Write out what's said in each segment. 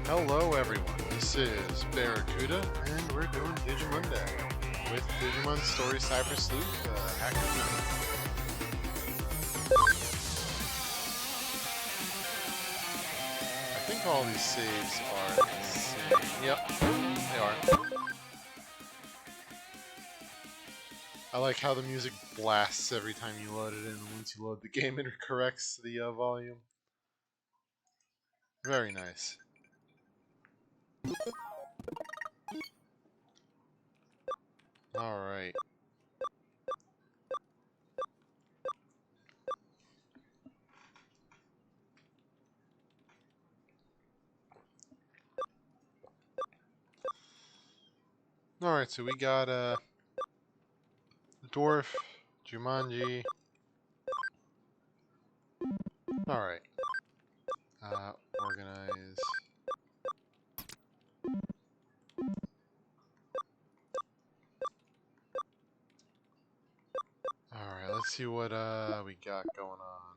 Hello everyone, this is Bearrakuda, and we're doing Digimon Day with Digimon Story Cyber Sleuth, Hacker. I think all these saves are the same. Yep, they are. I like how the music blasts every time you load it in, and once you load the game it corrects the volume. Very nice. Alright. Alright, so we got Dwarf, Jumanji. Alright. Organize. Alright, let's see what we got going on.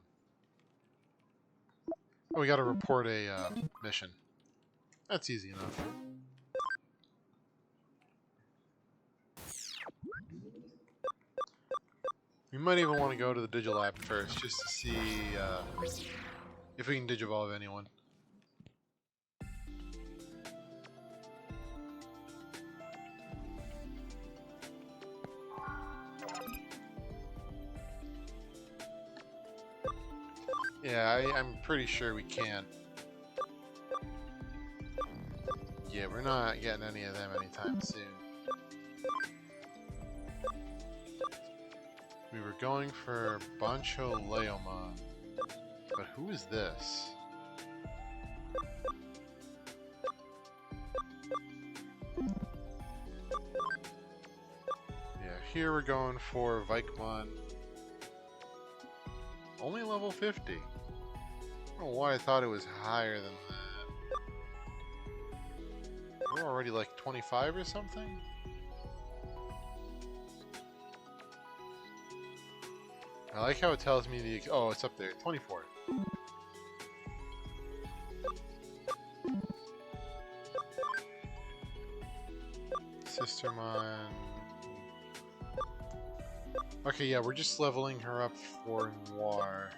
Oh, we gotta report a mission. That's easy enough. We might even want to go to the Digilab first, just to see if we can Digivolve anyone. Yeah, I'm pretty sure we can. Yeah, we're not getting any of them anytime soon. We were going for Bancho Leomon, but who is this? Yeah, here we're going for Vikemon. Only level 50. I don't know why I thought it was higher than that. We're already like 25 or something? I like how it tells me the... Oh, it's up there. 24. Sistermon... Okay, yeah, we're just leveling her up for Noir.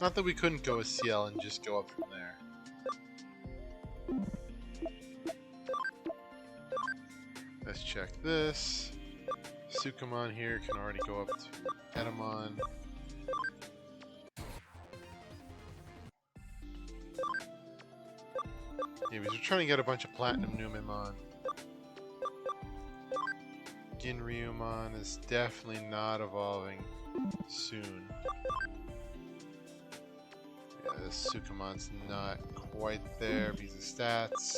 Not that we couldn't go with CL and just go up from there. Let's check this. Sukamon here can already go up to Etamon. Yeah, because we're trying to get a bunch of Platinum Numemon. Ginryumon is definitely not evolving soon. Yeah, this Sukamon's not quite there because of stats.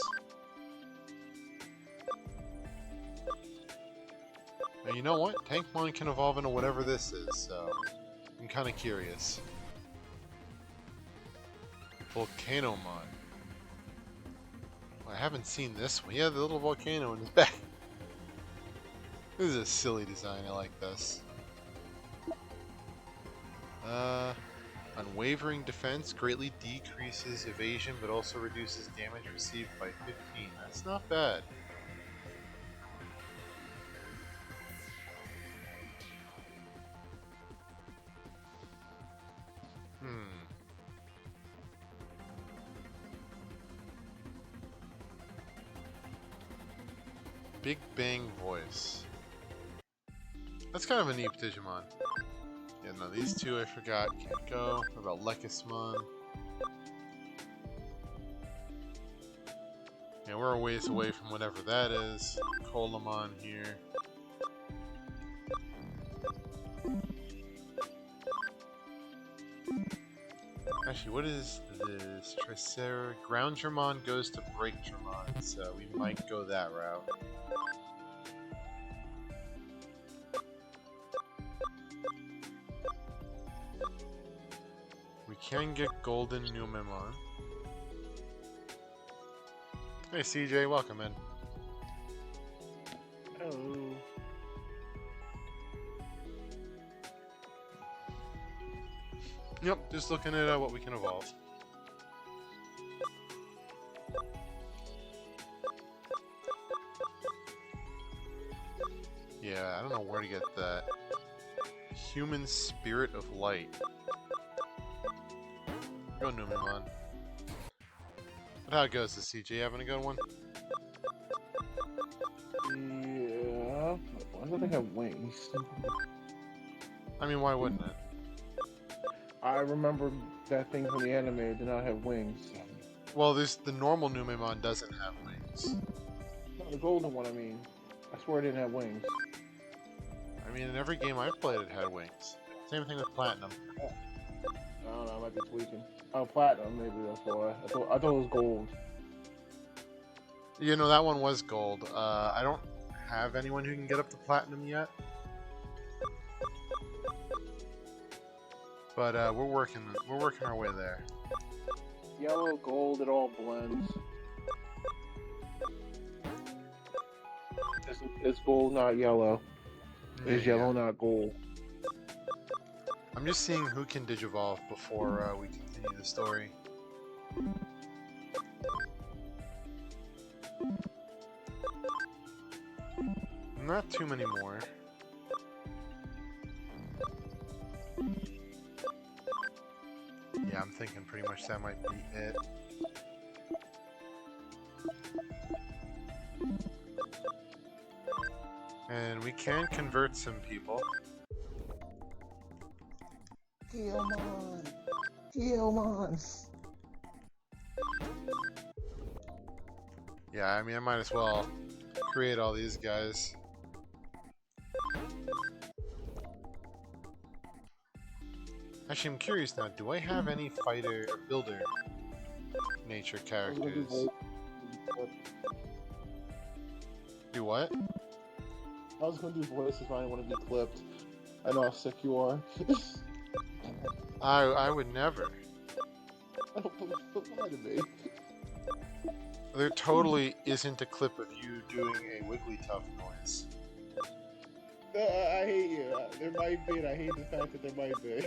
Now, you know what? Tankmon can evolve into whatever this is, so I'm kind of curious. Volcanomon. I haven't seen this one. Yeah, the little volcano in his back. This is a silly design. I like this. Unwavering defense greatly decreases evasion, but also reduces damage received by 15. That's not bad. Big Bang Voice. That's kind of a neat Digimon. Yeah, no, these two I forgot can't go. What about Lekismon? Yeah, we're a ways away from whatever that is. Colamon here. Actually, what is this? Tricera. Groundramon goes to Breakdramon, so we might go that route. We can get Golden Numemon. Hey CJ, welcome in. Hello. Yep, just looking at what we can evolve. Yeah, I don't know where to get that. Human Spirit of Light. Go Numemon. But how it goes, is CJ having a good one? Yeah. Why do they have wings? I mean, why wouldn't it? I remember that thing from the anime did not have wings. Well, the normal Numemon doesn't have wings. No, the golden one, I mean. I swear it didn't have wings. I mean, in every game I've played, it had wings. Same thing with Platinum. I don't know, I might be tweaking. Oh, platinum, maybe that's why. I thought it was gold. You know, that one was gold. I don't have anyone who can get up to Platinum yet. But we're working our way there. Yellow, gold, it all blends. Is gold not yellow? Is yellow not gold? I'm just seeing who can Digivolve before we continue the story. Not too many more. Yeah, I'm thinking pretty much that might be it. And we can convert some people. Guilmon! Guilmon! Yeah, I mean, I might as well create all these guys. Actually, I'm curious now, do I have any fighter or builder nature characters? Do what? I was gonna do voices, but I didn't want to be clipped. I know how sick you are. I would never. I don't believe lie to me. There totally isn't a clip of you doing a Wigglytuff noise. No, I hate you. There might be, and I hate the fact that there might be.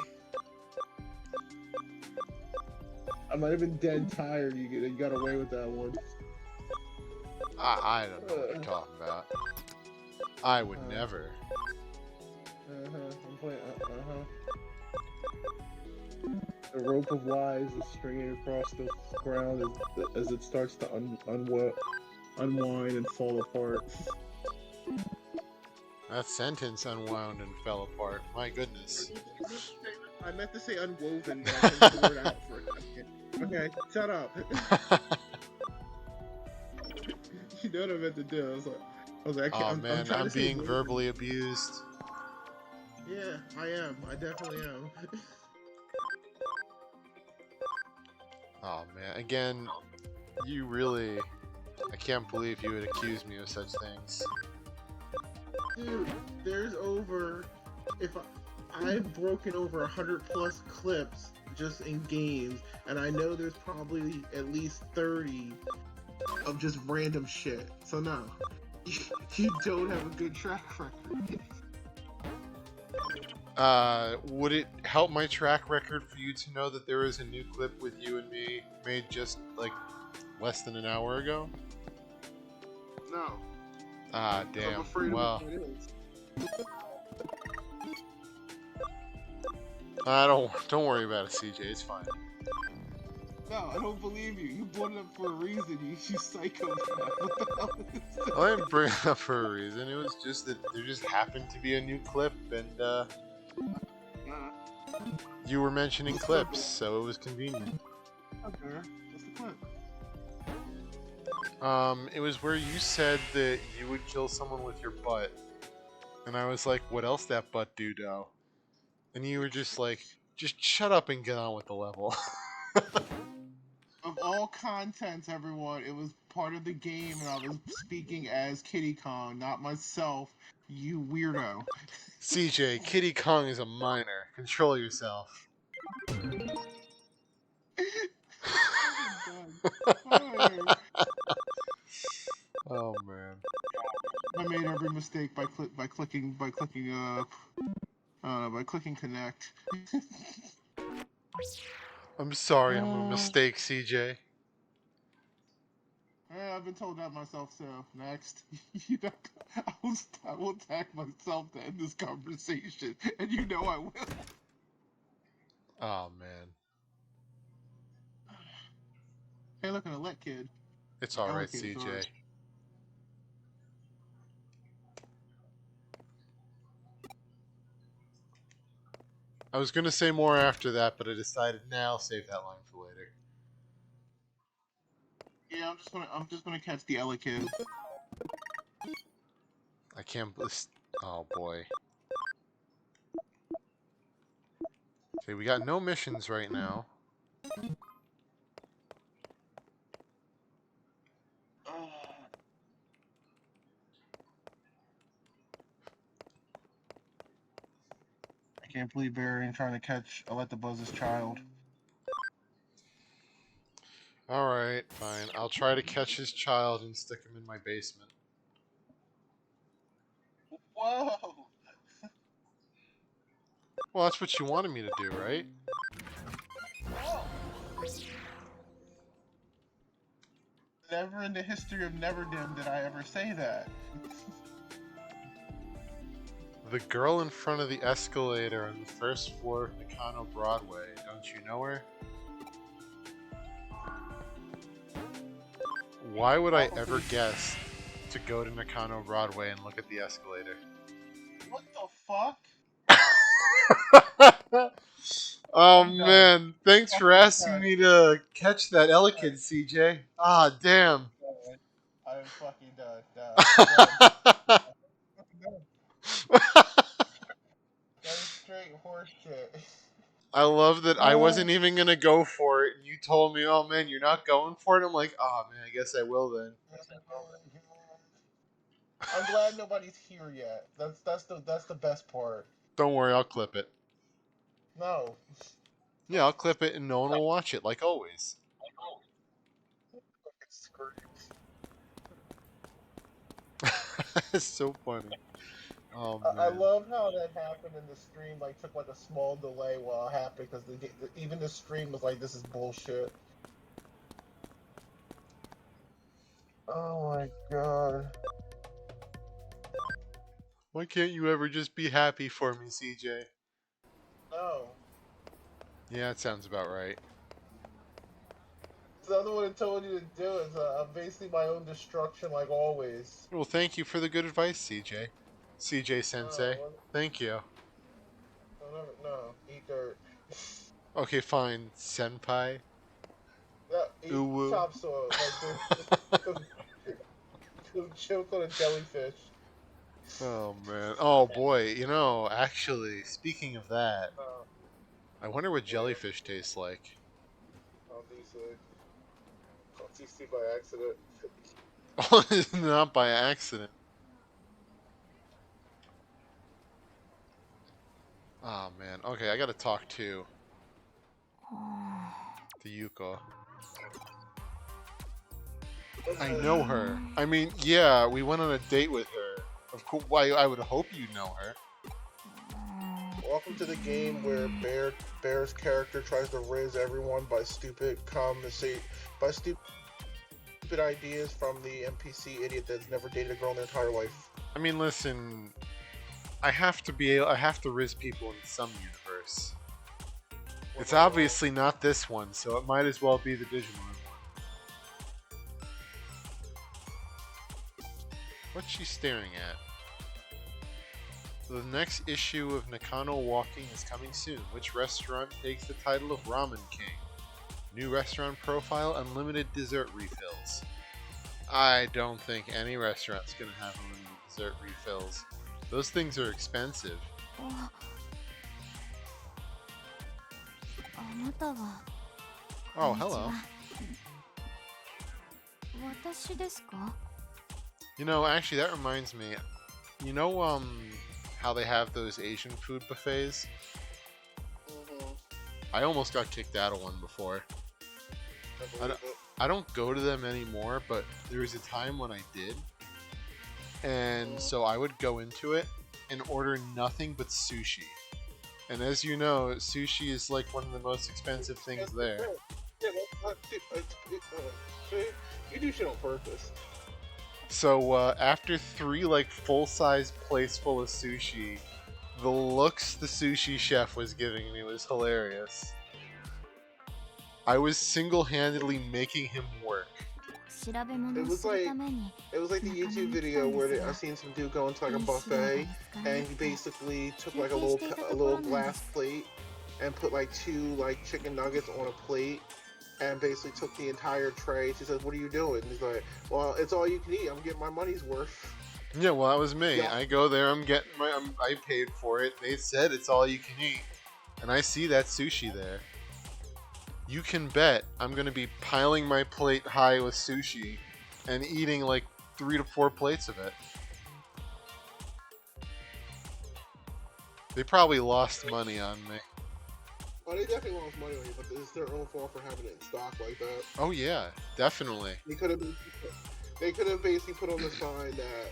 I might have been dead tired. You got away with that one. I don't know what you're talking about. I would never. I'm playing. The rope of lies is stringing across the ground as it starts to unwind and fall apart. That sentence unwound and fell apart. My goodness. I meant to say unwoven, but I took the word out for a second. Okay, shut up. You know what I meant to do. I was like, oh man, I'm being verbally abused. Yeah, I am. I definitely am. Oh man, again, you really... I can't believe you would accuse me of such things. Dude, there's I've broken over 100 plus clips just in games, and I know there's probably at least 30 of just random shit. So no, you don't have a good track record. Would it help my track record for you to know that there is a new clip with you and me made just, like, less than an hour ago? No. Ah, damn. I'm afraid well, of what it is. Don't worry about it, CJ. It's fine. No, I don't believe you. You brought it up for a reason, you psychopath. What the hell is this? I didn't bring it up for a reason. It was just that there just happened to be a new clip, and you were mentioning clips, so it was convenient. Okay, what's the clip? It was where you said that you would kill someone with your butt, and I was like, "What else that butt do, though?" And you were just like, "Just shut up and get on with the level." Of all contents, everyone, it was part of the game, and I was speaking as Kitty Kong, not myself. You weirdo. CJ, Kitty Kong is a minor. Control yourself. Oh man. I made every mistake by clicking connect. I'm sorry, I'm a mistake, CJ. I've been told that myself, so next. You know, I will tag myself to end this conversation, and you know I will. Oh man, Hey, look, an Elect kid. it's Or all Ella right, kid, sorry. CJ. I was gonna say more after that, but I decided now I'll save that line for later. Yeah, I'm just gonna catch the Ella kid. I can't. Oh boy. Okay, we got no missions right now. I can't believe Barry trying to catch Electabuzz's child. All right, fine. I'll try to catch his child and stick him in my basement. Whoa! Well, that's what you wanted me to do, right? Never in the history of Neverdom did I ever say that. The girl in front of the escalator on the first floor of Nakano Broadway. Don't you know her? Why would I ever guess to go to Nakano Broadway and look at the escalator? What the fuck? Oh I'm done. man, thanks for Fucking asking done. me to catch that Elekid, CJ. Ah, damn. I'm fucking done. Done. Done. Fucking done. That is straight horse shit. I love that I wasn't even gonna go for it, and you told me, "Oh man, you're not going for it." I'm like, "Oh man, I guess I will then." I'm glad nobody's here yet. That's the best part. Don't worry, I'll clip it. No. Yeah, I'll clip it, and no one will watch it, like always. It's so funny. Oh I man. love how that happened in the stream. Like took like a small delay while it happened because even the stream was like, "This is bullshit." Oh my god. Why can't you ever just be happy for me, CJ? No. Yeah, that sounds about right. The other one I told you to do is I'm basically my own destruction, like always. Well, thank you for the good advice, CJ. CJ Sensei. No, Thank you. no, eat dirt. Okay, fine, Senpai. No, eat Uwu. topsoil. Like go, go choke on a jellyfish. Oh man. Oh boy. Actually, speaking of that, No, I wonder what what? jellyfish tastes like. On TC by accident. Not by accident. Oh man. Okay, I gotta talk to Yuko. I know her. I mean, yeah, we went on a date with her. Of course, why I would hope you know her. Welcome to the game where Bear's character tries to raise everyone by by stupid ideas from the NPC idiot that's never dated a girl in their entire life. I mean, listen, I have to riz people in some universe. It's obviously not this one, so it might as well be the Digimon one. What's she staring at? The next issue of Nakano Walking is coming soon. Which restaurant takes the title of Ramen King? New restaurant profile, unlimited dessert refills. I don't think any restaurant's gonna have unlimited dessert refills. Those things are expensive. あなたは Oh, hello. 私ですか？ Actually, that reminds me. You know, how they have those Asian food buffets? I almost got kicked out of one before. I don't go to them anymore, but there was a time when I did. And so I would go into it and order nothing but sushi. And as you know, sushi is like one of the most expensive things there. Yeah, see, you do shit on purpose. So after three like full-size plates full of sushi, the looks the sushi chef was giving me was hilarious. I was single-handedly making him work. 調べ物 It を was する like ために it was like the 中野 YouTube に来た video んで where す I が seen some dude go into like a いい資料が buffet 見つから and な he くて basically took 休 like a 憩していた a ところ little なんで glass す plate and put like two like chicken nuggets on a plate and basically took the entire tray. She says, "What are you doing?" And he's like, "Well, it's all you can eat. I'm getting my money's worth." Yeah, well, that was me. Yeah. I go there, I paid for it. They said it's all you can eat, and I see that sushi there. You can bet I'm gonna be piling my plate high with sushi, and eating like 3 to 4 plates of it. They probably lost money on me. Oh, they definitely lost money on you, but it's their own fault for having it in stock like that. Oh yeah, definitely. They could have basically put on the sign that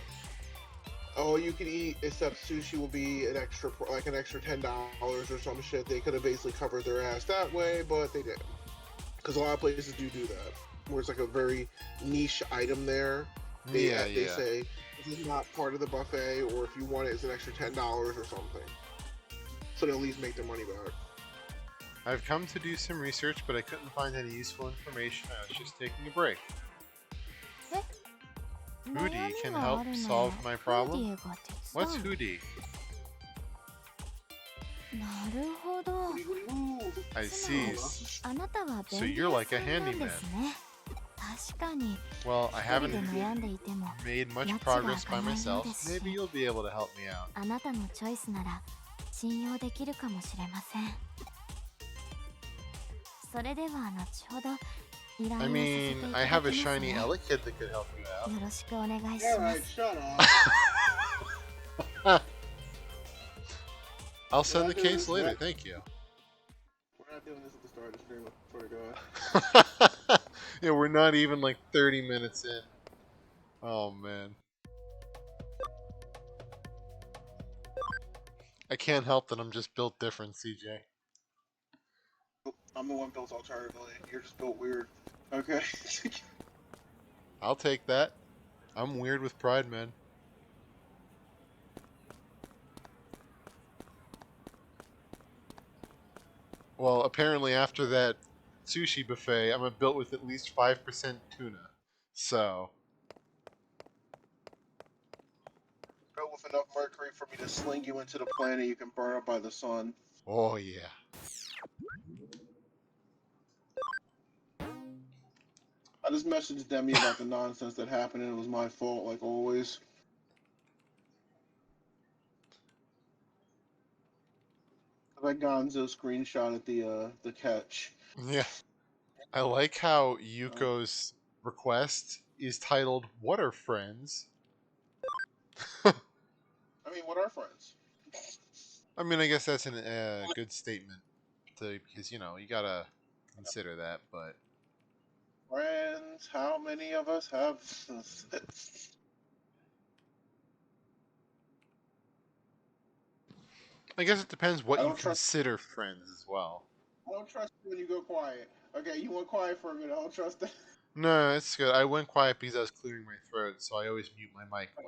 all you can eat except sushi will be an extra like an extra $10 or some shit. They could have basically covered their ass that way, but they didn't. Because a lot of places do that, where it's like a very niche item there. Yeah, They yeah. say this is not part of the buffet, or if you want it, it's an extra $10 or something. So they at least make their money back. I've come to do some research, but I couldn't find any useful information. I was just taking a break. 悩 Hoodie み can が help あるな solve ら my フーデ problem. ィエが手 What's 伝う Hoodie? なるほど I つまり see. あなたは So 便利 you're 屋 like さ a んなん handyman. ですね確かに Well, I 一人で haven't 悩んでいても made much 拉致が progress 開 by かないよう myself. ですし Maybe you'll be able to help me out. あなたのチョイスなら信用できるかもしれませんそれでは後ほど依頼を I させてい mean, た I だ have き a ます shiny ね Ella kid that could help you out. よろしくお願いしま Alright, す shut up. I'll send the Yeah, case dude. later. Thank you. We're not doing this at the start of the stream, I swear to God. Yeah, we're not even like 30 minutes in. Oh man. I can't help that I'm just built different, CJ. I'm the one built alternatively. You're just built weird. Okay. I'll take that. I'm weird with pride, man. Well, apparently after that sushi buffet, I'm built with at least 5% tuna. So, Built with enough mercury for me to sling you into the planet you can burn up by the sun. oh yeah. I just messaged Demi about the nonsense that happened and it was my fault, like always. That Gonzo screenshot at the catch. Yeah. I like how Yuko's request is titled "What are friends?" I mean, what are friends? I mean, I guess that's a good statement because you know you gotta consider that. But Friends? How many of us have? I guess it depends I what you don't trust. consider friends as well. I don't trust you when you go quiet. Okay, you went quiet for a minute. I don't trust that. No, it's good. I went quiet because I was clearing my throat, so I always mute my mic when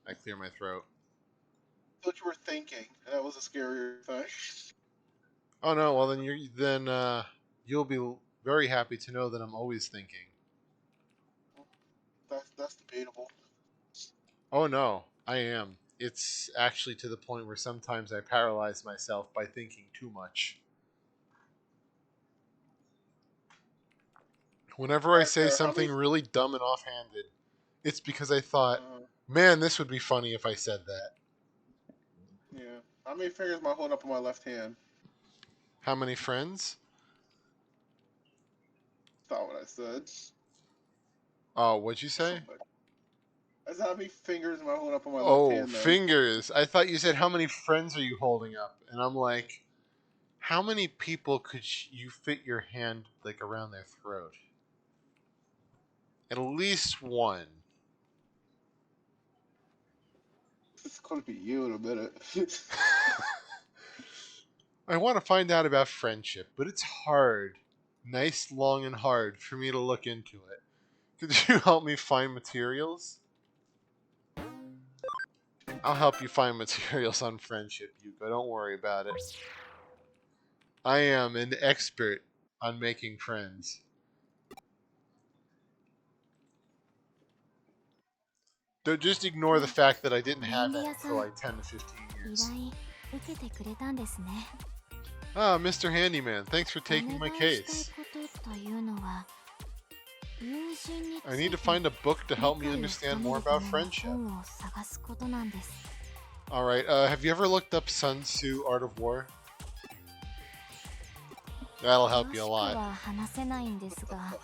I clear my throat. What you were thinking. That was a scarier thing. Oh no, well you'll be very happy to know that I'm always thinking. That's debatable. Oh no, I am. It's actually to the point where sometimes I paralyze myself by thinking too much. Whenever I Alright, say fair. something really dumb and offhanded, it's because I thought, Uh, man, this would be funny if I said that. yeah. How many fingers am I holding up on my left hand? How many friends? That's not what I said. Oh, what'd you say? Somebody. I said, how many fingers am I holding up on my left Oh, hand then? fingers. I thought you said, how many friends are you holding up? And I'm like, how many people could you fit your hand like around their throat? At least one. It's gonna be you in a minute. I want to find out about friendship, but it's hard. Nice, long, and hard for me to look into it. Could you help me find materials? I'll help you find materials on friendship, Yuko. Don't worry about it. I am an expert on making friends. Don't just ignore the fact that I didn't have any for like 10 to 15 依 years. 頼受けてくれたんですね。 Ah, Mr. Handyman, thanks for お taking my 願いしたい case. ことというのは、友人につ I い need to て find a book to 理 help me 解を understand 深め more るた about めの friendship. 本を探すことなんです。 Alright, have you ever looked up Sun Tzu Art of War? That'll 詳 help し you a く lot. は話せないんですが、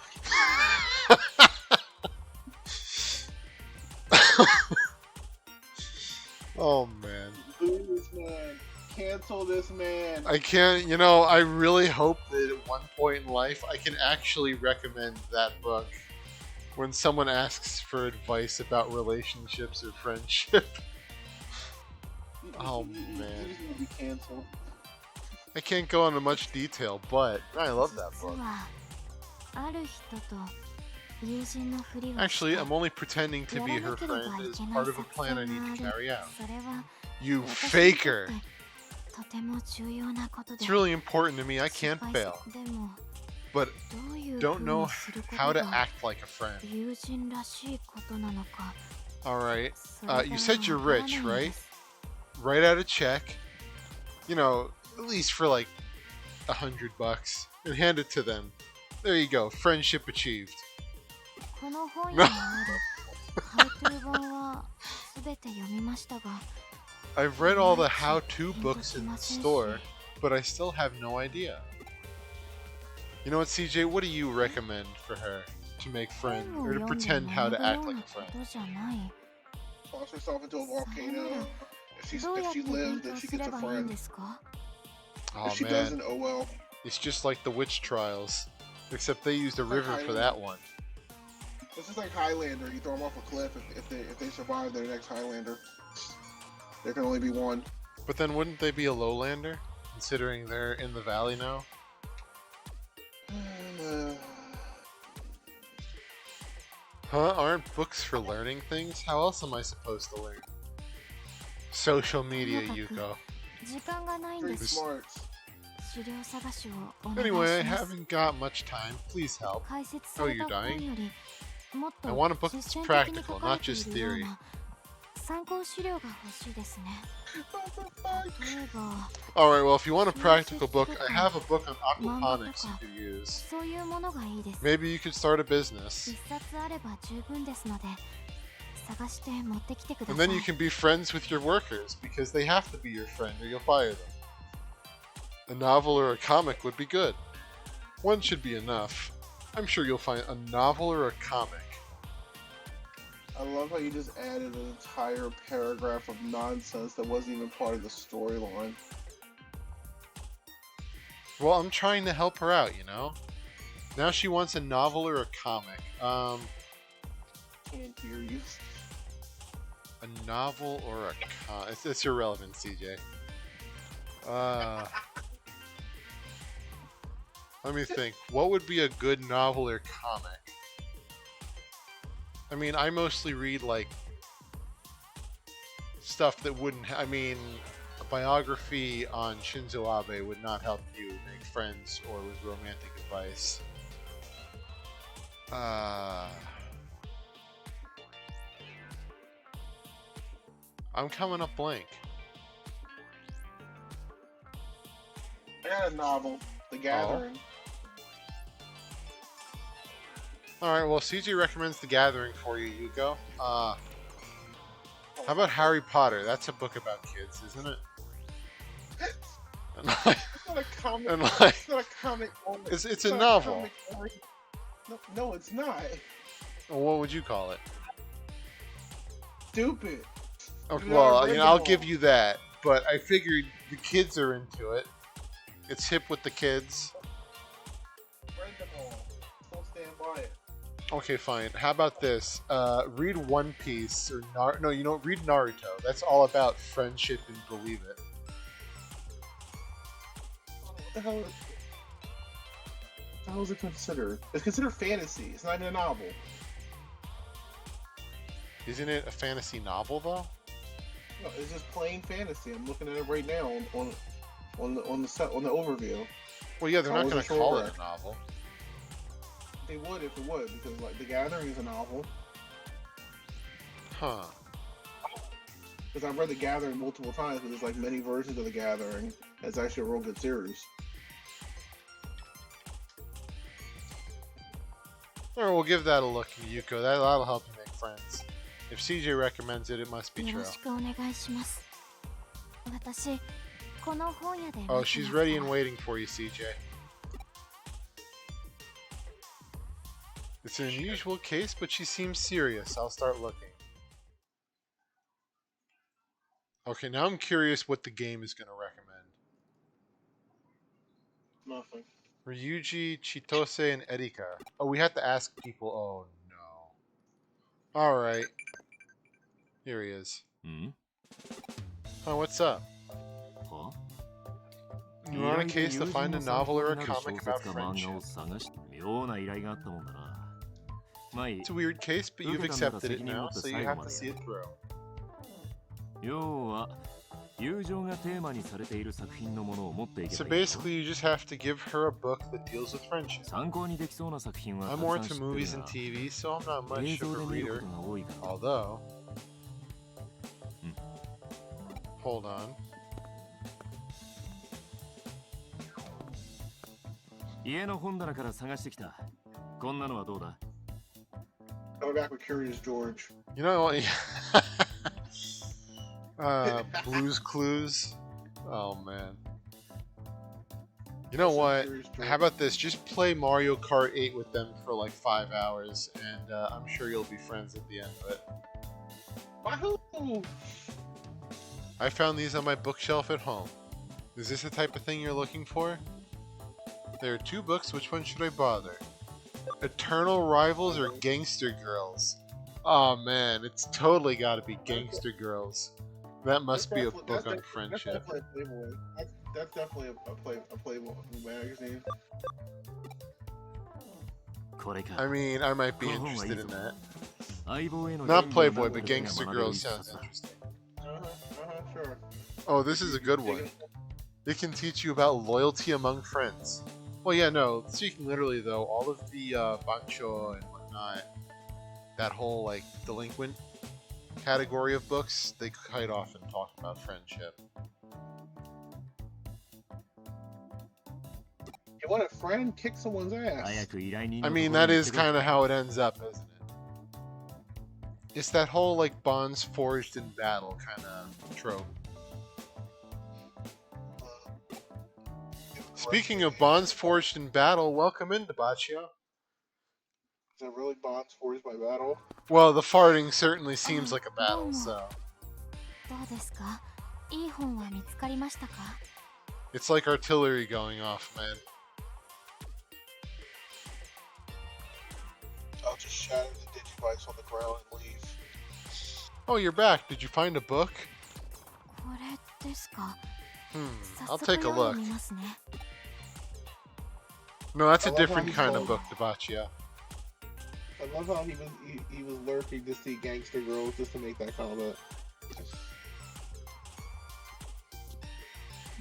Oh man. Boo this man. Cancel this man. I can't, you know, I really hope that at one point in life I can actually recommend that book when someone asks for advice about relationships or friendship. Oh, man. He's gonna be canceled. I can't go into much detail, but I love that 実 book. はある人と友人のふりをし Actually, て I'm only pretending to や be ら her なければ friend い as けない part of a 作 plan I 戦 need が to あり、 carry out. それは You 私にとっ faker! てとても重要なことで It's really important to me. I 失 can't 敗 fail. でも But どういう don't ふう know にするこ how と to が act like a friend. 友人らしいことなのか Alright. それが You said you're わから rich, ないんで right? す。 Write out a check. You know, at least for like $100. And hand it to them. There you go. Friendship achieved. この本屋にあるハウトゥー本は全て読みましたが I've read all the how-to books in the store, but I still have no idea. You know what, CJ? What do you recommend for her to make 本 friends を or to 読んで pretend how 学 to ぶ act よう like な a こ friend? とじゃない。 Toss herself into a さよな volcano. ら If どうやっ she て勉 lives, 強 then she すれ gets a ばいいん friend. ですか Oh If she man, doesn't, oh well. it's just like the witch trials, except they used a Like river for Highlander. that one. This is like Highlander. You throw them off a cliff. If they survive, they're the next Highlander. There can only be one. But then wouldn't they be a lowlander, considering they're in the valley now? Huh? Aren't books for learning things? How else am I supposed to learn? Social media, Yuko. 時間がないんで Street す。 smarts. 資料探しをお願い Anyway, I します haven't got much time. Please help. 解説さ Oh, れ you're た本 dying? よりもっと I want a book 実 that's 践的に practical, 書か not れてい just るよう theory. な参考資料が欲しいですね。 What the fuck? 例えば Alright, well, if you want a practical book, I have a book on aquaponics you could use. そういうものがいいです。 Maybe you could start a business. 一冊あれば十分ですので探して持ってきてくだ And さい then you can be friends with your workers, because they have to be your friend or you'll fire them. A novel or a comic would be good. One should be enough. I'm sure you'll find a novel or a comic. I love how you just added an entire paragraph of nonsense that wasn't even part of the storyline. Well, I'm trying to help her out, you know? Now she wants a novel or a comic. Can't hear you. A novel or a comic. It's irrelevant, CJ. Let me think. What would be a good novel or comic? I mean, I mostly read, like, stuff that wouldn't... I mean, a biography on Shinzo Abe would not help you make friends or with romantic advice. I'm coming up blank. I got a novel, The Gathering. Alright, well, CJ recommends The Gathering for you, Yuko. How about Harry Potter? That's a book about kids, isn't it? And like, It's not a comic. And like- it's not a comic. it's a novel. No, it's not. Well, what would you call it? Stupid. Okay, You well, never you read know, I'll them give all. you that. But I figured the kids are into it. It's hip with the kids. Read them all. Don't stand by it. Okay, fine. How about this? Read One Piece or no, you know, read Naruto. That's all about friendship and believe it. the hell? How is it considered? It's considered fantasy. It's not even a novel. Isn't it a fantasy novel though? No, it's just plain fantasy. I'm looking at it right now on the overview. Well, yeah, they're I not going wasn't to call sure. it a novel. They would if it would, because like The Gathering is a novel. Huh. Because I've read The Gathering multiple times, but there's like many versions of The Gathering. It's actually a real good series. Alright, we'll give that a look, Yuko. That'll help you make friends. If CJ recommends it, it must be よ true. ろしくお願いします。私、この本屋で見て Oh, ます she's から ready and waiting for you, CJ. It's an unusual case, but she seems serious. I'll start looking. Okay, now I'm curious what the game is going to recommend. Nothing. Ryuji, Chitose, and Erika. Oh, we have to ask people. Oh, no. Alright. Here he is. Oh, what's up? You're on a case to find a novel or a comic about friendship. It's a weird case, but you've accepted it now, so you have to see it through. So basically, you just have to give her a book that deals with friendship. I'm more into movies and TV, so I'm not much of a reader. Although... Hold on. Coming back with Curious George. You know, Blue's Clues. Oh man. You know what? How about this? Just play Mario Kart 8 with them for like 5 hours, and I'm sure you'll be friends at the end of it. Wahoo! I found these on my bookshelf at home. Is this the type of thing you're looking for? There are 2 books. Which one should I bother? Eternal Rivals or Gangster Girls? Oh man, it's totally got to be Gangster Girls. That must be a book on friendship. That's definitely a Playboy. That's definitely a Playboy magazine. I mean, I might be interested in that. Not Playboy, but Gangster Girls sounds interesting. Sure. Oh, this is a good one. It can teach you about loyalty among friends. Well, yeah, no, speaking literally though, all of the bancho and whatnot, that whole like delinquent category of books, they quite often talk about friendship. You want a friend? Kick someone's ass. I mean, that is kind of how it ends up, isn't it? It's that whole like bonds forged in battle kind of trope. Speaking of bonds forged in battle, welcome in, Debaccio. Is that really bonds forged by battle? Well, the farting certainly seems like a battle, so... どうですか? いい本は見つかりましたか? It's like artillery going off, man. I'll just shatter the digivice on the ground and leave. Oh, you're back. Did you find a book? これですか? I'll take a look. 早速読んでみますね. No, that's a different kind of book, Debaccio. I love how he was lurking to see Gangster Girls just to make that comment.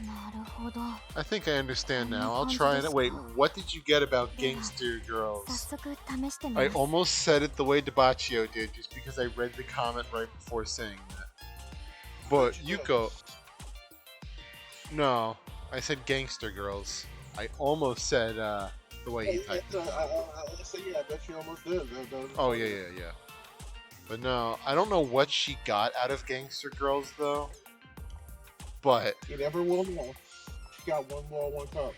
なるほど. I think I understand now. I'll try it. Wait, what did you get about Gangster 早 Girls? 速試してみ I ます. almost said it the way Debaccio did, just because I read the comment right before saying that. But Yuko... No, I said Gangster Girls. I almost said the way he typed it. Yeah, I bet you almost did. Oh, yeah. But no, I don't know what she got out of Gangster Girls, though. But... You never will know. She got 1 ball, 1 cup.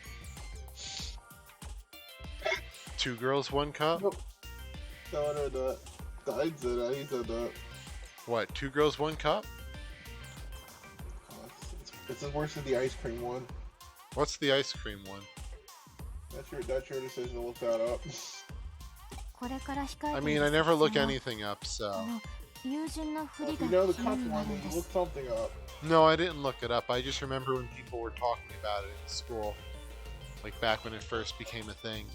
2 girls, 1 cup? Nope. No, that. I said that. He said that. What, 2 girls, 1 cup? It's worse than the ice cream one. What's the ice cream one? That's your decision to look that up. これから控えて I いる mean, I never look 作戦は anything up, so... 友人のふり If が you know the キー cup にな one, るん then で you す look something up. No, I didn't look it up. I just remember when people were talking about it in school. Like back when it first became a thing.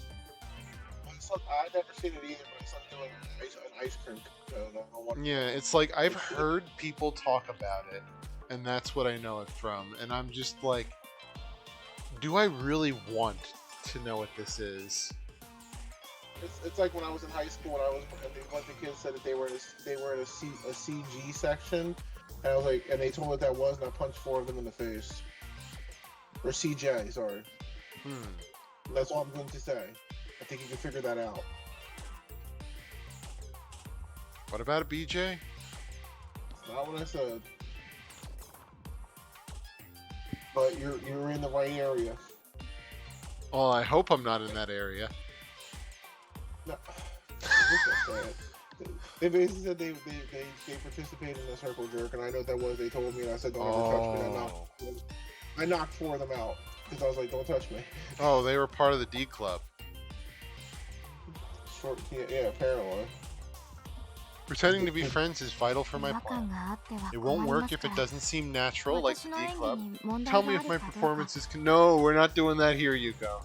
I never seen it either, but it's like doing an ice cream cone. I don't want Yeah, it's like I've heard people talk about it, and that's what I know it from. And I'm just like, do I really want to know what this is? It's like when I was in high school, and a bunch of kids said that they were in a CG section, and I was like, and they told me what that was, and I punched 4 of them in the face. Or CJ, sorry. That's all I'm going to say. I think you can figure that out. What about a BJ? It's not what I said. But you're in the right area. Well, I hope I'm not in that area. No. They basically said they participated in a circle jerk, and I know what that was. They told me, and I said, don't ever touch me. I knocked 4 of them out because I was like, don't touch me. Oh, they were part of the D Club. Yeah, apparently. Pretending to be friends is vital for my plan. It won't work if it doesn't seem natural, like the D Club. Tell me if my performance is... No, we're not doing that here, Yuko.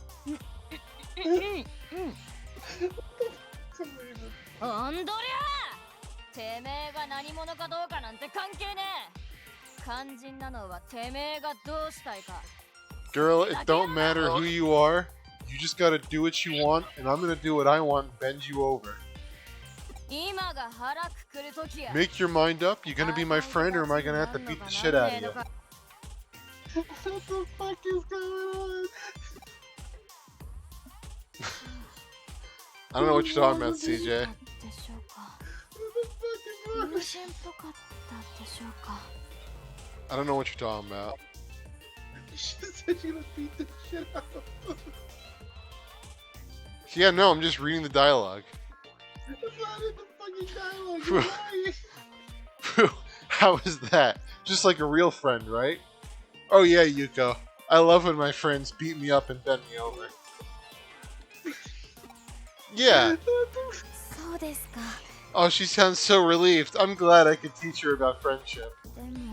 ほんどりゃてめえが何者かどうかなんて関係ねえ肝心なのはてめえがどうしたいか Girl, it don't matter who you are. You just gotta do what you want, and I'm gonna do what I want and bend you over. 今が腹くくる時や Make your mind up. You gonna be my friend, or am I gonna have to beat the shit out of you? What the fuck is going on? I don't know what you're talking about, CJ. 友人っぽかったでしょうか I don't know what you're talking about. She said you're gonna beat the shit out of him. Yeah, no, I'm just reading the dialogue. It's not in the fucking dialogue. You're lying. How is that? Just like a real friend, right? Oh yeah, Yuko. I love when my friends beat me up and bend me over. Yeah. そうですか Oh, she sounds so relieved. I'm glad I could teach her about friendship. でも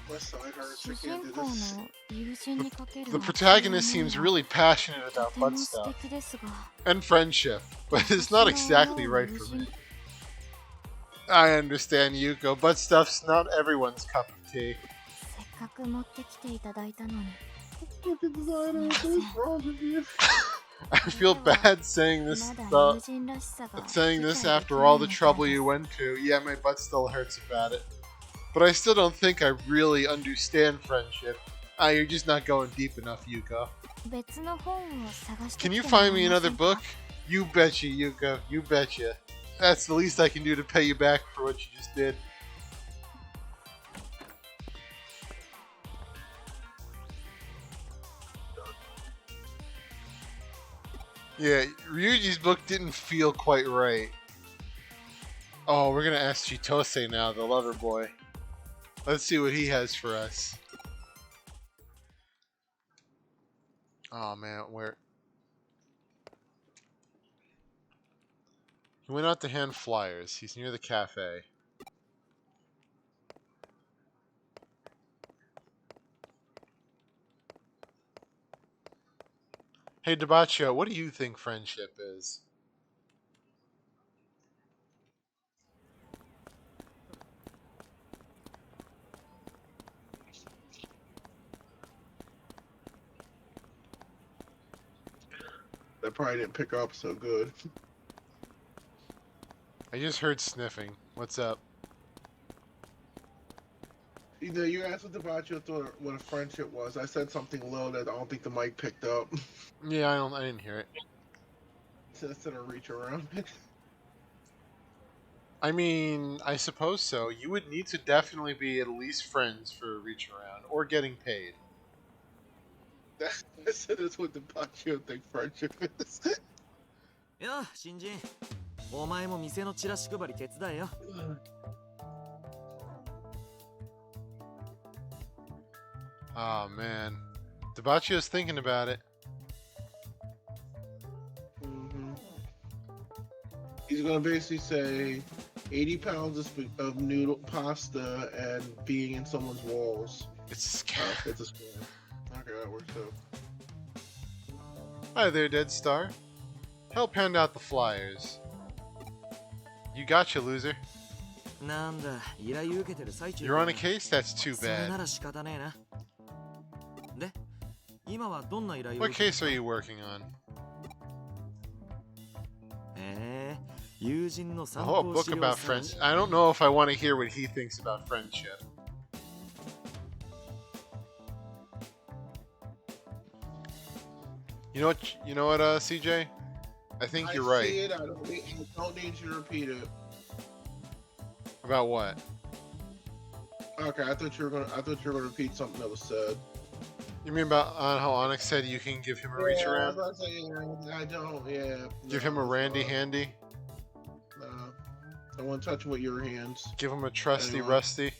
Let's side her 主 chicken 人 into 公の this. 友人にかける The protagonist seems really passionate と about て fun も素 stuff 敵ですが and friendship, but it's not exactly right for me. I understand, Yuko, but stuff's not everyone's cup of tea. せっかく持ってきていただいたのに Fucking designer, what's wrong with you? I feel bad saying this まだ友 stuff, 人らしさが saying 理 this 解でき after ない all み the たい trouble です you went to. Yeah, my butt still hurts about it. But I still don't think I really understand friendship. Ah, you're just not going deep enough, Yuko. 別の本を探して Can き you てもら find え me ませ another んか book? You betcha, Yuko. You betcha. That's the least I can do to pay you back for what you just did. Yeah, Ryuji's book didn't feel quite right. Oh, we're gonna ask Chitose now, the lover boy. Let's see what he has for us. Oh man, where? He went out to hand flyers. He's near the cafe. Hey, Debaccio, what do you think friendship is? That probably didn't pick up so good. I just heard sniffing. What's up? You know, you asked what Debacho thought what a friendship was. I said something low that I don't think the mic picked up. Yeah, I didn't hear it. Instead of reach around. I mean, I suppose so. You would need to definitely be at least friends for reaching around or getting paid. I said that's what Debacho think friendship is. やあ新人お前も店のチラシ配り手伝えよ Oh man, Debaccio's thinking about it. He's gonna basically say 80 pounds of noodle pasta and being in someone's walls. It's a scam. It's a scam. Okay, that works too. Hi there, Dead Star. Help hand out the flyers. You gotcha, loser. なんだ、依頼受けてる最中 You're on a case? That's too それな bad. ら仕方ねえな。で、今はどんな依頼を What 受け case are you working on? 友人の参 Oh, a 考 book 資料 about 探 friends. し I don't know if I want to hear what he thinks about friendship. You know what? You know what, CJ? I think you're I right. see it. I don't need you to repeat it. About what? Okay, I thought you were gonna repeat something that was said. You mean about how Onyx said you can give him a reach Yeah, around? I was about to say, yeah, I don't. Yeah. Give no, him a it's randy not. handy? No. I want to touch him with your hands. Give him a trusty Anyway. rusty?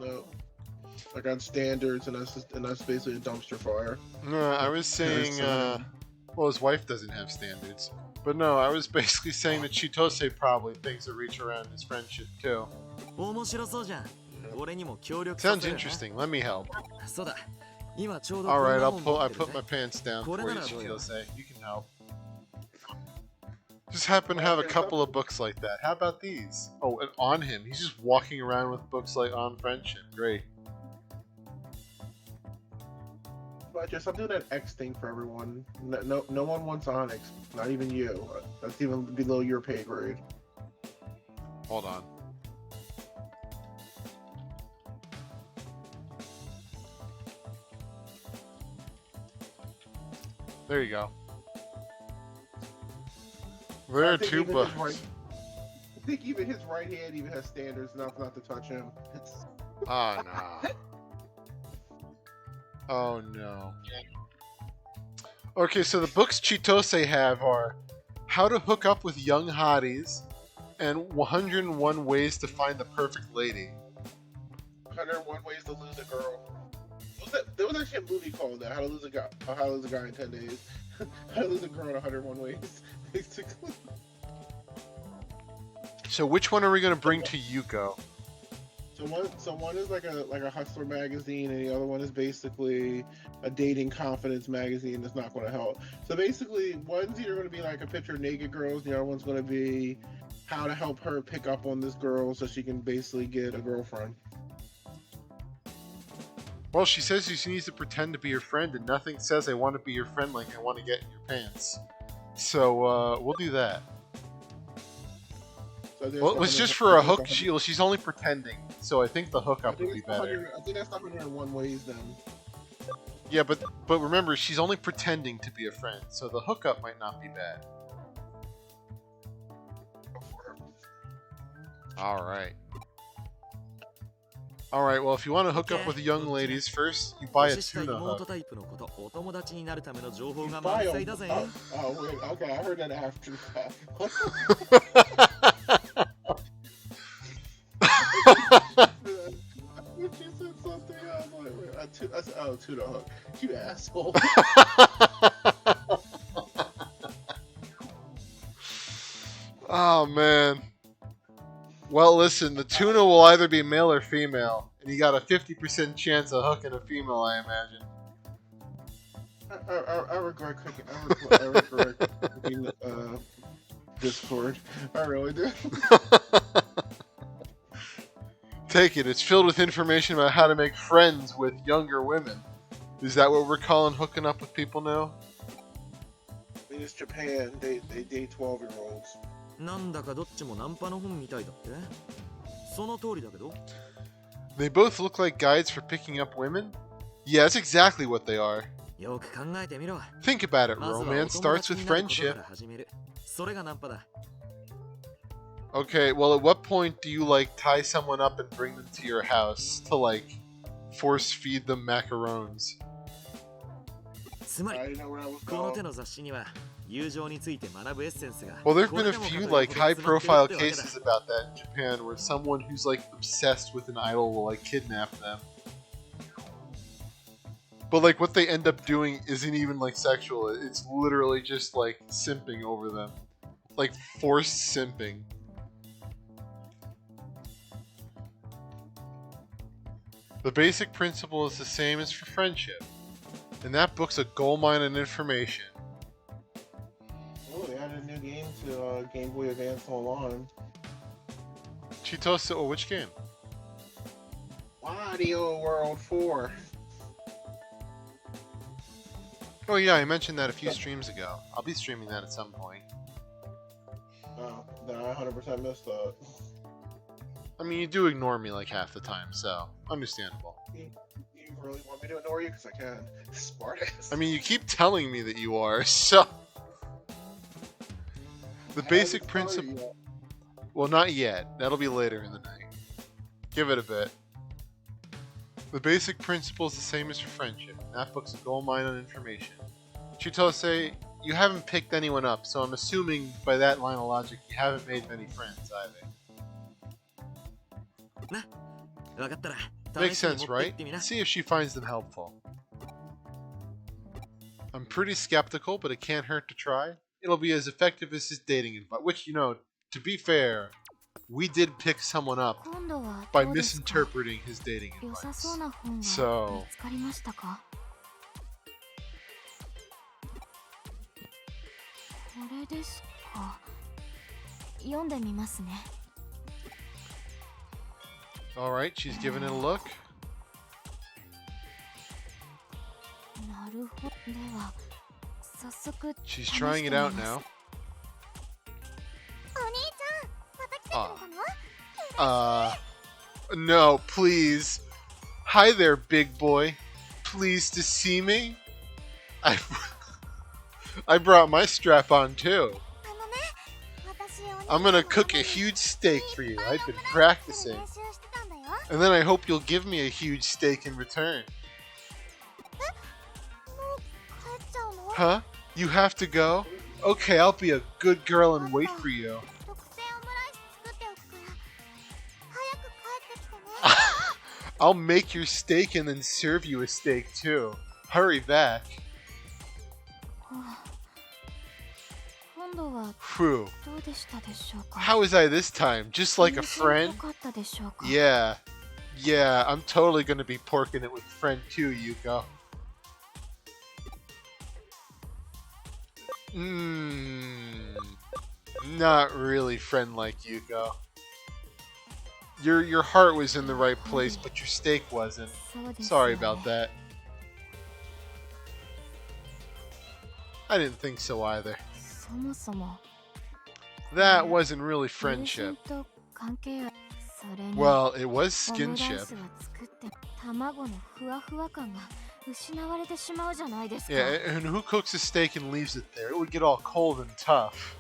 No. I got standards, and that's basically a dumpster fire. No, I was saying, well, his wife doesn't have standards. But no, I was basically saying that Chitose probably thinks a reach around his friendship too. 面白そうじゃん。俺にも協力さ Sounds せるな。 interesting. Let me help. そうだ。今ちょうど All right, こんなもん I 持ってる put ぜ my pants down for you, Korena do ya? Chitose. You can help. Just happen to have a couple of books like that. How about these? Oh, and on him, he's just walking around with books like on friendship. Great. But just I'm doing that X thing for everyone. No one wants Onyx. Not even you. That's even below your pay grade. Hold on. There you go. There I are think 2 even his books. I think even his right hand even has standards enough not to touch him. Oh no. Oh no. Okay, so the books Chitose have are How to Hook Up with Young Hotties and 101 Ways to Find the Perfect Lady. 101 Ways to Lose a Girl. There was actually a movie called that. How to Lose a Guy in 10 Days. How to Lose a Girl in 101 Ways, basically. So which one are we going to bring to Yuko? So one is like a hustler magazine, and the other one is basically a dating confidence magazine that's not going to help. So basically, one's either going to be like a picture of naked girls, the other one's going to be how to help her pick up on this girl so she can basically get a girlfriend. Well, she says she needs to pretend to be your friend, and nothing says I want to be your friend like I want to get in your pants. So we'll do that. So there's Well, it was like just for a hook. She's only pretending, so I think the hookup would be better. I think that's 101 ways then. Yeah, but remember, she's only pretending to be a friend, so the hookup might not be bad. All right. All right. Well, if you want to hook up with the young ladies first, you buy a 年下 tuna 妹 hook. タイプの子とお友達になるための情報 You が buy 満 a- 載だぜ。 oh wait, okay, I heard that after that. When she said something, I was like, wait, I said, oh, tuna hook. You asshole. Oh man. Well, listen, the tuna will either be male or female, and you got a 50% chance of hooking a female, I imagine. I regret cooking. I regret cooking Discord. I really do. Take it. It's filled with information about how to make friends with younger women. Is that what we're calling hooking up with people now? I mean, it's Japan. They date 12-year-olds. なんだかどっちもナンパの本みたいだって。その通りだけど。 They both look like guides for picking up women? Yeah, that's exactly what they are. よく考えてみろ。 Think about it, まずはお romance 友 starts 達 with になることか friendship. ら始める。それがナンパだ。 Okay, well, at what point do you, like, tie someone up and bring them to your house to, like, force feed them macarons? つまり、 I didn't know what I was この called. 手の雑誌には友情について学ぶエッセンスが。 Well, there have こ been れ a でもかと few, いう like, ほど詰まってる high-profile ってわけだ。 cases about that in Japan where someone who's, like, obsessed with an idol will, like, kidnap them. But, like, what they end up doing isn't even, like, sexual. It's literally just, like, simping over them. Like, forced simping. The basic principle is the same as for friendship. And that book's a goldmine of information. Oh, they added a new game to Game Boy Advance Online. Chitose, oh, which game? Wario World 4. Oh yeah, I mentioned that a few streams ago. I'll be streaming that at some point. Oh, then I 100% missed that. I mean, you do ignore me like half the time, so understandable. You really want me to ignore you? Because I can. Smartass. I mean, you keep telling me that you are, so... The basic principle... Well, not yet. That'll be later in the night. Give it a bit. The basic principle is the same as for friendship. That book's a goldmine on information. Chitose, you haven't picked anyone up, so I'm assuming by that line of logic you haven't made many friends either. な、わかったら Makes 試しに sense, 持って行 right? ってみな。 See if she finds them helpful. I'm pretty skeptical, but it can't hurt to try. It'll be as effective as his dating advice, which, you know, to be fair, we did pick someone up 今度は by どうですか misinterpreting his dating 良さ advice. そうな本は So- 見つかりましたかこれですか読んでみますね Alright, she's giving it a look. なるほどでは早速 She's 試して trying み it ま out す now. お兄ちゃんまた来てるのかな No, please. Hi there, big boy. Pleased to see me? I brought my strap on too. あのね私お兄ちゃ I'm んの gonna た cook め a に huge steak for you. I've been いっぱい practicing. 練習してたんだよ And then I hope you'll give me a huge steak in return. もう帰っちゃうの Huh? You have to go? Okay, I'll be a good girl and wait for you. 特製オムライス作っておくから早く帰ってきてね I'll make your steak and then serve you a steak too. Hurry back. 今度は Phew. どうでしたでしょうか How was I this time? Just like a 友人 friend? っぽかったでしょうか Yeah. Yeah, I'm totally gonna be porking it with friend too, Yuko. Not really friend like Yuko. Your heart was in the right place, but your steak wasn't. そうです Sorry よね about that. I didn't think so either. そもそも That wasn't really 友 friendship. 人と関係はそれに Well, it was オムライ skinship. スは作って卵のふわふわ感が失われてしまうじゃないですか Yeah, and who cooks a steak and leaves it there? It would get all cold and tough.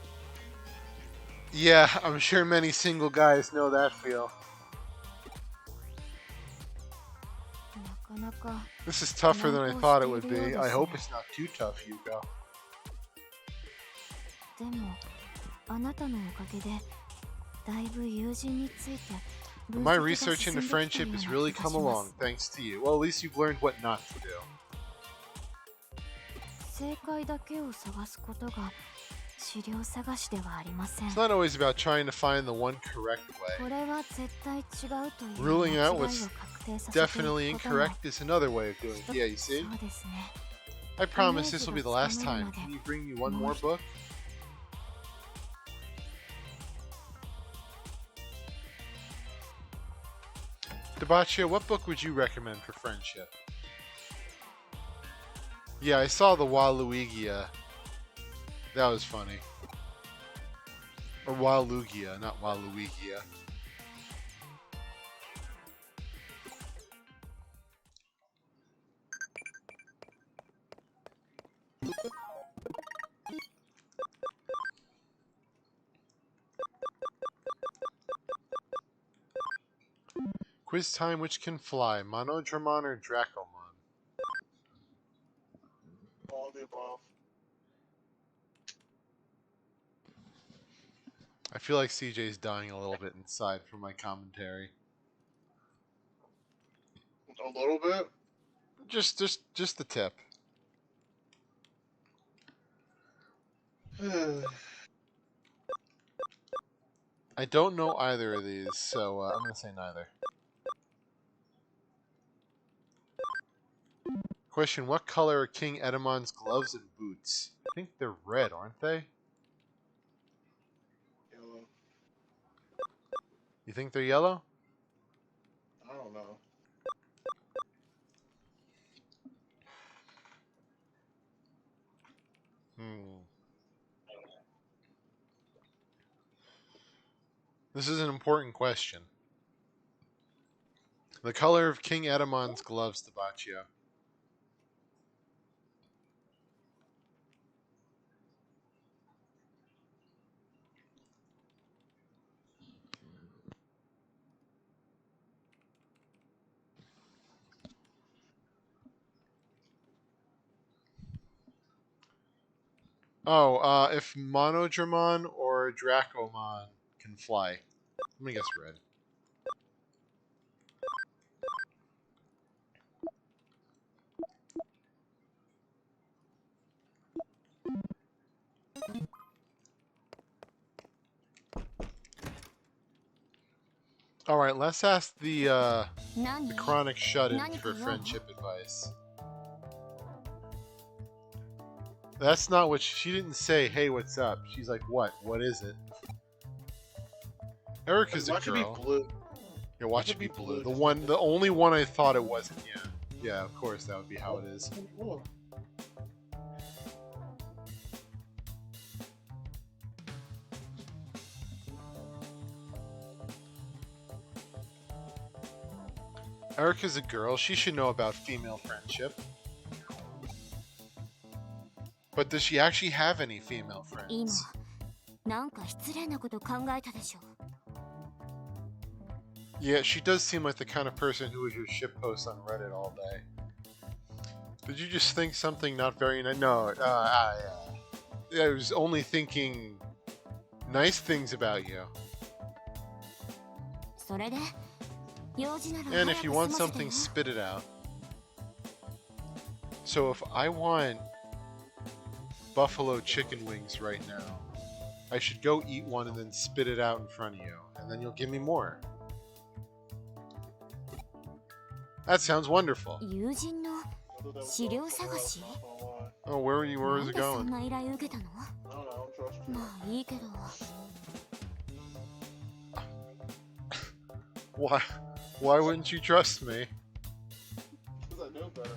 Yeah, I'm sure many single guys know that feel. なかなか This is tougher than I thought it would be. I hope it's not too tough, Yuko. でもあなたのおかげでだいぶ友人について My research into friendship has really come along thanks to you. Well, at least you've learned what not to do. 正解だけを探すことが資料探しではありません It's not always about trying to find the one correct こ way. れは絶対違うという Ruling 間違 out いを what's 確定させてい Definitely くことも incorrect is another way of doing it. Yeah, you see? そうですね I promise this will be the last time. Can you bring me one more book? Debachia, what book would you recommend for friendship? Yeah, I saw the Waluigia. That was funny. Or Walugia, not Waluigia. Quiz time, which can fly? Monodramon or Dracomon? All the above. I feel like CJ's dying a little bit inside from my commentary. A little bit? Just the tip. I don't know either of these, so I'm gonna say neither. Question, what color are King Edamon's gloves and boots? I think they're red, aren't they? Yellow. You think they're yellow? I don't know. This is an important question. The color of King Edamon's gloves, Tabaccio. Oh, if Monodramon or Dracomon can fly. Let me guess red. Alright, let's ask the chronic shut-in for friendship advice. That's not what she didn't say, hey, what's up? She's like, what? What is it? Erica's a Watch girl. it be blue. Yeah, watch it be blue. The only one I thought it wasn't, yeah. Yeah, of course, that would be how it is. Oh. Erica's a girl. She should know about female friendship. But does she actually have any female friends? なんか失礼なこと考えたでしょ。 Yeah, she does seem like the kind of person who would just shitpost on Reddit all day. Did you just think something not very nice? No, I was only thinking nice things about you. それで、用事なら And 早 if く you 済 want ませて something, よ。 spit it out. So if I want buffalo chicken wings right now, I should go eat one and then spit it out in front of you, and then you'll give me more. That sounds wonderful. 友人の資料探し Oh, where was なん it でそ going? んな依頼受けたの I don't know, trust you. まあいいけど Why wouldn't you trust me? Because I know better.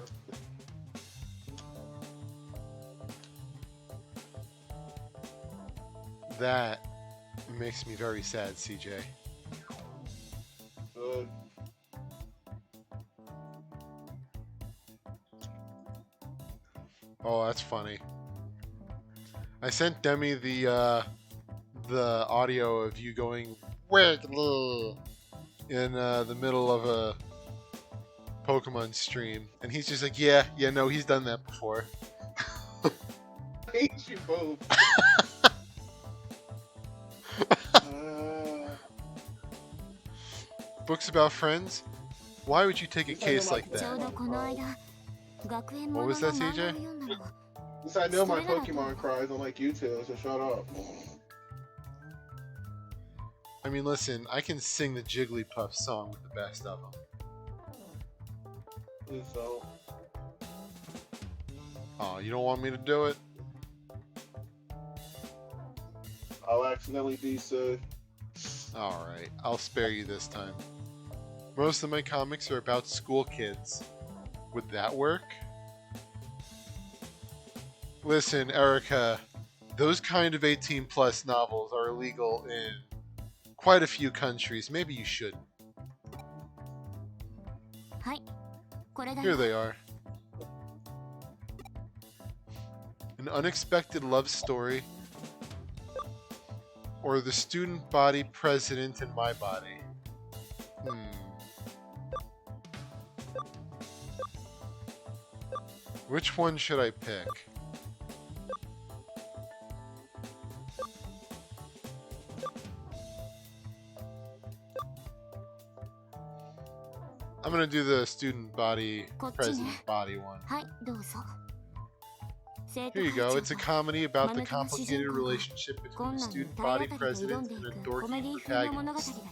That makes me very sad, CJ. Good. Oh, that's funny. I sent Demi the audio of you going "Wiggly" in the middle of a Pokemon stream, and he's just like, yeah, no, he's done that before. I hate you both. Books about friends? Why would you take a case like ちょう that? どこの間学園 What もの was の that, 漫画を CJ? 読んだの Yes, I know my Pokemon cries, unlike you two, so shut up. I mean, listen, I can sing the Jigglypuff song with the best of them. Please don't. Oh, you don't want me to do it? I'll accidentally be so. Alright, I'll spare you this time. Most of my comics are about school kids. Would that work? Listen, Erica, those kind of 18 plus novels are illegal in quite a few countries. Maybe you shouldn't. はいこれだ Here よ they are. An unexpected love story, or the student body president in my body. Which one should I pick? I'm gonna do the student body, president body one. はいどうぞ Here you go. It's a comedy about the complicated relationship between a student body president and a コメデ dorky ィ風の物語だ protagonist. よ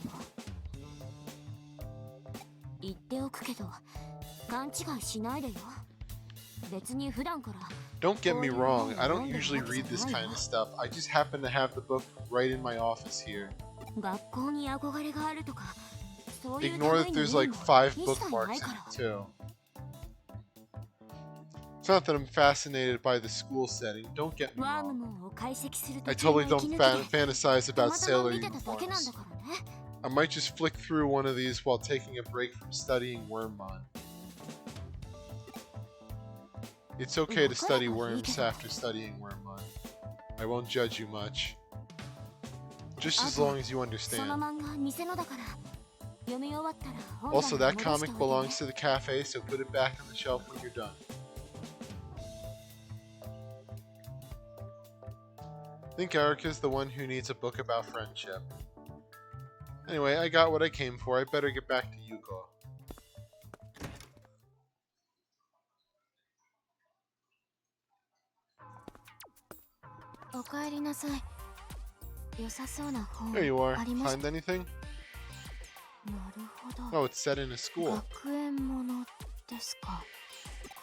言っておくけど勘違いしないでよ別に普段から Don't get me wrong, I don't usually read this kind of stuff. I just happen to have the book right in my office here. 学校に憧れがあるとかそういう Ignore 類 that の there's 意 like 味も 5一切 bookmarks ない in か it ら too. It's not that I'm fascinated by the school setting, don't get me ワーム wrong. モンを解析する I 途中の totally 息 don't 抜きで fantasize た about またま sailor 見てただけなんだ uniforms. からね I might just flick through one of these while taking a break from studying Wormmon. It's okay to study worms after studying Wormmon. I won't judge you much. Just as long as you その understand. 漫画店のだから読み終わったら本 Also, 棚 that に戻して comic おいて belongs ね to the cafe, so put it back on the shelf when you're done. I think Erica's the one who needs a book about friendship. Anyway, I got what I came for. I better get back to Yuko. おかえりなさい良さそうな本 There you are. ありまし Find た anything? なるほど Oh, it's set in a school. 学園ものですか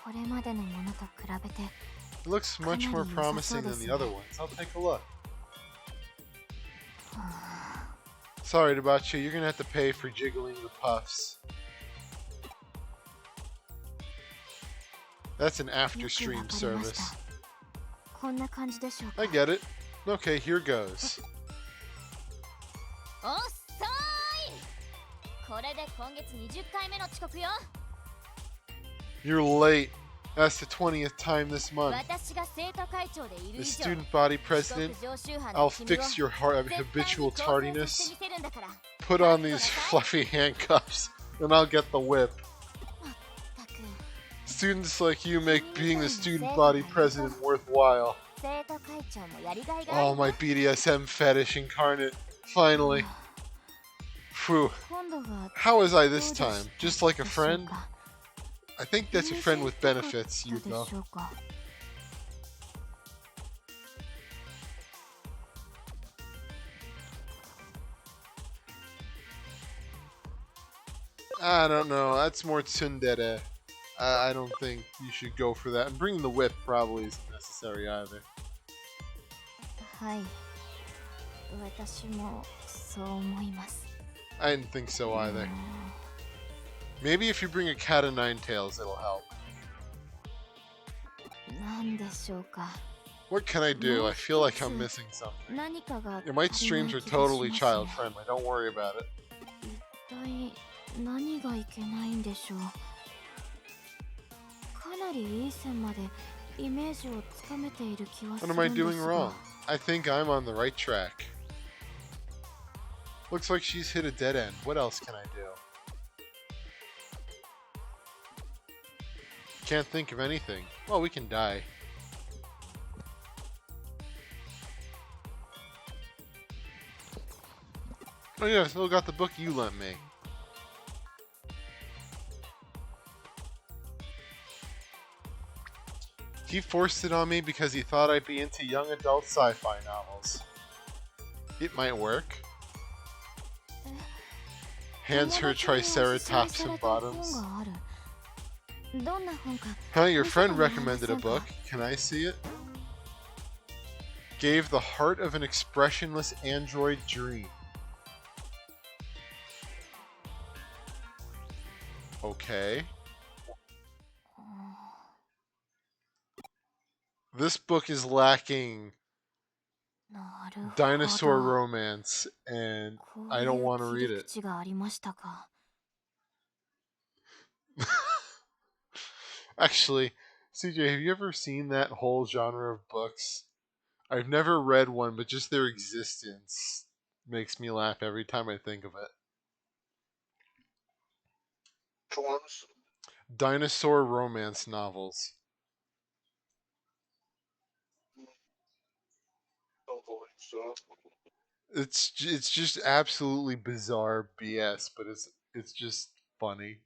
これまでのものと比べて It looks much more promising than the other ones. I'll take a look. Sorry about you. You're gonna have to pay for jiggling the puffs. That's an after よくわ stream かりました service. こんな感じでしょうか I get it. Okay, here goes. おっさーいこれで今月20回目の遅刻よ You're late. That's the 20th time this month. 私が生徒会長でいる The 以上 student body 遅 president, 刻常習犯 I'll の君を fix your 絶対に habitual 強制させ tardiness. てみせるんだから Put on these fluffy handcuffs, and I'll get the whip. たく Students like you make being the student body president worthwhile. 生徒会長もやりがいがあ Oh, る my BDSM fetish incarnate. Finally. Phew. 今度は How was I this どうで time? した Just like a でしょう friend? か I think that's a friend with benefits, どうで Yuko. しょうか I don't know. That's more tsundere. I don't think you should go for that. And bringing the whip probably isn't necessary either. はい私もそう思います I didn't think so either. Maybe if you bring a cat of nine tails, it'll help. なんでしょうか What can I do? I feel like I'm missing something. 何かが Yeah, my 足りない streams are 気がします totally ね child friendly. Don't worry about it. 一体何がいけないんでしょうかなりいい線までイメージをつかめている気はす What る am I んです doing が wrong? I think I'm on the right track. Looks like she's hit a dead end. What else can I do? Can't think of anything. Well, we can die. Oh yeah, I still got the book you lent me. He forced it on me because he thought I'd be into young adult sci-fi novels. It might work. Hands her Triceratops and Bottoms. どんな本か Huh, your friend recommended a book. Can I see it? Gave the heart of an expressionless android dream. Okay. This book is lacking なるほど dinosaur romance, and こ I う don't いう want to 切 read り it. 口がありましたか Actually, CJ, have you ever seen that whole genre of books? I've never read one, but just their existence makes me laugh every time I think of it. Forms. Dinosaur romance novels. Don't believe so. It's just absolutely bizarre BS, but it's just funny.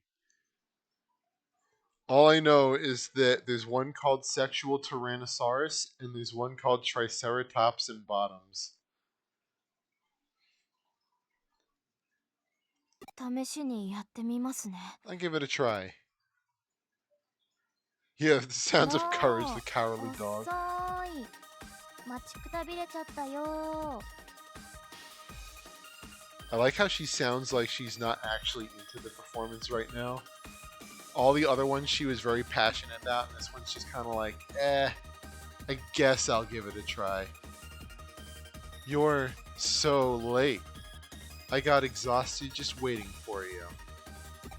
All I know is that there's one called Sexual Tyrannosaurus and there's one called Triceratops and Bottoms. 試しにやってみますね I'll give it a try. Yeah, the sounds of Courage, the cowardly もう dog. 遅い。待ちくたびれちゃったよ。 I like how she sounds like she's not actually into the performance right now. All the other ones she was very passionate about, and this one's just kind of like, I guess I'll give it a try. You're so late. I got exhausted just waiting for you.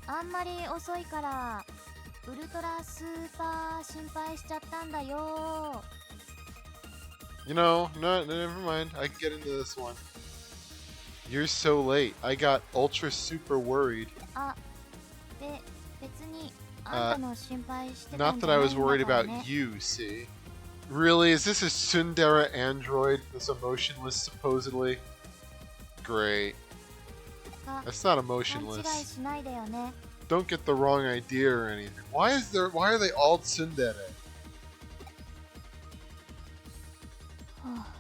あんまり遅いからウルトラスーパー心配しちゃったんだよ。 You know, no, never mind. I can get into this one. You're so late. I got ultra super worried. あ、別にあんたの心配してた Not んじ that ゃ I ない was んだ worried から about ね。 you, see? Really? Is this a tsundere android that's emotionless, supposedly? Great. か That's not 勘違い emotionless. しないでよね。 Don't get the wrong idea or anything. Why are they all tsundere? はあ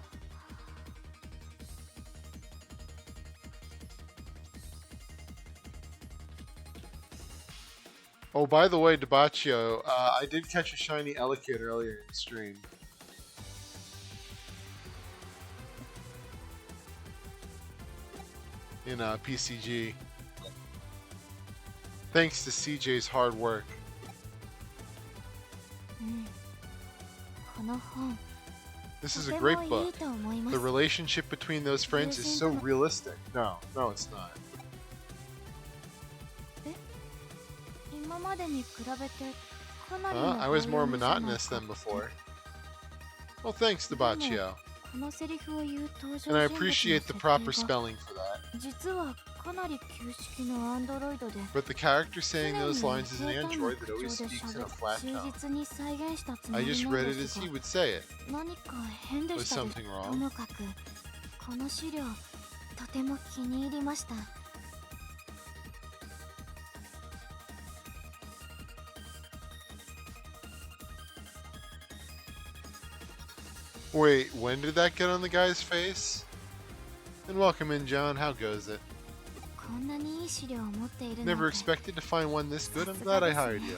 Oh, by the way, Debaccio, I did catch a shiny Elekid earlier in the stream. In PCG. Thanks to CJ's hard work. うん、この本 This と is て a も great い book. いと思いま The す。 relationship between those friends is so realistic. No, it's not. 今までに比べてかなりの I was more 倍読みじゃない monotonous か than before. Well, thanks, Debaccio. このセリフを言う登場 And I 人物の appreciate 設 the 定 proper が spelling for that. 実はかなり旧式のアンドロイドで But the character 常 saying に those lines is an 平坦な android that 口 always 調で speaks in a 喋 flat 忠 tone. 実に再現したつも I り just な read の it で as す he が would say it. 何か変で Was したで something と wrong? もかくこの資料とても気に入りました。 Wait, when did that get on the guy's face? And welcome in, John. How goes it? こんなにいい資料を持っている Never なんて expected to find one this good. I'm glad I hired you.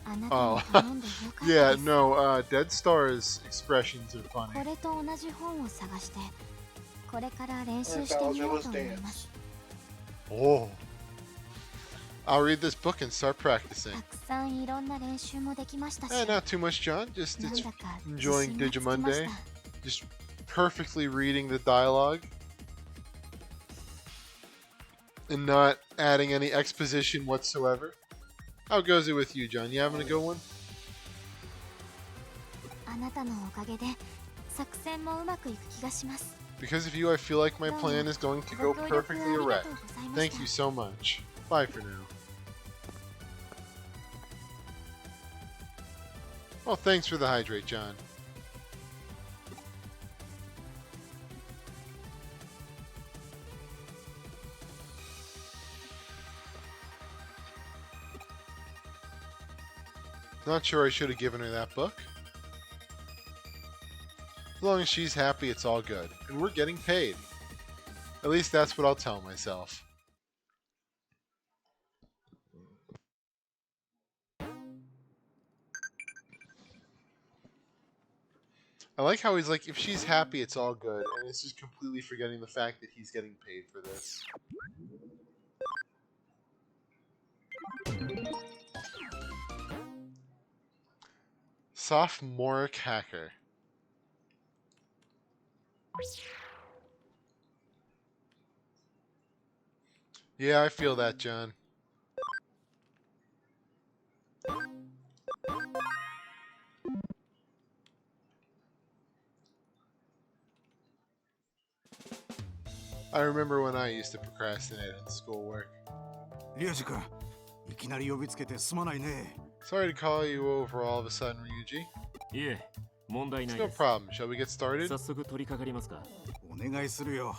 あなたに Oh, 頼んでよかった yeah, です。 no, Dead Star's expressions are こ funny. れと同じ本を探してこれから練習してみようと思います。 Oh. I'll read this book and start practicing. たくさんいろんな練習もできましたし、 Not too much, John. Just なん it's だか自 enjoying 信がつき Digimon まし Day. た。 Just perfectly reading the dialogue. And not adding any exposition whatsoever. How goes it with you, John? You having a good one? あなたのおかげで作戦もうまくいく気がします。 Because of you, I feel like my plan is going to go ご協力 perfectly ありが erect. とうございまし Thank た you so much. Bye for now. Well, thanks for the hydrate, John. Not sure I should have given her that book. As long as she's happy, it's all good. And we're getting paid. At least that's what I'll tell myself. I like how he's like, if she's happy, it's all good. And it's just completely forgetting the fact that he's getting paid for this. Sophomoric hacker. Yeah, I feel that, John. I remember when I used to procrastinate on schoolwork. リュウジ君、いきなり呼びつけてすまないね。 Sorry to call you over all of a sudden, Ryuji. いえ、問題 It's ない no です。 problem. Shall we get started? 早速取り掛かりますか。お願いするよ。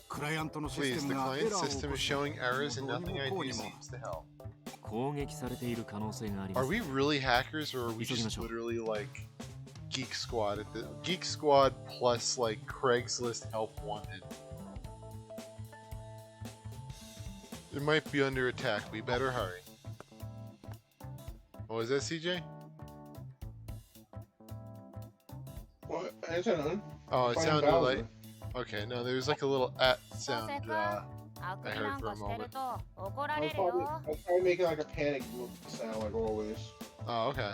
クライアントのシス Please, テ the ムがエ client ラーを起 system こ is し showing errors and どうに nothing も I こ do うにも seems to help. 攻撃されている可能性がありま Are す。 we really hackers or are we just 急ぎましょう。 literally like Geek Squad at the Geek Squad plus like Craigslist help wanted? It might be under attack. We better hurry. Oh, is that CJ? answer none. Oh, it Find sounded Bowser. like. Okay, no, there was like a little at sound. 昴生あくびなんか I heard for a してる moment. と怒ら I れ was るよ probably making like a panic sound like always. Oh, okay.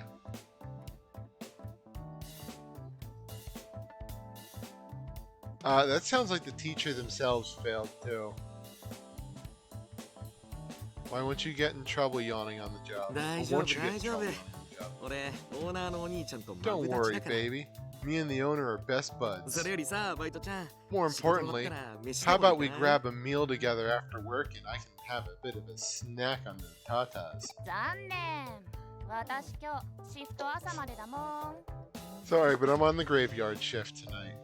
That sounds like the teacher themselves failed too. Why won't you get in trouble yawning on the job? Or 大丈夫 won't you get in 大丈 trouble 夫 yawning on the job? 俺オーナーのお兄ちゃんとマ Don't ブダチ worry, だから baby. Me and the owner are best そ buds. れよりさバイトちゃん More 仕事終わっ importantly, たら飯 how でも about 行 we かない grab a meal together after work and I can have a bit of a snack on the tatas? 残念私今日シフト朝までだもん Sorry, but I'm on the graveyard shift tonight.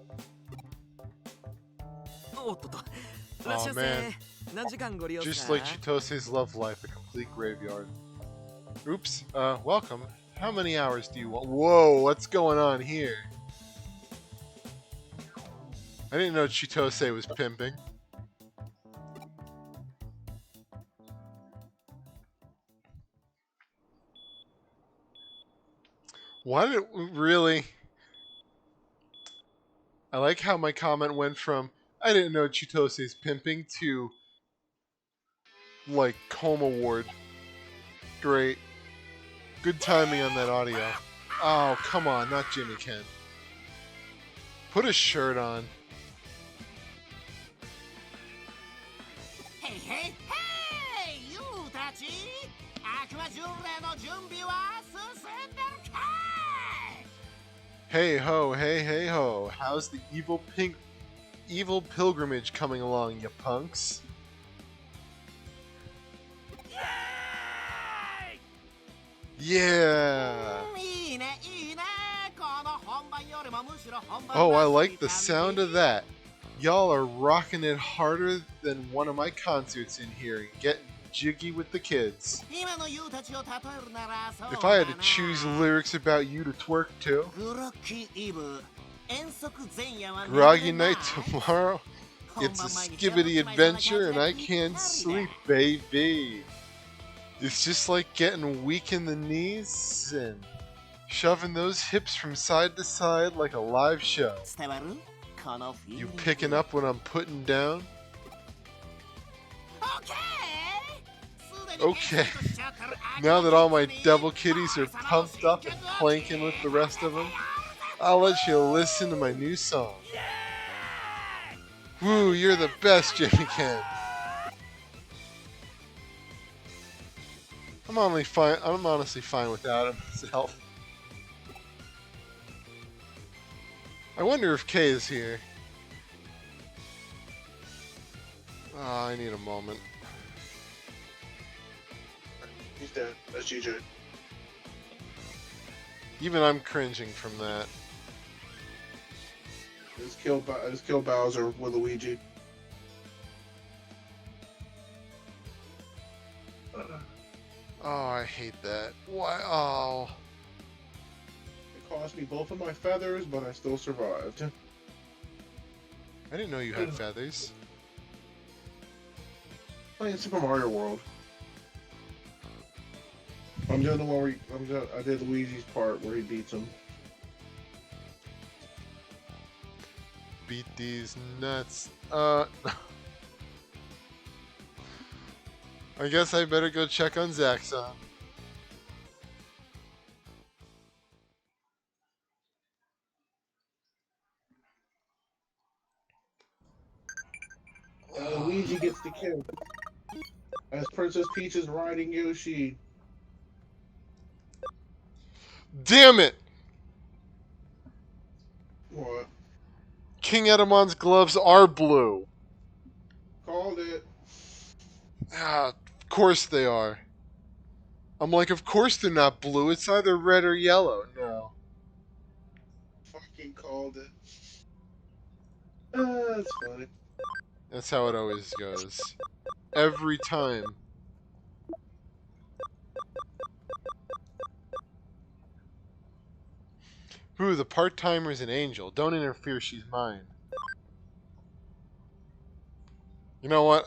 おっとっとらっしゃいま man. せ何時間ご利用 Just か like Chitose's love life, a complete graveyard. Oops, welcome. How many hours do you want? Whoa, what's going on here? I didn't know Chitose was pimping. Why did it really? I like how my comment went from I didn't know Chitose's pimping to like comb award. Great. Good timing on that audio. Oh, come on, not Jimmy Ken. Put a shirt on. へいへいへいユーたち悪魔巡礼の準備は進んでるかい Hey ho, hey hey ho. How's the evil pilgrimage coming along, you punks? イエーイ Yeah. いいねいいねこの本番よりもむしろ本番 Oh, が I 過ぎ like the た sound of that. Y'all are rocking it harder than one of my concerts in here and getting jiggy with the kids. 今のユーたちを例えるならそうだ If I had な to choose lyrics about you to twerk to, グロッキーイブ遠足前夜は Groggy 眠れない Night tomorrow, 本 it's 番 a 前に skibbity 手を打ちまいそうな adventure and 感 I じでぴったり can't だ sleep, baby. It's just like getting weak in the knees and shoving those hips from side to side like a live show. 伝わるこのフィーリ You ング picking up what I'm putting down? オッケーすでに Okay. ゲストしちゃってる Now that all my devil kitties are pumped up and planking with the rest of them, I'll let you listen to my new song. Woo, you're the best, Jimmy Ken. I'm honestly fine without him myself. I wonder if Kay is here. Oh, I need a moment. He's dead. That's GJ. Even I'm cringing from that. I just killed Bowser with Luigi. Oh, I hate that. Why? Oh. It cost me both of my feathers, but I still survived. I didn't know you had feathers. Playing Super Mario World. I'm doing the one where I did Luigi's part where he beats him. Beat these nuts. I guess I better go check on Zaxxon. Luigi gets the kill. As Princess Peach is riding Yoshi. Damn it! What? King Edamon's gloves are blue. Called it. Ah, of course they are. I'm like, of course they're not blue. It's either red or yellow. No. Fucking called it. That's funny. That's how it always goes. Every time. Ooh, the part-timer's an angel. Don't interfere, she's mine. You know what?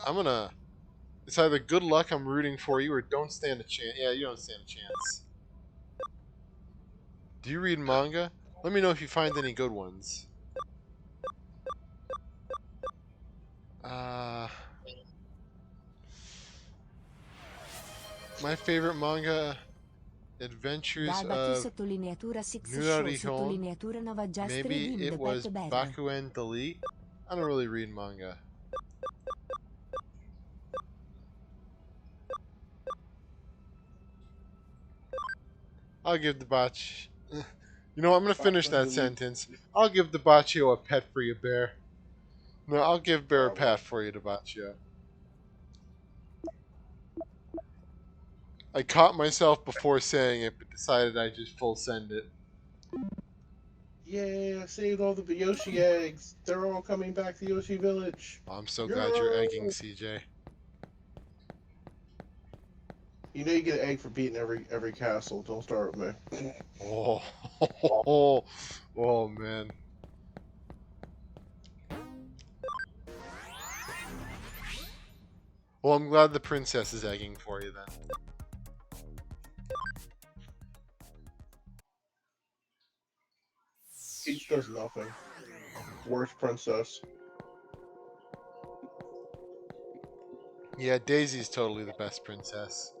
It's either good luck I'm rooting for you or don't stand a chance. Yeah, you don't stand a chance. Do you read manga? Let me know if you find any good ones. My favorite manga, Adventures Dapat of sottolineatura 6 show Nurarihon. sottolineatura Novajastre Maybe Dim it the was Pet Bad. Bakuen Delete. I don't really read manga. I'll give the bach. You know, I'm gonna finish Bakugan that Delete. sentence. I'll give the Baccio a pet for you, Bear. No, I'll give Bear a Probably. pat for you, Baccio. I caught myself before saying it, but decided I'd just full send it. Yeah, I saved all the Yoshi eggs. They're all coming back to Yoshi Village. I'm so glad you're Yeah. egging, CJ. You know you get an egg for beating every castle. Don't start with me. Oh, oh man. Well, I'm glad the princess is egging for you then. Peach does nothing. Worst princess. Yeah, Daisy's totally the best princess.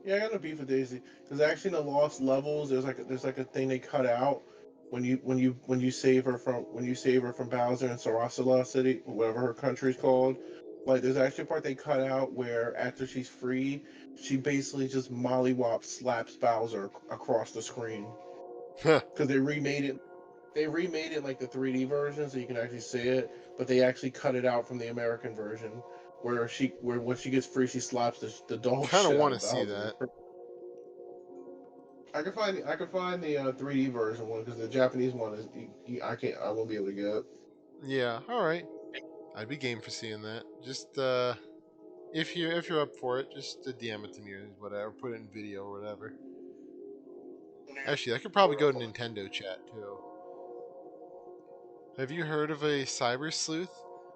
Yeah, I got no beef with Daisy because actually in the lost levels, there's like a thing they cut out when you save her from Bowser in Sarasala City, whatever her country's called. Like there's actually a part they cut out where after she's free, she basically just mollywop slaps Bowser across the screen because they remade it. They remade it like the 3D version so you can actually see it, but they actually cut it out from the American version where when she gets free, she slaps the dog Kind of shit out want of to see Bowser. that. I could find the 3D version one because the Japanese one is I won't be able to get. Yeah, all right. I'd be game for seeing that. Just if you're up for it, just DM it to me or whatever. Put it in video or whatever. Actually, I could probably go to Nintendo chat too. Have you heard of a cyber sleuth?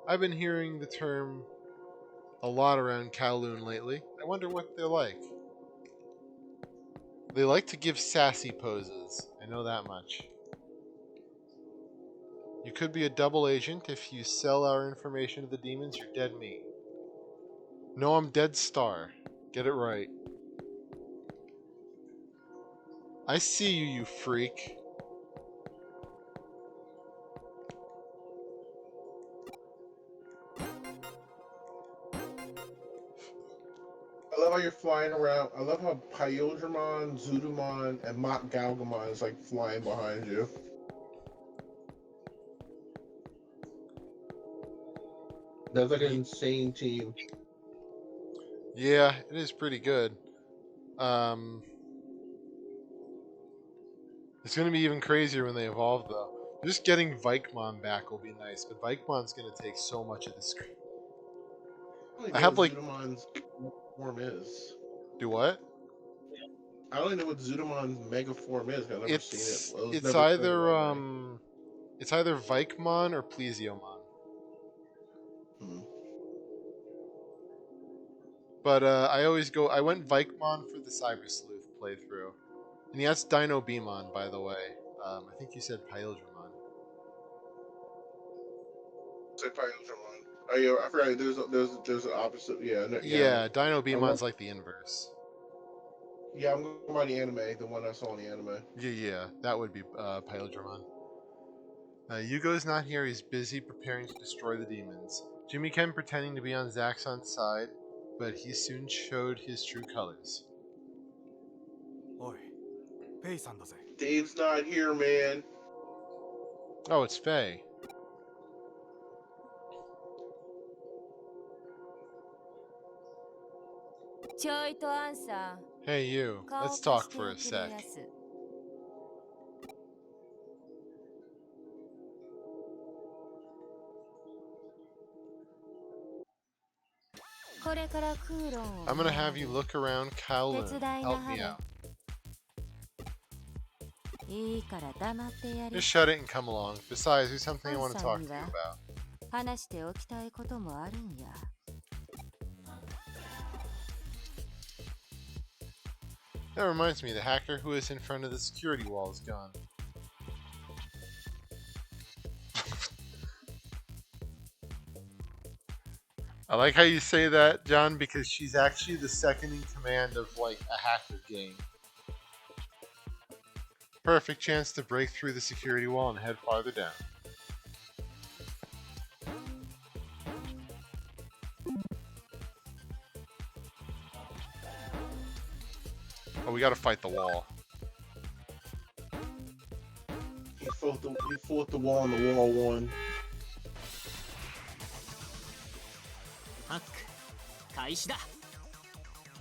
I've been hearing the term a lot around Kowloon lately. I wonder what they're like. They like to give sassy poses. I know that much. You could be a double agent. If you sell our information to the demons, you're dead meat. No, I'm Dead Star. Get it right. I see you, you freak. I love how you're flying around. I love how Pyodramon, Zudamon, and Mach Galgamon is like flying behind you. That's like an insane team. Yeah, it is pretty good. Um, it's gonna be even crazier when they evolve, though. Just getting Vikemon back will be nice, but Vikemon's gonna take so much of the screen. I don't I even know have what like, Zudamon's form is. do what? I don't even know what Zudamon's mega form is. I've never seen it. Well, it was It's never printed either on me. it's either Vikemon or Plesiomon. Hmm. But I went Vikemon for the Cyber Sleuth playthrough. And yeah, that's Dino Beamon, by the way. I think you said Pyldramon. Say Pyodramon. Oh yeah, I forgot. There's an opposite. Yeah, no, yeah. Yeah, Dino I went, Beamon's like the inverse. yeah, I'm going by the anime, the one I saw in the anime. Yeah, that would be Pyldramon. Yugo's not here, he's busy preparing to destroy the demons. Jimmy Ken pretending to be on Zaxxon's side, but he soon showed his true colors. おいペイさんだぜ Dave's not here, man. Oh, it's Faye. ちょいとアンサ Hey you, ー顔 let's 貸し talk て for お a くれ sec. やすこれからクーロンを I'm gonna have you look around Kowloon. 手伝いな Help は me れ out. いいから黙ってやり Just shut it and come along. Besides, there's something I want to talk to you Answer me, about. 話しておきたいこともあるんや That reminds me, the hacker who was in front of the security wall is gone. I like how you say that, John, because she's actually the second in command of like a hacker gang. Perfect chance to break through the security wall and head farther down. Oh, we gotta fight the wall. He fought the wall and the wall won. ハック開始だ。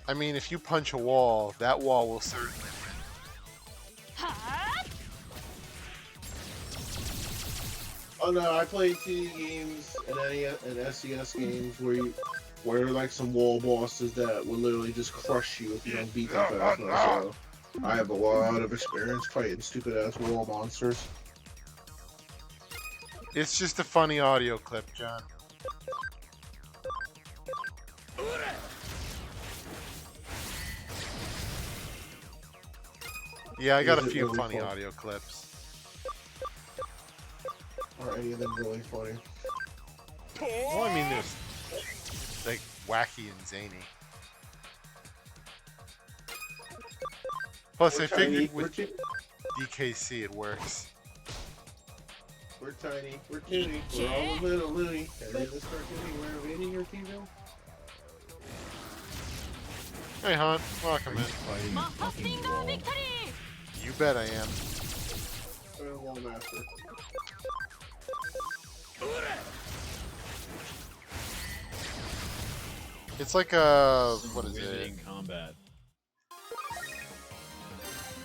I mean, if you punch a wall, that wall will certainly win. はあ Oh no, I played TD games and NES and SCS games where like some wall bosses that will literally just crush you if you don't beat them fast enough. So I have a lot of experience fighting stupid ass wall monsters. It's just a funny audio clip, John. Yeah, I got a Is it few really funny fun? audio clips. Are any of them really funny? Well, I mean, there's like wacky and zany. Plus, I figured with DKC it works. We're tiny, we're teeny, we're all a little loony. And in this cartoon, we're invading your kingdom. Hey, Hunt, welcome in. マッハスティンガービクトリー You bet I am. Wall master. It's like a what is it? Riveting combat.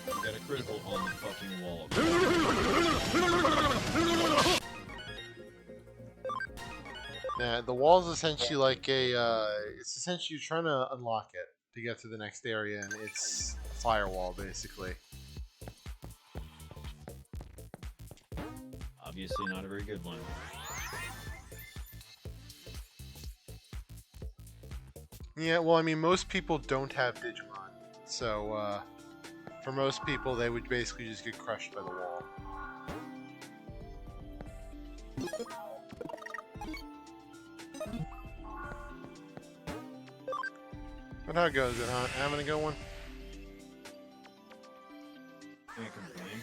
You got a critical on the fucking wall. Nah, the wall's essentially like a. It's essentially you're trying to unlock it to get to the next area, and it's a firewall basically. Obviously not a very good one. Yeah, well, I mean, most people don't have Digimon, so for most people, they would basically just get crushed by the wall. But how goes it, huh? Having a good one? Can't complain.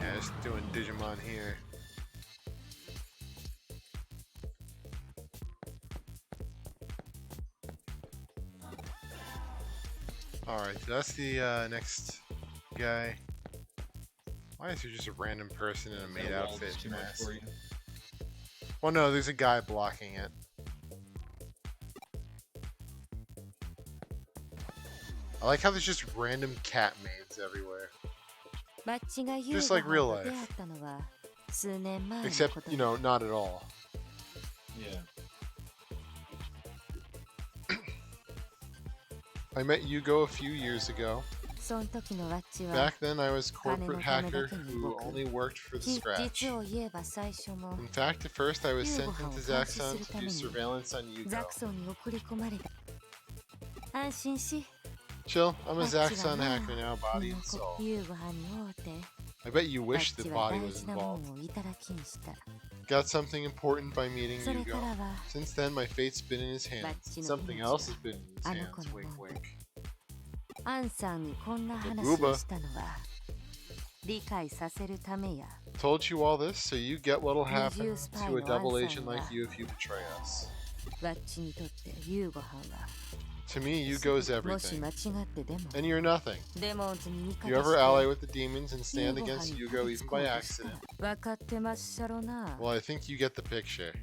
Yeah, just doing Digimon here. Alright, so that's the next guy. Why is there just a random person in a maid That wall outfit is too much mask? for you. Well, no, there's a guy blocking it. I like how there's just random cat maids everywhere. Just like real life. Except, you know, not at all. Yeah. I met Yugo a few years ago. Back then, I was corporate hacker who only worked for the scratch. In fact, at first, I was sent into Zaxxon to do surveillance on Yugo. Chill, I'm a Zaxxon hacker now, body and soul. I bet you wish the body was involved. Got something important by meeting Yugo. Since then, my fate's been in his hands. Something else has been in his hands, wink wink. Told you all this so you get what'll happen to a double agent like you if you betray us. To me, Yugo's everything. And you're nothing. You ever ally with the demons and stand against Yugo even by accident? Well, I think you get the picture.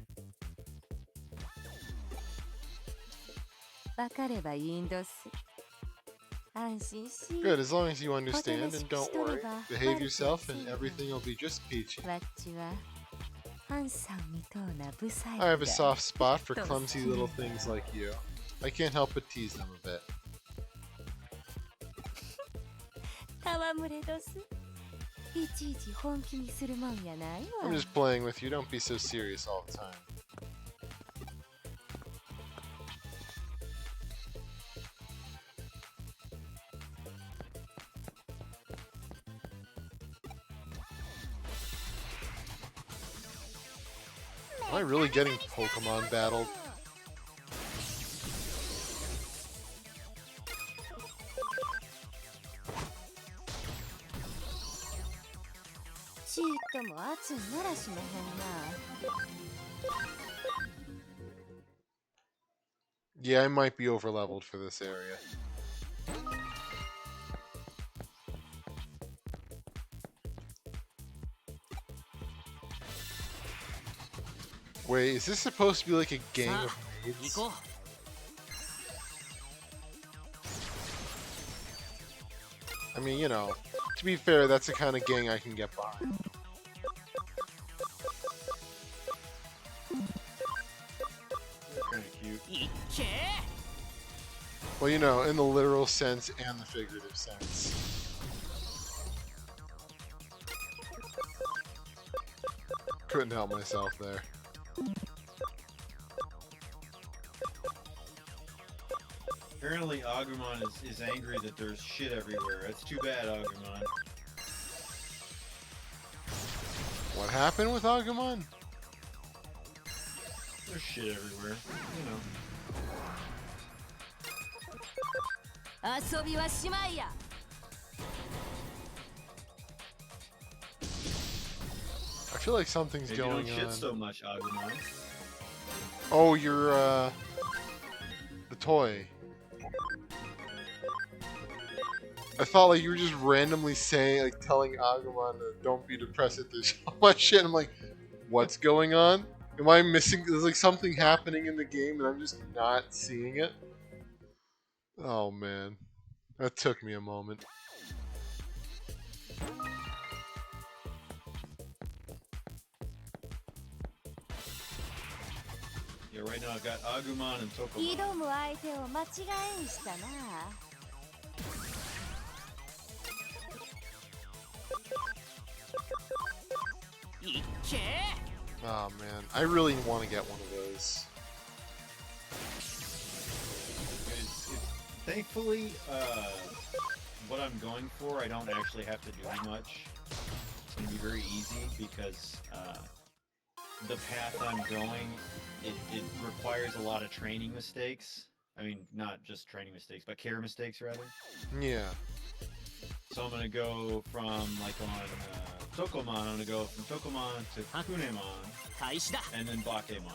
Good, as long as you understand, and don't worry. Behave yourself and everything will be just peachy. I have a soft spot for clumsy little things like you. I can't help but tease them a bit. I'm just playing with you, don't be so serious all the time. Am I really getting Pokemon battled?ちっとも圧ならしめへんな。 Yeah, I might be overleveled for this area. Wait, is this supposed to be like a gang of maids? 行こ I mean, you know, to be fair, that's the kind of gang I can get behind. Kind of cute. ういっけ Well, you know, in the literal sense and the figurative sense. Couldn't help myself there. Apparently, Agumon is angry that there's shit everywhere. That's too bad, Agumon. What happened with Agumon? There's shit everywhere. You know. 遊びはしまいや。 I feel like something's Maybe you don't going shit on. so much, Agumon. Oh, you're, the toy. I thought like you were just randomly saying, like telling Agumon to don't be depressed at this so much shit. I'm like, what's going on? Am I missing? There's like something happening in the game and I'm just not seeing it. Oh man, that took me a moment. Yeah, right now I've got Agumon and 挑 Tokomon. む相手を間違えんしたな。 いっけ Oh man, I really want to get one of those. Thankfully, what I'm going for, I don't actually have to do much. It's going to be very easy because the path I'm going, it requires a lot of training mistakes. I mean, not just training mistakes, but care mistakes, rather. Yeah. So I'm going to go from, like, on Tokomon, I'm going to go from Tokomon to Kunemon, 開始だ and then Bakemon.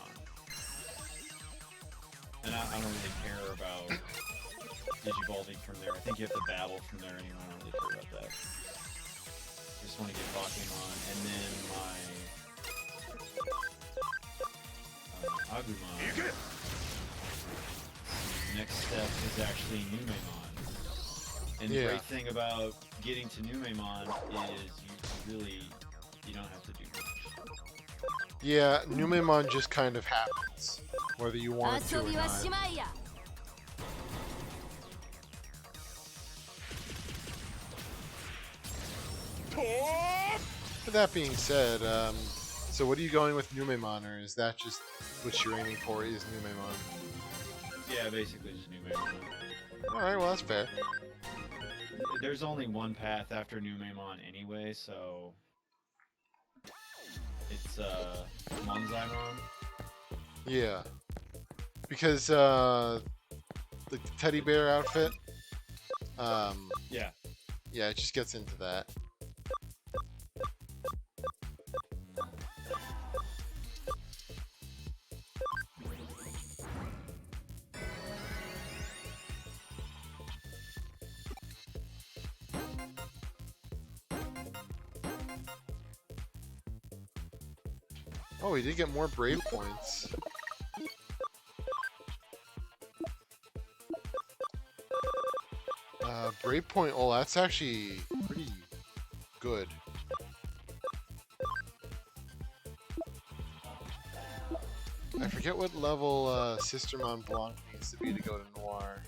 And I don't really care about Digivolving from there. I think you have to battle from there anyway. I don't really care about that. I just want to get Bakemon, and then my Agumon. Next step is actually Numemon. And the Yeah. great thing about getting to Numemon is you don't have to do much. Yeah, Numemon just kind of happens, whether you want it to 遊 or びは not. しまいや。 With that being said, so what are you going with Numemon, or is that just what you're aiming for is Numemon? Yeah, basically just Numemon. Alright, well that's fair. There's only one path after Numemon anyway, so it's Monzaimon. Yeah. Because the teddy bear outfit, Yeah. yeah, it just gets into that. Oh, we did get more brave points. Brave point, oh, that's actually pretty good. I forget what level Sister Mont Blanc needs to be to go to Noir.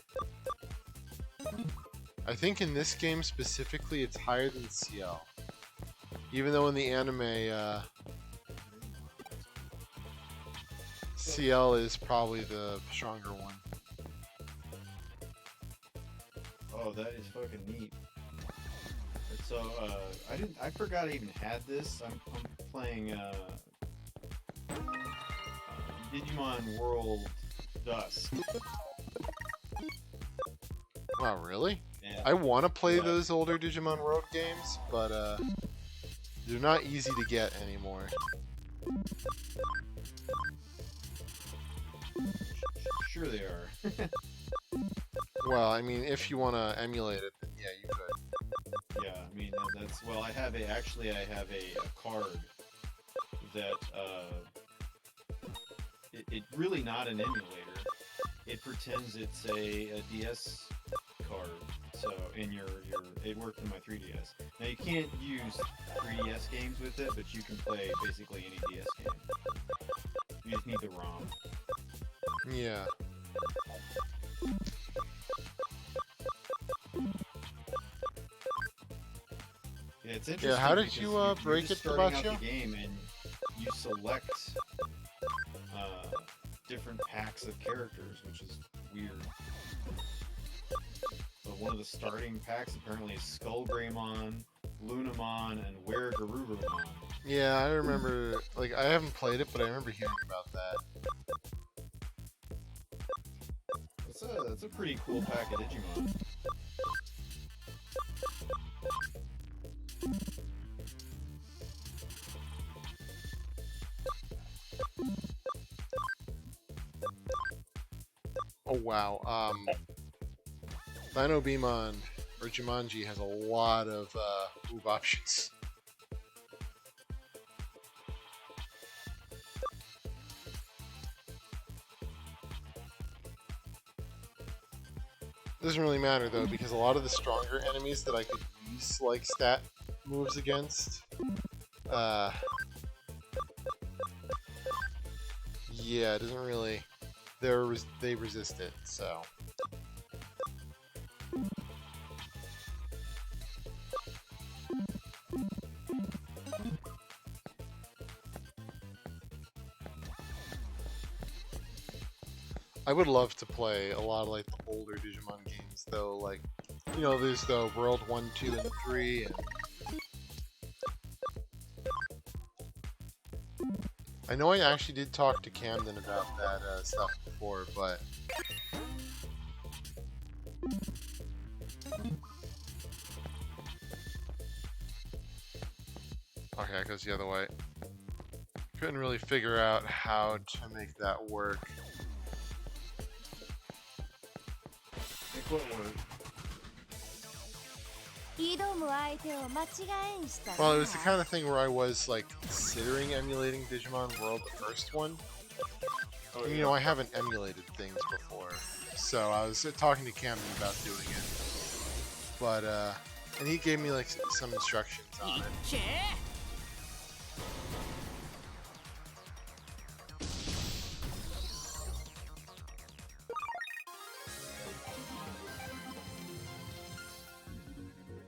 I think in this game specifically it's higher than CL. Even though in the anime, CL is probably the stronger one. Oh, that is fucking neat. So, I forgot I even had this. I'm playing, Digimon World Dusk. Wow, really? Yeah. I want to play Yeah. those older Digimon World games, but they're not easy to get anymore. Sure they are. Well, I mean, if you want to emulate it, then yeah, you could. Yeah, I mean that's well. I have a card that it really not an emulator. It pretends it's a DS card. So it worked in my 3DS. Now you can't use 3DS games with it, but you can play basically any DS game. You just need the ROM. Yeah. Yeah, it's interesting. Yeah, how did because you you're break just it, starting out Tabaccio? the game and you select different packs of characters, which is weird. But one of the starting packs apparently is Skullgreymon, Lunamon, and Weregarurumon. Yeah, I remember. Like, I haven't played it, but I remember hearing about that. That's a pretty cool pack of Digimon. Oh wow. Dino Beamon or Jumanji has a lot of move options. Doesn't really matter though, because a lot of the stronger enemies that I could use like stat moves against, yeah, it doesn't really. They resist it, so. I would love to play a lot of like the older Digimon games though, like, you know, there's the World 1, 2, and 3, and I know I actually did talk to Camden about that stuff before, but okay, it goes the other way. Couldn't really figure out how to make that work. Make what work? Well, it was the kind of thing where I was like considering emulating Digimon World, the first one. Oh, You know, I haven't emulated things before, so I was talking to Camden about doing it. But and he gave me like some instructions on it.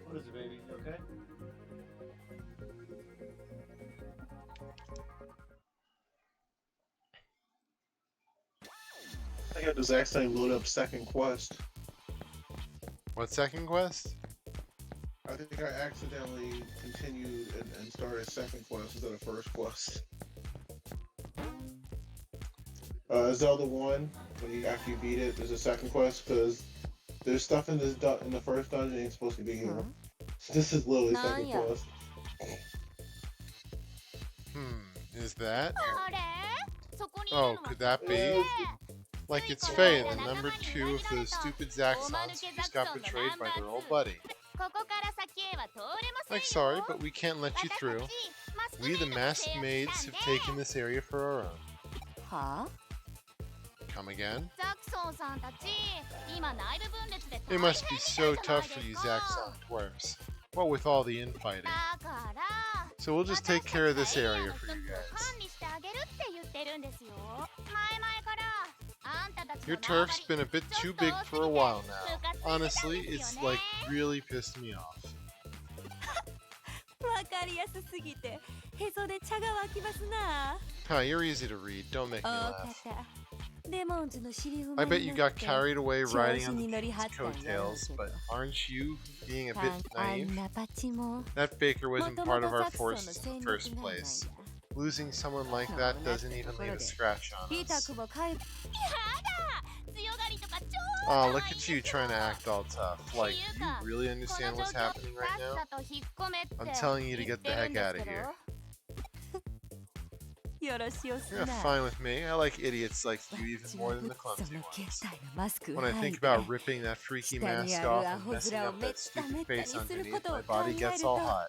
What is it, baby? You okay? I got this accidentally load up second quest. What second quest? I think I accidentally continued and started second quest instead of first quest. Zelda 1, after you beat it, there's a second quest because there's stuff in this in the first dungeon ain't supposed to be here. This is literally second quest. Is that? Oh, could that be? Like it's Faye, the number 2 of those stupid Zaxxons who just got betrayed by their old buddy. Like, sorry, but we can't let you through. We, the masked maids, have taken this area for our own. Huh? Come again? It must be so tough for you Zaxxon dwarfs. What with all the infighting. So we'll just take care of this area for you guys. Your turf's been a bit too big for a while now. Honestly, it's like really pissed me off. Huh, you're easy to read. Don't make me laugh. I bet you got carried away riding on the king's coattails, but aren't you being a bit naive? That baker wasn't part of our forces in the first place. Losing someone like that doesn't even leave a scratch on ピータ us. ー君も帰る。強がりとか超 Oh, look at you trying to act all tough. Like, do you really understand what's happening right now? さっさと引っ込めって I'm telling you to get the heck out of here. よろしおす You're な。 fine with me. I like idiots like you even 私 more は than the その clumsy 携 ones. 帯のマスクを When I 剥い think で about ripping that freaky 下に mask ある off ア and ホ messing 面を up めっ that た stupid めったに face する underneath, ことを my 考 body える gets と all hot.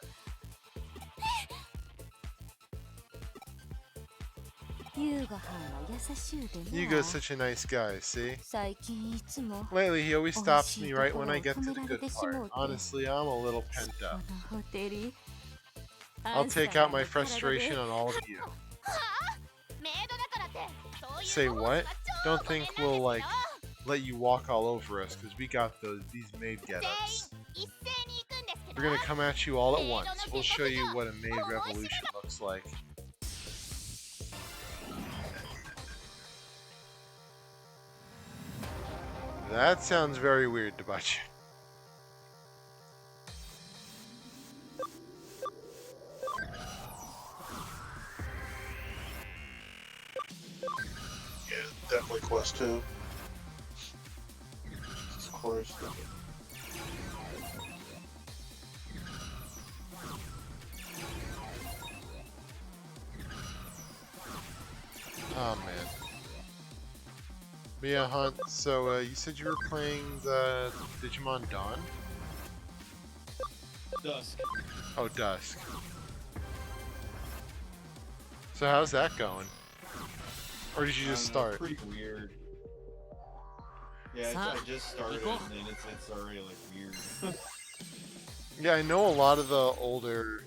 Yuga はんは優しゅうでな。 Yugo's such a nice guy, see? 最近いつも Lately, he always stops me right when I get to the 止められ good てし part. もうて。 Honestly, I'm a little pent こ up. のホテル I'll take out my frustration on all of you. メイドだからってそういう Say ご奉仕 what? は超 Don't ごめん think なんです we'll よ like let you walk all over us because we got these maid 全員 get-ups. 一斉に行くんですけど We're gonna come at you all at once. We'll show you what a maid revolution looks like. That sounds very weird, Dabachi. Yeah, definitely quest 2. Of course. Oh man. But yeah, Hunt, so you said you were playing the Digimon Dawn? Dusk. Oh, Dusk. So how's that going? Or did you just start? Pretty weird. Yeah, I just started and then it's already like weird. Yeah, I know a lot of the older,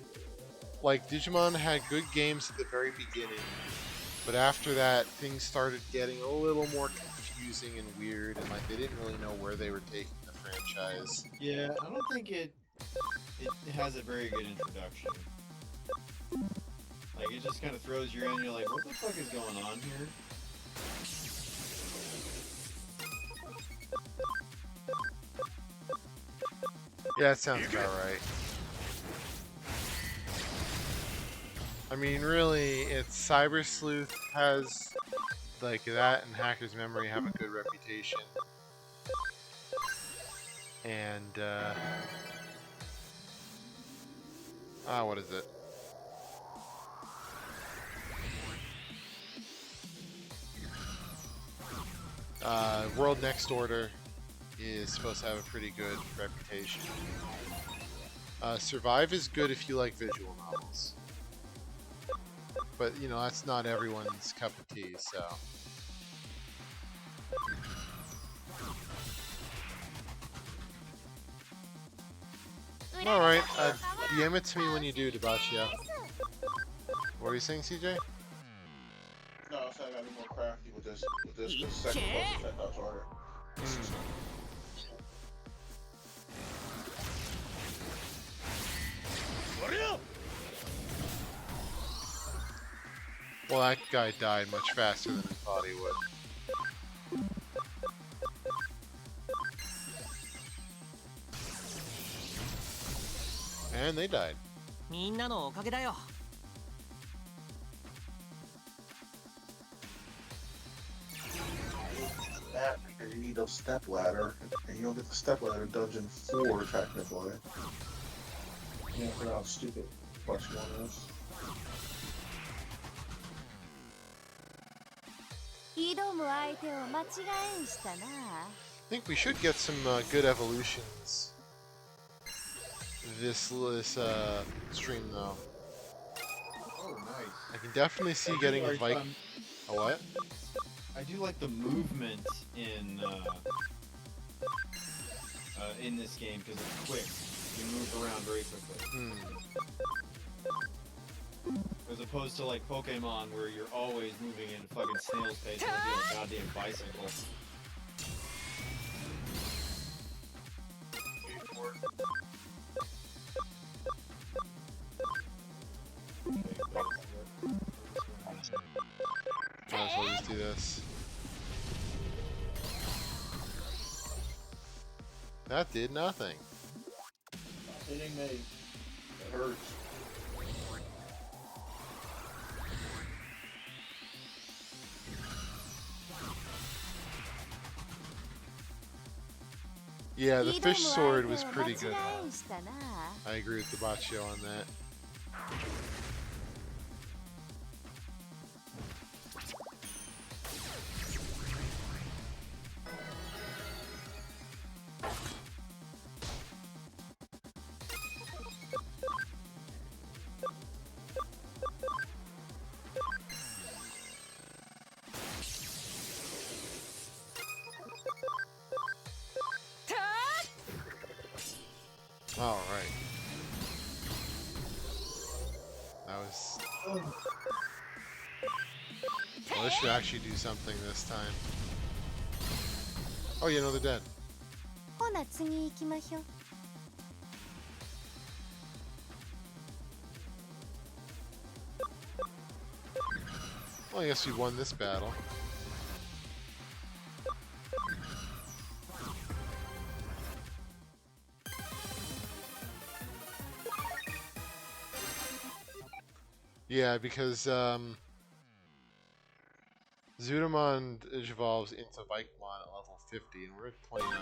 like Digimon had good games at the very beginning, but after that things started getting a little more confusing and weird, and like they didn't really know where they were taking the franchise. Yeah, I don't think it has a very good introduction. Like it just kind of throws you in. You're like, what the fuck is going on here? Yeah, that sounds about right. I mean, really, it's Cyber Sleuth has like that, and Hacker's Memory have a good reputation. And what is it? World Next Order is supposed to have a pretty good reputation. Survive is good if you like visual novels. But, you know, that's not everyone's cup of tea, so... Alright, DM it to me when you do, Debachia. What were you saying, CJ? No, I said I gotta be more crafty with this because second plus attack that's harder. Well, that guy died much faster than I thought he would. And they died. みんなのおかげだよ。 That because you need a step ladder, and you don't get the step ladder in Dungeon 4 technically. Yeah, I forgot how stupid plus one is. 挑む相手を間違えんしたな。 I think we should get some good evolutions this stream though. Oh, nice. I can definitely see getting a Viking. A what? I do like the movement in this game because it's quick. You move around very quickly. As opposed to like Pokemon where you're always moving in fucking snail's pace like you're a goddamn bicycle. Might as well just do this. That did nothing. Hitting me. It hurts. Yeah, the 挑 fish む sword 相 was 手を間 pretty 違 good. いしたな。 I agree with the Baccio on that. All right. That was. Well, this should actually do something this time. Oh, yeah, no, they're dead. ほな次行きましょう。 Well, I guess we won this battle. Yeah, because Zudamon evolves into Vikemon at level 50, and we're at 29.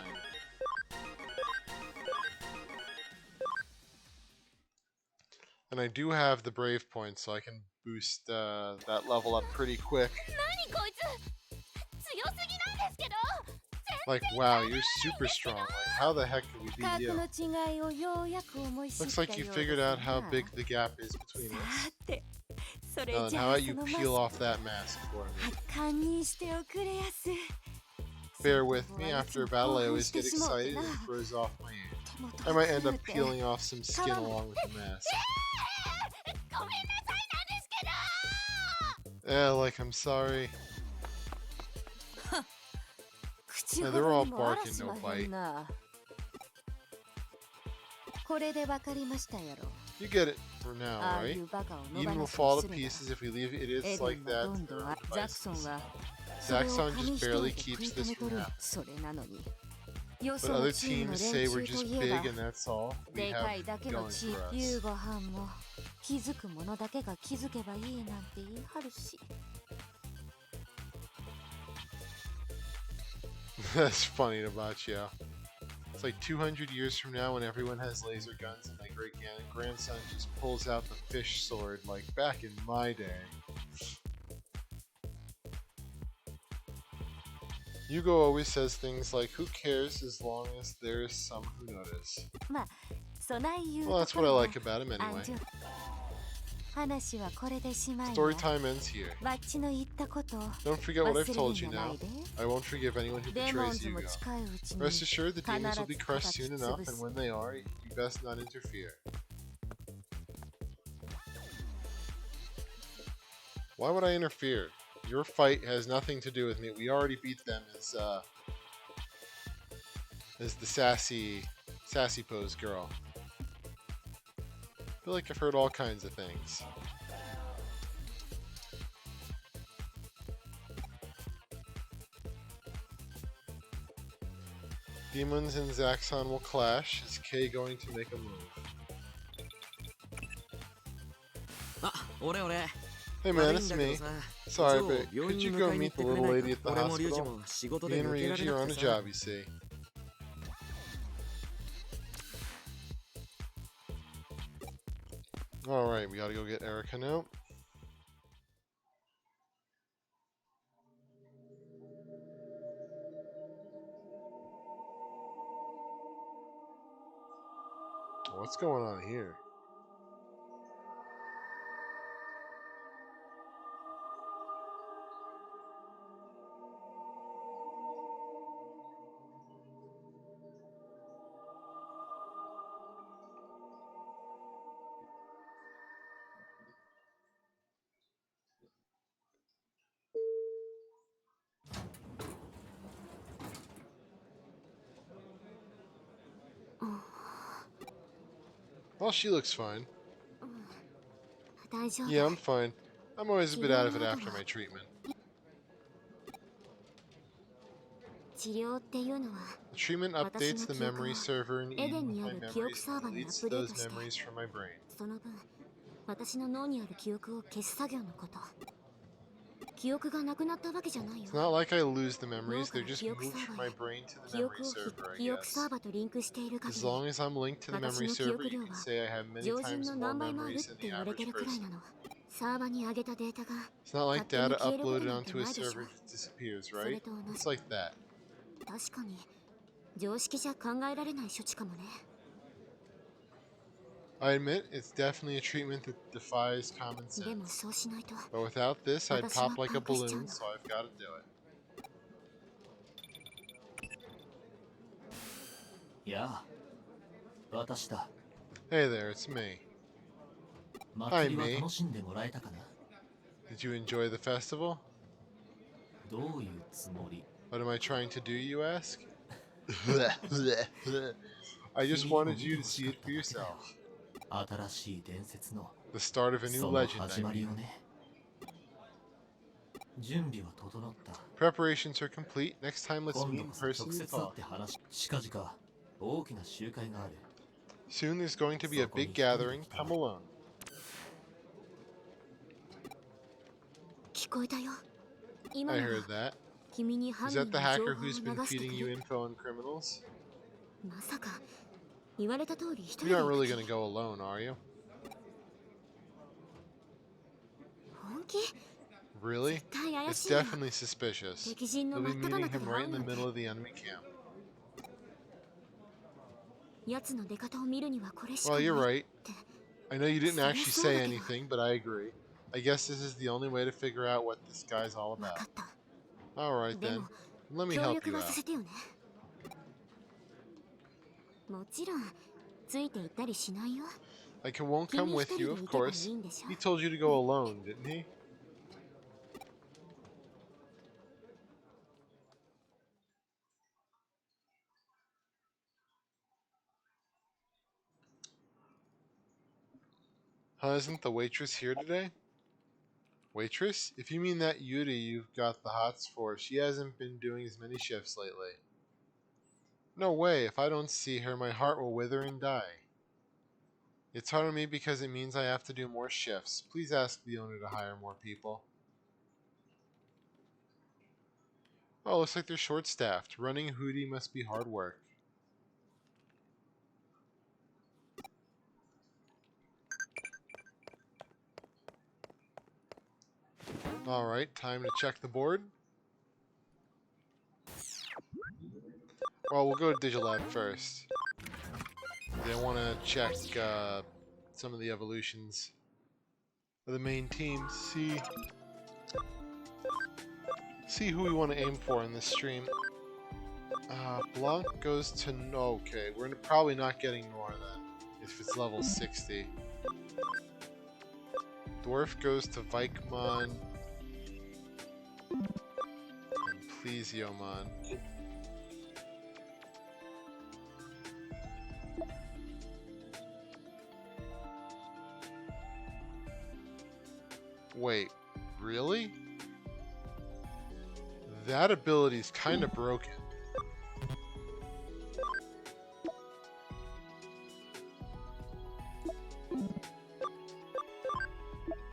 And I do have the Brave points, so I can boost that level up pretty quick. 何こいつ強すぎなんですけど Like, wow, you're super strong. Like, how the heck can we 格 beat you? の違いをようやく思い知った Looks like you ようです figured out how な。 big the gap is between さ us. て、それ Now then, じ how ゃあ about そ you のマス peel off that mask for me? 堪忍しておくれやす。 Bear with me, after a battle I always get excited and it throws off my aim. I might end up peeling off some skin along with the mask. ごめんなさいなんですけど Yeah, like, I'm sorry. 口 Yeah, ほ they're ど all にもあら barking し no まへ bite. んな。これでわかりましたやろ。 You get it for now, ああ right? いうバカを野 Even 放 will し fall に to すれば。 pieces if we leave it エ is デ like ンは that どん to どん their ザクソン devices. はそれを Zaxxon 紙 just 一 barely 重で keeps 食い this 止め from とる happening. それなのによそ But の other チームの teams 連 say we're 中と just いえ big ば and that's all we でかい have だけの going チ for us. 夕ご飯も気づくものだけが気づけばいいなんて言い張るし That's funny about you. It's like 200 years from now when everyone has laser guns and my great-grandson just pulls out the fish sword like back in my day. Yugo always says things like, who cares as long as there's some who notice. まあそない言う Well, と that's こ what I ろは like about him 安 anyway. 城話はこれでしまいや Story time ends here. わっちの言ったことを Don't forget what 忘 I've れる told んじ you ゃな now. いで I won't forgive anyone who デモン betrays ズも Yugo. 近いうちに Rest assured the demons will be 必ず crushed 叩 soon き enough, 潰 and す when they are, you best not interfere. Why would I interfere? Your fight has nothing to do with me. We already beat them as the sassy pose girl. I feel like I've heard all kinds of things. Demons and Zaxxon will clash. Is Kay going to make a move? あ、俺 Hey 悪 man, いん it's だけど me. さ Sorry, 今 but 日病 could 院 you に go 迎えに meet 行っ the てくれ little ない lady at か the 俺もリュウジ hospital? も仕事 Me で and 抜けられ Ryuji な are く on て a さ job, you see. Alright, we gotta go get Erica now. What's going on here? Well, she looks fine. 大丈夫 Yeah, I'm fine. I'm always a bit out of it after my treatment. 治療っていうのは The treatment updates the memory server and even my memories and deletes those memories from my brain. その分私の脳にある記憶を消す作業のこと記憶がなくなったわけじゃないよ。 It's not like I lose the memories, 脳か they're ら just 記憶 moved サーバ from ー my へ brain to the 記 memory 憶を server, I 記憶サー guess. バーとリンクしている限 As り long as I'm linked to the 私 memory の記 server, 憶 you 量 can は say I have many 常人 times の more 何倍もあるっ memories て than the 言われて average るくらい person. なの。サーバーに上げたデータが It's not like 勝手に data 消えること uploaded なんて onto a ないでしょ。 server disappears, そ right? れと同 It's じ。 like that. 確かに常識じゃ考えられない処置かもね。 I admit, it's definitely a treatment that defies common でも sense. そうしないと But without this, I'd 私は pop like a パンクしちゃう balloon, の。 so I've got to do it. やあ、私だ。 Hey there, it's me. 祭りは楽しんでもらえたかな。 Did you enjoy the festival? どういうつもり？ What am I trying to do, you ask? I just wanted you to see it for yourself. 新しい伝説の The start of a new その legend, 始 I まりを mean. ね。準備は整った。 Preparations are complete. Next time, let's 今 meet 度 in こそ person 直 and 接会っ talk. て話。近々大きな集会がある。 Soon there's going to be a big gathering. Come alone. 聞こえたよ。今 I のは heard that. 君に犯 Is 人 that の the 情 hacker 報を流 who's been して feeding く you れ。 info on criminals? まさか言われた通り一人で You're 行 not く really 気 gonna go alone, are you? 本気？ Really? 絶対怪 It's しいよ。 definitely suspicious. 敵陣の You'll 真 be っ只 meeting 中 him で right 会 in う the なんて middle of the enemy camp. 奴の出方を見るにはこれしか Well, ない you're っ right. て。 I know you didn't So actually so say that you- anything, but I agree. I guess this is the only way to figure out what this guy's all 分 about. かった。 Alright で then. も Let me 協 help 力 you はさ out. せてよね。もちろんついて行ったりしないよ。 I won't come 君一 with 人 you, で of 行けばい course. いんでしょ。 He told you to go alone, didn't he? Isn't the waitress here today? Waitress? If you mean that Yuri you've got the hots for, she hasn't been doing as many shifts lately. No way, if I don't see her, my heart will wither and die. It's hard on me because it means I have to do more shifts. Please ask the owner to hire more people. Oh, looks like they're short-staffed. Running a hootie must be hard work. Alright, time to check the board. Well, we'll go to Digilab first. They want to check some of the evolutions of the main team. See who we want to aim for in this stream. Blanc goes to... Okay, we're probably not getting Nora then, if it's level 60. Dwarf goes to Vikemon and Plesiomon. Wait, really? That ability's kind of broken.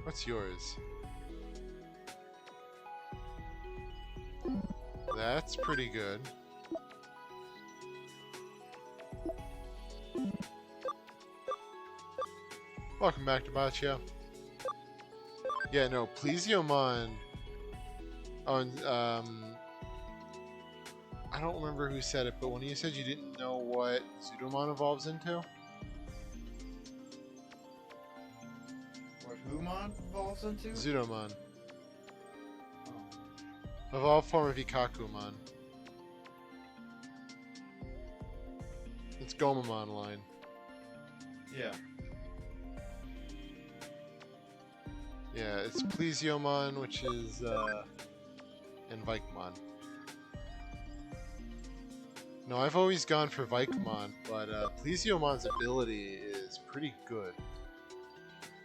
What's yours? That's pretty good. Welcome back to Baccia. Yeah, no, Plesiomon. Oh, and, I don't remember who said it, but when you said you didn't know what Pseudomon evolves into, What Humon evolves into? Zudomon. Evolved form of Ikakumon. It's Gomamon line. Yeah. Yeah, it's Plesiomon, which is, and Vikemon. No, I've always gone for Vikemon, but Plesiomon's ability is pretty good.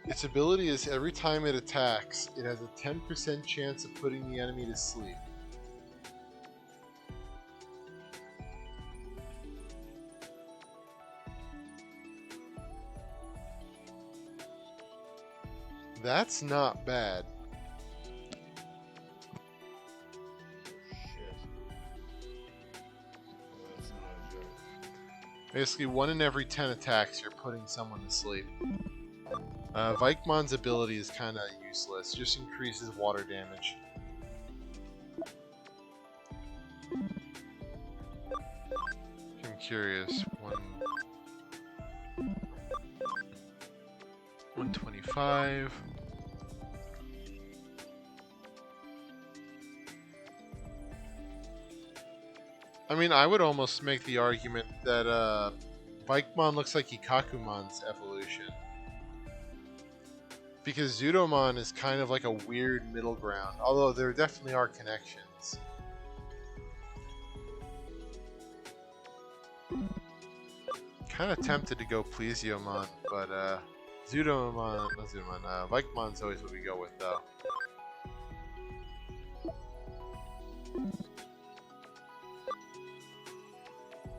Its ability is every time it attacks, it has a 10% chance of putting the enemy to sleep. That's not bad. Basically, 1 in every 10 attacks, you're putting someone to sleep. Vikmon's ability is kind of useless, just increases water damage. I'm curious. 125. I mean, I would almost make the argument that Vikemon looks like Ikakumon's evolution. Because Zudomon is kind of like a weird middle ground, although there definitely are connections. Kind of tempted to go Plesiomon, but Vikemon's always what we go with though.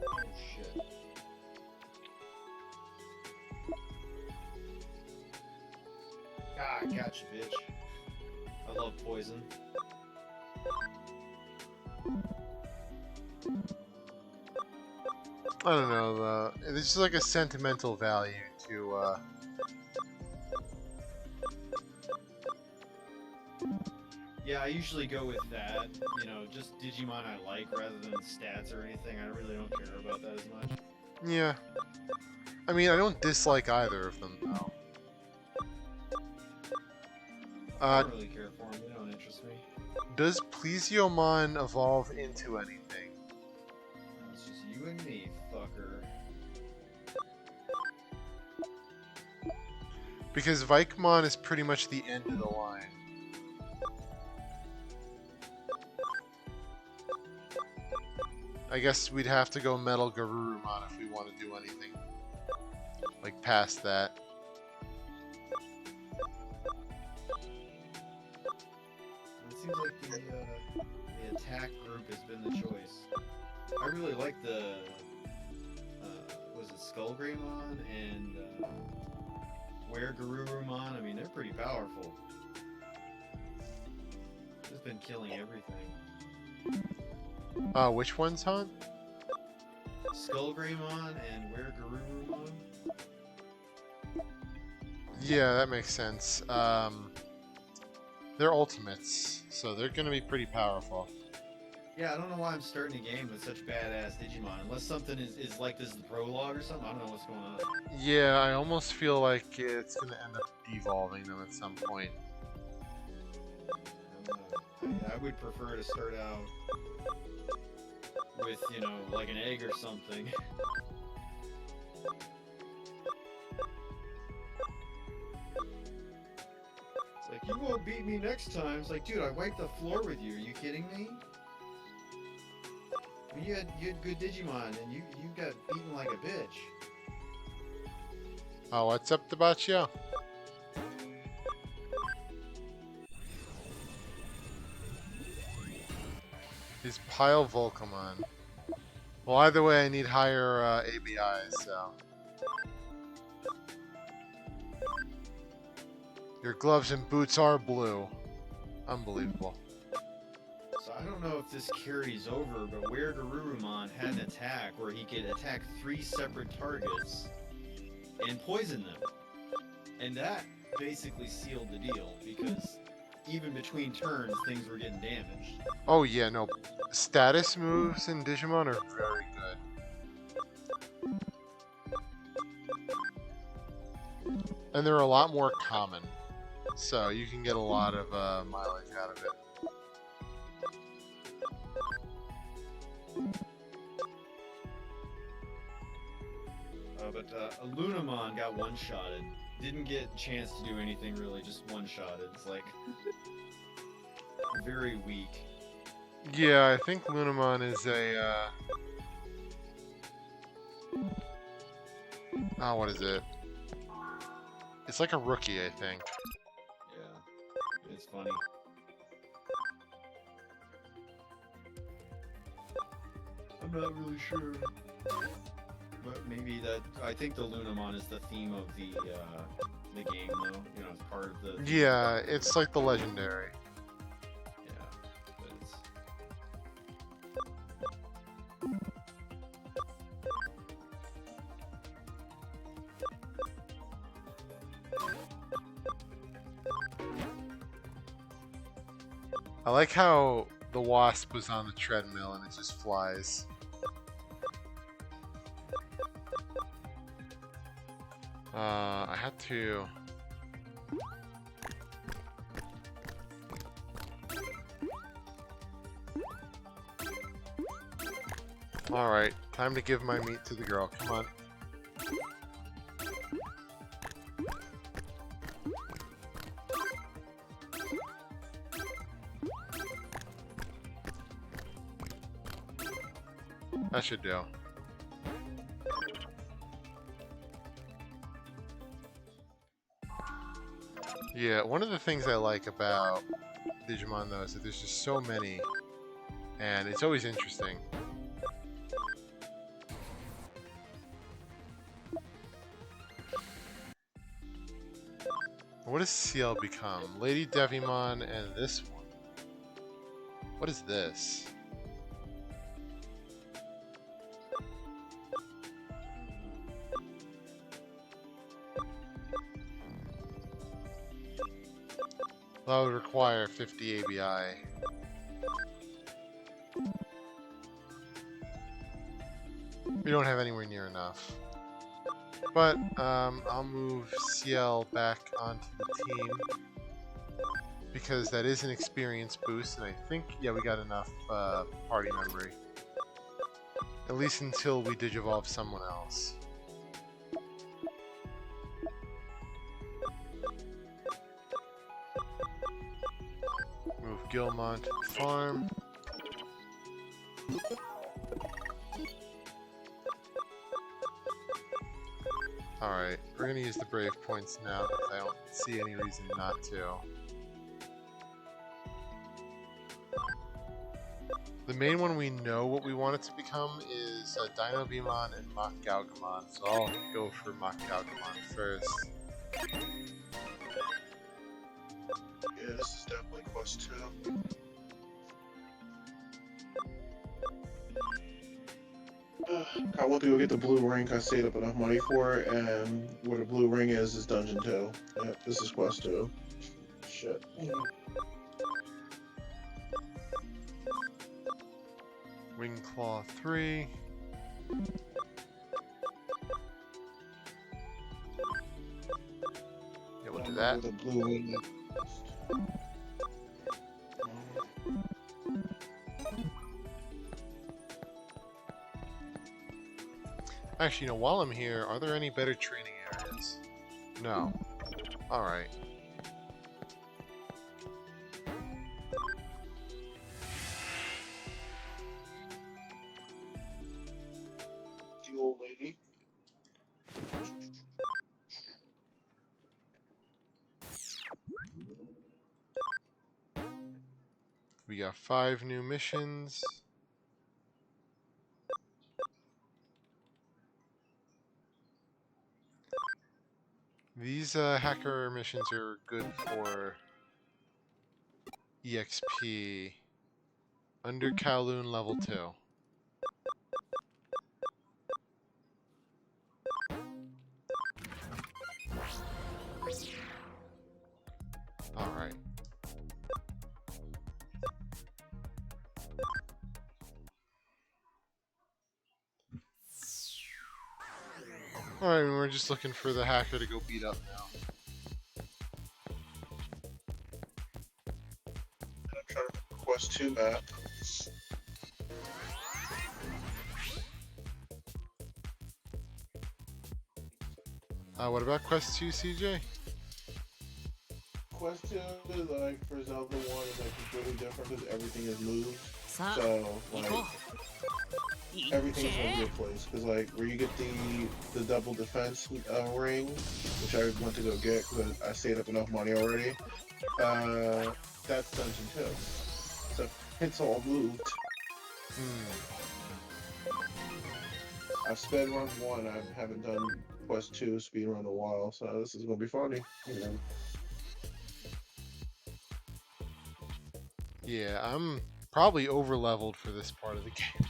Oh shit. Ah, gotcha, bitch. I love poison. I don't know, it's just like a sentimental value to, Yeah, I usually go with that. You know, just Digimon I like rather than stats or anything. I really don't care about that as much. yeah. I mean, I don't dislike either of them, though. I don't really care for them. They don't interest me. Does Plesiomon evolve into anything? It's just you and me, fucker. Because Vikemon is pretty much the end of the line. I guess we'd have to go Metal Garurumon if we want to do anything like past that. It seems like the attack group has been the choice. I really like the was it Skullgreymon and Weregarurumon. I mean, they're pretty powerful. It's been killing everything. Which one's Han? Skullgreymon and Weregarurumon. Yeah, that makes sense. They're ultimates, so they're gonna be pretty powerful. Yeah, I don't know why I'm starting a game with such badass Digimon. Unless something is like this is the prologue or something. I don't know what's going on. Yeah, I almost feel like it's gonna end up devolving them at some point. I would prefer to start out with, you know, like an egg or something. It's like, you won't beat me next time. It's like, dude, I wiped the floor with you. Are you kidding me? I mean, you had good Digimon, and you got beaten like a bitch. Oh, what's up, Dabacho? He's Pile Volcamon. Well, either way, I need higher ABIs, so. Your gloves and boots are blue. Unbelievable. So I don't know if this carries over, but Weregarurumon had an attack where he could attack 3 separate targets and poison them. And that basically sealed the deal, because even between turns, things were getting damaged. Oh yeah, no. Status moves in Digimon are very good. And they're a lot more common. So you can get a lot of mileage out of it. But Lunamon got one-shotted. Didn't get a chance to do anything really, just one-shotted. It's like very weak. Yeah, I think Lunamon is a oh, what is it? It's like a rookie, I think. Yeah, it's funny. I'm not really sure. But maybe that, I think the Lunamon is the theme of the game, though. You know, it's part of the... Yeah, it's like the legendary. Yeah, but it's... I like how the wasp was on the treadmill and it just flies. I had to... Alright, time to give my meat to the girl. Come on. That should do. Yeah, one of the things I like about Digimon though is that there's just so many, and it's always interesting. What does CL become? Lady Devimon and this one. What is this? That would require 50 ABI. We don't have anywhere near enough. But, I'll move CL back onto the team. Because that is an experience boost, and I think, yeah, we got enough party memory. At least until we digivolve someone else. Move Gilmon to the farm. Alright, we're gonna use the brave points now because I don't see any reason not to. The main one we know what we want it to become is Dino Beamon and Mach Gaugamon, so I'll go for Mach Gaugamon first. Yeah, this is definitely quest 2. I want to go get the blue ring. I saved up enough money for it, and where the blue ring is dungeon 2. Yep, this is quest 2. Shit. Wing Claw 3. Yeah, we'll do that. The blue ring. Actually, you know, while I'm here, are there any better training areas? No. Alright. The old lady. We got 5 new missions. These hacker missions are good for EXP. Under Kowloon level 2. Alright. Alright, we're just looking for the hacker to go beat up now. I'm trying to quest 2 map. What about Quest 2, CJ? Quest 2 is like for Zelda 1 is like completely different because everything is moved. さあ So 行 like こう everything is in a good place because like where you get the double defense ring, which I went to go get because I saved up enough money already. That's dungeon 2. So it's all moved. I've sped run 1. I haven't done quest 2 speed run in a while, so this is gonna be funny. You know. Yeah, I'm probably over leveled for this part of the game.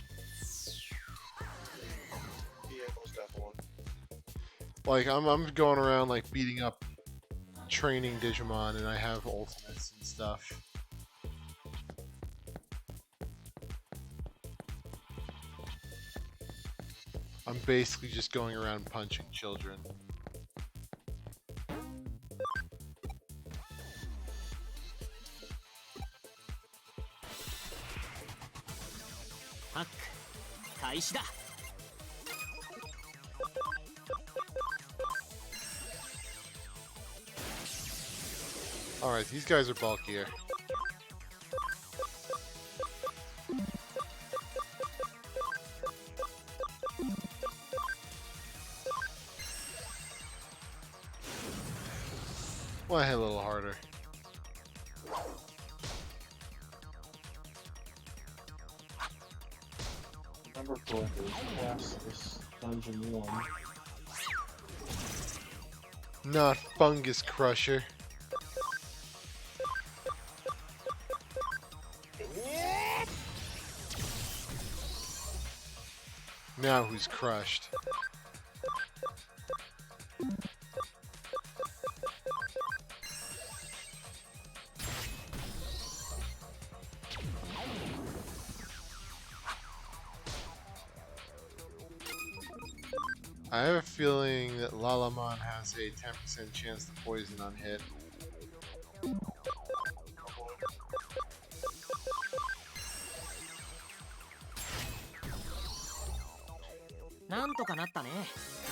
Yeah, most definitely. Like I'm going around like beating up training Digimon and I have ultimates and stuff. I'm basically just going around punching children. Hack. 開始だ。Alright, these guys are bulkier. Well, I hit a little harder. Number 4 is this dungeon 1. Not Fungus Crusher. Now who's crushed? I have a feeling that Lalamon has a 10% chance to poison on hit.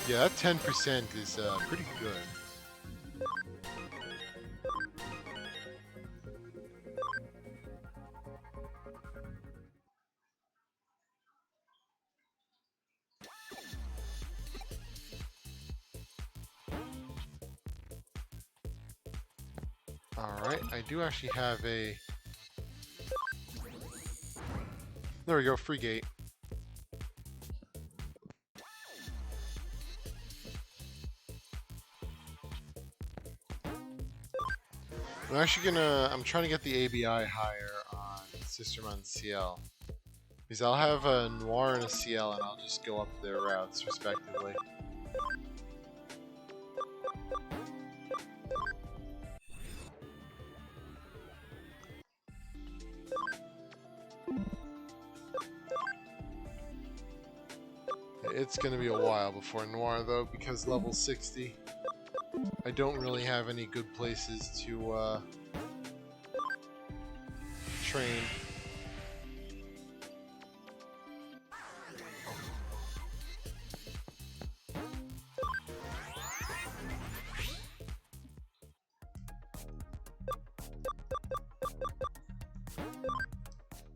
Yeah, that 10% is pretty good. Alright, I do actually have a... There we go, free gate. I'm trying to get the ABI higher on Sistermon CL. Because I'll have a Noir and a CL and I'll just go up their routes respectively. It's going to be a while before Noir though, because level 60. I don't really have any good places to train.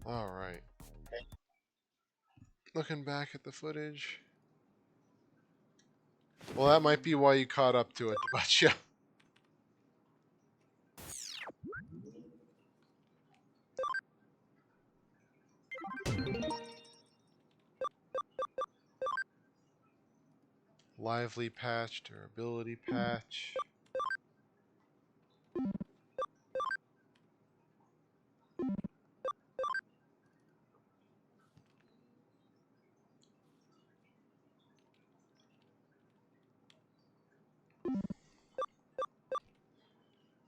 Alright. Looking back at the footage. Well, that might be why you caught up to it, but yeah. Lively patch, durability patch.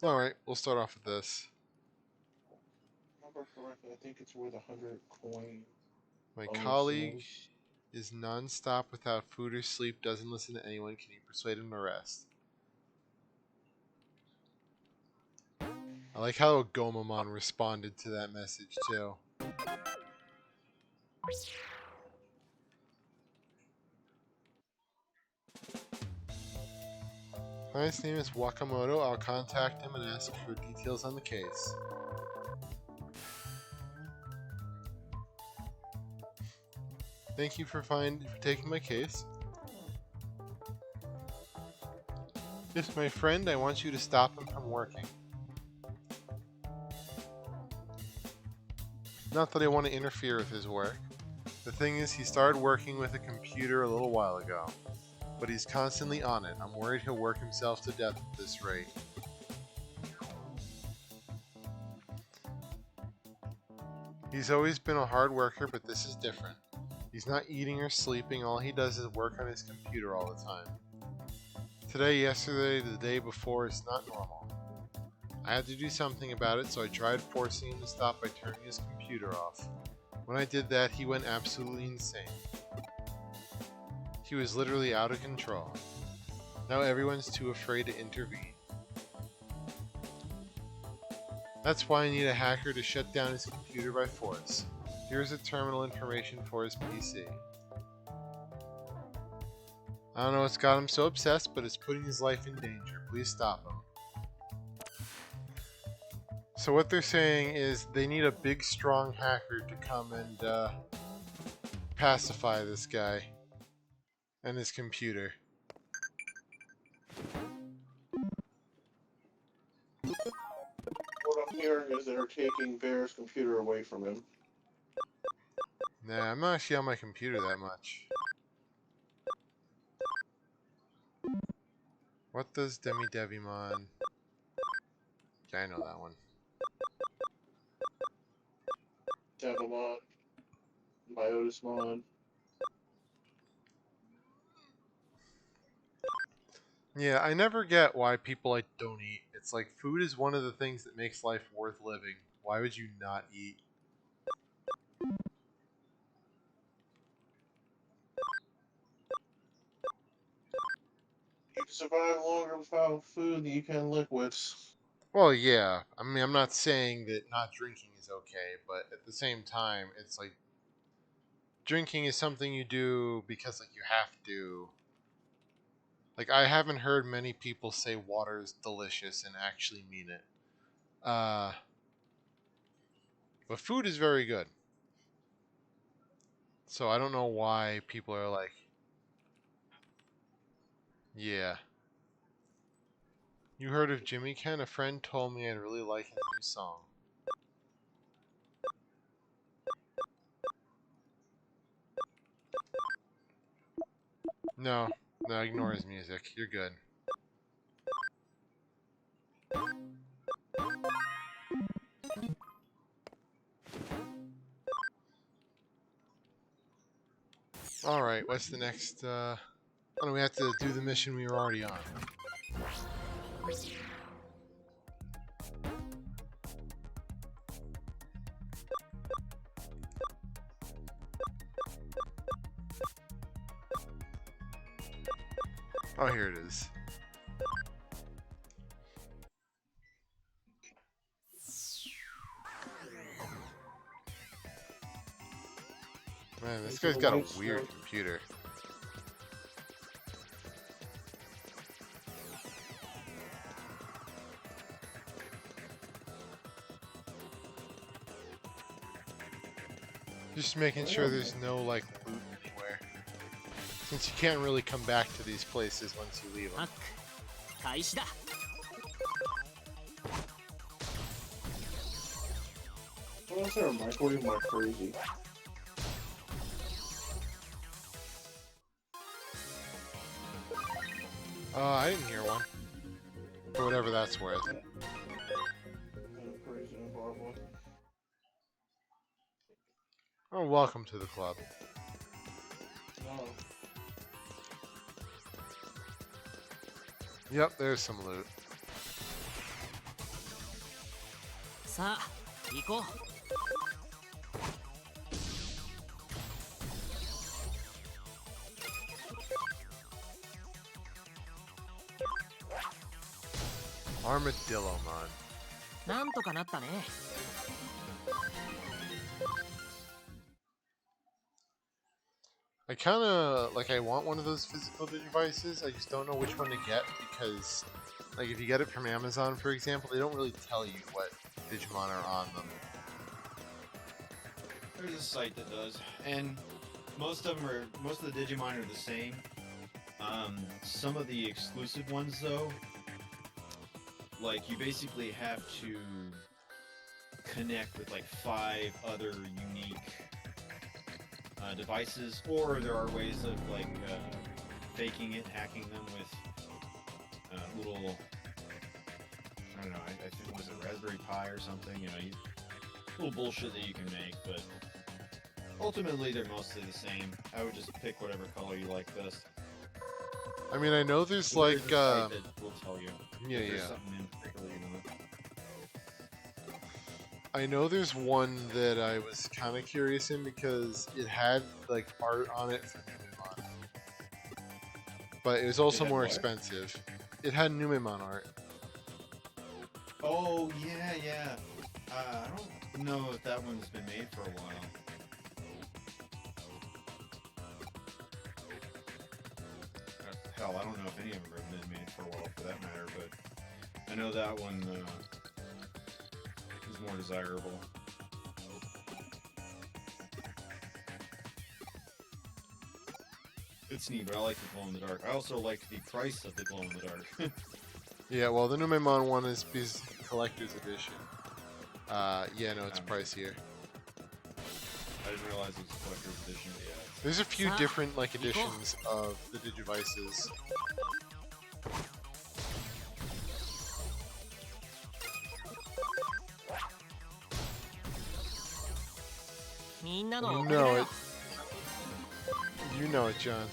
Alright, we'll start off with this. Remember correctly, I think it's worth 100 coins. My colleague is non-stop without food or sleep, doesn't listen to anyone. Can you persuade him to rest? I like how Gomamon responded to that message too. Client's name is Wakamoto. I'll contact him and ask for details on the case. Thank you for taking my case. Yes, my friend, I want you to stop him from working. Not that I want to interfere with his work. The thing is, he started working with a computer a little while ago. But he's constantly on it. I'm worried he'll work himself to death at this rate. He's always been a hard worker, but this is different. He's not eating or sleeping. All he does is work on his computer all the time. Today, yesterday, the day before, it's not normal. I had to do something about it, so I tried forcing him to stop by turning his computer off. When I did that, he went absolutely insane. He was literally out of control. Now everyone's too afraid to intervene. That's why I need a hacker to shut down his computer by force. Here's the terminal information for his PC. I don't know what's got him so obsessed, but it's putting his life in danger. Please stop him. So what they're saying is they need a big, strong hacker to come and pacify this guy and his computer. What I'm hearing is they're taking Bear's computer away from him. Nah, I'm not actually on my computer that much. What does Digimon? Yeah, I know that one. Devimon, Myotismon. Yeah, I never get why people like don't eat. It's like food is one of the things that makes life worth living. Why would you not eat? You can survive longer without food than you can liquids. Well, yeah. I mean, I'm not saying that not drinking is okay, but at the same time, it's like drinking is something you do because like you have to. Like I haven't heard many people say water is delicious and actually mean it. But food is very good. So I don't know why people are like, yeah. You heard of Jimmy Ken? A friend told me I'd really like his new song. No, no, ignore his music. You're good. Alright, what's the next, Oh, no, we have to do the mission we were already on. Oh, here it is. Man, this guy's got a weird computer. Just making sure there's no, like, loot anywhere. Since you can't really come back to these places once you leave them. 開始だ What is there a microwave? Am I crazy? I didn't hear one. For whatever that's worth. I'm crazy and horrible. Oh, welcome to the club. No. Yep, there's some loot. さあ行こう Armadillo Mon. なんとかなったね I kinda, like, I want one of those physical devices, I just don't know which one to get, because, like, if you get it from Amazon, for example, they don't really tell you what Digimon are on them. There's a site that does, and most of the Digimon are the same. Some of the exclusive ones, though, like you basically have to connect with like 5 other unique devices, or there are ways of like faking it, hacking them with little, I don't know, I think it was a Raspberry Pi or something, you know, little bullshit that you can make, but ultimately they're mostly the same. I would just pick whatever color you like best. I mean, I know there's Well, like, there's a site that will tell you yeah, if there's yeah. something in particular you want. I know there's one that I was kind of curious in because it had like art on it from Digimon. but it was also had more what? expensive. It had Numemon art. Oh, yeah. I don't know if that one's been made for a while. Hell, I don't know if any of them have been made for a while, for that matter, but I know that one is more desirable. It's neat, but I like the glow in the dark. I also like the price of the glow in the dark. Yeah, well, the Numemon one is collector's edition. Yeah, no, it's pricier. I didn't realize it was a collector's edition, but yeah. There's a few different like editions of the Digivices. You know it. You know it, John.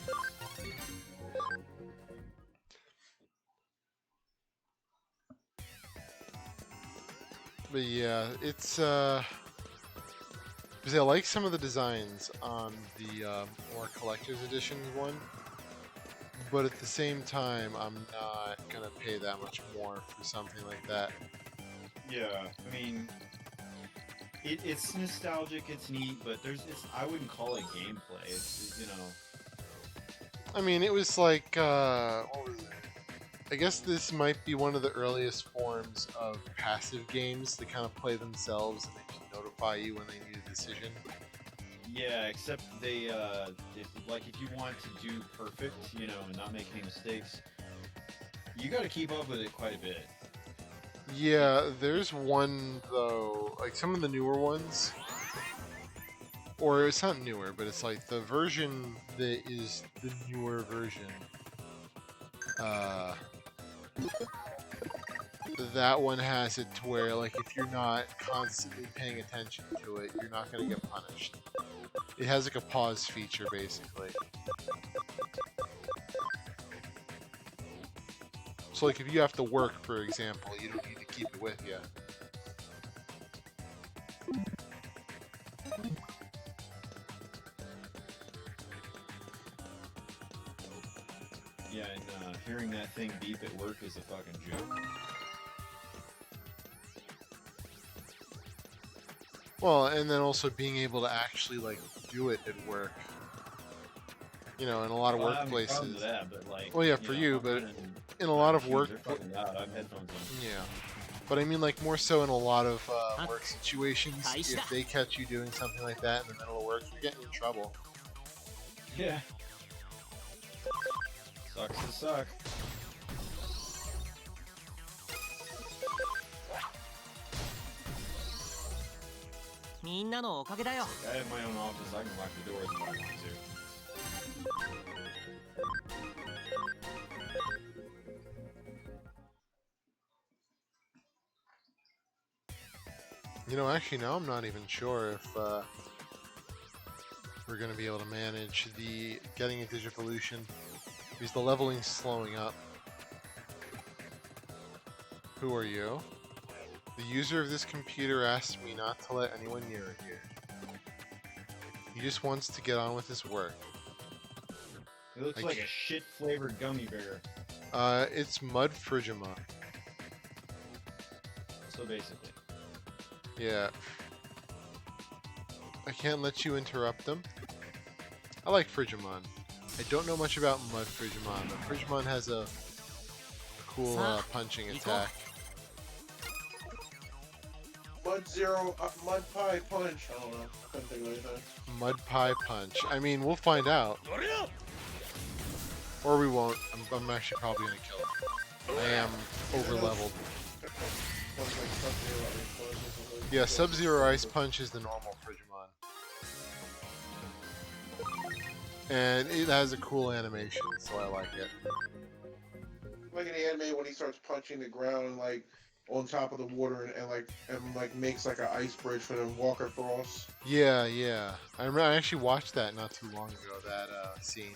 But yeah, it's because I like some of the designs on the more collector's edition one, but at the same time, I'm not gonna pay that much more for something like that. Yeah, I mean, it's nostalgic, it's neat, but I wouldn't call it gameplay. It's, you know. I mean, it was like, what was it? I guess this might be one of the earliest forms of passive games that kind of play themselves and they just notify you when they need a decision. Yeah, except they, if you want to do perfect, you know, and not make any mistakes, you gotta keep up with it quite a bit. Yeah, there's one, though, like some of the newer ones, or it's not newer, but it's like the version that is the newer version. That one has it to where, like, if you're not constantly paying attention to it, you're not going to get punished. It has, like, a pause feature, basically. So, like, if you have to work, for example, you don't need to keep it with you. Yeah, and hearing that thing beep at work is a fucking joke. Well, and then also being able to actually, like, do it at work. You know, in a lot of Well, I have no problem workplaces. with that, but like, Well, yeah, for you, I'm but running in a lot of shoes, work. they're fucking loud. I have headphones on. Yeah. But I mean, like, more so in a lot of work situations, if they catch you doing something like that in the middle of work, you're getting in trouble. Yeah. Sucks to suck. I have my own office, I can lock the doors if I want to. You know, actually, now I'm not even sure if we're going to be able to manage the getting a Digivolution, because the leveling's slowing up. Who are you? The user of this computer asked me not to let anyone near it here. He just wants to get on with his work. It looks like a shit-flavored gummy bear. It's Mud Frigimon. So basically. Yeah. I can't let you interrupt them. I like Frigimon. I don't know much about Mud Frigimon, but Frigimon has a cool punching attack. Mud Pie Punch. I don't know. I couldn't think of anything. Mud Pie Punch. I mean, we'll find out. Or we won't. I'm actually probably gonna kill it. I am over leveled. Yeah, Sub-Zero Ice Punch is the normal Frigimon. And it has a cool animation, so I like it. Like in the anime when he starts punching the ground, like on top of the water, and makes like an ice bridge for them to walk across. Yeah, yeah. I remember I actually watched that not too long ago, that scene.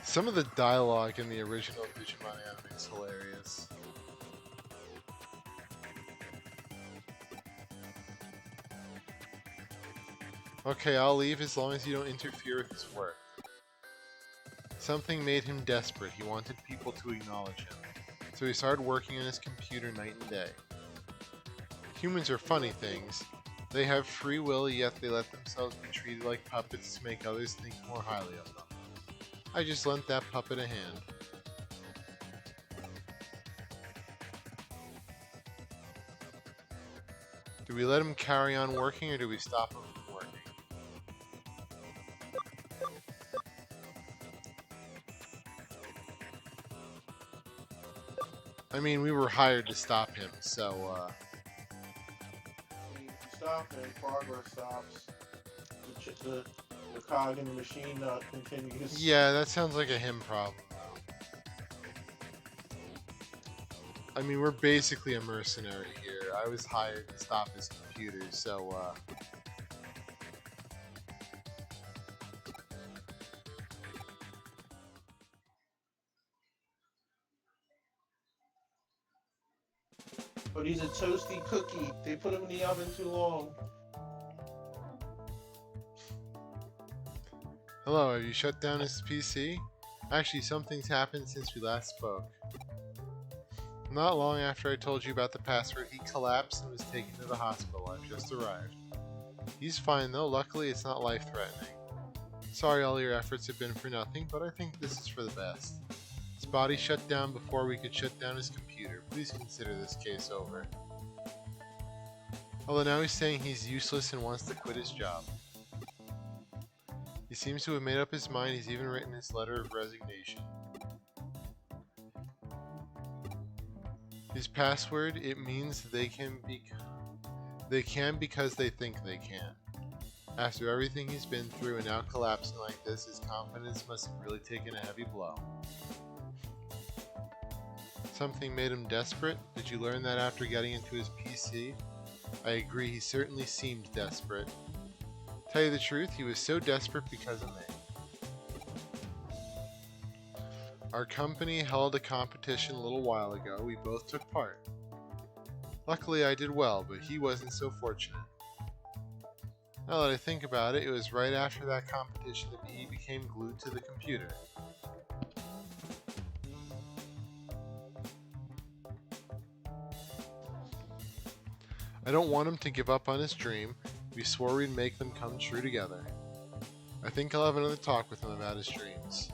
Some of the dialogue in the original Digimon anime is hilarious. Okay, I'll leave as long as you don't interfere with his work. Something made him desperate. He wanted people to acknowledge him. So he started working on his computer night and day. Humans are funny things. They have free will, yet they let themselves be treated like puppets to make others think more highly of them. I just lent that puppet a hand. Do we let him carry on working, or do we stop him from working? I mean, we were hired to stop him, so, If you stop and progress stops, the cog in the machine continues. yeah, that sounds like a him problem. I mean, we're basically a mercenary here. I was hired to stop his computer, so, But he's a toasty cookie. They put him in the oven too long. Hello, have you shut down his PC? Actually, something's happened since we last spoke. Not long after I told you about the password, he collapsed and was taken to the hospital. I've just arrived. He's fine though, luckily it's not life-threatening. Sorry all your efforts have been for nothing, but I think this is for the best. His body shut down before we could shut down his computer. Please consider this case over. Although now he's saying he's useless and wants to quit his job. He seems to have made up his mind. He's even written his letter of resignation. His password, it means they can because they think they can. After everything he's been through and now collapsing like this, his confidence must have really taken a heavy blow. Something made him desperate? Did you learn that after getting into his PC? I agree, he certainly seemed desperate. Tell you the truth, he was so desperate because of me. Our company held a competition a little while ago. We both took part. Luckily I did well, but he wasn't so fortunate. Now that I think about it, it was right after that competition that he became glued to the computer. I don't want him to give up on his dream. We swore we'd make them come true together. I think I'll have another talk with him about his dreams.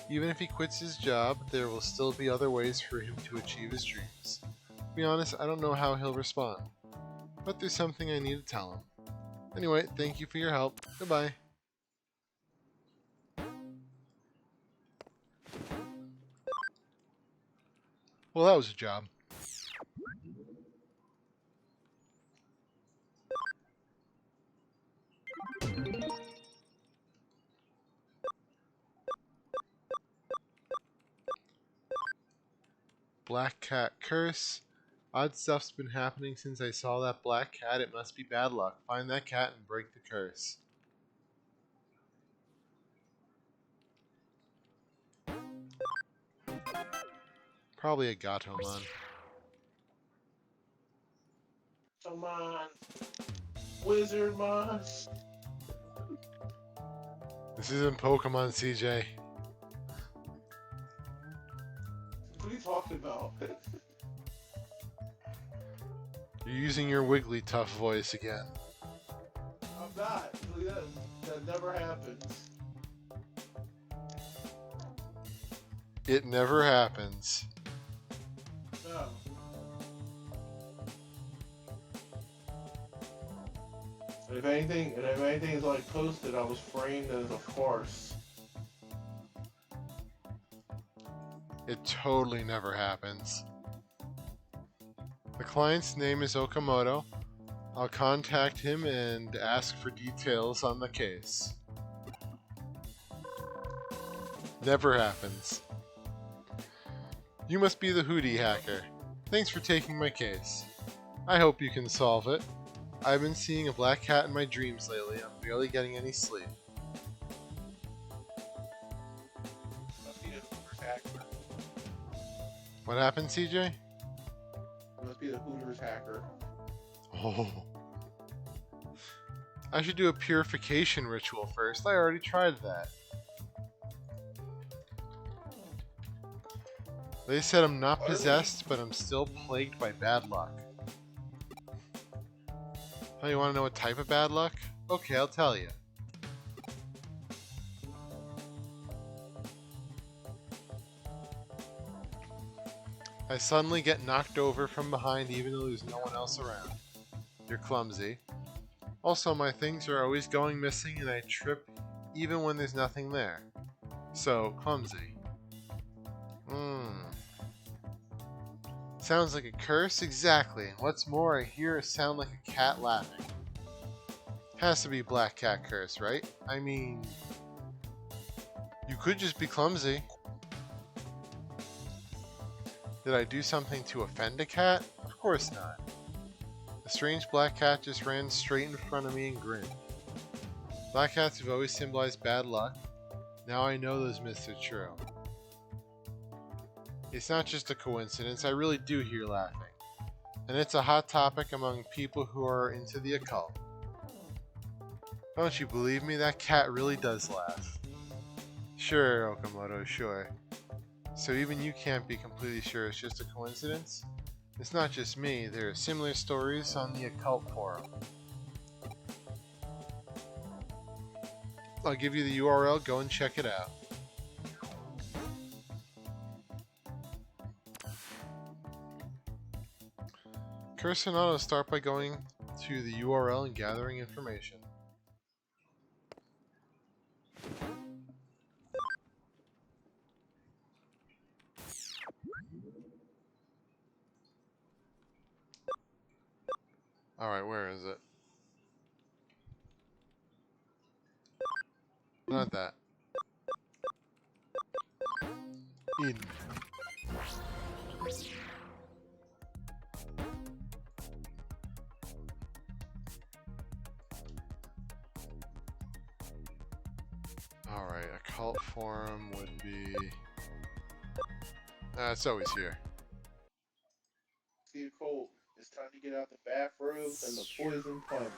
Even if he quits his job, there will still be other ways for him to achieve his dreams. To be honest, I don't know how he'll respond. But there's something I need to tell him. Anyway, thank you for your help. Goodbye. Well, that was a job. Black cat curse. Odd stuff's been happening since I saw that black cat. It must be bad luck. Find that cat and break the curse. Probably a Gatomon. Come on. Wizardmon. This isn't Pokemon, CJ. What are you talking about? You're using your Wigglytuff voice again. I'm not. That never happens. It never happens. No. And if anything is like posted, I was framed as a farce. It totally never happens. The client's name is Okamoto. I'll contact him and ask for details on the case. Never happens. You must be the Hootie hacker. Thanks for taking my case. I hope you can solve it. I've been seeing a black cat in my dreams lately. I'm barely getting any sleep. Must be the Hooters hacker. What happened, CJ? Must be the Hooters hacker. Oh. I should do a purification ritual first. I already tried that. They said I'm not possessed, but I'm still plagued by bad luck. Oh, you want to know what type of bad luck? Okay, I'll tell you. I suddenly get knocked over from behind even though there's no one else around. You're clumsy. Also, my things are always going missing and I trip even when there's nothing there. So, clumsy. Sounds like a curse? Exactly. And what's more, I hear a sound like a cat laughing. Has to be Black Cat Curse, right? I mean, you could just be clumsy. Did I do something to offend a cat? Of course not. A strange black cat just ran straight in front of me and grinned. Black cats have always symbolized bad luck. Now I know those myths are true. It's not just a coincidence, I really do hear laughing. And it's a hot topic among people who are into the occult. Don't you believe me? That cat really does laugh. Sure, Okamoto, sure. So even you can't be completely sure it's just a coincidence? It's not just me, there are similar stories on the occult forum. I'll give you the URL, go and check it out. Curse and Auto start by going to the URL and gathering information. Alright, where is it? Not that. Eden. Alright, occult forum would be... it's always here. See, Colt, it's time to get out the bathrobe and the poison punch.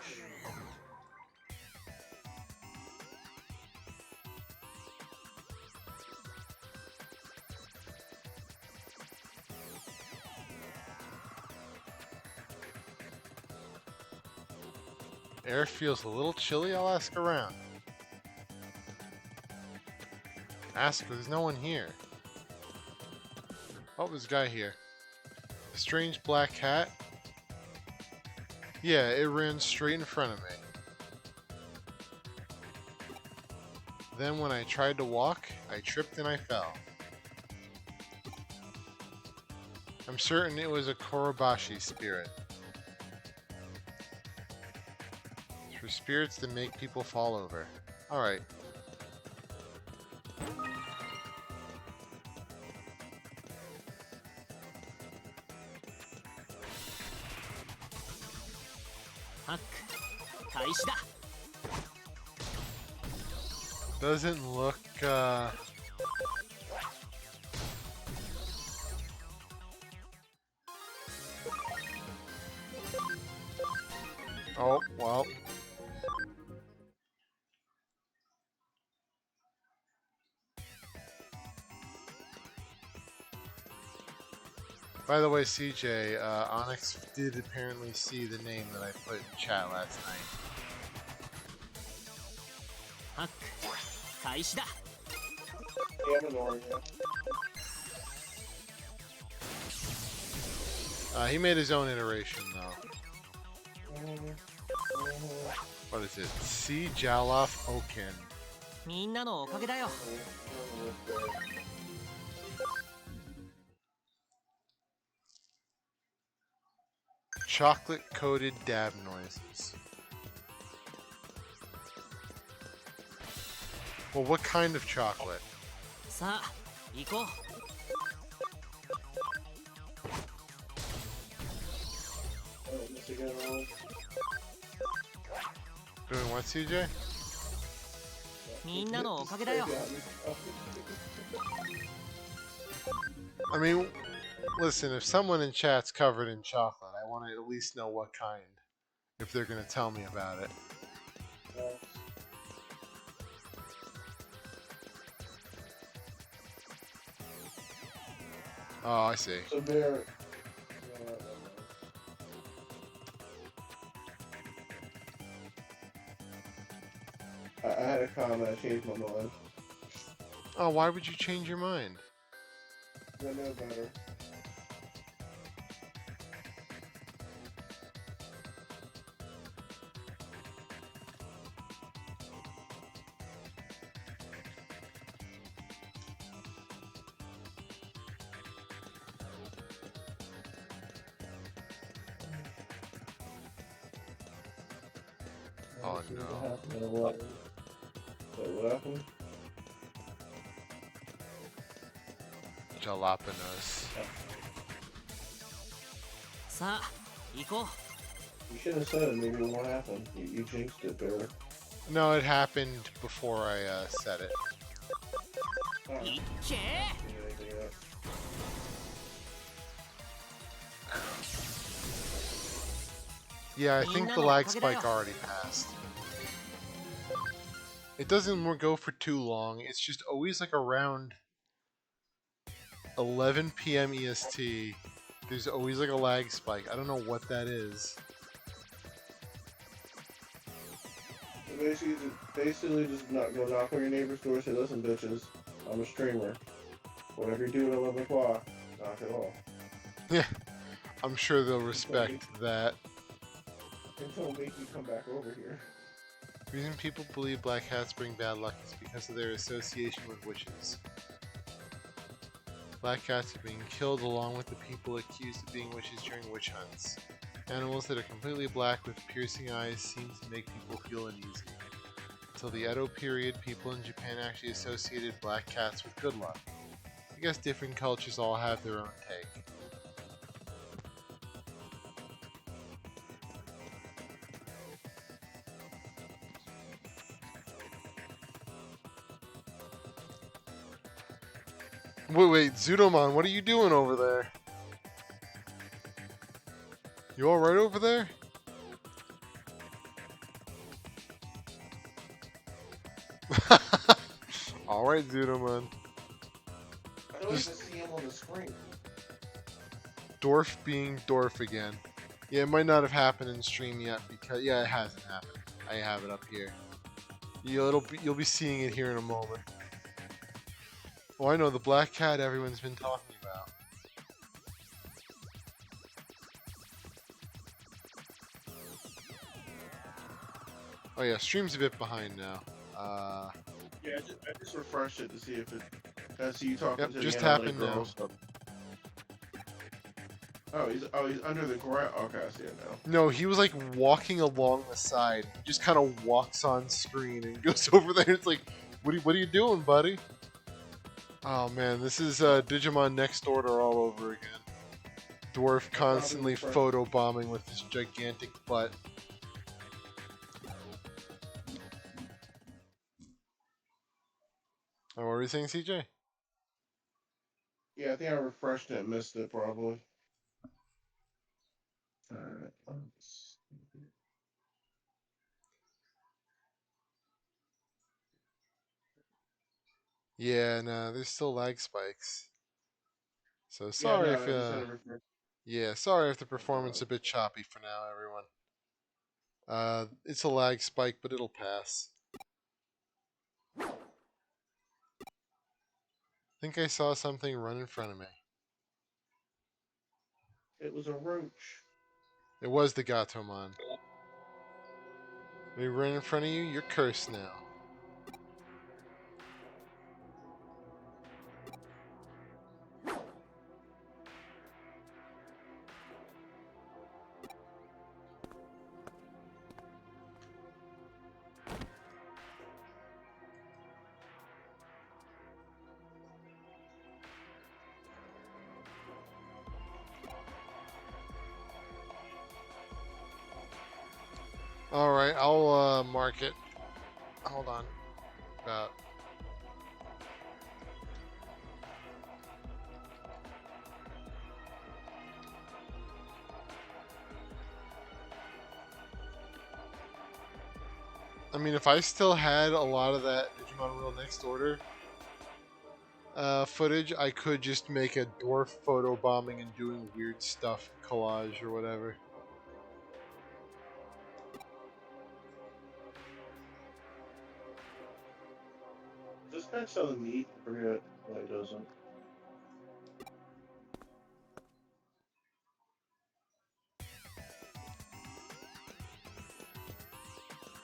Air feels a little chilly, I'll ask around. Ask, there's no one here. Oh, there's a guy here. A strange black cat? Yeah, it ran straight in front of me. Then when I tried to walk, I tripped and I fell. I'm certain it was a Korobashi spirit. For spirits that make people fall over. Alright. Doesn't look, Oh, well. By the way, CJ, Onyx did apparently see the name that I put in chat last night. He made his own iteration, though. What is it? C. Jalof Oken. Chocolate-coated dab noises. Well, what kind of chocolate? Doing what, CJ? I mean, listen, if someone in chat's covered in chocolate, I want to at least know what kind, if they're going to tell me about it. Oh, I see. So Bear. I had a comment. I changed my mind. Oh, why would you change your mind? I know better. Oh no. What happened? Jalapenos. さあ行こ You should have said it. Maybe it won't happen. You jinxed it, Bear. No, it happened before I said it. Oh, ういっけ anything else? Yeah, I think the lag spike already passed. It doesn't go for too long. It's just always like around 11 p.m. EST. There's always like a lag spike. I don't know what that is. Basically just not go knock on your neighbor's door and say, listen, bitches, I'm a streamer. Whatever you do at 11 o'clock, knock it off. Yeah, I'm sure they'll respect that. And don't make me come back over here. The reason people believe black cats bring bad luck is because of their association with witches. Black cats are being killed along with the people accused of being witches during witch hunts. Animals that are completely black with piercing eyes seem to make people feel uneasy. Until the Edo period, people in Japan actually associated black cats with good luck. I guess different cultures all have their own take. Wait, Zudomon, what are you doing over there? You alright over there? Alright, Zudomon. I don't even see him on the screen. Dorf being Dorf again. Yeah, it might not have happened in stream yet because yeah, it hasn't happened. I have it up here. You'll be seeing it here in a moment. Oh, I know the black cat everyone's been talking about. Oh yeah, stream's a bit behind now. Yeah, I just refreshed it to see if it. That's you talking Yep, to just the analytic happened now. girl stuff. Oh, he's under the ground. Okay, I see it now. No, he was like walking along the side. He just kind of walks on screen and goes over there. It's like, what are you doing, buddy? Oh man, this is Digimon Next Order all over again. Dwarf constantly photobombing with his gigantic butt. Oh, what were you saying, CJ? Yeah, I think I refreshed it and missed it probably. Alright. Yeah, no, there's still lag spikes. So Yeah, sorry no, if I just had to refresh. yeah, sorry if the performance is a bit choppy for now, everyone. It's a lag spike, but it'll pass. I think I saw something run in front of me. It was a roach. It was the Gatomon. They run in front of you, you're cursed now. Alright, I'll mark it. Hold on. About. I mean, if I still had a lot of that Digimon World Next Order, footage, I could just make a dwarf photo bombing and doing weird stuff collage or whatever. This guy selling meat? I forget why he doesn't.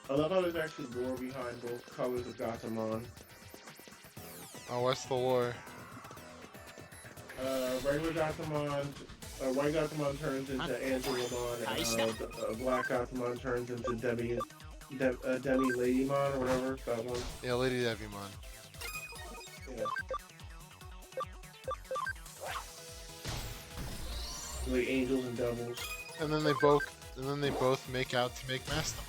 I love how there's actually lore behind both colors of Gatomon. Oh, what's the lore? Regular Gatomon, white Gatomon turns into Angelomon, and black Gatomon turns into Demi Ladymon or whatever. That one. Yeah, Lady Devimon. Yeah. Like angels and devils. And then they both make out to make Mastamon.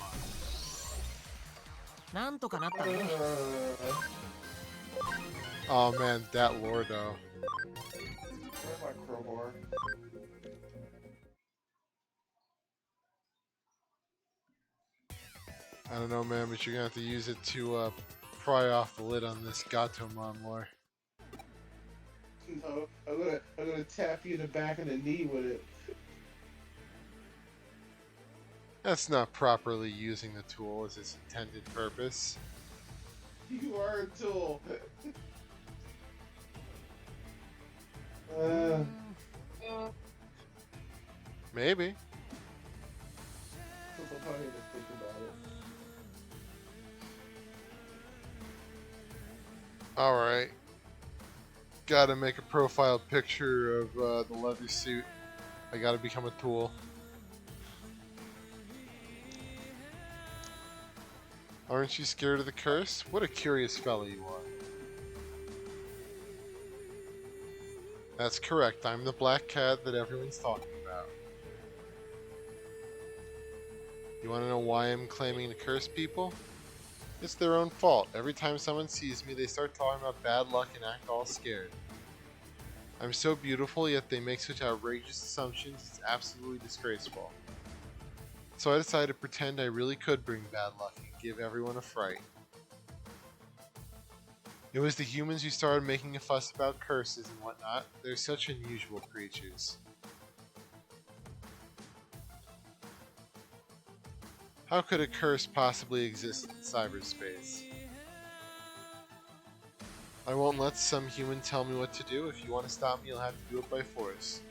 なんとかなったね。 Oh man, that lore though. Where's my crowbar? I don't know, man, but you're gonna have to use it to pry off the lid on this Gatomon lore. No, I'm gonna tap you in the back of the knee with it. That's not properly using the tool as its intended purpose. You are a tool. Maybe. So funny to think about it. Alright. Gotta make a profile picture of the leather suit. I gotta become a tool. Aren't you scared of the curse? What a curious fellow you are. That's correct, I'm the black cat that everyone's talking about. You wanna know why I'm claiming to curse people? It's their own fault. Every time someone sees me, they start talking about bad luck and act all scared. I'm so beautiful, yet they make such outrageous assumptions, it's absolutely disgraceful. So I decided to pretend I really could bring bad luck and give everyone a fright. It was the humans who started making a fuss about curses and whatnot. They're such unusual creatures. How could a curse possibly exist in cyberspace? I won't let some human tell me what to do. If you want to stop me, you'll have to do it by force.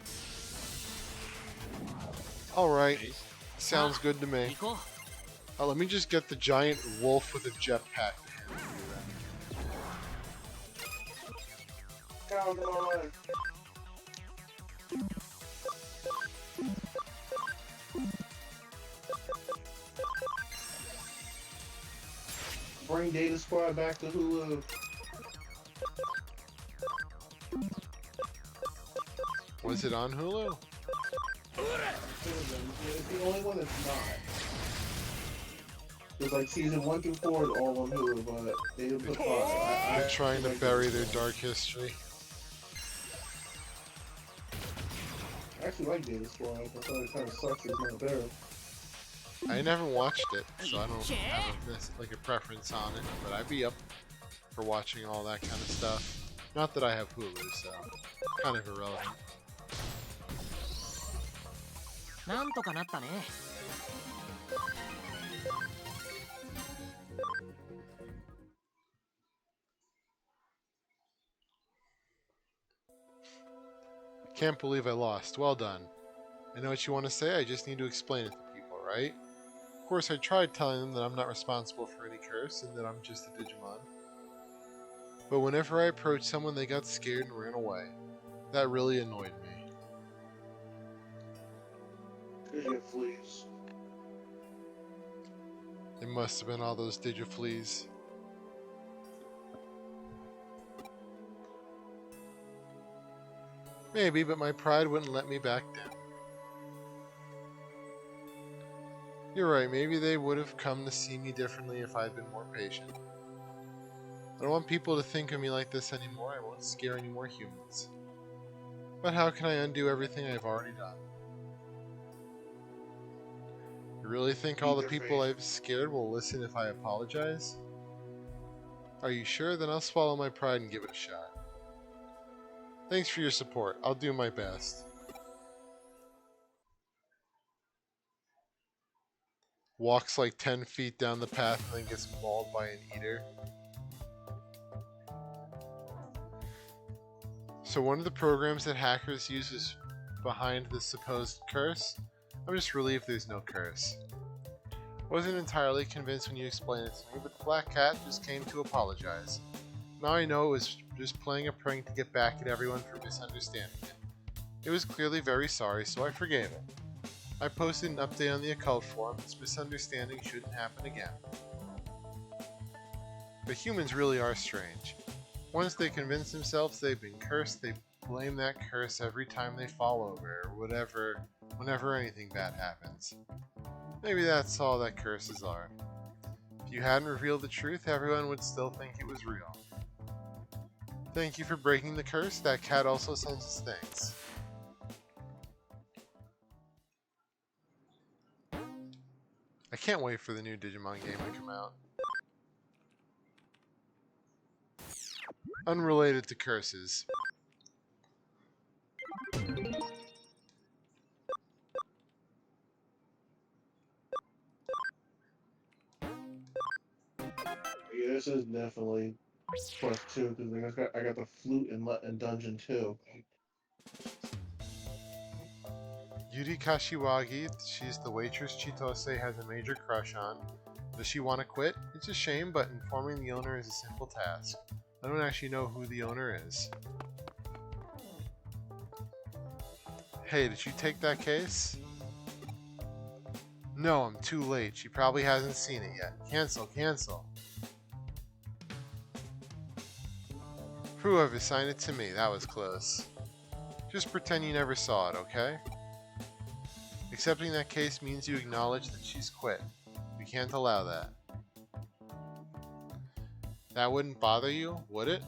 Alright, sounds good to me. Let me just get the giant wolf with a jetpack to handle that. Come on. Bring Data Squad back to Hulu. Was it on Hulu? It's the only one that's not. It's like season 1 through 4 is all on Hulu, but they didn't put 5. They're trying to bury their dark history. I actually like Data Squad. I thought it kind of sucks it's not there. I never watched it, so I don't have a preference on it, but I'd be up for watching all that kind of stuff. Not that I have Hulu, so kind of irrelevant. なんとかなったね。 Can't believe I lost. Well done. I know what you want to say, I just need to explain it to people, right? Of course, I tried telling them that I'm not responsible for any curse and that I'm just a Digimon. But whenever I approached someone, they got scared and ran away. That really annoyed me. Digifleas. It must have been all those Digifleas. Maybe, but my pride wouldn't let me back down. You're right, maybe they would have come to see me differently if I'd been more patient. I don't want people to think of me like this anymore, I won't scare any more humans. But how can I undo everything I've already done? You really think all the people I've scared will listen if I apologize? Are you sure? Then I'll swallow my pride and give it a shot. Thanks for your support. I'll do my best. Walks like 10 feet down the path and then gets mauled by an eater. So one of the programs that hackers use is behind this supposed curse. I'm just relieved there's no curse. Wasn't entirely convinced when you explained it to me, but the Black Cat just came to apologize. Now I know it was just playing a prank to get back at everyone for misunderstanding it. It was clearly very sorry, so I forgave it. I posted an update on the occult forum. This misunderstanding shouldn't happen again. But humans really are strange. Once they convince themselves they've been cursed, they blame that curse every time they fall over, or whenever anything bad happens. Maybe that's all that curses are. If you hadn't revealed the truth, everyone would still think it was real. Thank you for breaking the curse. That cat also sends us thanks. I can't wait for the new Digimon game to come out. Unrelated to curses. Yeah, this is definitely +2 because I got the flute in Dungeon 2. Yuri Kashiwagi, she's the waitress Chitose has a major crush on. Does she want to quit? It's a shame, but informing the owner is a simple task. I don't actually know who the owner is. Hey, did you take that case? No, I'm too late. She probably hasn't seen it yet. Cancel, cancel. Whoever signed it to me, that was close. Just pretend you never saw it, okay? Accepting that case means you acknowledge that she's quit. We can't allow that. That wouldn't bother you, would it?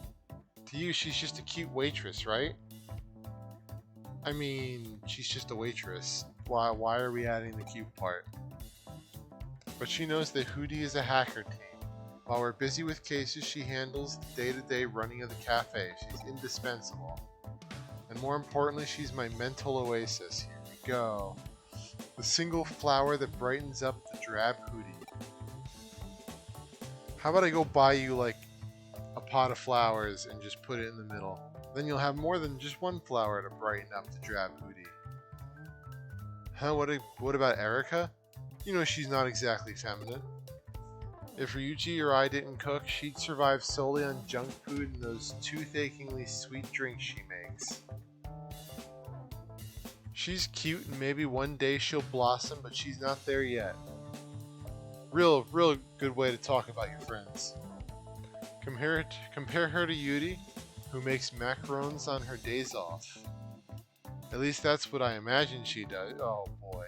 To you, she's just a cute waitress, right? I mean, she's just a waitress. Why are we adding the cute part? But she knows that Hootie is a hacker team. While we're busy with cases, she handles the day-to-day running of the cafe. She's indispensable. And more importantly, she's my mental oasis. Here we go. The single flower that brightens up the drab Hootie. How about I go buy you like a pot of flowers and just put it in the middle? Then you'll have more than just one flower to brighten up the drab Hootie. Huh, what about Erica? You know she's not exactly feminine. If Ryuji or I didn't cook, she'd survive solely on junk food and those toothacheingly sweet drinks she makes. She's cute and maybe one day she'll blossom, but she's not there yet. Real good way to talk about your friends. Compare her to Yuri, who makes macarons on her days off. At least that's what I imagine she does. Oh boy.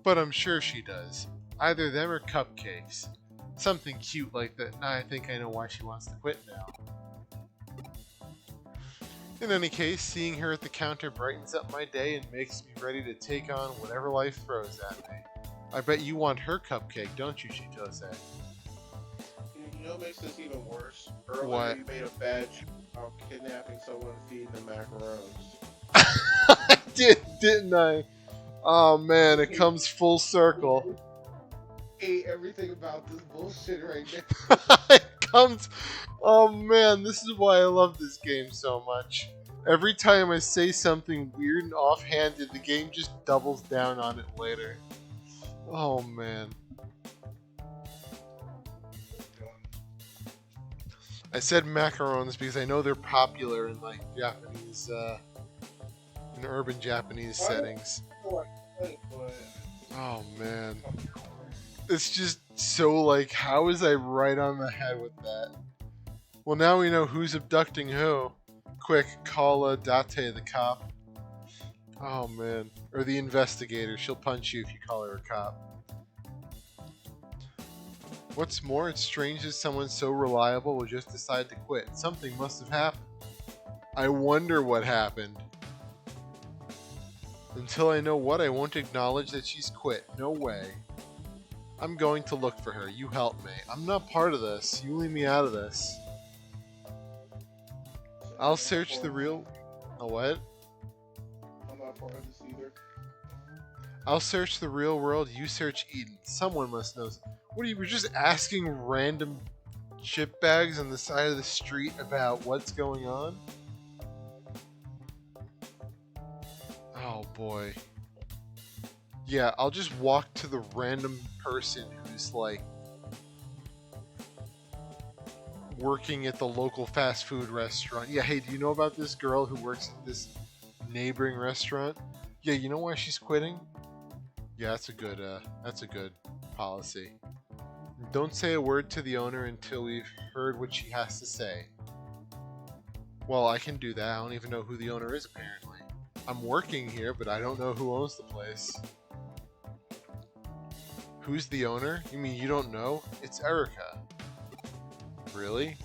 But I'm sure she does. Either them or cupcakes. Something cute like that. Now I think I know why she wants to quit now. In any case, seeing her at the counter brightens up my day and makes me ready to take on whatever life throws at me. I bet you want her cupcake, don't you, Chitose? You know what makes this even worse? Earlier What? you made a bad joke about kidnapping someone and feeding them macarons. I did, didn't I? Oh man, it comes full circle. Hate everything about this bullshit right now. It comes. Oh man, this is why I love this game so much. Every time I say something weird and offhanded, the game just doubles down on it later. Oh man. I said macarons because I know they're popular in like Japanese, in urban Japanese settings. Oh man. It's just so like, how was I right on the head with that? Well, now we know who's abducting who. Quick, call Date the cop. Oh man. Or the investigator. She'll punch you if you call her a cop. What's more, it's strange that someone so reliable will just decide to quit. Something must have happened. I wonder what happened. Until I know what, I won't acknowledge that she's quit. No way. I'm going to look for her. You help me. I'm not part of this. You leave me out of this. So I'll search the real. Oh, what? I'm not part of this either. I'll search the real world. You search Eden. Someone must know. What are you? We're just asking random chip bags on the side of the street about what's going on. Oh boy. Yeah, I'll just walk to the random person who's like working at the local fast food restaurant. Yeah, hey, do you know about this girl who works at this neighboring restaurant? Yeah, you know why she's quitting? Yeah, that's a good policy. Don't say a word to the owner until we've heard what she has to say. Well, I can do that. I don't even know who the owner is apparently. I'm working here, but I don't know who owns the place. Who's the owner? You mean you don't know? It's Erica. Really?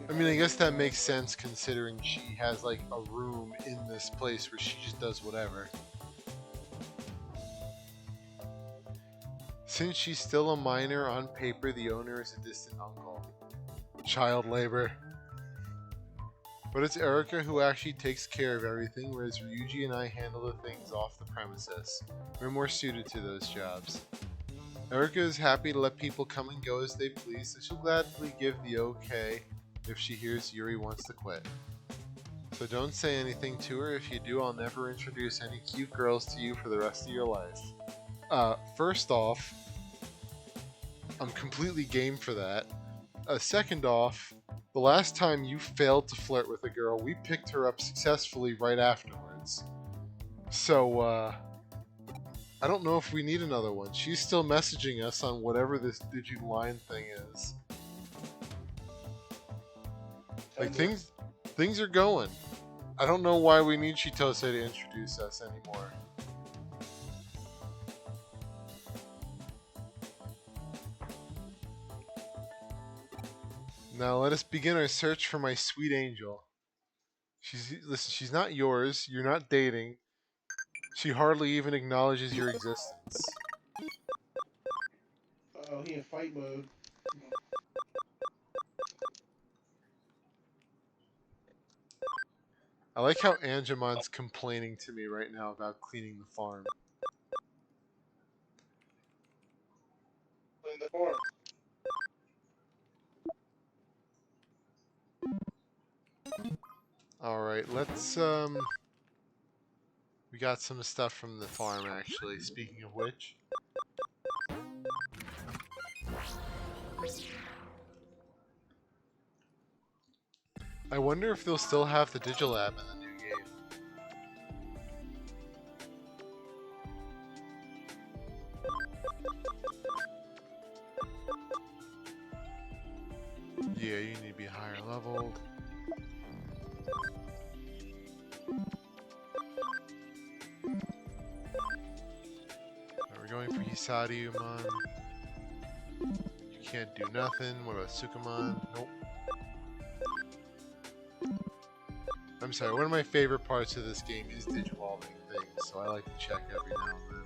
I mean, I guess that makes sense considering she has like a room in this place where she just does whatever. Since she's still a minor, on paper the owner is a distant uncle. Child labor. But it's Erica who actually takes care of everything, whereas Ryuji and I handle the things off the premises. We're more suited to those jobs. Erica is happy to let people come and go as they please, so she'll gladly give the okay if she hears Yuri wants to quit. So don't say anything to her. If you do, I'll never introduce any cute girls to you for the rest of your life. First off, I'm completely game for that. Second off, the last time you failed to flirt with a girl, we picked her up successfully right afterwards. So, I don't know if we need another one. She's still messaging us on whatever this Digiline thing is. Like, things are going. I don't know why we need Chitose to introduce us anymore. Now let us begin our search for my sweet angel. Listen, she's not yours. You're not dating. She hardly even acknowledges your existence. Oh, he in fight mode. I like how Angemon's complaining to me right now about cleaning the farm. Clean the farm. Alright, let's, we got some stuff from the farm, actually, speaking of which. I wonder if they'll still have the Digilab in the new game. Yeah, you need to be higher level. We're going for Hisariumon. You can't do nothing. What about Sukamon? Nope. I'm sorry, one of my favorite parts of this game is digivolving things, so I like to check every now and then.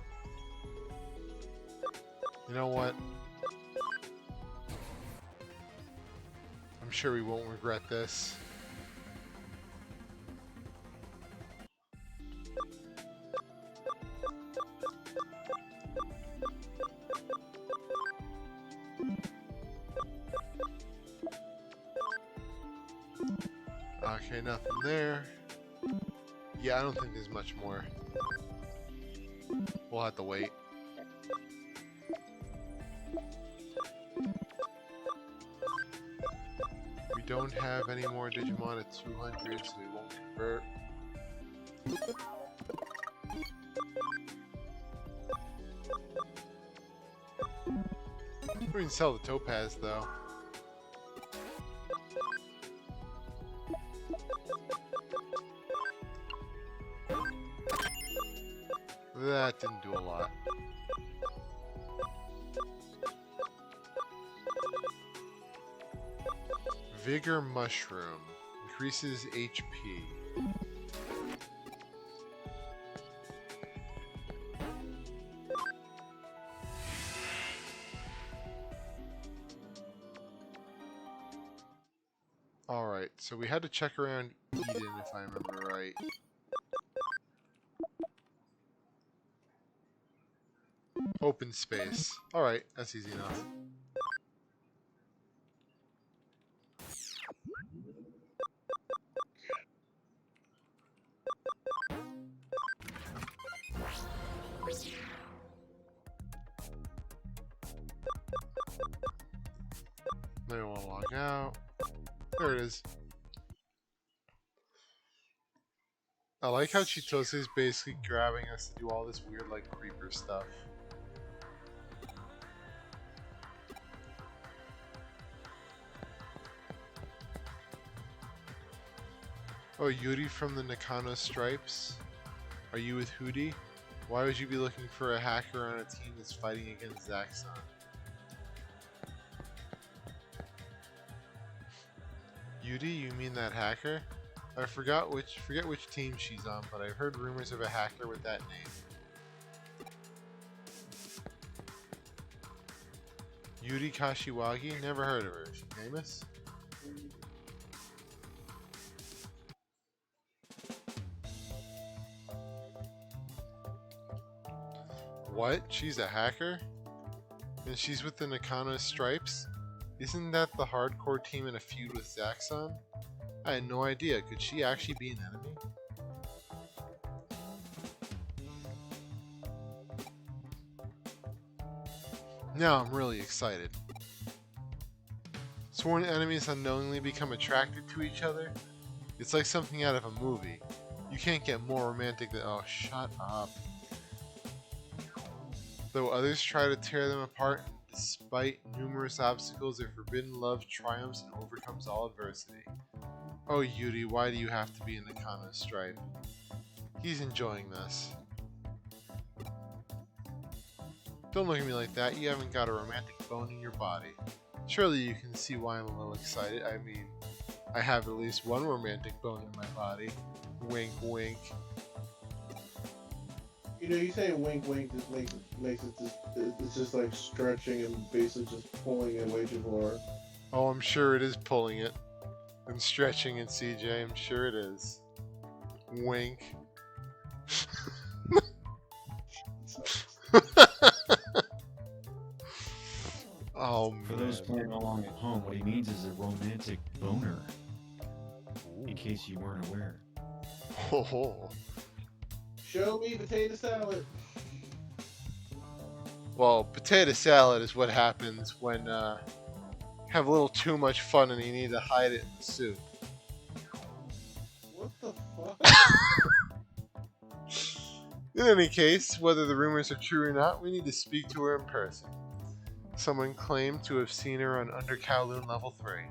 You know what? I'm sure we won't regret this. Okay, nothing there. Yeah, I don't think there's much more. We'll have to wait. We don't have any more Digimon at 200, so we won't convert. We can sell the Topaz, though. That didn't do a lot. Vigor Mushroom. Increases HP. Alright, so we had to check around Eden if I remember right. Open space. Alright, that's easy enough. They won't log out. There it is. I like how Chitose is basically grabbing us to do all this weird, like, creeper stuff. Oh, Yuri from the Nakano Stripes? Are you with Hootie? Why would you be looking for a hacker on a team that's fighting against Zaxxon? Yuri, you mean that hacker? I forget which team she's on, but I've heard rumors of a hacker with that name. Yuri Kashiwagi? Never heard of her. Is she famous? What? She's a hacker? And she's with the Nakano Stripes? Isn't that the hardcore team in a feud with Zaxxon? I had no idea. Could she actually be an enemy? Now I'm really excited. Sworn enemies unknowingly become attracted to each other? It's like something out of a movie. You can't get more romantic than— oh, shut up. Though others try to tear them apart, despite numerous obstacles, their forbidden love triumphs and overcomes all adversity. Oh, Yuri, why do you have to be in Nakano's stripe? He's enjoying this. Don't look at me like that. You haven't got a romantic bone in your body. Surely you can see why I'm a little excited. I mean, I have at least one romantic bone in my body. Wink, wink. You know, you say wink wink just makes it just, it's just like stretching and basically just pulling it way too far. Oh, I'm sure it is pulling it. And stretching it, CJ. I'm sure it is. Wink. Oh, man. For those playing along at home, what he means is a romantic boner. In case you weren't aware. Oh. Show me potato salad. Well, potato salad is what happens when you have a little too much fun and you need to hide it in the soup. What the fuck? In any case, whether the rumors are true or not, we need to speak to her in person. Someone claimed to have seen her on Under Kowloon level 3.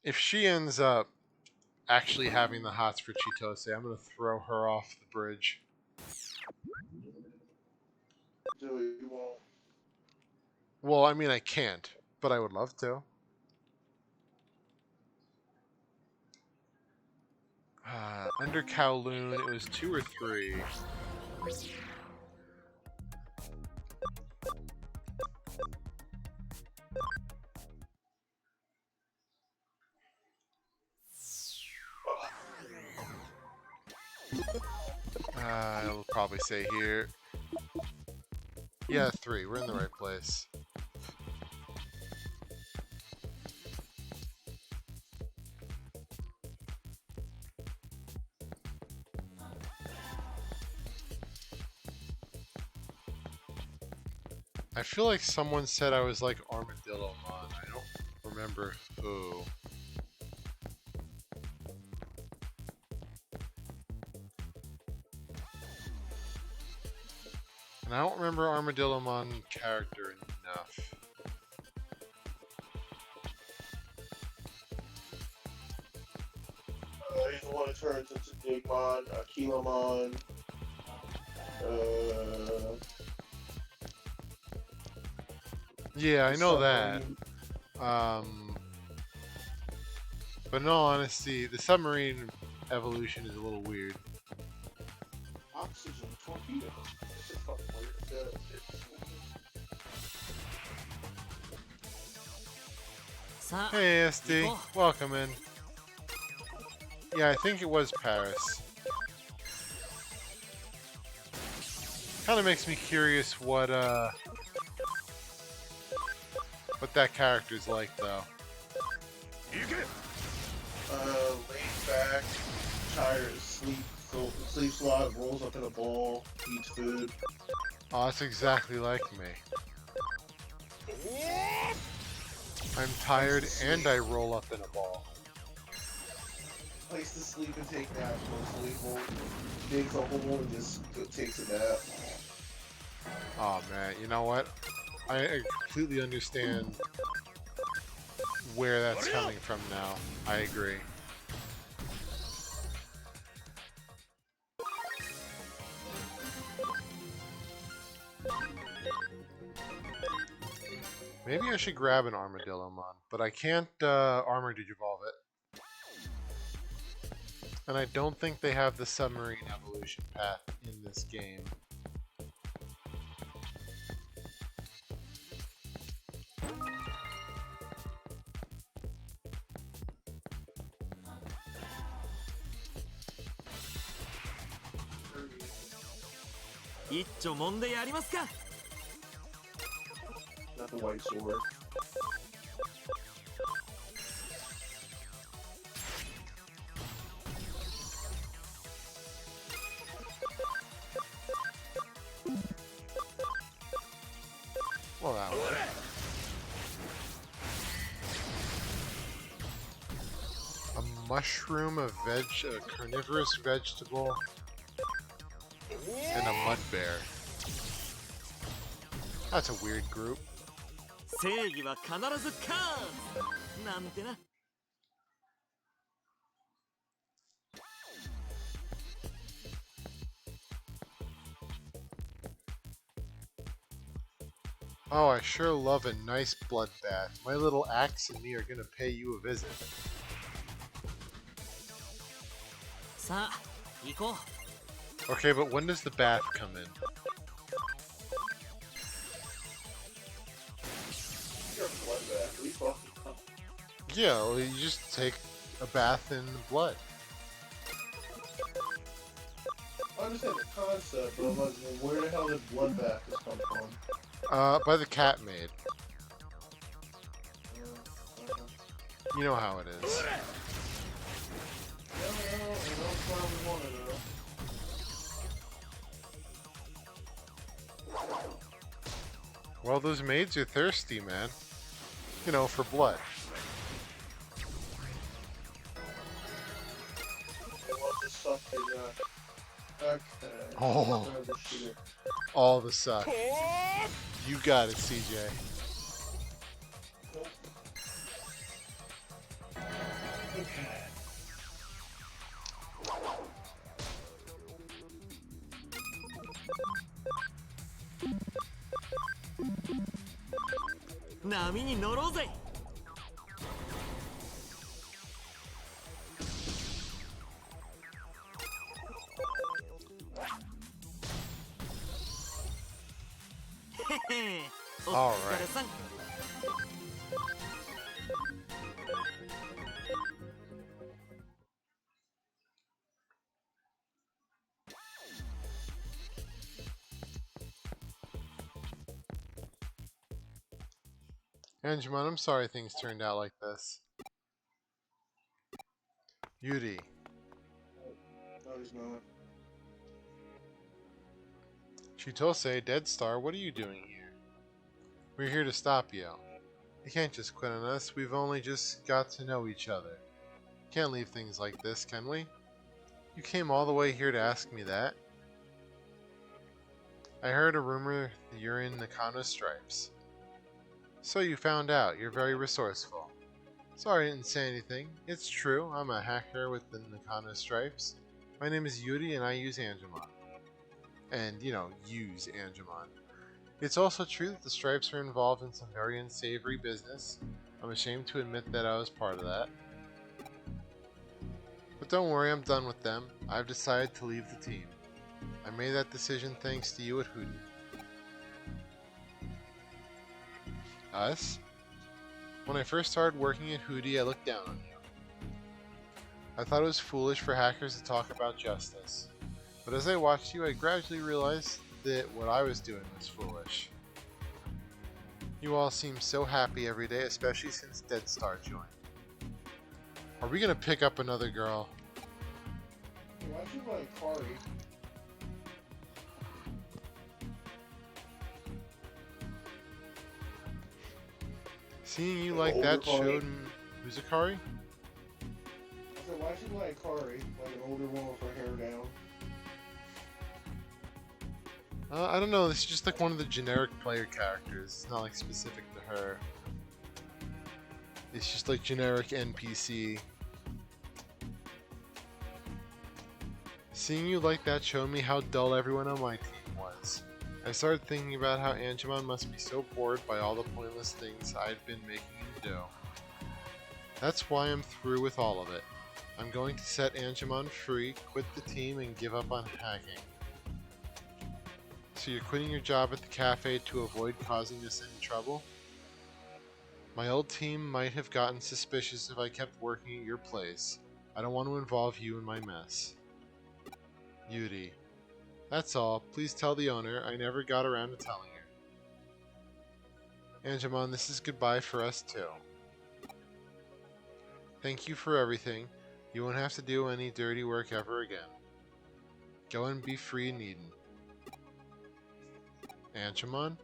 If she ends up actually having the hots for Chitose, I'm going to throw her off the bridge. Joey, you won't. Well, I mean, I can't, but I would love to. Under Kowloon, it was 2 or 3. I'll probably say here. Yeah, 3. We're in the right place. I feel like someone said I was like Armadillo Mon. I don't remember who. And I don't remember Armadillo Mon character enough. He's the one that turns into Digimon, Kilomon. Yeah, I know that. But in all honesty, the submarine evolution is a little weird. Oxygen torpedo. This is fucking weird. さあ Hey, SD. 行こ Welcome in. Yeah, I think it was Paris. Kind of makes me curious what that character's like, though. Laid back, tired, sleeps a lot, rolls up in a ball, eats food. Oh, that's exactly like me. I'm tired and I roll up in a ball. Likes to sleep and take naps mostly. Digs a hole and just takes a nap. Oh man, you know what? I completely understand where that's coming from now. I agree. Maybe I should grab an Armadillomon, but I can't Armor Digivolve it. And I don't think they have the submarine evolution path in this game.一丁もんでやりますか Not the white sword. Well, that worked. A mushroom, a carnivorous vegetable, and a mud bear. That's a weird group. 正義は必ず勝つなんてな Oh, I sure love a nice bloodbath. My little axe and me are gonna pay you a visit. さあ行こ Okay, but when does the bath come in? You're a bloodbath. What are you talking about? Yeah, well, you just take a bath in blood. I understand the concept, but I'm like, well, where the hell did bloodbath just come from? By the cat maid. You know how it is. I don't probably want to know. Well, those maids are thirsty, man. You know, for blood. They want to suck their nut. Okay. Oh. All the suck. You got it, CJ.う波に乗ろうぜ All お疲れさん Angemon, I'm sorry things turned out like this. Yuri. No, he's not. Chitose, Dead Star, what are you doing here? We're here to stop you. You can't just quit on us, we've only just got to know each other. Can't leave things like this, can we? You came all the way here to ask me that? I heard a rumor that you're in Nakano's Stripes. So you found out, you're very resourceful. Sorry I didn't say anything. It's true, I'm a hacker with the Nakano Stripes. My name is Yuri and I use Angemon. And, you know, use Angemon. It's also true that the Stripes are involved in some very unsavory business. I'm ashamed to admit that I was part of that. But don't worry, I'm done with them. I've decided to leave the team. I made that decision thanks to you at Hooten. Us? When I first started working at Hootie, I looked down on you. I thought it was foolish for hackers to talk about justice. But as I watched you, I gradually realized that what I was doing was foolish. You all seem so happy every day, especially since Dead Star joined. Are we gonna pick up another girl? Why should you like Kari? Seeing you An like older that Kari? showed who's Akari? I said, why should you like Kari? Like an older woman with her hair down. I don't know, this is just like one of the generic player characters. It's not like specific to her. It's just like generic NPC. Seeing you like that showed me how dull everyone on my team was. I started thinking about how Angemon must be so bored by all the pointless things I'd been making him do. That's why I'm through with all of it. I'm going to set Angemon free, quit the team, and give up on hacking. So you're quitting your job at the cafe to avoid causing us any trouble? My old team might have gotten suspicious if I kept working at your place. I don't want to involve you in my mess. Yuri. That's all. Please tell the owner I never got around to telling her. Angemon, this is goodbye for us too. Thank you for everything. You won't have to do any dirty work ever again. Go and be free in Eden. Angemon?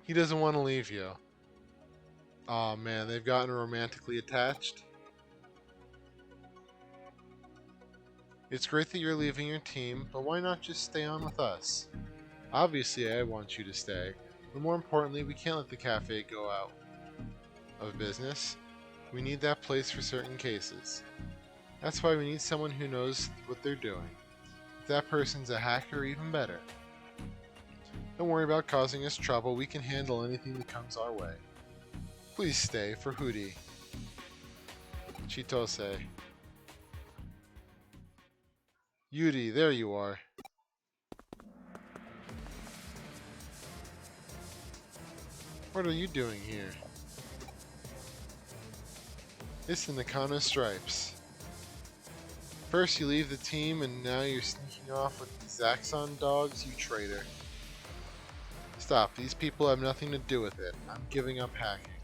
He doesn't want to leave you. Aw man, they've gotten romantically attached. It's great that you're leaving your team, but why not just stay on with us? Obviously I want you to stay, but more importantly, we can't let the cafe go out of business. We need that place for certain cases. That's why we need someone who knows what they're doing. If that person's a hacker, even better. Don't worry about causing us trouble, we can handle anything that comes our way. Please stay for Hootie. Chitose. Yuri, there you are. What are you doing here? It's the Nakano Stripes. First you leave the team and now you're sneaking off with the Zaxxon dogs, you traitor. Stop, these people have nothing to do with it. I'm giving up hacking.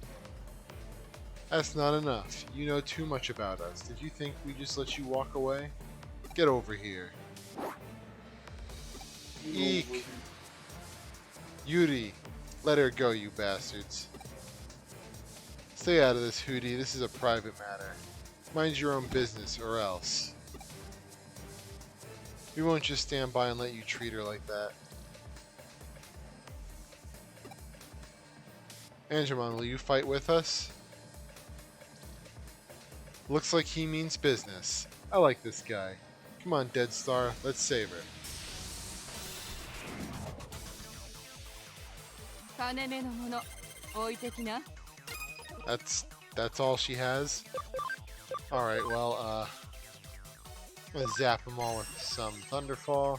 That's not enough. You know too much about us. Did you think we just let you walk away? Get over here. Eek! Yuri, let her go, you bastards. Stay out of this, Hootie. This is a private matter. Mind your own business, or else. We won't just stand by and let you treat her like that. Angemon, will you fight with us? Looks like he means business. I like this guy. Come on, Dead Star, let's save her. That's all she has? Alright, well, I'm gonna zap them all with some Thunderfall.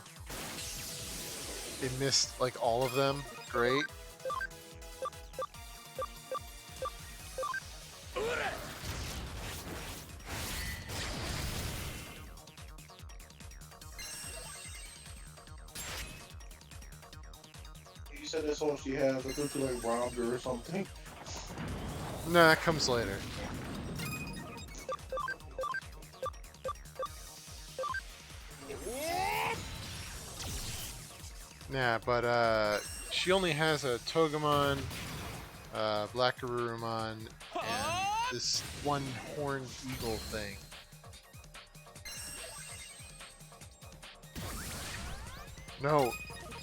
It missed, like, all of them. Great. You said that's all she has. I thought you like robbed her or something. Nah, that comes later. Nah, but she only has a Togemon, Black Garurumon, and this one horned eagle thing. No,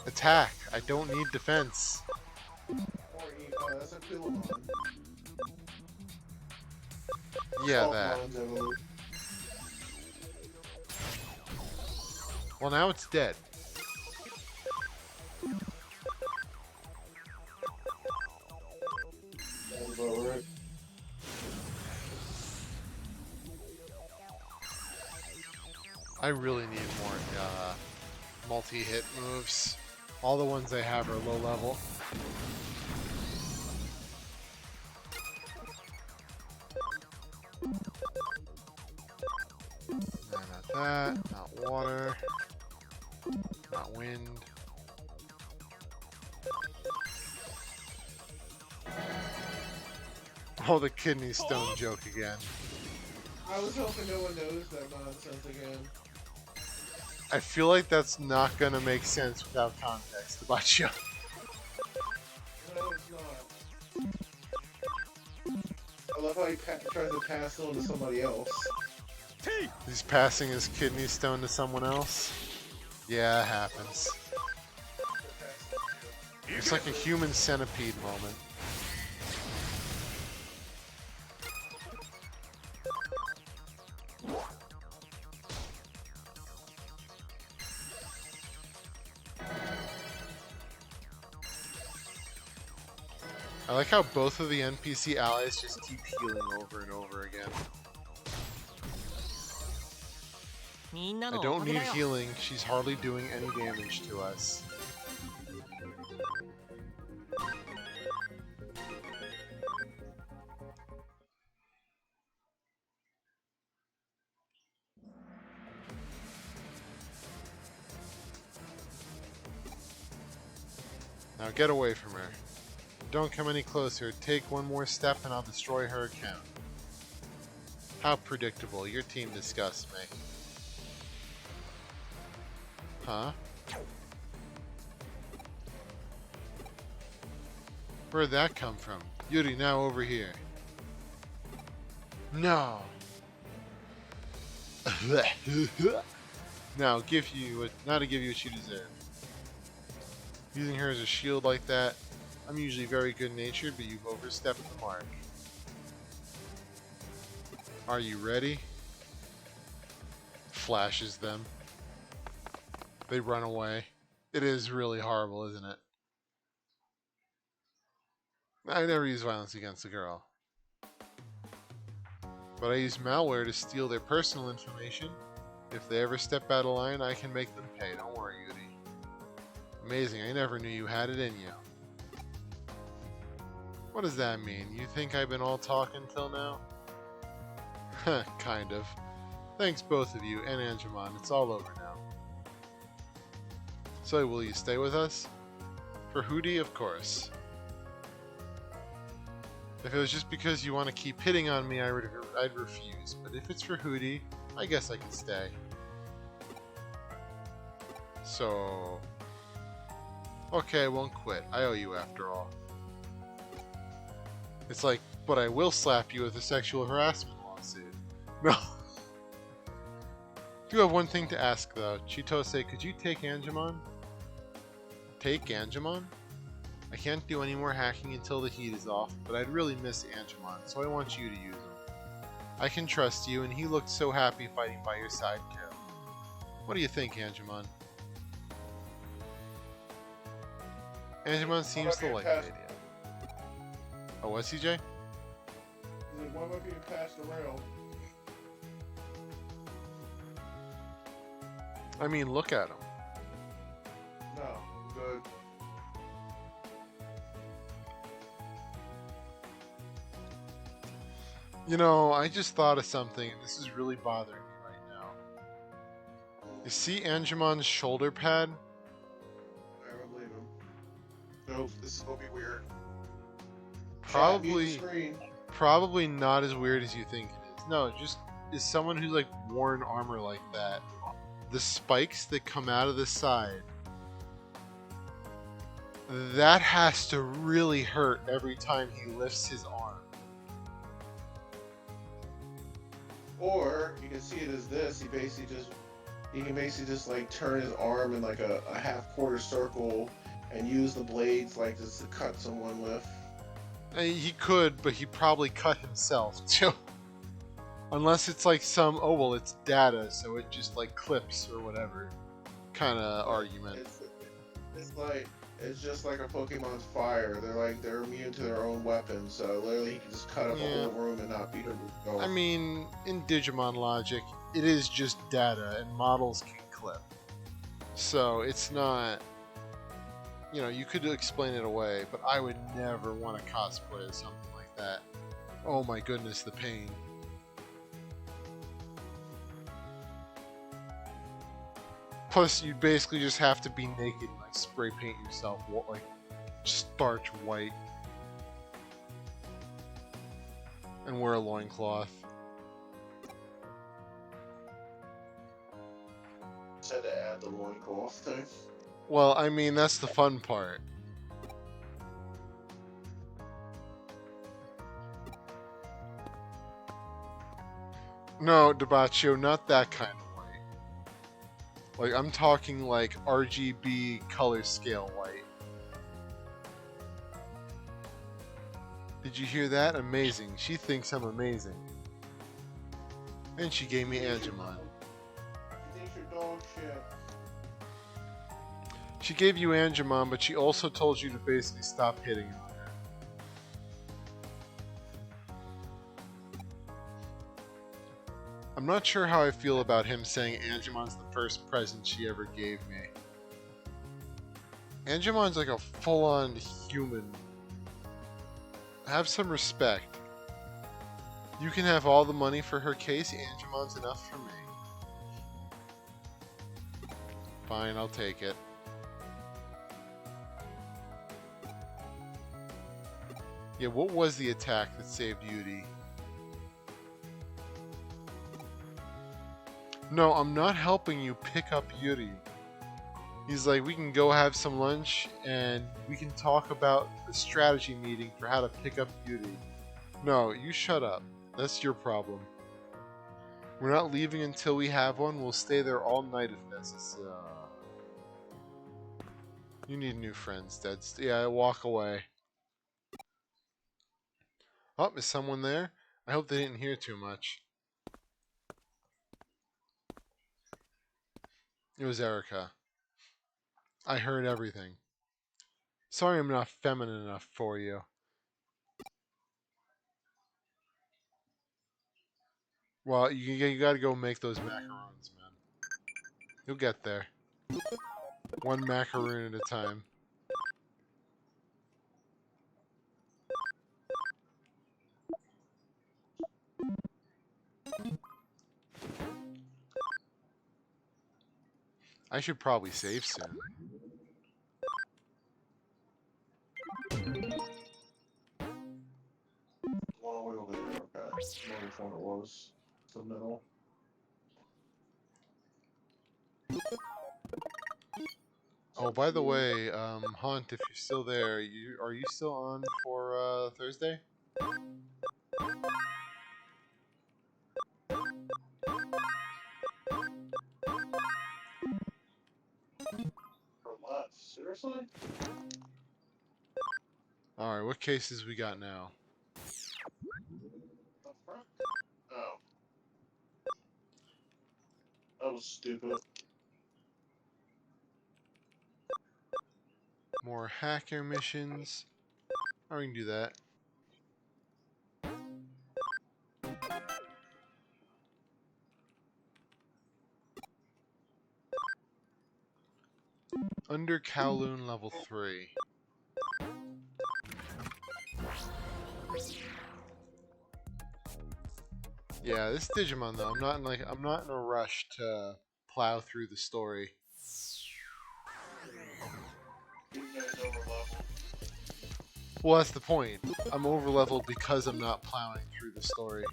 attack. I don't need defense. That's a Pillamon. Yeah, that. Well, now it's dead. Sounds about right. I really need more multi-hit moves. All the ones I have are low level. Not wind. Oh, the kidney stone joke again. I was hoping no one knows that nonsense again. I feel like that's not gonna make sense without context about you. No, it's not. I love how he tries to pass it on to somebody else. He's passing his kidney stone to someone else. Yeah, it happens. It's like a human centipede moment. I like how both of the NPC allies just keep healing over and over again. I don't need healing, she's hardly doing any damage to us. Now get away from her. Don't come any closer. Take one more step and I'll destroy her account. How predictable. Your team disgusts me. Huh? Where'd that come from? Yuri, now over here. No! Now, now to give you what you deserve. Using her as a shield like that, I'm usually very good-natured, but you've overstepped the mark. Are you ready? Flashes them. They run away. It is really horrible, isn't it? I never use violence against a girl. But I use malware to steal their personal information. If they ever step out of line, I can make them pay. Don't worry, Yuri. Amazing, I never knew you had it in you. What does that mean? You think I've been all talk until now? Heh, kind of. Thanks both of you, and Angemon. It's all over now. So, will you stay with us? For Hootie, of course. If it was just because you want to keep hitting on me, I'd refuse. But if it's for Hootie, I guess I can stay. So... okay, I won't quit. I owe you after all. It's like, but I will slap you with a sexual harassment lawsuit. No. Do have one thing to ask though. Chitose, could you take Angemon? Take Angemon? I can't do any more hacking until the heat is off, but I'd really miss Angemon, so I want you to use him. I can trust you, and he looked so happy fighting by your side too. What do you think, Angemon? Angemon seems to like the idea. Oh, what, CJ? Why am I being passed around? I mean, look at him. No, good. You know, I just thought of something, and this is really bothering me right now. You see Angemon's shoulder pad? I don't believe him. Nope, this is gonna be weird. Probably not as weird as you think it is. No, just is someone who's like worn armor like that. The spikes that come out of the side, that has to really hurt every time he lifts his arm. Or you can see it as this. He can basically just like turn his arm in like a half-quarter circle and use the blades like this to cut someone with. He could, but he probably cut himself too. Unless it's like some, oh well, it's data, so it just like clips or whatever kind of argument. It's just like a Pokemon's fire. They're immune to their own weapons, so literally he can just cut up a whole room and not beat them. I mean, in Digimon logic, it is just data, and models can clip. So it's not, you know, you could explain it away, but I would never want to cosplay as something like that. Oh my goodness, the pain. Plus, you basically just have to be naked and like spray paint yourself like starch white and wear a loincloth. Just had to add the loincloth thing. Well, I mean, that's the fun part. No, Debaccio, not that kind of white. Like, I'm talking like RGB color scale white. Did you hear that? Amazing. She thinks I'm amazing. And she gave me Angemon. She thinks you're dog shit. She gave you Angemon, but she also told you to basically stop hitting on her. I'm not sure how I feel about him saying Angemon's the first present she ever gave me. Angemon's like a full-on human. Have some respect. You can have all the money for her case, Angemon's enough for me. Fine, I'll take it. Yeah, what was the attack that saved Yuri? No, I'm not helping you pick up Yuri. He's like, we can go have some lunch and we can talk about the strategy meeting for how to pick up Yuri. No, you shut up. That's your problem. We're not leaving until we have one. We'll stay there all night if necessary. You need new friends, Dead. Yeah, walk away. Oh, is someone there? I hope they didn't hear too much. It was Erica. I heard everything. Sorry I'm not feminine enough for you. Well, you gotta go make those macarons, man. You'll get there. One macaroon at a time. I should probably save soon. Long way over there, okay. Wonder which one it was. It's the middle. Oh, by the way, Hunt, if you're still there, are you still on for Thursday? From left. Seriously? Alright, what cases we got now? The front? Oh. That was stupid. More hacker missions. Oh, we can do that. Under Kowloon level 3. Yeah, this Digimon though, I'm not in a rush to plow through the story. You guys over level. Well, that's the point. I'm over leveled because I'm not plowing through the story.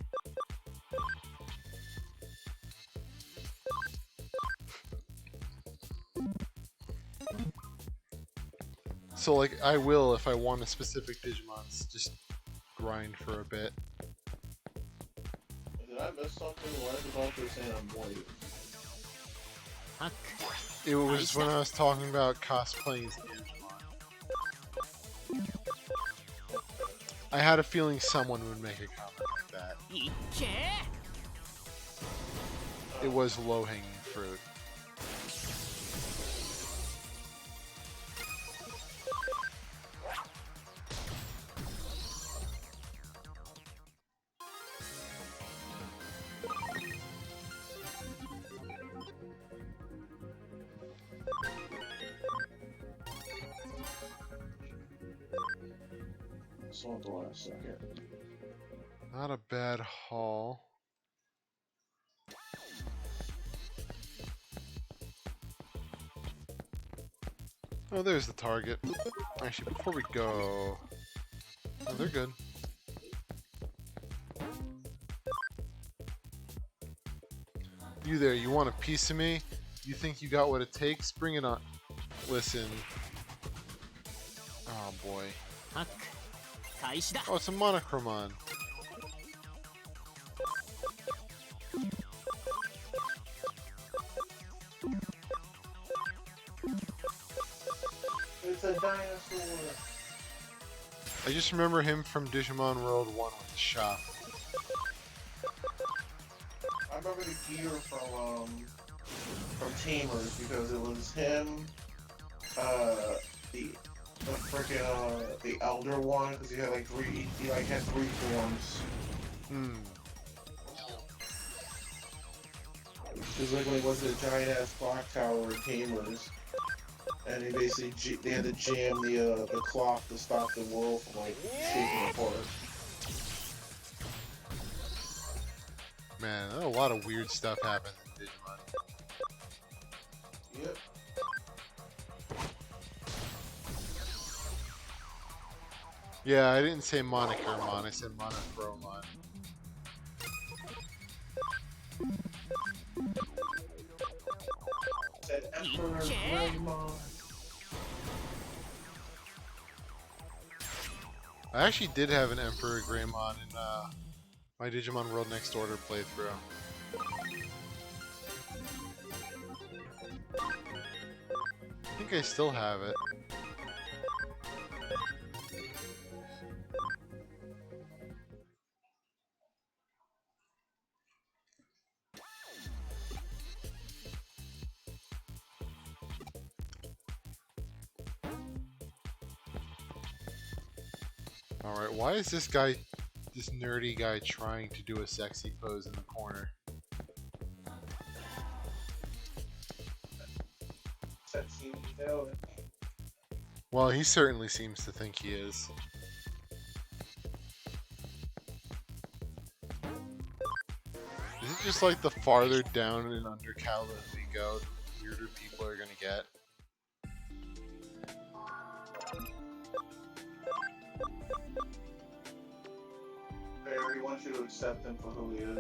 So like, I will if I want a specific Digimon, just grind for a bit. Did I miss something? Why is the doctor saying I'm white? It was when I was talking about cosplaying as Digimon. I had a feeling someone would make a comment like that. It was low-hanging fruit. Saw it the last second. Not a bad haul. Oh, there's the target. Actually, before we go... Oh, they're good. You there, you want a piece of me? You think you got what it takes? Bring it on. Listen. Oh boy. ハック開始だ。 Oh, it's a Monochromon. It's a dinosaur. I just remember him from Digimon World 1 with the shop. I remember the gear from Tamers because it was him, the freaking the elder one because he had like had three forms. Hmm. It was like when he was a giant ass clock tower in Tamers, and they basically they had to jam the clock to stop the world from like shaking apart. Man, a lot of weird stuff happens in Digimon. Yep. Yeah, I didn't say Monochromon, I said Monochromon. Said Emperor Greymon. I actually did have an Emperor Greymon in my Digimon World Next Order playthrough. I think I still have it. Alright, why is this nerdy guy trying to do a sexy pose in the corner? Sexy villain. Well, he certainly seems to think he is. Is it just like the farther down in Undercow that we go, the weirder people are gonna get? Barry wants you to accept him for who he is.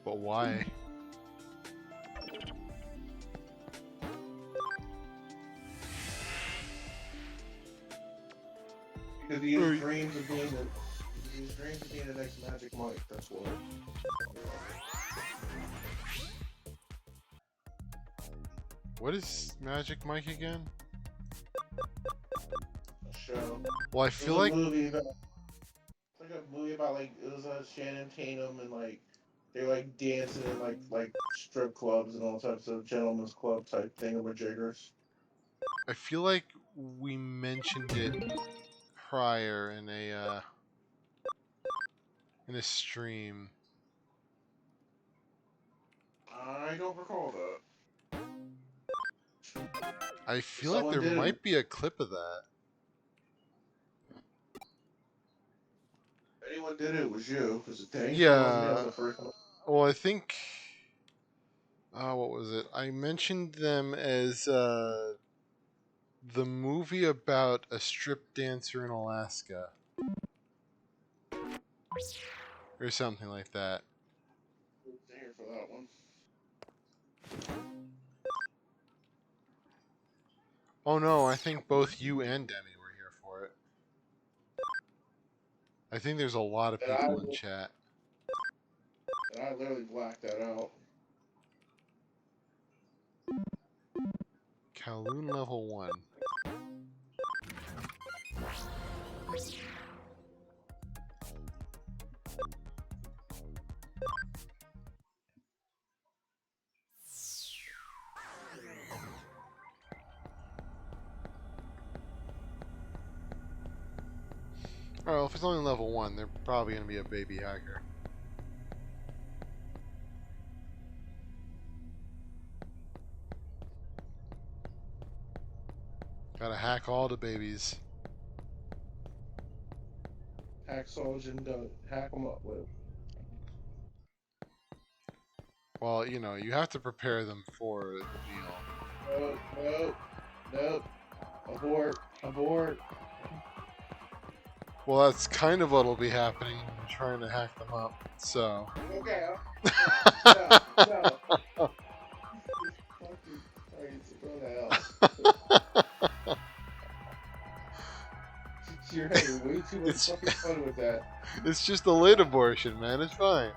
But why? Because he has dreams of being the next Magic Mike, that's why. What is Magic Mike again? A show. Well, I It feel was like... a movie about, it's like a movie about like it was Shannon Tatum and like they're like dancing in like strip clubs and all types of gentlemen's club type thingamajiggers. I feel like we mentioned it prior in a stream. I don't recall that. I feel like Someone there did. might be a clip of that. If anyone did it, it was you, because it wasn't me. I was Yeah. the first one. Well, I think... what was it? I mentioned them as the movie about a strip dancer in Alaska. Or something like that. Here for that one. Oh no, I think both you and Demi were here for it. I think there's a lot of people in chat. And I literally blacked that out. Kowloon level 1. Oh, well, if it's only level 1, they're probably going to be a baby hacker. Gotta hack all the babies. Hacksaw Jim Duggan. Hack him up with. Well, you know, you have to prepare them for the meal. Nope. Abort. Well, that's kind of what'll be happening when you're trying to hack them up. So. Okay. No. Fucking Christ, go to hell. You're having way too much fucking fun with that. It's just a late abortion, man. It's fine.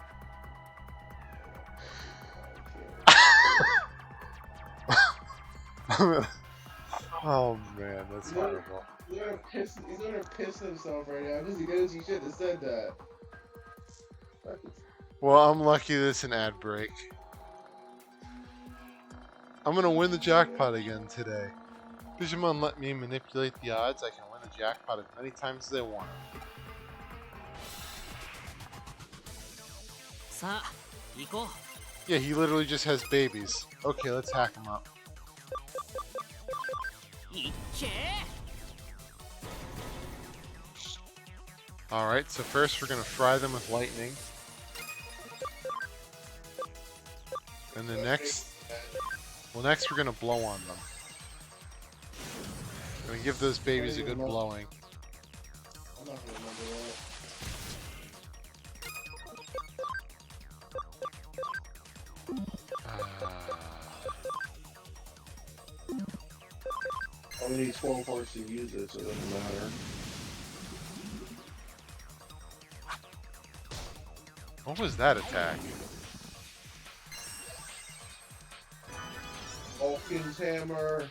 Oh man, that's horrible. He's gonna piss himself right now just because you shouldn't have said that. Well, I'm lucky this an ad break. I'm gonna win the jackpot again today. Digimon let me manipulate the odds. I can win the jackpot as many times as I want. さあ行こう Yeah, he literally just has babies. Okay, let's hack him up. いっけ Alright, so first we're gonna fry them with lightning. And then next we're gonna blow on them. Gonna give those babies a good blowing. I'm not gonna remember that. I only need 12 hearts to use it, so it doesn't matter. What was that attack? Hawkins hammer.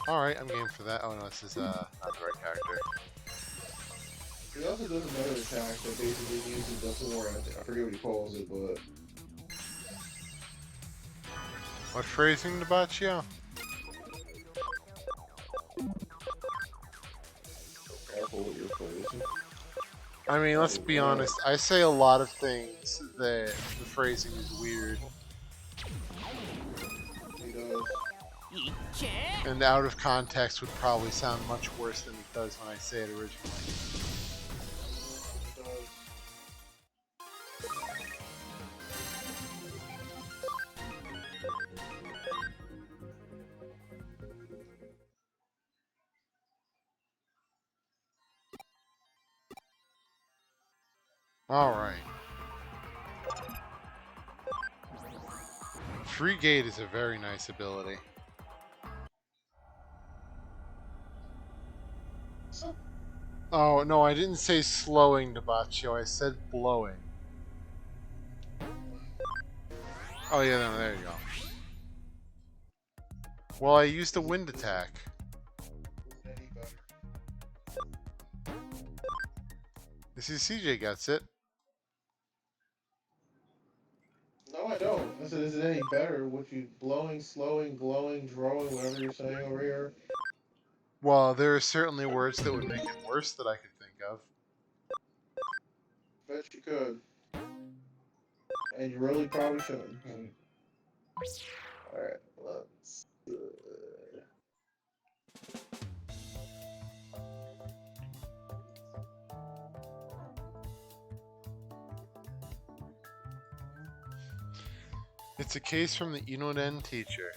Alright, I'm game for that. Oh no, this is not the right character. He also does another attack that basically uses the floor. I forget what he calls it, but What phrasing, Nabachio? careful with your phrasing. I mean, let's be honest. I say a lot of things that the phrasing is weird. He does. いっけ And out of context would probably sound much worse than it does when I say it originally. He does. Alright. Free Gate is a very nice ability. Oh, no, I didn't say slowing, Debaccio. I said blowing. Oh, yeah, no, there you go. Well, I used a wind attack. Any better. This is CJ gets it. No, I don't. I said, is it any better? What you blowing, slowing, glowing, drawing, whatever you're saying over here? Well, there are certainly words that would make it worse that I could think of. Bet you could. And you really probably shouldn't. Alright, let's. It's a case from the Inoden teacher.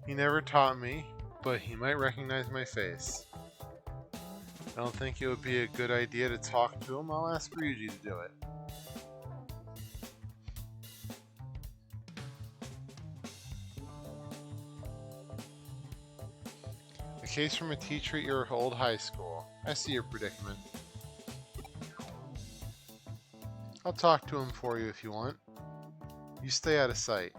He never taught me, but he might recognize my face. I don't think it would be a good idea to talk to him. I'll ask Ryuji to do it. A case from a teacher at your old high school. I see your predicament. I'll talk to him for you if you want. You stay out of sight.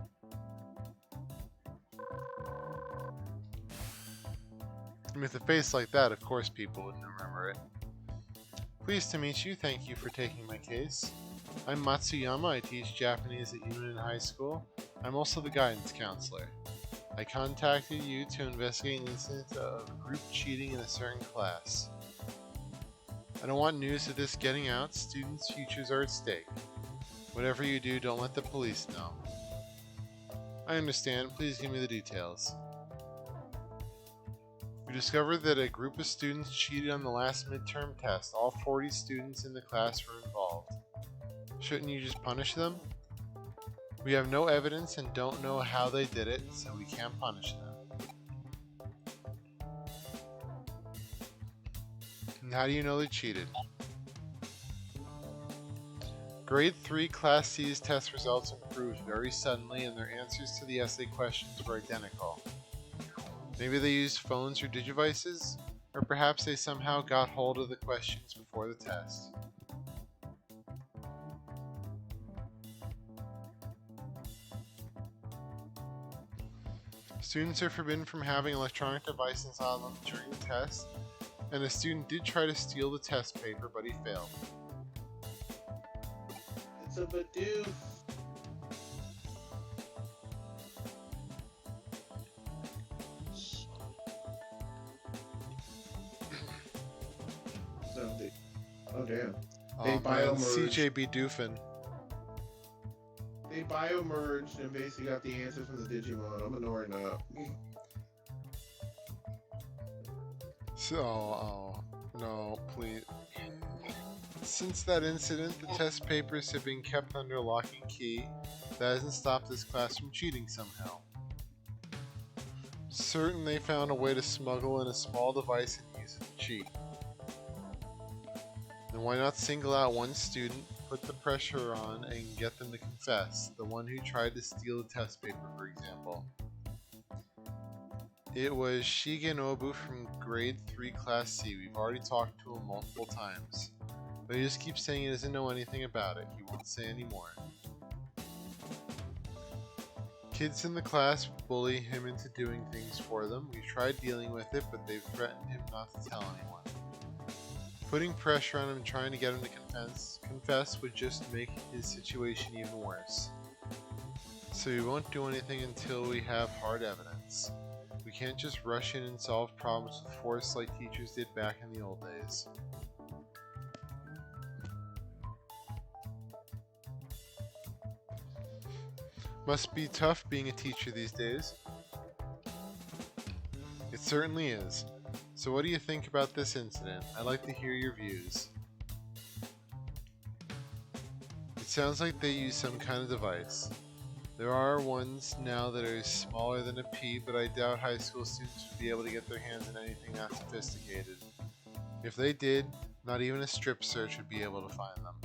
And with a face like that, of course people wouldn't remember it. Pleased to meet you. Thank you for taking my case. I'm Matsuyama. I teach Japanese at Union High School. I'm also the guidance counselor. I contacted you to investigate an incident of group cheating in a certain class. I don't want news of this getting out. Students' futures are at stake. Whatever you do, don't let the police know. I understand. Please give me the details. We discovered that a group of students cheated on the last midterm test. All 40 students in the class were involved. Shouldn't you just punish them? We have no evidence and don't know how they did it, so we can't punish them. And how do you know they cheated? Grade 3 Class C's test results improved very suddenly and their answers to the essay questions were identical. Maybe they used phones or digivices? Or perhaps they somehow got hold of the questions before the test. Students are forbidden from having electronic devices on them during the test, and a student did try to steal the test paper, but he failed. It's a Badoof. Oh damn. They Oh man, biomerged. CJB Doofin. They biomerged and basically got the answers from the Digimon. I'm annoyed now. So, oh, no, please. Since that incident, the test papers have been kept under lock and key. That hasn't stopped this class from cheating somehow. Certain they found a way to smuggle in a small device and use it to cheat. Then why not single out one student, put the pressure on, and get them to confess? The one who tried to steal the test paper, for example. It was Shigenobu from grade 3 Class C. We've already talked to him multiple times. But he just keeps saying he doesn't know anything about it. He won't say anymore. Kids in the class bully him into doing things for them. We've tried dealing with it, but they've threatened him not to tell anyone. Putting pressure on him and trying to get him to confess would just make his situation even worse. So we won't do anything until we have hard evidence. We can't just rush in and solve problems with force like teachers did back in the old days. Must be tough being a teacher these days. It certainly is. So what do you think about this incident? I'd like to hear your views. It sounds like they use some kind of device. There are ones now that are smaller than a pea, but I doubt high school students would be able to get their hands on anything that sophisticated. If they did, not even a strip search would be able to find them.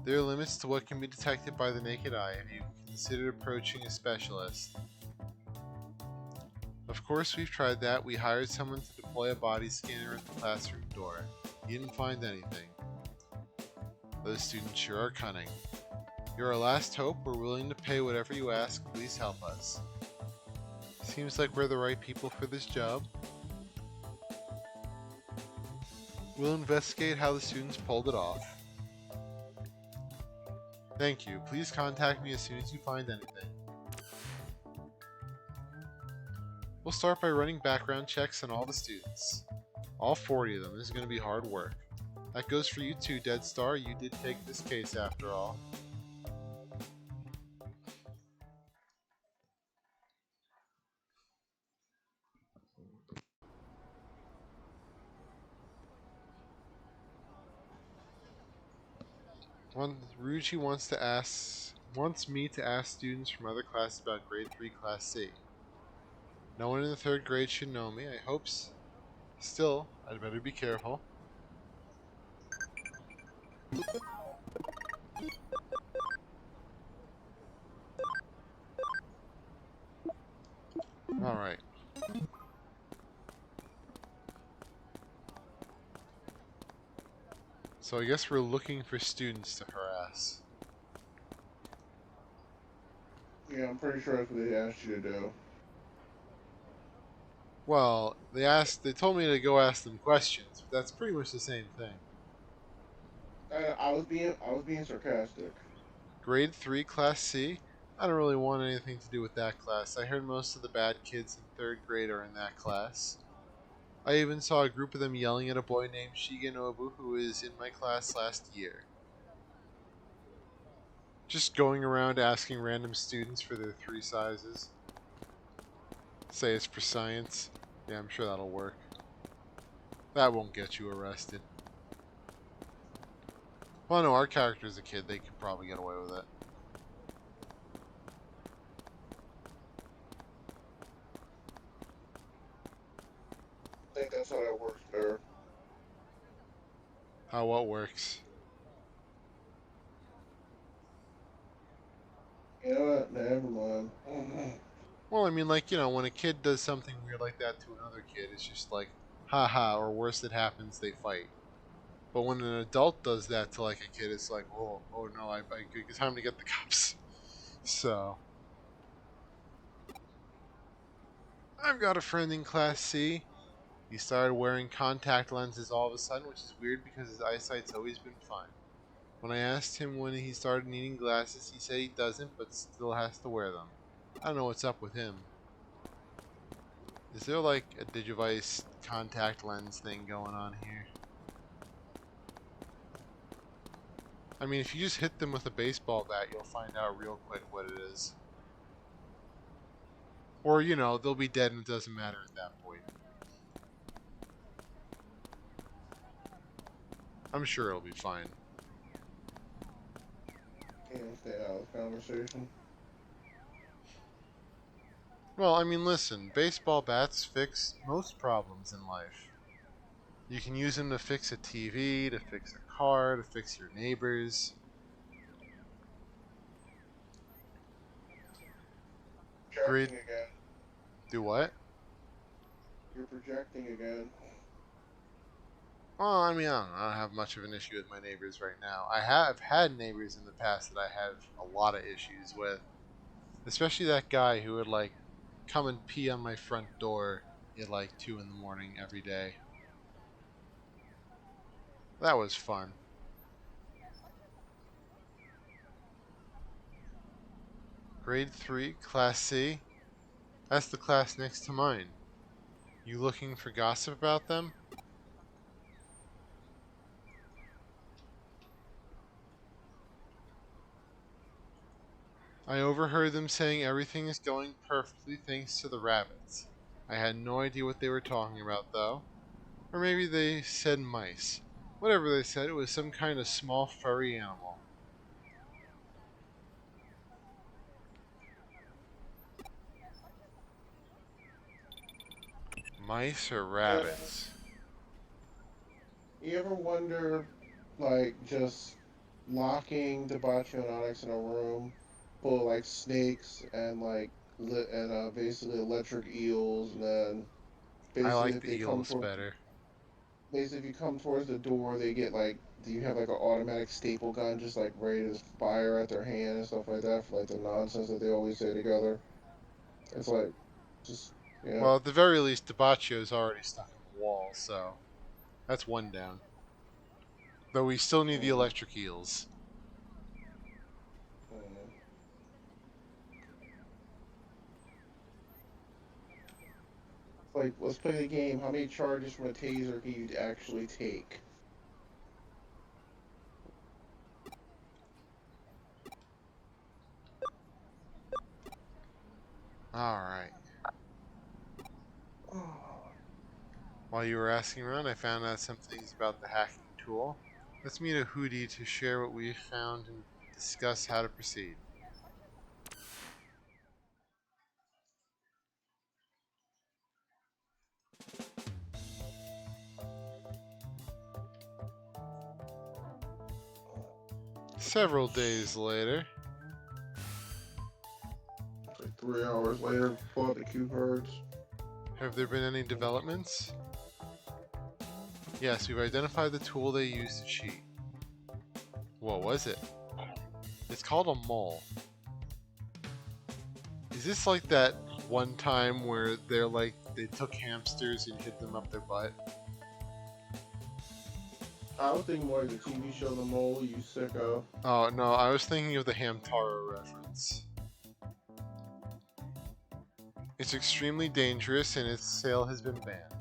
There are limits to what can be detected by the naked eye. Have you considered approaching a specialist? Of course we've tried that. We hired someone to deploy a body scanner at the classroom door. He didn't find anything. Those students sure are cunning. You're our last hope. We're willing to pay whatever you ask. Please help us. Seems like we're the right people for this job. We'll investigate how the students pulled it off. Thank you. Please contact me as soon as you find anything. We'll start by running background checks on all the students. All 40 of them. This is going to be hard work. That goes for you too, Dead Star. You did take this case after all. Ryuichi wants me to ask students from other classes about grade 3 Class C. No one in the 3rd grade should know me. I hope still, I'd better be careful. Alright. So I guess we're looking for students to harass. Yeah, I'm pretty sure that's what they asked you to do. Well, they told me to go ask them questions, but that's pretty much the same thing. I was being sarcastic. Grade 3 Class C? I don't really want anything to do with that class. I heard most of the bad kids in 3rd grade are in that class. I even saw a group of them yelling at a boy named Shigenobu who was in my class last year. Just going around asking random students for their 3 sizes. Say it's for science. Yeah, I'm sure that'll work. That won't get you arrested. Well, no, our character's a kid. They could probably get away with it. I think that's how that works better. How what works? You know what? Never mind. Well, I mean, like, you know, when a kid does something weird like that to another kid, it's just like, haha, or worse, it happens, they fight. But when an adult does that to like a kid, it's like, oh no, it's time to get the cops. So, I've got a friend in Class C. He started wearing contact lenses all of a sudden, which is weird because his eyesight's always been fine. When I asked him when he started needing glasses, he said he doesn't, but still has to wear them. I don't know what's up with him. Is there like a Digivice contact lens thing going on here? I mean, if you just hit them with a baseball bat, you'll find out real quick what it is. Or, you know, they'll be dead and it doesn't matter at that point. I'm sure it'll be fine. Can't stay out of the conversation. Well, I mean, listen, baseball bats fix most problems in life. You can use them to fix a TV, to fix a car, to fix your neighbors. Great. Projecting again. Do what? You're projecting again. Well, I mean, I don't have much of an issue with my neighbors right now. I have had neighbors in the past that I have a lot of issues with. Especially that guy who would, like, come and pee on my front door at, like, 2 in the morning every day. That was fun. Grade 3, Class C? That's the class next to mine. You looking for gossip about them? I overheard them saying everything is going perfectly thanks to the rabbits. I had no idea what they were talking about, though. Or maybe they said mice. Whatever they said, it was some kind of small furry animal. Mice or rabbits? You ever wonder, like, just locking Debaucho and Onyx in a room full of, like, snakes and, like, basically electric eels, and then I basically like if the they come eels toward, better. basically if you come towards the door, they get, like, you have, like, an automatic staple gun just, like, ready to fire at their hand and stuff like that for, like, the nonsense that they always say together. It's like, just, you know. Well, at the very least, Debacio's already stuck in the wall, so that's one down. Though we still need the Mm, electric eels. mm. Like, let's play the game. How many charges from a taser can you actually take? Alright. While you were asking around, I found out some things about the hacking tool. Let's meet a Hootie to share what we found and discuss how to proceed. Several days later. It's like 3 hours later, pull out the cue cards. Have there been any developments? Yes, we've identified the tool they used to cheat. What was it? It's called a mole. Is this like that one time where they're like, they took hamsters and hid them up their butt? I was thinking more like the TV show The Mole, you sicko. Oh, no, I was thinking of the Hamtaro reference. It's extremely dangerous and its sale has been banned.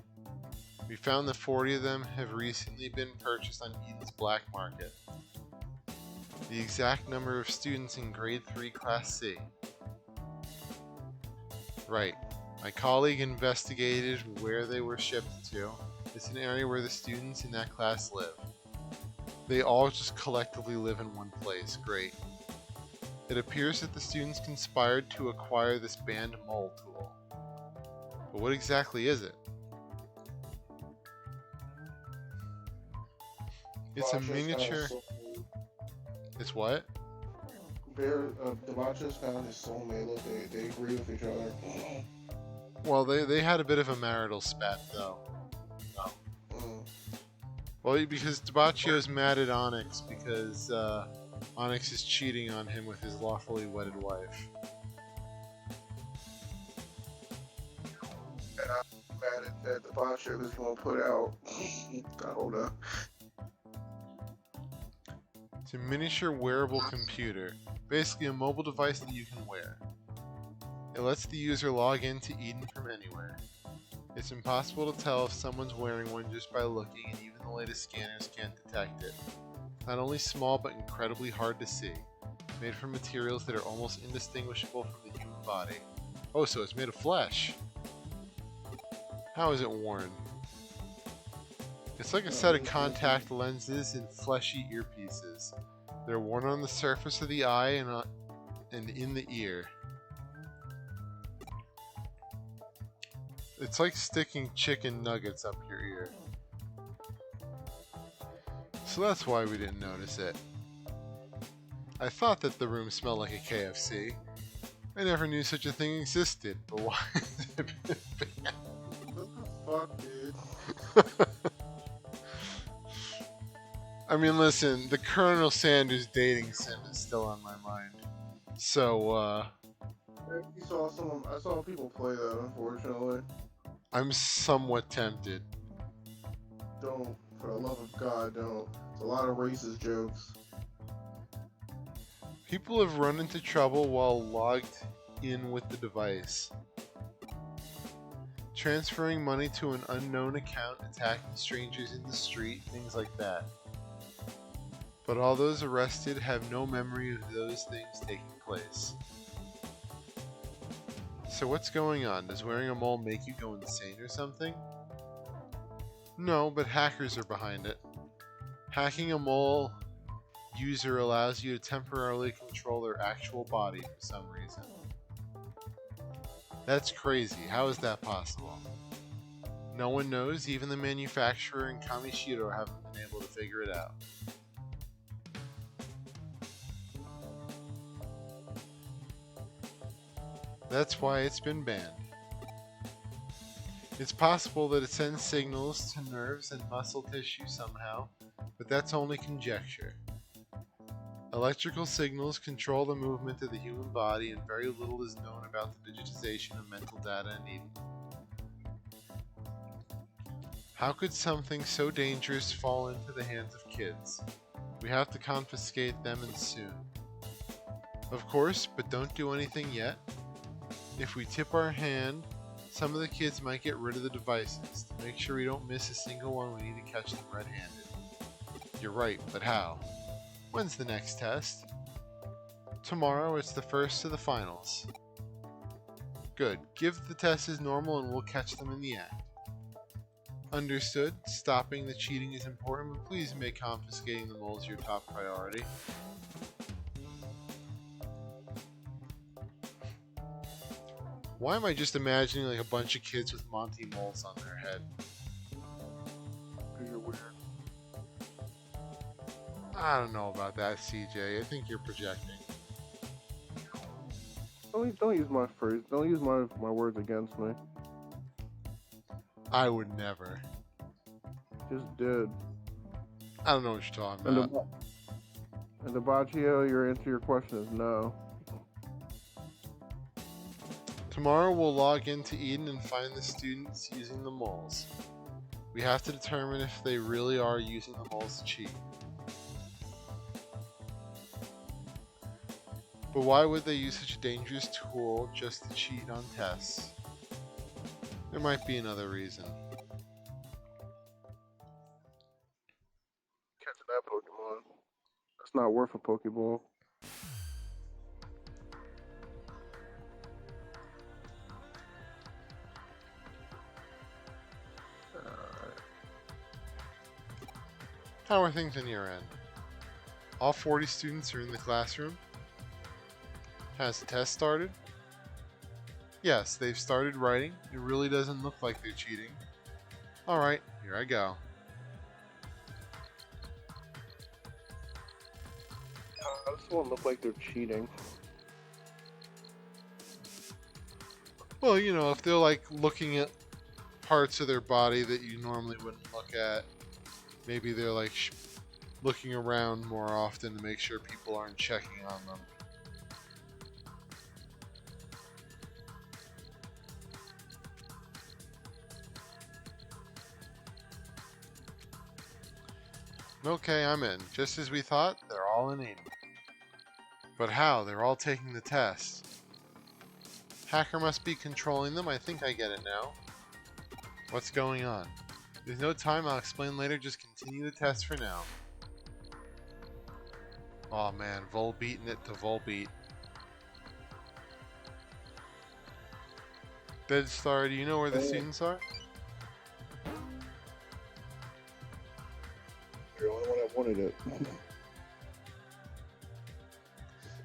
We found that 40 of them have recently been purchased on Eden's black market. The exact number of students in grade 3 class C. Right. My colleague investigated where they were shipped to. It's an area where the students in that class live. They all just collectively live in one place. Great. It appears that the students conspired to acquire this banned mole tool. But what exactly is it? It's a miniature. It's what? Debaucher's found his soulmate. Look, they agree with each other. Well, they had a bit of a marital spat, though. Well, because Debauchio's mad at Onyx because Onyx is cheating on him with his lawfully wedded wife. And I'm mad at that Debaucher was going to put out. Hold up. It's a miniature wearable computer. Basically a mobile device that you can wear. It lets the user log into Eden from anywhere. It's impossible to tell if someone's wearing one just by looking, and even the latest scanners can't detect it. Not only small, but incredibly hard to see. Made from materials that are almost indistinguishable from the human body. Oh, so it's made of flesh. How is it worn? It's like a set of contact lenses and fleshy earpieces. They're worn on the surface of the eye and in the ear. It's like sticking chicken nuggets up your ear. So that's why we didn't notice it. I thought that the room smelled like a KFC. I never knew such a thing existed, but why has it been banned? What the fuck, dude? I mean, listen, the Colonel Sanders dating sim is still on my mind. So, You saw some. I saw people play that. Unfortunately, I'm somewhat tempted. don't. For the love of God, don't. It's a lot of racist jokes. People have run into trouble while logged in with the device. Transferring money to an unknown account, attacking strangers in the street, things like that. But all those arrested have no memory of those things taking place. So what's going on? Does wearing a mole make you go insane or something? No, but hackers are behind it. Hacking a mole user allows you to temporarily control their actual body for some reason. That's crazy. How is that possible? No one knows. Even the manufacturer and Kamishiro haven't been able to figure it out. That's why it's been banned. It's possible that it sends signals to nerves and muscle tissue somehow, but that's only conjecture. Electrical signals control the movement of the human body, and very little is known about the digitization of mental data in Eden. How could something so dangerous fall into the hands of kids? We have to confiscate them, and soon. Of course, but don't do anything yet. If we tip our hand, some of the kids might get rid of the devices. To make sure we don't miss a single one, we need to catch them red-handed. You're right, but how? When's the next test? Tomorrow. It's the first of the finals. Good. Give the test as normal and we'll catch them in the act. Understood. Stopping the cheating is important, but please make confiscating the moles your top priority. Why am I just imagining like a bunch of kids with Monty moles on their head? You're weird. I don't know about that, CJ. I think you're projecting. Don't use my phrase. Don't use my words against me. I would never. Just did. I don't know what you're talking about. And Debauchio, your answer to your question is no. Tomorrow we'll log into Eden and find the students using the moles. We have to determine if they really are using the moles to cheat. But why would they use such a dangerous tool just to cheat on tests? There might be another reason. Catching that Pokemon. That's not worth a Pokeball. How are things on your end? All 40 students are in the classroom? Has the test started? Yes, they've started writing. It really doesn't look like they're cheating. Alright, here I go. How does someone look like they're cheating? Well, you know, if they're like looking at parts of their body that you normally wouldn't look at, maybe they're like looking around more often to make sure people aren't checking on them. Okay, I'm in. Just as we thought, they're all in 80. But how? They're all taking the test. Hacker must be controlling them. I think I get it now. What's going on? There's no time. I'll explain later. Just continue the test for now. Oh man, Volbeating it to Volbeat. Dead Star, do you know where the students are? You're the only one that wanted it.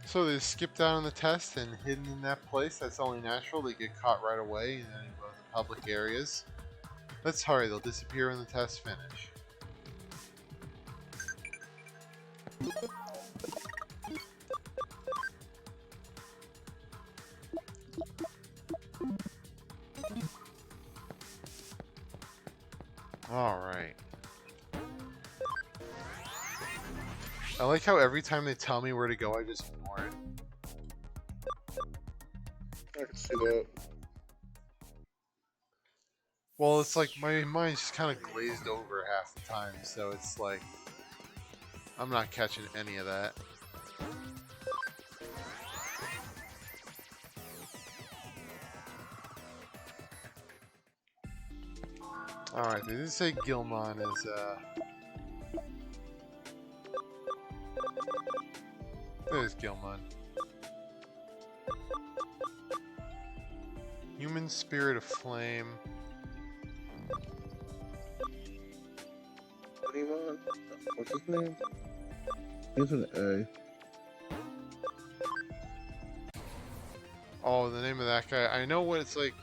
So they skipped out on the test and hidden in that place. That's only natural. They get caught right away and then go to the public areas. Let's hurry. They'll disappear when the tests finish. Alright. I like how every time they tell me where to go, I just ignore it. I can see that. Well, it's like my mind's just kind of glazed over half the time, so it's like I'm not catching any of that. Alright, they did say Gilmon is there's Gilmon. Human Spirit of Flame. Digimon? What's his name? He's an A. Oh, the name of that guy. I know what it's like.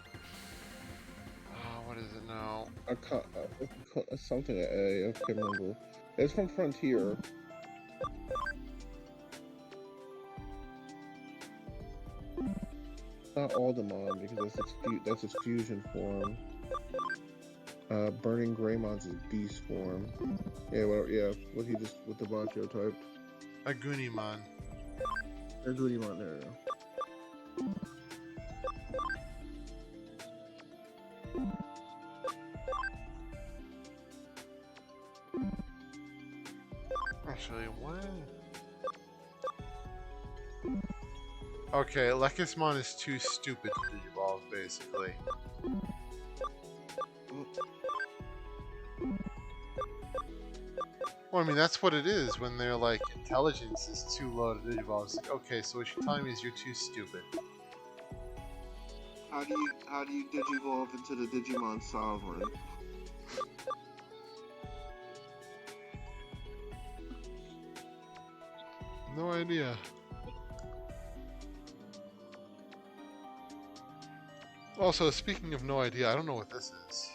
What is it now? Something at A. I can't remember. It's from Frontier. Not Aldemon because that's its fusion form. Burning Greymon's is beast form. Yeah, what he just with the Bachio type. Agunimon. Agumon, there you go. Actually, what? Okay, Lekismon is too stupid to evolve, basically. Well, I mean, that's what it is when they're like, intelligence is too low to Digivolve. It's like, okay, so what you're telling me is you're too stupid. How do you Digivolve into the Digimon Sovereign? No idea. Also, speaking of no idea, I don't know what this is.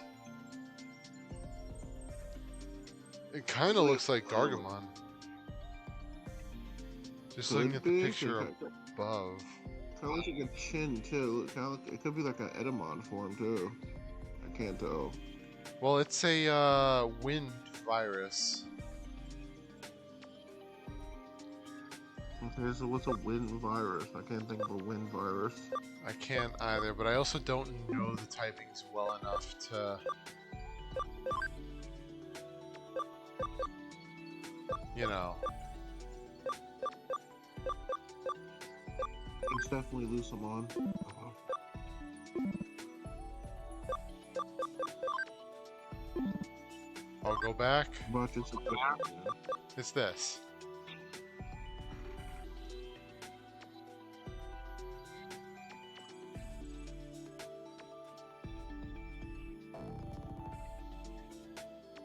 It kind of looks like Gargamon. Just looking at the picture above. Kind of looks like a chin too. It could be like an Edamon form too. I can't tell. Well, it's a wind virus. Okay, so what's a wind virus? I can't think of a wind virus. I can't either, but I also don't know the typings well enough to... You know. It's definitely Lucamon. I'll go back. But it's It's this.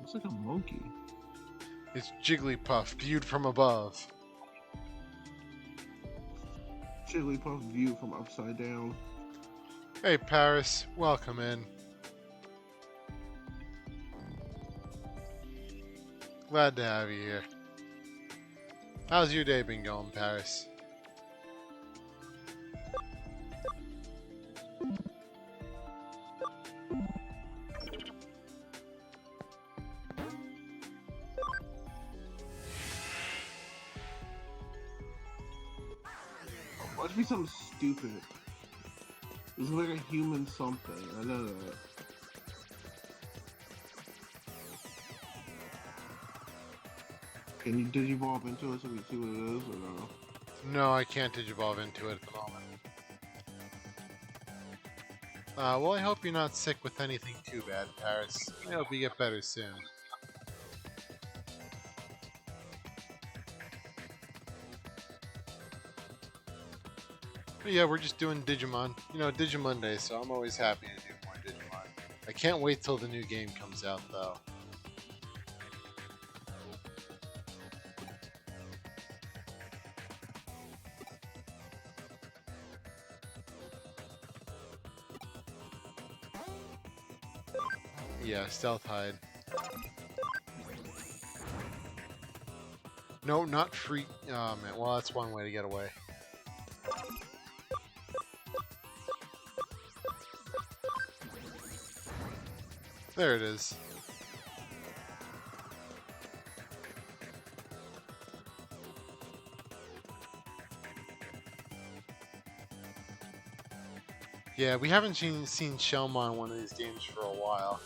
Looks like a monkey. It's Jigglypuff, viewed from above. Jigglypuff view from upside down. Hey Paris, welcome in. Glad to have you here. How's your day been going, Paris? Must be something stupid. It's like a human something. I know that. Can you digivolve into it so we can see what it is, or no? No, I can't digivolve into it at the moment. Well, I hope you're not sick with anything too bad, Paris. I hope you get better soon. But yeah, we're just doing Digimon. You know, Digimonday, so I'm always happy to do more Digimon. I can't wait till the new game comes out, though. Yeah, stealth hide. No, not free. Oh man, well that's one way to get away. There it is. Yeah, we haven't seen Shelma in one of these games for a while.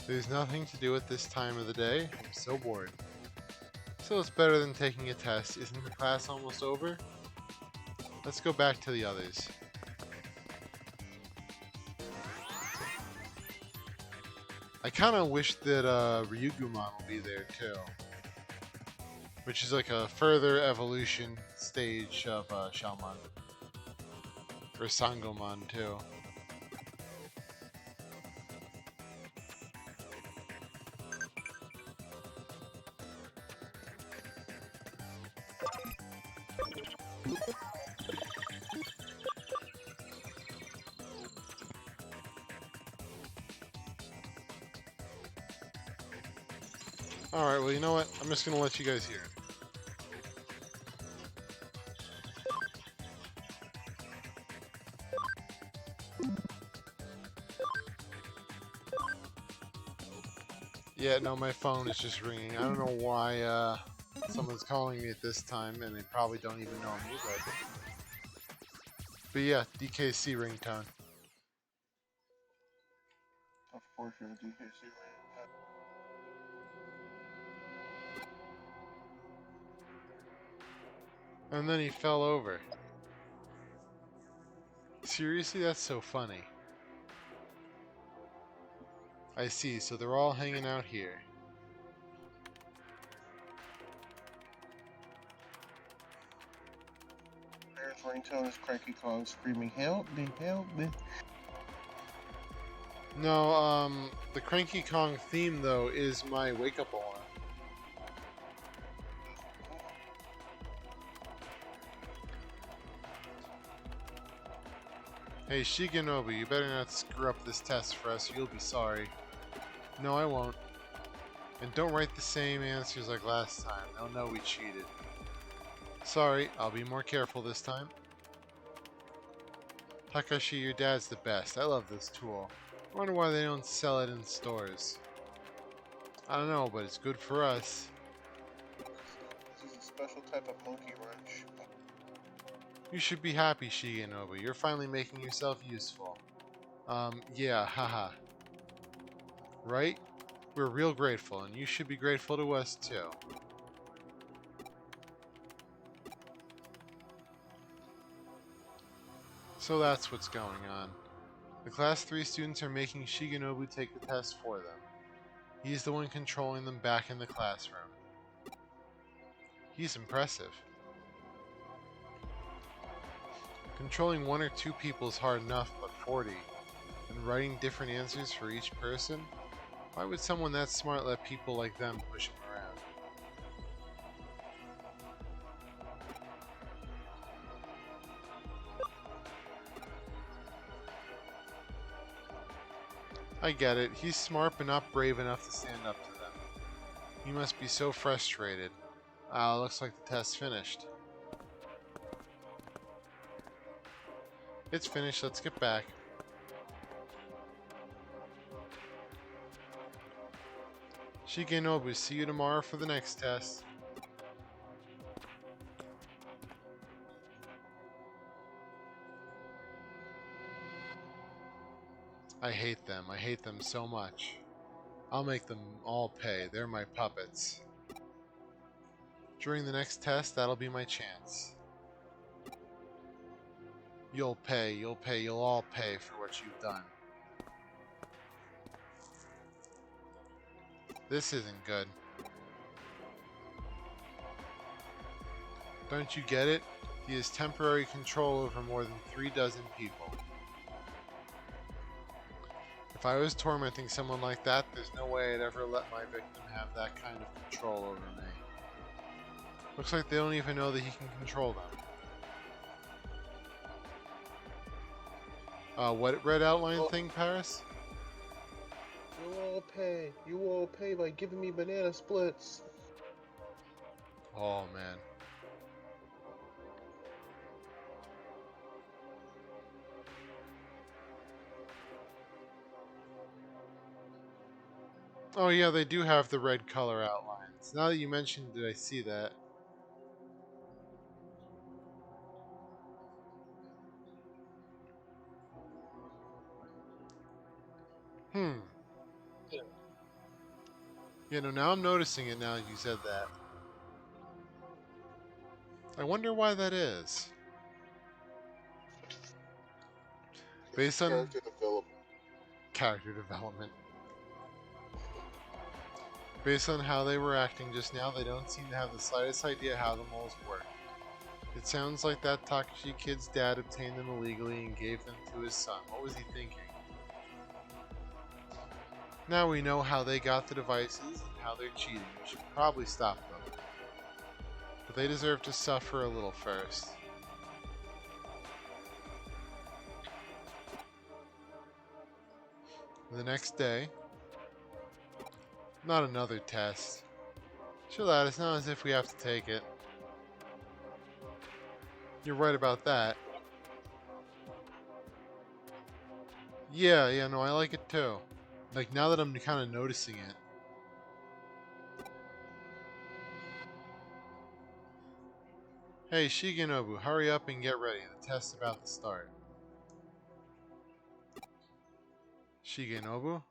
There's nothing to do at this time of the day. I'm so bored. So it's better than taking a test. Isn't the class almost over? Let's go back to the others. I kind of wish that Ryugumon will be there too. Which is like a further evolution stage of Shelmon. Or Sangomon too. Alright, well you know what? I'm just gonna let you guys hear it. Yeah, no, my phone is just ringing. I don't know why someone's calling me at this time, and they probably don't even know me, but yeah, DKC ringtone. Of course, you're a DKC ringtone. And then he fell over. Seriously, that's so funny. I see, so they're all hanging out here. There's ringtone is Cranky Kong screaming, "Help me, help me." No, the Cranky Kong theme, though, is my wake-up alarm. Hey, Shigenobu, you better not screw up this test for us, or you'll be sorry. No, I won't. And don't write the same answers like last time. They'll know we cheated. Sorry, I'll be more careful this time. Takashi, your dad's the best. I love this tool. I wonder why they don't sell it in stores. I don't know, but it's good for us. This is a special type of monkey wrench. You should be happy, Shigenobu. You're finally making yourself useful. Yeah, haha. Right? We're real grateful, and you should be grateful to us, too. So that's what's going on. The Class 3 students are making Shigenobu take the test for them. He's the one controlling them back in the classroom. He's impressive. Controlling 1 or 2 people is hard enough, but 40, and writing different answers for each person? Why would someone that smart let people like them push him around? I get it. He's smart but not brave enough to stand up to them. He must be so frustrated. Ah, looks like the test's finished. It's finished. Let's get back. Shigenobu, see you tomorrow for the next test. I hate them. I hate them so much. I'll make them all pay. They're my puppets. During the next test, that'll be my chance. You'll pay, you'll all pay for what you've done. This isn't good. Don't you get it? He has temporary control over more than 36 people. If I was tormenting someone like that, there's no way I'd ever let my victim have that kind of control over me. Looks like they don't even know that he can control them. What red outline thing, Paris? You all pay by giving me banana splits. Oh, man. Oh yeah, they do have the red color outlines. Now that you mentioned it, I see that. Hmm. You know, now I'm noticing it now you said that. I wonder why that is. Based on character development. Based on how they were acting just now, they don't seem to have the slightest idea how the moles work. It sounds like that Takashi kid's dad obtained them illegally and gave them to his son. What was he thinking? Now we know how they got the devices and how they're cheating. We should probably stop them. But they deserve to suffer a little first. The next day, not another test. Chill out, it's not as if we have to take it. You're right about that. Yeah, no, I like it too. Like, now that I'm kind of noticing it. Hey, Shigenobu, hurry up and get ready. The test's about to start. Shigenobu?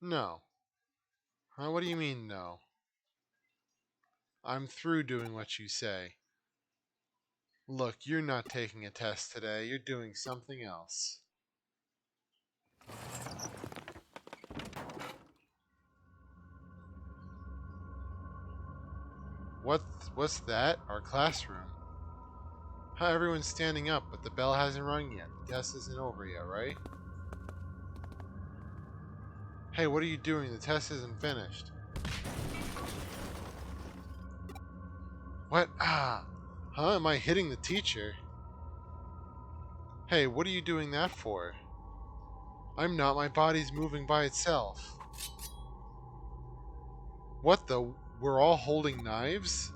No. Huh? What do you mean, no? I'm through doing what you say. Look, you're not taking a test today. You're doing something else. What's that? Our classroom. Huh, everyone's standing up, but the bell hasn't rung yet. The test isn't over yet, right? Hey, what are you doing? The test isn't finished. What? Ah! Huh? Am I hitting the teacher? Hey, what are you doing that for? I'm not. My body's moving by itself. What the? We're all holding knives?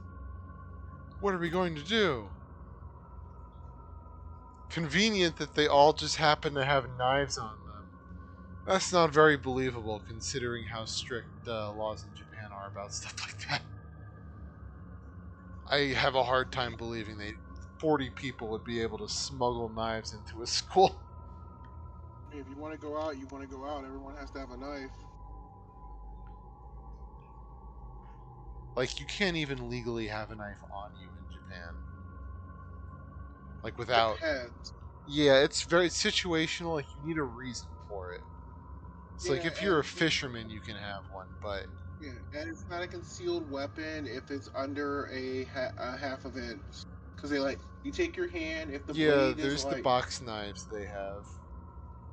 What are we going to do? Convenient that they all just happen to have knives on them. That's not very believable considering how strict laws in Japan are about stuff like that. I have a hard time believing that 40 people would be able to smuggle knives into a school. If you want to go out, you want to go out. Everyone has to have a knife. Like, you can't even legally have a knife on you in Japan. Like, without... Depends. Yeah, it's very situational. Like, you need a reason for it. It's like, if you're a fisherman, you can have one, but... Yeah, and it's not a concealed weapon if it's under a half of it. Because they, like, you take your hand, if the Yeah, blade there's is, the like... box knives they have.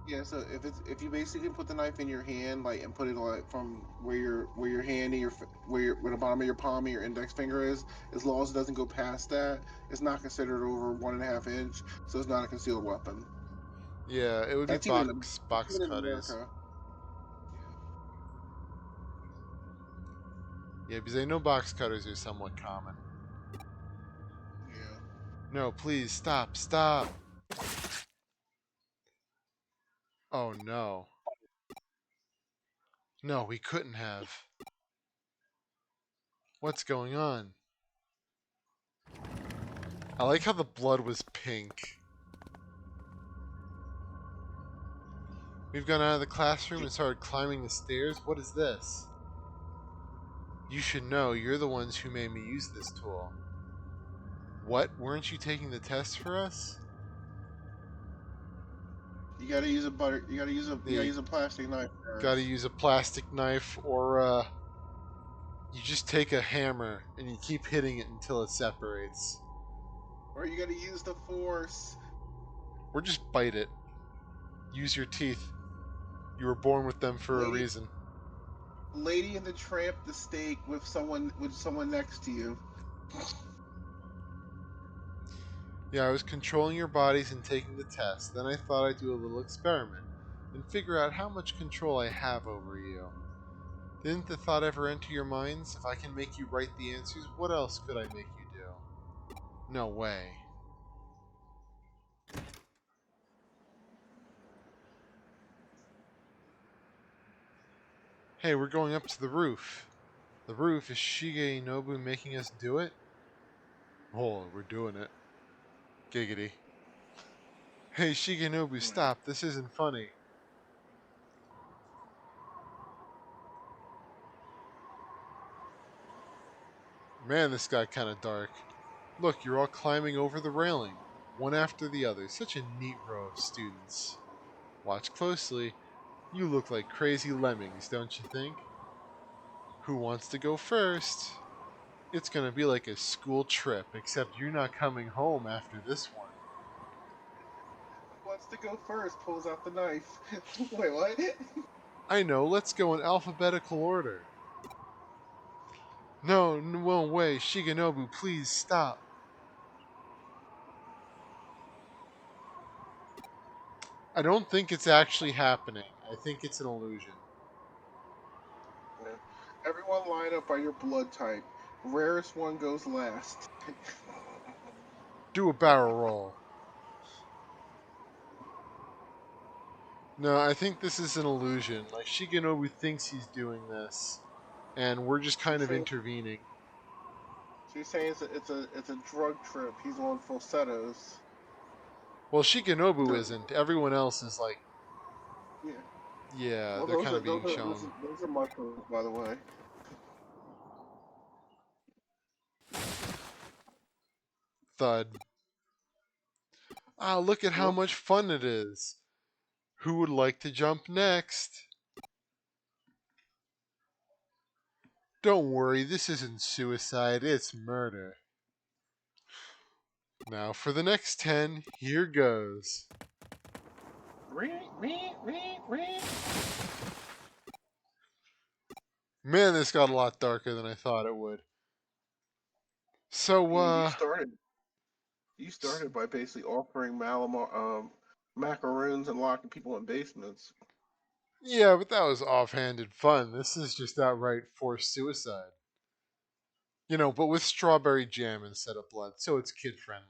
Yeah, so if you basically put the knife in your hand, like, and put it like from where your hand and where the bottom of your palm and your index finger is, as long as it doesn't go past that, it's not considered over 1.5 inch, so it's not a concealed weapon. Yeah, it would be That's even box in cutters. America. Yeah, because I know box cutters are somewhat common. Yeah. No, please stop, stop. Oh no. No, we couldn't have. What's going on? I like how the blood was pink. We've gone out of the classroom and started climbing the stairs. What is this? You should know, you're the ones who made me use this tool. What? Weren't you taking the test for us? You gotta use a butter. You gotta You use a plastic knife, gotta guys. use a plastic knife, or you just take a hammer and you keep hitting it until it separates. Or you gotta use the force. Or just bite it. Use your teeth. You were born with them for a Lady, reason. Lady in the Tramp, the steak with someone next to you. Yeah, I was controlling your bodies and taking the test. Then I thought I'd do a little experiment and figure out how much control I have over you. Didn't the thought ever enter your minds? If I can make you write the answers, what else could I make you do? No way. Hey, we're going up to the roof. The roof? Is Shigenobu making us do it? Oh, we're doing it. Giggity. Hey, Shigenobu, stop. This isn't funny. Man, this got kind of dark. Look, you're all climbing over the railing, one after the other. Such a neat row of students. Watch closely. You look like crazy lemmings, don't you think? Who wants to go first? It's gonna be like a school trip, except you're not coming home after this one. Who wants to go first? Pulls out the knife. Wait, what? I know, let's go in alphabetical order. No, no way, Shigenobu, please stop. I don't think it's actually happening. I think it's an illusion. Yeah. Everyone line up by your blood type. Rarest one goes last. Do a barrel roll. No, I think this is an illusion. Like, Shigenobu thinks he's doing this, and we're just kind She's of saying intervening. it's a drug trip. He's on falsettos. Well, Shigenobu The, isn't. Everyone else is like, yeah. yeah, Well, they're kind of being shown. those are mushrooms, by the way. Thud. Ah, look at how Well, much fun it is. Who would like to jump next? Don't worry, this isn't suicide, it's murder. Now for the next 10, here goes. Man, this got a lot darker than I thought it would. So, yeah, you started by basically offering macaroons and locking people in basements. yeah, but that was offhanded fun. This is just outright forced suicide. You know, but with strawberry jam instead of blood, so it's kid friendly.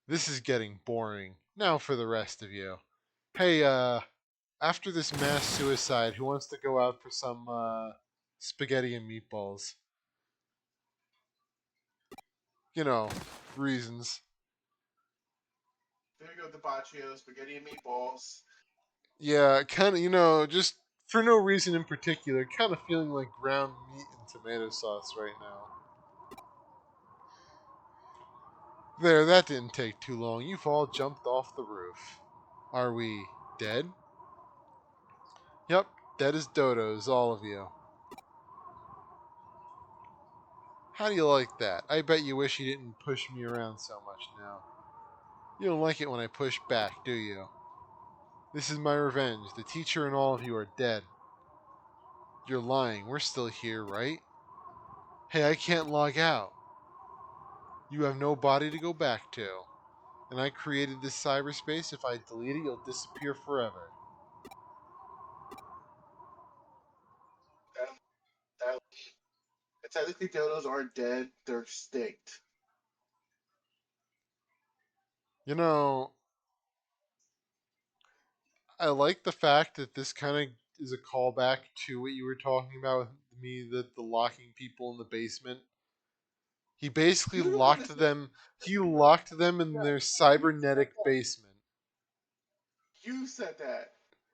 This is getting boring. Now for the rest of you. Hey, after this mass suicide, who wants to go out for some, spaghetti and meatballs? You know, reasons. There you go, Debaccio, spaghetti and meatballs. Yeah, kind of, you know, just for no reason in particular, kind of feeling like ground meat and tomato sauce right now. There, that didn't take too long. You've all jumped off the roof. Are we dead? Yep, dead as dodos, all of you. How do you like that? I bet you wish you didn't push me around so much now. You don't like it when I push back, do you? This is my revenge. The teacher and all of you are dead. You're lying. We're still here, right? Hey, I can't log out. You have no body to go back to. And I created this cyberspace. If I delete it, you'll disappear forever. That, technically, dodos aren't dead; they're extinct. You know, I like the fact that this kind of is a callback to what you were talking about with me, that the locking people in the basement. He basically You the one that locked said them. He locked them in their cybernetic basement. you said that.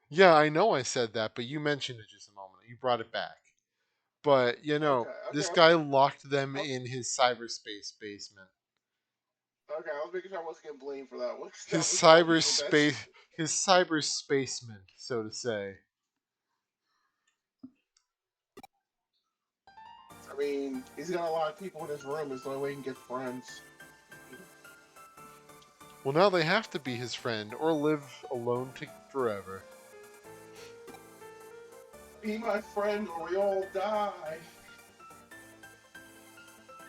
Yeah, I know I said that, but you mentioned it just a moment. You brought it back. But Okay, this okay, guy locked them in his cyberspace basement. okay. I was making sure I wasn't getting blamed for that one. 'Cause His that was probably the best. cyberspacement, so to say. I mean, he's got a lot of people in his room. It's the only way he can get friends. Well, now they have to be his friend or live alone forever. Be my friend, or we all die.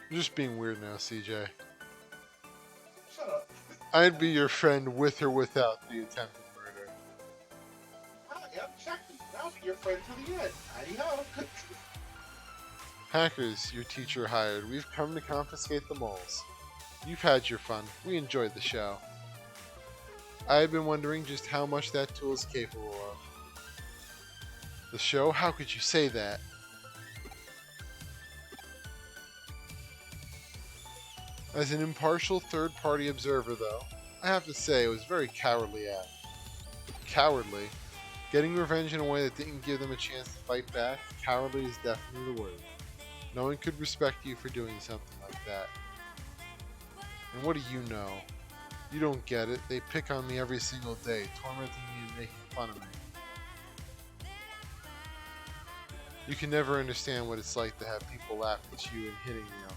You're just being weird now, CJ. Shut up. I'd be your friend with or without the attempted murder. Yep, check. I'll be your friend to the end. Howdy-ho. Hackers, your teacher hired. We've come to confiscate the moles. You've had your fun. We enjoyed the show. I have been wondering just how much that tool is capable of. The show? How could you say that? As an impartial third-party observer, though, I have to say it was very cowardly act. Cowardly? Getting revenge in a way that didn't give them a chance to fight back? Cowardly is definitely the word. No one could respect you for doing something like that. And what do you know? You don't get it. They pick on me every single day, tormenting me and making fun of me. You can never understand what it's like to have people laugh at you and hitting you.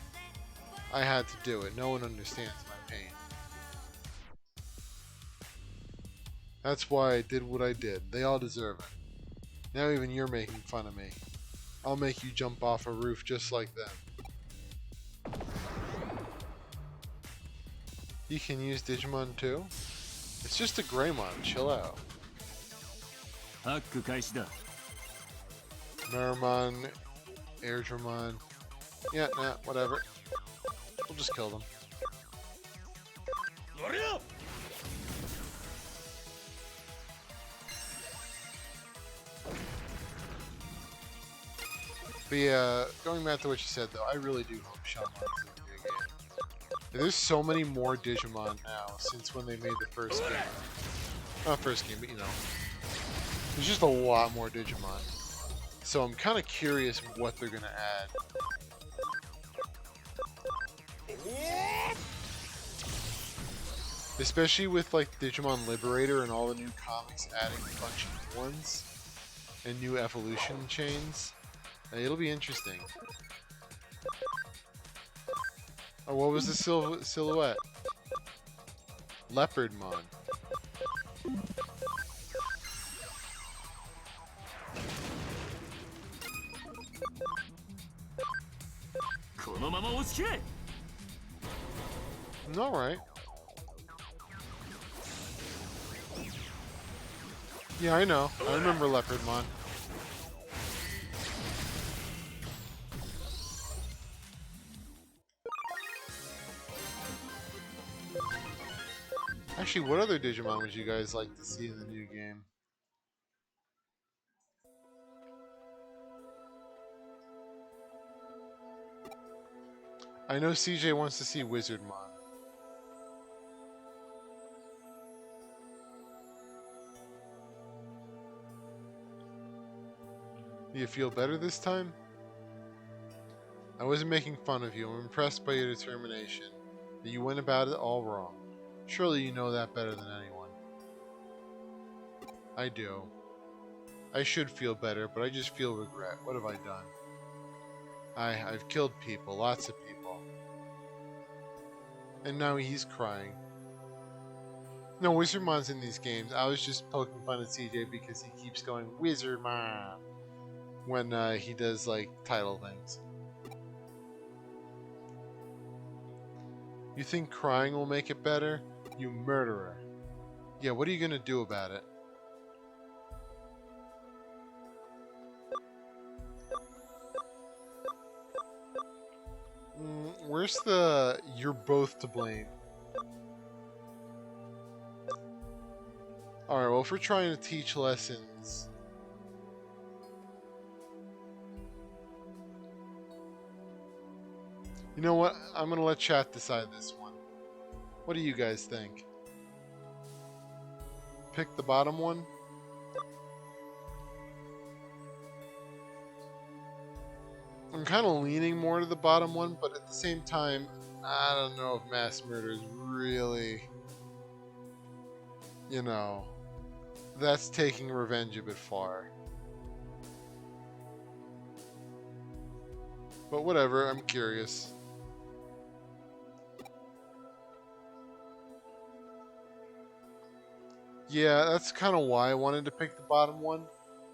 I had to do it. No one understands my pain. That's why I did what I did. They all deserve it. Now even you're making fun of me. I'll make you jump off a roof just like them. You can use Digimon too? It's just a Greymon, chill out. ハック開始だ Meramon, Airdramon. Yeah, nah, whatever. We'll just kill them. But yeah, going back to what you said though, I really do hope Shaman's in the new game. There's so many more Digimon now since when they made the first game. Not first game, but you know. There's just a lot more Digimon. So I'm kind of curious what they're going to add. Especially with like Digimon Liberator and all the new comics adding a bunch of new ones and new evolution chains. It'll be interesting. Oh, what was the silhouette? Leopardmon. Alright. Yeah, I know. I remember Leopardmon. Actually, what other Digimon would you guys like to see in the new game? I know CJ wants to see Wizardmon. Do you feel better this time? I wasn't making fun of you. I'm impressed by your determination. That you went about it all wrong. Surely you know that better than anyone. I do. I should feel better, but I just feel regret. What have I done? I've killed people, lots of people. And now he's crying. No, Wizardmon's in these games. I was just poking fun at CJ because he keeps going Wizardmon when he does like title things. You think crying will make it better? You murderer. Yeah, what are you gonna do about it? Where's the you're both to blame? Alright, well, if we're trying to teach lessons, you know what? I'm gonna let chat decide this one. What do you guys think? Pick the bottom one? I'm kind of leaning more to the bottom one, but at the same time, I don't know if mass murder is really, you know, that's taking revenge a bit far. But whatever, I'm curious. Yeah, that's kind of why I wanted to pick the bottom one,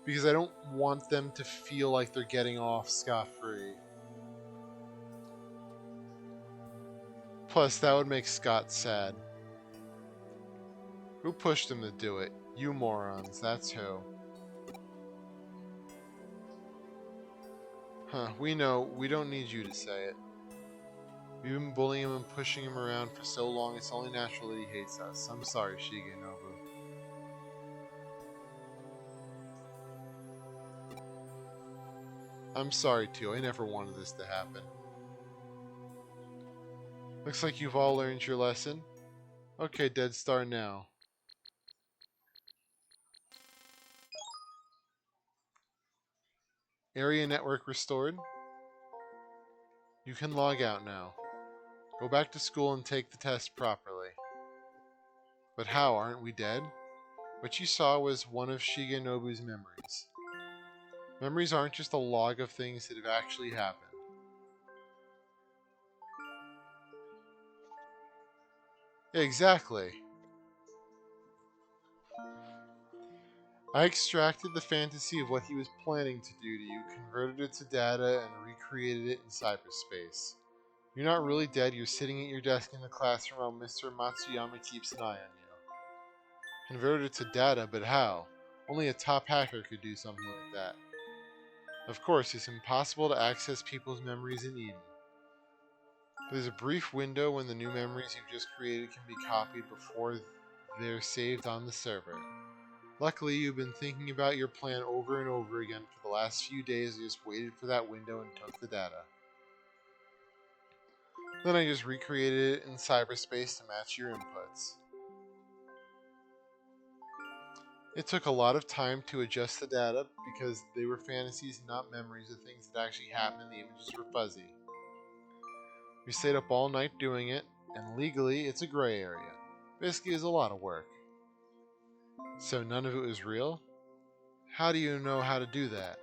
because I don't want them to feel like they're getting off scot-free. Plus, that would make Scott sad. Who pushed him to do it? You morons, that's who. Huh, we know, we don't need you to say it. We've been bullying him and pushing him around for so long, it's only natural that he hates us. I'm sorry, Shigenobu. I'm sorry too, I never wanted this to happen. Looks like you've all learned your lesson. Okay, Dead Star now. Area network restored. You can log out now. Go back to school and take the test properly. But how? Aren't we dead? What you saw was one of Shigenobu's memories. Memories aren't just a log of things that have actually happened. Exactly. I extracted the fantasy of what he was planning to do to you, converted it to data, and recreated it in cyberspace. You're not really dead, you're sitting at your desk in the classroom while Mr. Matsuyama keeps an eye on you. Converted it to data, but how? Only a top hacker could do something like that. Of course, it's impossible to access people's memories in Eden. There's a brief window when the new memories you've just created can be copied before they're saved on the server. Luckily, you've been thinking about your plan over and over again for the last few days. You just waited for that window and took the data. Then I just recreated it in cyberspace to match your inputs. It took a lot of time to adjust the data because they were fantasies and not memories of things that actually happened. The images were fuzzy. We stayed up all night doing it, and legally, it's a gray area. Basically, it was a lot of work. So none of it was real? How do you know how to do that?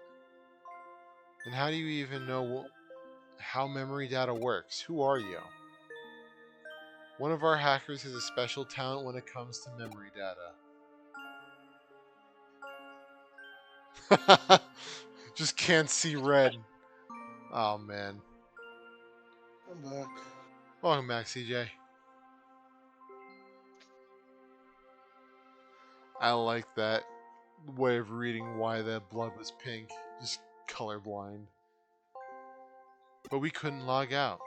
And how do you even know how memory data works? Who are you? One of our hackers has a special talent when it comes to memory data. Just can't see red. Oh man. I'm back. Welcome back, CJ. I like that way of reading why that blood was pink. Just colorblind. But we couldn't log out.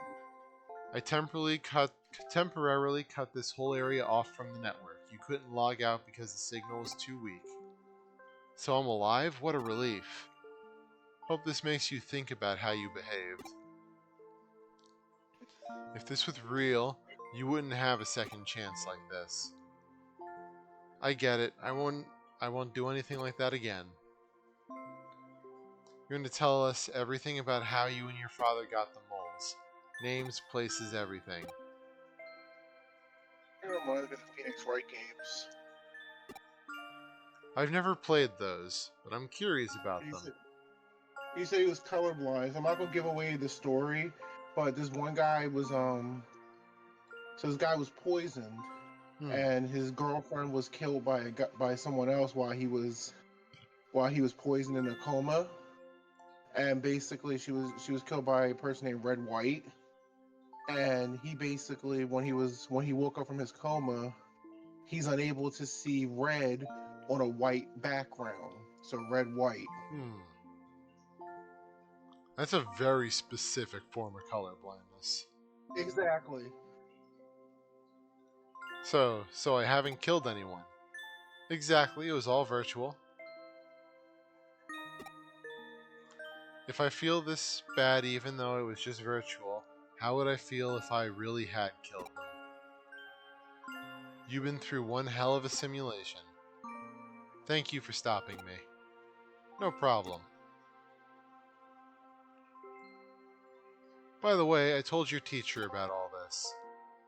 I temporarily cut this whole area off from the network. You couldn't log out because the signal was too weak. So I'm alive? What a relief. Hope this makes you think about how you behaved. If this was real, you wouldn't have a second chance like this. I get it. I won't do anything like that again. You're going to tell us everything about how you and your father got the moles. Names, places, everything. It reminded me of the Phoenix Wright games. I've never played those, but I'm curious about them. He said he was colorblind. I'm not gonna give away the story, but this one guy was so this guy was poisoned, and his girlfriend was killed by someone else while he was poisoned in a coma. And basically, she was killed by a person named Red White. And he basically, when he woke up from his coma, he's unable to see red on a white background. So red white. That's a very specific form of color blindness. Exactly. So I haven't killed anyone. Exactly, it was all virtual. If I feel this bad even though it was just virtual, how would I feel if I really had killed them? You've been through one hell of a simulation. Thank you for stopping me. No problem. By the way, I told your teacher about all this.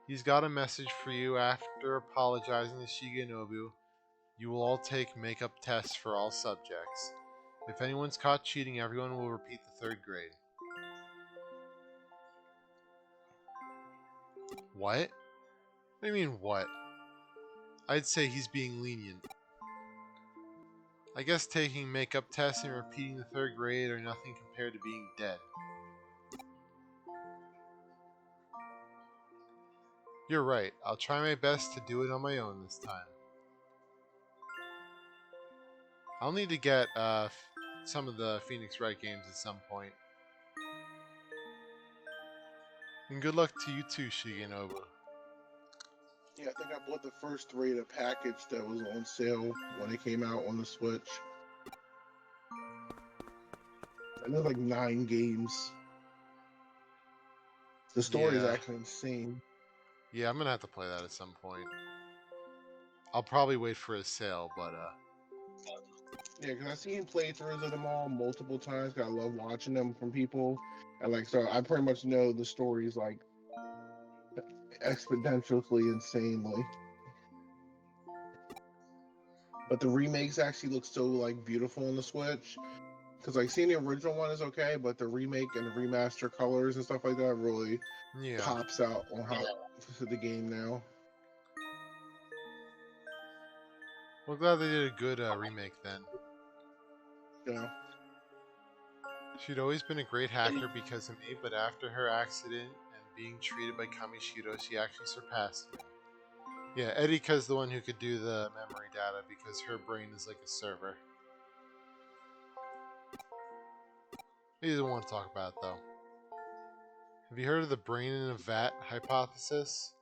He's got a message for you. After apologizing to Shigenobu, you will all take makeup tests for all subjects. If anyone's caught cheating, everyone will repeat the 3rd grade. What? What do you mean, what? I'd say he's being lenient. I guess taking makeup tests and repeating the 3rd grade are nothing compared to being dead. You're right. I'll try my best to do it on my own this time. I'll need to get some of the Phoenix Wright games at some point. And good luck to you too, Shigenobu. Yeah, I think I bought the first 3 in a package that was on sale when it came out on the Switch. And there's like 9 games. The story is actually insane. Yeah, I'm gonna have to play that at some point. I'll probably wait for a sale, but Yeah, because I've seen playthroughs of them all multiple times. 'Cause I love watching them from people, and like so, I pretty much know the stories like exponentially, insanely. But the remakes actually look so like beautiful on the Switch. Because like seeing the original one is okay, but the remake and the remaster colors and stuff like that really yeah. pops out on how the game now. Well, glad they did a good remake then. You know. She'd always been a great hacker because of me, but after her accident and being treated by Kamishiro, she actually surpassed me. Yeah, Erika's the one who could do the memory data because her brain is like a server. He doesn't want to talk about it though. Have you heard of the brain in a vat hypothesis?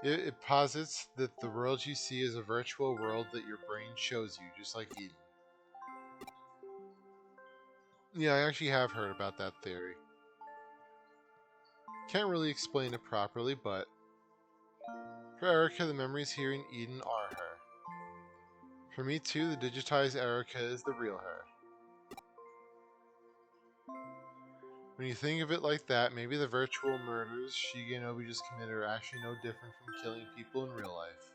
It posits that the world you see is a virtual world that your brain shows you, just like Eden. Yeah, I actually have heard about that theory. Can't really explain it properly, but for Erika, the memories here in Eden are her. For me too, the digitized Erika is the real her. When you think of it like that, maybe the virtual murders Shigenobu just committed are actually no different from killing people in real life.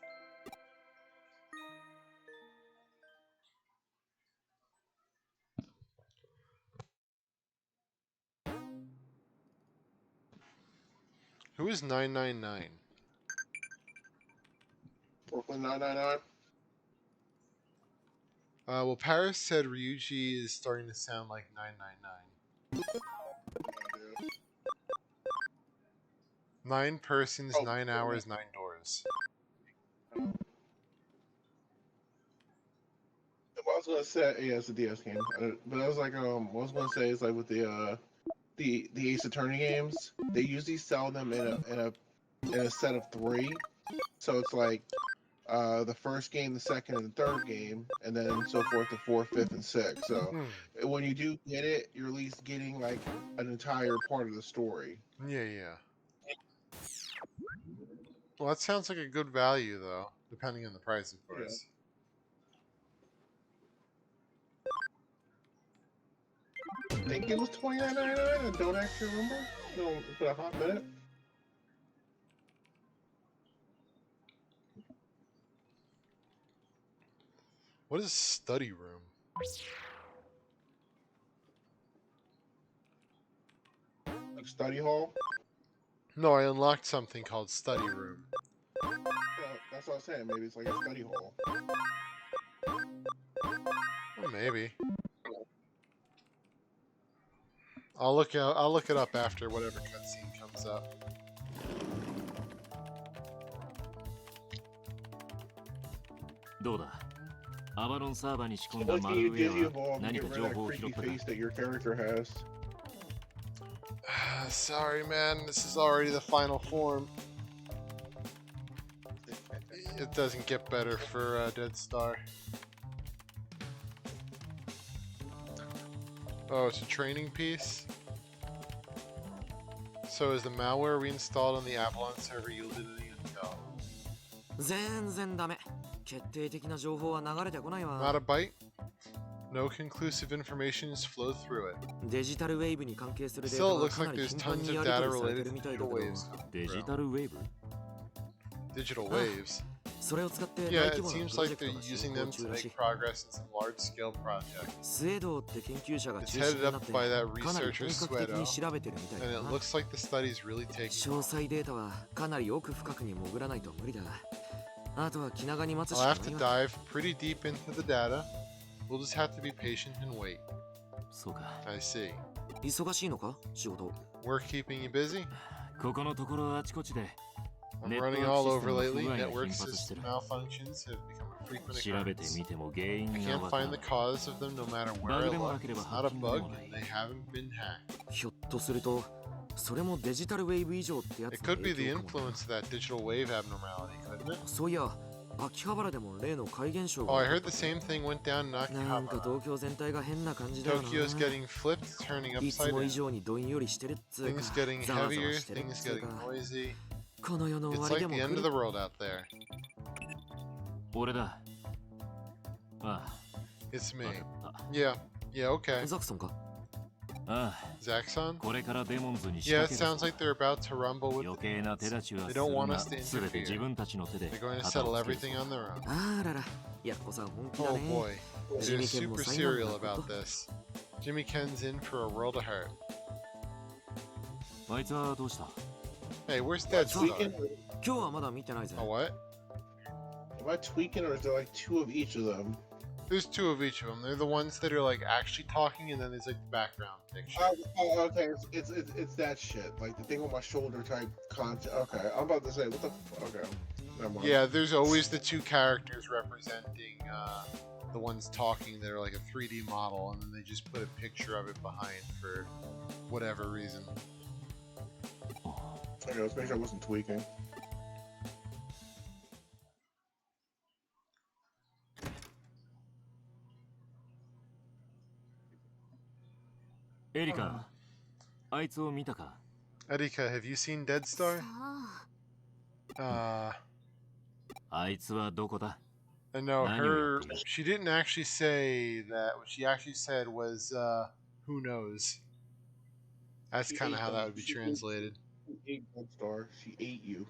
Who is 999? Brooklyn 999. Well, Paris said Ryuji is starting to sound like 999. 9 persons, 9 hours, 9 doors. What I was gonna say, yeah, it's a DS game. But I was like, what I was gonna say is like with the Ace Attorney games, they usually sell them in a set of 3. So it's like the first game, the second, and the third game, and then so forth, the fourth, fifth, and sixth. So when you do get it, you're at least getting like an entire part of the story. Yeah. Well, that sounds like a good value, though, depending on the price, of course. I think it was $29.99. I don't actually remember. No, for a hot minute. What is study room? Like study hall? No, I unlocked something called study room. That's what I was saying. Maybe it's like a study hall. Well, maybe. I'll look it up after whatever cutscene comes up. どうだアバロンサーバーに仕込ん So だ what マ can ル you ウェ Digi アは evolve 何 to か get 情 rid of 報を that 拾っ creepy たか face that your character has? Sorry, man. This is already the final form. It doesn't get better for Dead Star. Oh, it's a training piece? So is the malware reinstalled on the Avalon server yielded any intel? 全然ダメ。決定的な情報は流れてこない Not わ。 a bite? No conclusive information has flowed through it. デジタルウェーブに関係するデータ Still, it が looks かな like り there's 頻繁 tons に of やり data 取りされて related るみたい to だ digital けど。 waves. デジタルウェーブ Digital waves? それを使って大 Yeah, 規 it 模な seems プロジ like ェク they're トが進 using 行 them 中 to らしい make。progress in some large-scale project. スウェードって研究者が It's 中心 headed になっ up て by that かなり researcher 本格的に Swedo, 調べてるみたい and だ it な。 looks like the study's really taking 詳細データはかなり奥深くに潜らないと無理だ。あとは気長に待つし I'll か have ない to わ。 dive pretty deep into the data. We'll just have to be patient and wait. そうか I see. 忙しいのか仕事。 Work keeping you busy? ここのところあちこちで I'm ネットワ running ーク all システ over ムの lately. 不具合が Network 頻発して system る malfunctions have become a frequent 調べて occurrence. みても原因 I が can't わから find な the い cause of them no matter where バ I グでも look. なければ It's ハ not ッ a キングで bug もない and they haven't been hacked. ひょっとするとそれもデジタルウェーブ以上ってやつ It の could be 影 the 響かも。 influence of that digital wave abnormality, couldn't it? そういや秋葉原でも例の怪現象 Oh, I が heard the same thing went down in なんか Akihabara. 東京全体が変な感じだよな。 Tokyo's getting flipped, turning いつ upside も以 down. 上にどんよりしてるっつうか Things getting ざわざわ heavier, してるっ things つう getting か noisy. この世の終 It's わり like でも the 来 end of る the world out there. 俺だあ It's あ me. わかった Yeah, yeah, okay. ザクソンかああ Zaxxon? これからデモンズに仕 Yeah, 掛 it ける sounds ぞ like they're about to rumble with 余計な手立ちは They す don't る want な us to すべて interfere. 自分たちの手で They're going to 旗 settle をつける everything on their own. あららやっこさん本気だ Oh ね boy. They're Jimmy Ken super も災難 serial だこと about this. Jimmy Ken's in for a world of hurt. あいつはどうした Hey, where's Dead Star? Tweaking? 今日はまだ見てないぜ Oh, what? Am I tweaking, or is there like two of each of them? There's two of each of them. They're the ones that are like actually talking, and then there's like the background picture. Okay, it's that shit. Like the thing on my shoulder type content. Okay, I'm about to say what the. Okay, never mind. Yeah, there's always the two characters representing the ones talking that are like a 3D model, and then they just put a picture of it behind for whatever reason. Okay, let's make sure I wasn't tweaking. Erika あいつを見たか Erika, have you seen Dead そう Star? Uh, あいつはどこだ no, Nani her. would- She didn't actually say that. What she actually said was, "Who knows?" That's She kind of ate how that them. would be She ate- translated. She ate Gold Star. She ate you.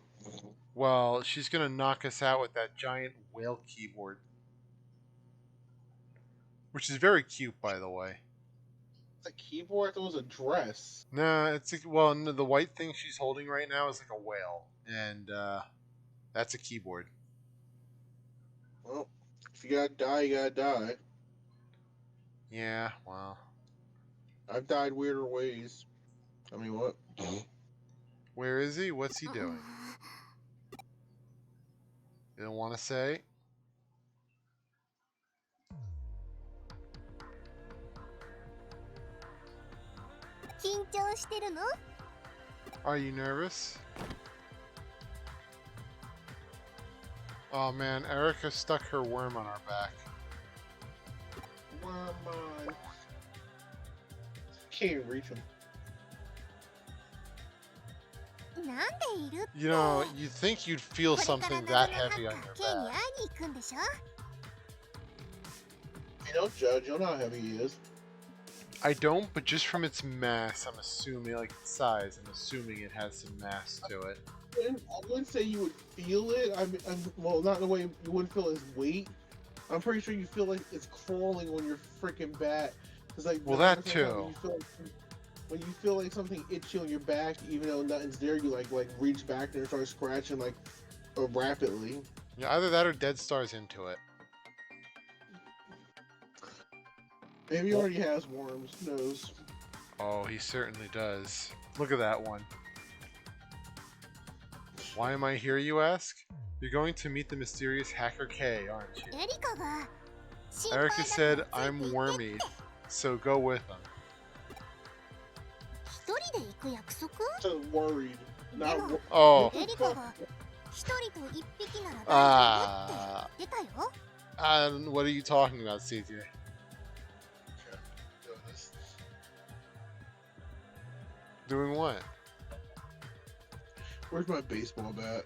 Well, she's gonna knock us out with that giant whale keyboard, which is very cute, by the way. It's a keyboard. I thought it was a dress. Nah, it's well, no, the white thing she's holding right now is like a whale, and that's a keyboard. Well, if you gotta die, you gotta die. Yeah, well, I've died weirder ways. I mean, what? where is he? What's he doing? You don't want to say? Are you nervous? Oh man, Erica stuck her worm on our back. Worm on. Can't even reach him. You know, you'd think you'd feel something that heavy on your back. You don't judge. You don't know how heavy he is. I don't, but just from its mass, I'm assuming, like its size, I'm assuming it has some mass to it. I wouldn't say you would feel it. Well, not in the way you wouldn't feel his weight. I'm pretty sure you feel like it's crawling on your freaking back. It's like Well, the that first time too. When you feel like something itchy on your back, even though nothing's there, you like reach back there and start scratching like rapidly. Yeah, either that or Dead Star's into it. Maybe he already has worms. Who knows? Oh, he certainly does. Look at that one. Why am I here, you ask? You're going to meet the mysterious Hacker K, aren't you? エリカが心配 Erica だ said, からついて I'm 行って wormy, so go with him. 一人で行く約束 So worried. Not Emma. Oh, エリカが一人と一匹なら大丈夫って言ってたよ what are you talking about, CJ? Doing what? Where's my baseball bat?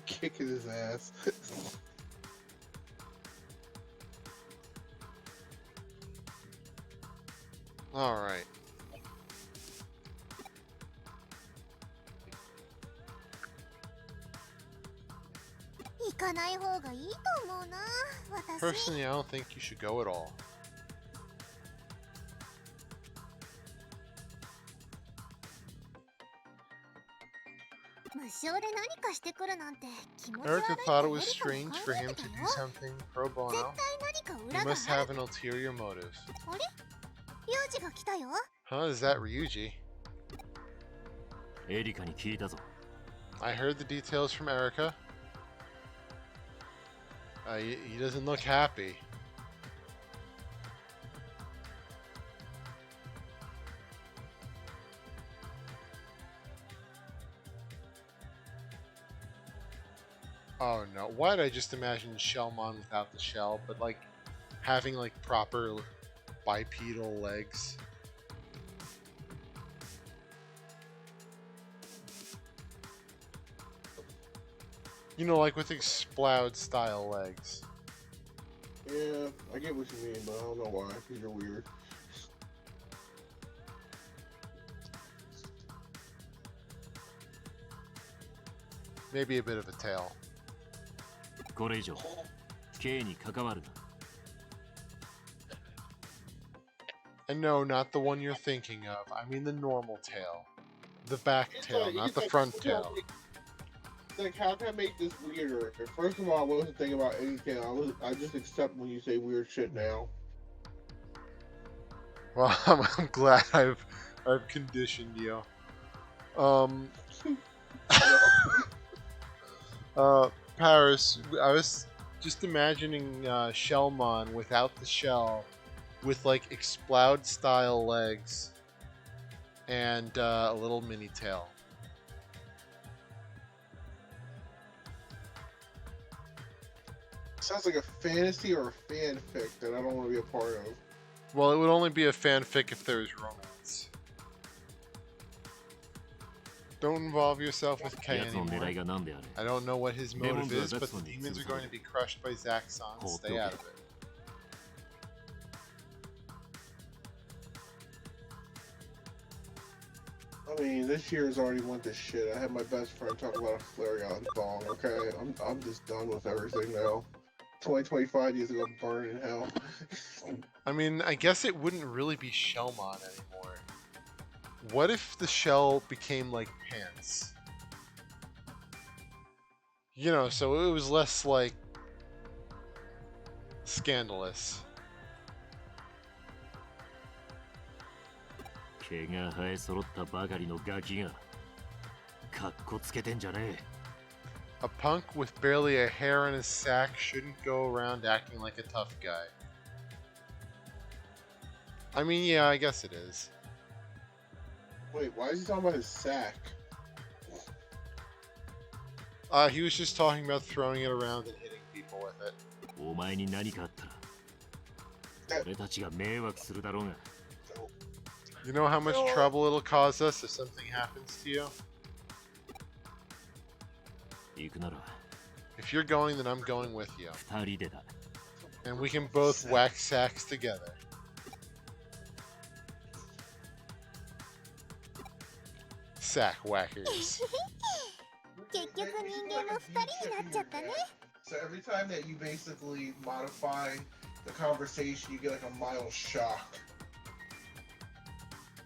Kicking his ass. Alright. 行かない方がいいと思うな私 Personally, I don't think you should go at all. 無償で何かしてくるなんて気持ち悪い Erica って thought it エ was リカも strange 考 for え him て to た do よ something pro 絶 bono. 対何か He 裏が must あ have る an ulterior motive. あれユージが来たよ Huh? Is that Ryuji? エリカに聞いたぞ。 I heard the details from Erica. He doesn't look happy. Oh no, why did I just imagine Shellmon without the shell, but like having like proper bipedal legs? You know, like with Exploud style legs. Yeah, I get what you mean, but I don't know why, because you're weird. Maybe a bit of a tail. これ以上 K に関わるな。 And no, not the one you're thinking of. I mean the normal tail. The back tail, like- not it's the like- front it's tail. It's like, how can I make this weirder? First of all, I wasn't thinking about any tail. I just accept when you say weird shit now. Well, I'm glad I've conditioned you. Paris, I was just imagining Shellmon without the shell, with like Exploud style legs, and a little mini tail. Sounds like a fantasy or a fanfic that I don't want to be a part of. Well, it would only be a fanfic if there was romance. Don't involve yourself with K 奴の狙い anymore. が何であれ。 I don't know what his motive Demons are is, but that's the when they demons are choose going how to be crushed by Zaxxon. Hold Stay out of okay. it. I mean, this year's already went to shit. I had my best friend talk about a Flareon thong, okay? I'm just done with everything now. 2025 needs to go burn in hell. I mean, I guess it wouldn't really be Shellmon anymore. What if the shell became like pants? You know, so it was less like scandalous. 毛が生え揃ったばかりのガキがかっこつけてんじゃね A punk with barely a hair on his sack shouldn't go around acting like a tough guy. I mean, yeah, I guess it is. Wait, why is he talking about his sack? He was just talking about throwing it around and hitting people with it. え。お前に何かあったら俺たちが迷惑するだろうが。 You know how much trouble it'll cause us if something happens to you? 行くなら If you're going, then I'm going with you. 二人でだ。 And we can both whack sacks together. Sack whackers. 結局人間も二人になっちゃったね So every time that you basically modify the conversation, you get like a mild shock.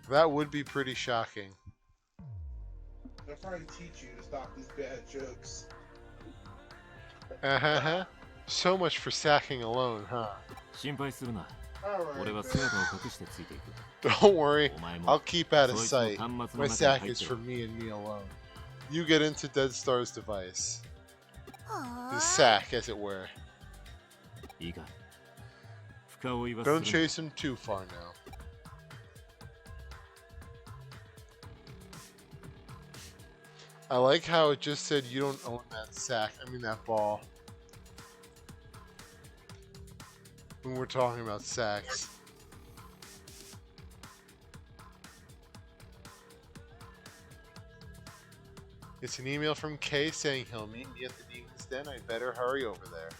That would be pretty shocking. They're trying to teach you to stop these bad jokes. So much for sacking alone, huh? 心配するな。 Alright, 俺は man. 姿を隠してついていく。 Don't worry, お前 I'll も keep out of そいつの sight. 端末の My 中に sack 入っ is て for ろ。 me and me alone. You get into Dead Star's device. The は sack, as it were. いいか。深追いはす Don't るな。 chase him too far now. I like how it just said you don't own that sack. I mean that ball. When we're talking about sacks. It's an email from Kay saying he'll meet me at the Demon's Den. I'd better hurry over there.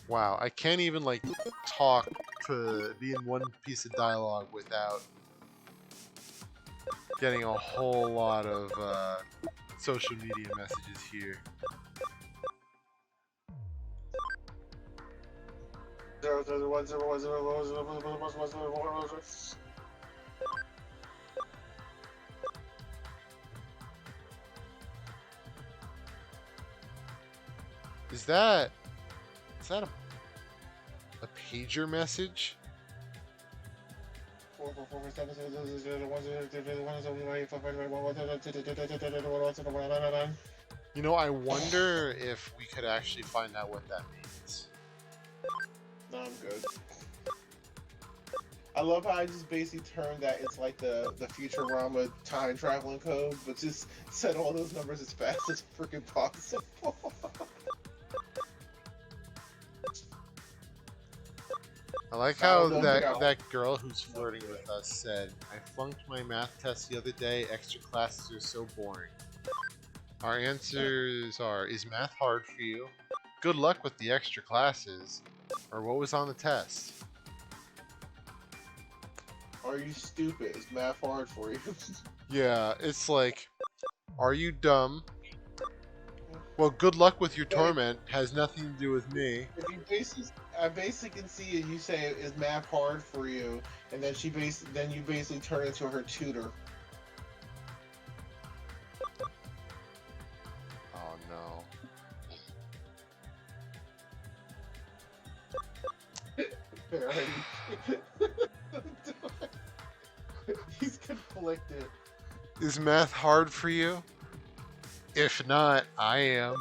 Wow, I can't even like talk to be in one piece of dialogue without getting a whole lot of social media messages here. Is that a pager message? You know, I wonder if we could actually find out what that means. No, I'm good. I love how I just basically turned that it's like the Futurama time traveling code, but just set all those numbers as fast as freaking possible. I like I how don't know that girl who's flirting with us said, "I flunked my math test the other day. Extra classes are so boring." Our answers are: is math hard for you? Good luck with the extra classes. Or what was on the test? Are you stupid? Is math hard for you? Yeah, it's like, are you dumb? Well, good luck with your torment. Has nothing to do with me. If you I basically can see it. You say, "Is math hard for you?" And then then you basically turn into her tutor. Oh no. He's conflicted. Is math hard for you? If not, I am.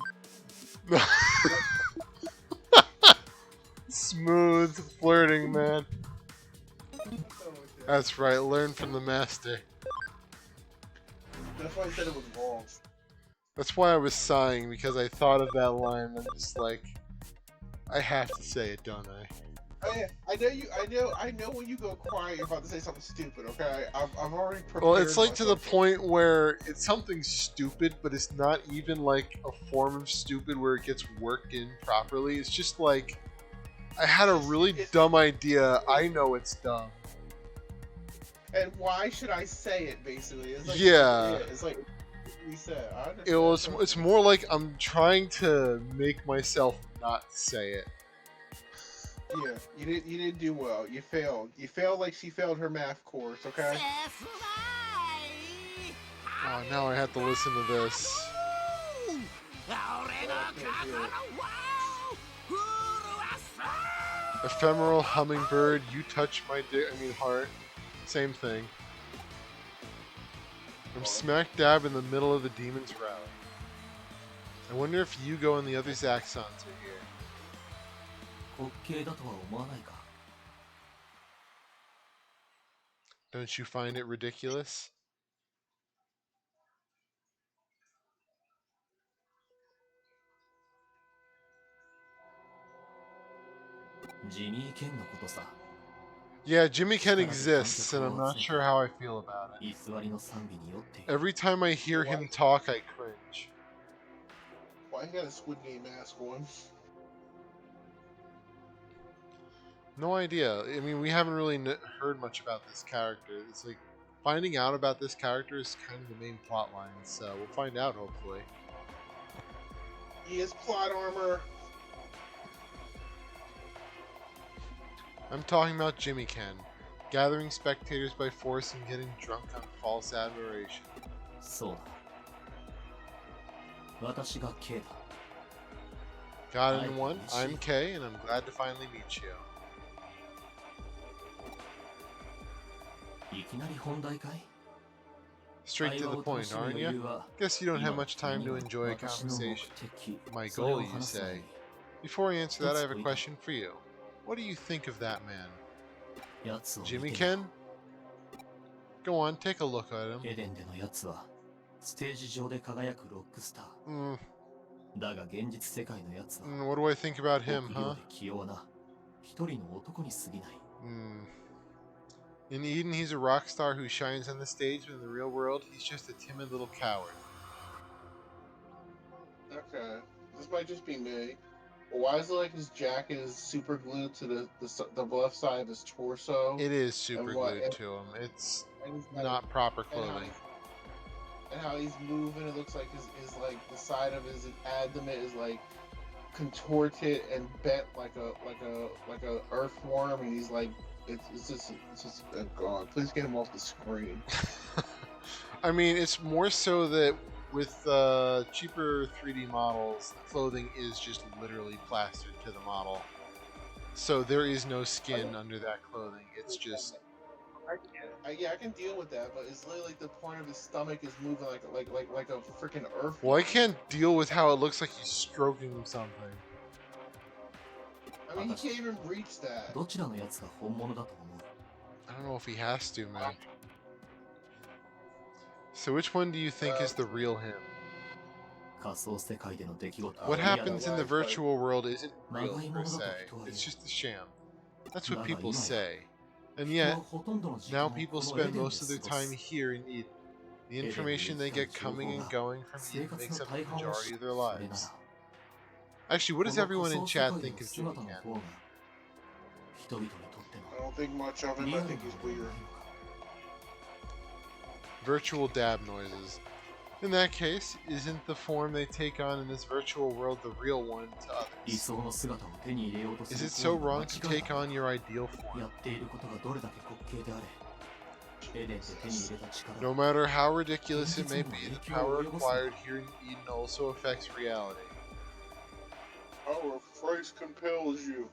Smooth flirting, man. That's right, learn from the master. That's why I said it was wrong. That's why I was sighing, because I thought of that line and I'm just like, I have to say it, don't I? I know when you go quiet, you're about to say something stupid. Okay, I've already prepared. Well, it's like to the myself. point where it's something stupid, but it's not even like a form of stupid where it gets worked in properly. It's just like, I had a really dumb idea. I know it's dumb. And why should I say it? Basically, it's like, Yeah. It's like we said. I It was. It's more like I'm trying to make myself not say it. Yeah, you didn't do well. You failed. You failed like she failed her math course. Okay. Oh, now I have to listen to this. Ephemeral hummingbird, you touch my heart. Same thing. I'm smack dab in the middle of the demon's rally. I wonder if you go and the other Zaxxons are here. Don't you find it ridiculous? Yeah, Jimmy Ken exists, and I'm not sure how I feel about it. Every time I hear him talk, I cringe. Why he got a Squid Game mask on? No idea. I mean, we haven't really heard much about this character. It's like, finding out about this character is kind of the main plot line, so we'll find out, hopefully. He has plot armor. I'm talking about Jimmy Ken. gathering spectators by force and getting drunk on false admiration. そうだ。私が K だ。 Got in one, I'm Kay, and I'm glad to finally meet you. いきなり本題かい？ Straight to the point, aren't you? Guess you don't have much time to enjoy a conversation. My goal, you say. Before I answer that, I have a question for you. What do you think of that man? Jimmy Ken? Go on, take a look at him. エデンでのやつはステージ上で輝くロックスター。だが現実世界のやつは What do I think about him, 臆病 huh? で器用な一人の男に過ぎない。In Eden, he's a rock star who shines on the stage, but in the real world, he's just a timid little coward. Okay, this might just be me. But why is it like his jacket is super glued to the left side of his torso? It is super glued to him. It's not proper clothing. And how he's moving, it looks like his like the side of his abdomen is like contorted and bent like a earthworm, and he's like it's just oh God, please get him off the screen. I mean, it's more so that with cheaper 3D models, the clothing is just literally plastered to the model, so there is no skin under that clothing. It's just. Yeah, I can deal with that, but it's literally like the point of his stomach is moving like a freaking earth. Well, I can't deal with how it looks like he's stroking something. I mean, he can't even reach that. どちらのやつが本物だと思う？ I don't know if he has to, man. So which one do you think is the real him? 仮想世界での出来事。 What happens in the virtual world isn't real per se. It's just a sham. That's what people say. And yet, now people spend most of their time here in Eden. The information they get coming and going from Eden makes up the majority of their lives. Actually, what does everyone in chat think of Jimmy Ken? I don't think much of him. I think he's weird. Virtual dab noises. In that case, isn't the form they take on in this virtual world the real one to others? Is it so wrong to take on your ideal form? No matter how ridiculous it may be, the power acquired here in Eden also affects reality. Power of Christ compels you.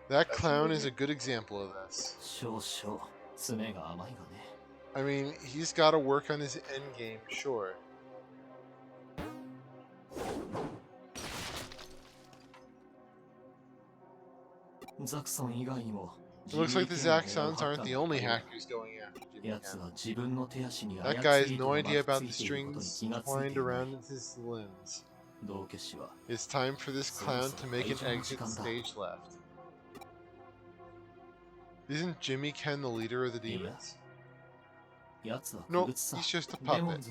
That clown is a good example of this. I mean, he's got to work on his endgame, sure. It looks like the Zaxxons aren't the only hackers going after Jimmy Ken. That guy has no idea about the strings twined around his limbs. It's time for this clown to make an exit stage left. Isn't Jimmy Ken the leader of the demons? Nope, he's just a puppet.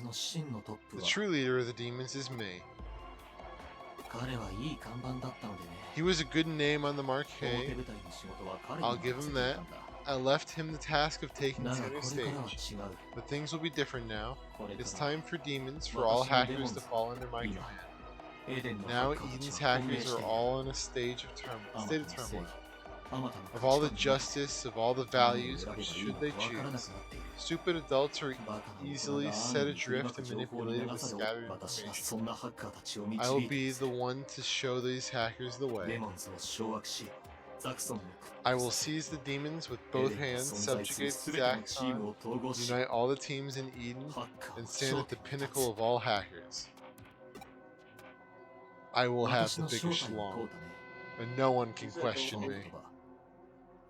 The true leader of the demons is me. He was a good name on the marquee. I'll give him that. I left him the task of taking center stage. But things will be different now. It's time for demons, for all hackers to fall under my command. Now Eden's hackers are all in a state of turmoil. Of all the justice, of all the values, which should they choose? Stupid adults are easily set adrift and manipulated with scattered information. I will be the one to show these hackers the way. I will seize the demons with both hands, subjugate Zaxxon, unite all the teams in Eden, and stand at the pinnacle of all hackers. I will have the biggest schlong, and no one can question me.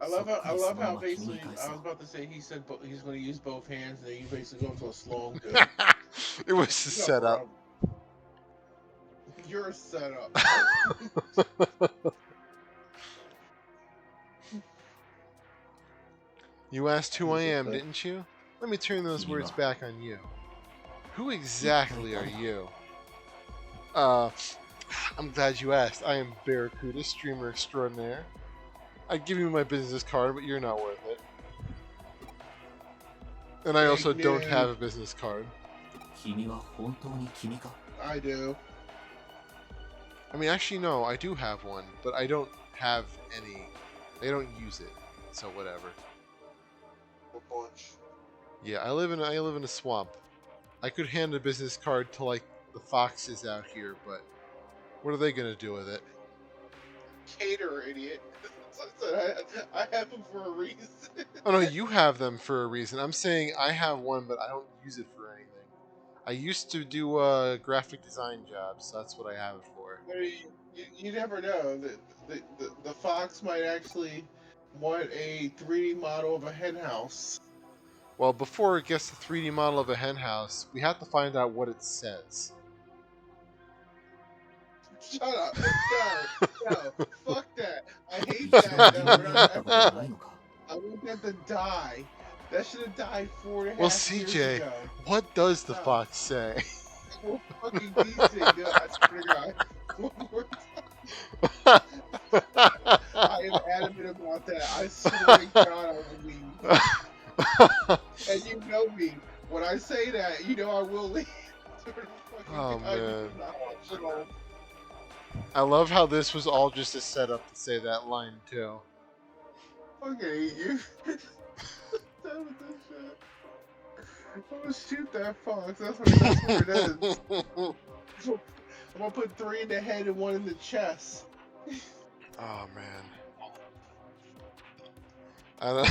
I love how basically I was about to say he said he's going to use both hands, and then you basically go into a slong. It was a setup. You're a setup. You asked who I am, didn't you? Let me turn those words back on you. Who exactly are you? I'm glad you asked. I am Bearrakuda, streamer extraordinaire. I'd give you my business card, but you're not worth it. And I also don't have a business card. I do. I mean, actually, no, I do have one, but I don't have any. They don't use it, so whatever. A bunch. Yeah, I live in a swamp. I could hand a business card to like the foxes out here, but what are they gonna do with it? Cater, idiot. I have them for a reason. Oh no, you have them for a reason. I'm saying I have one, but I don't use it for anything. I used to do graphic design jobs, so that's what I have it for. You never know. The fox might actually want a 3D model of a hen house. Well, before it gets the 3D model of a hen house, we have to find out what it says. Shut up. No. Fuck that. I hate that. No, we're not ever. I want that to die. That should have died 4.5 Well, years CJ, ago. what does the No. fox say? Well, fucking decent. No, I swear to God. One more time. I am adamant about that. I swear to God I will leave. And you know me. When I say that, you know I will leave. Oh, man. Not optional. I love how this was all just a setup to say that line, too. I fucking hate you. Done with this shit. I'm gonna shoot that fox. That's what it is. I'm gonna put 3 in the head and 1 in the chest. Oh, man. I don't...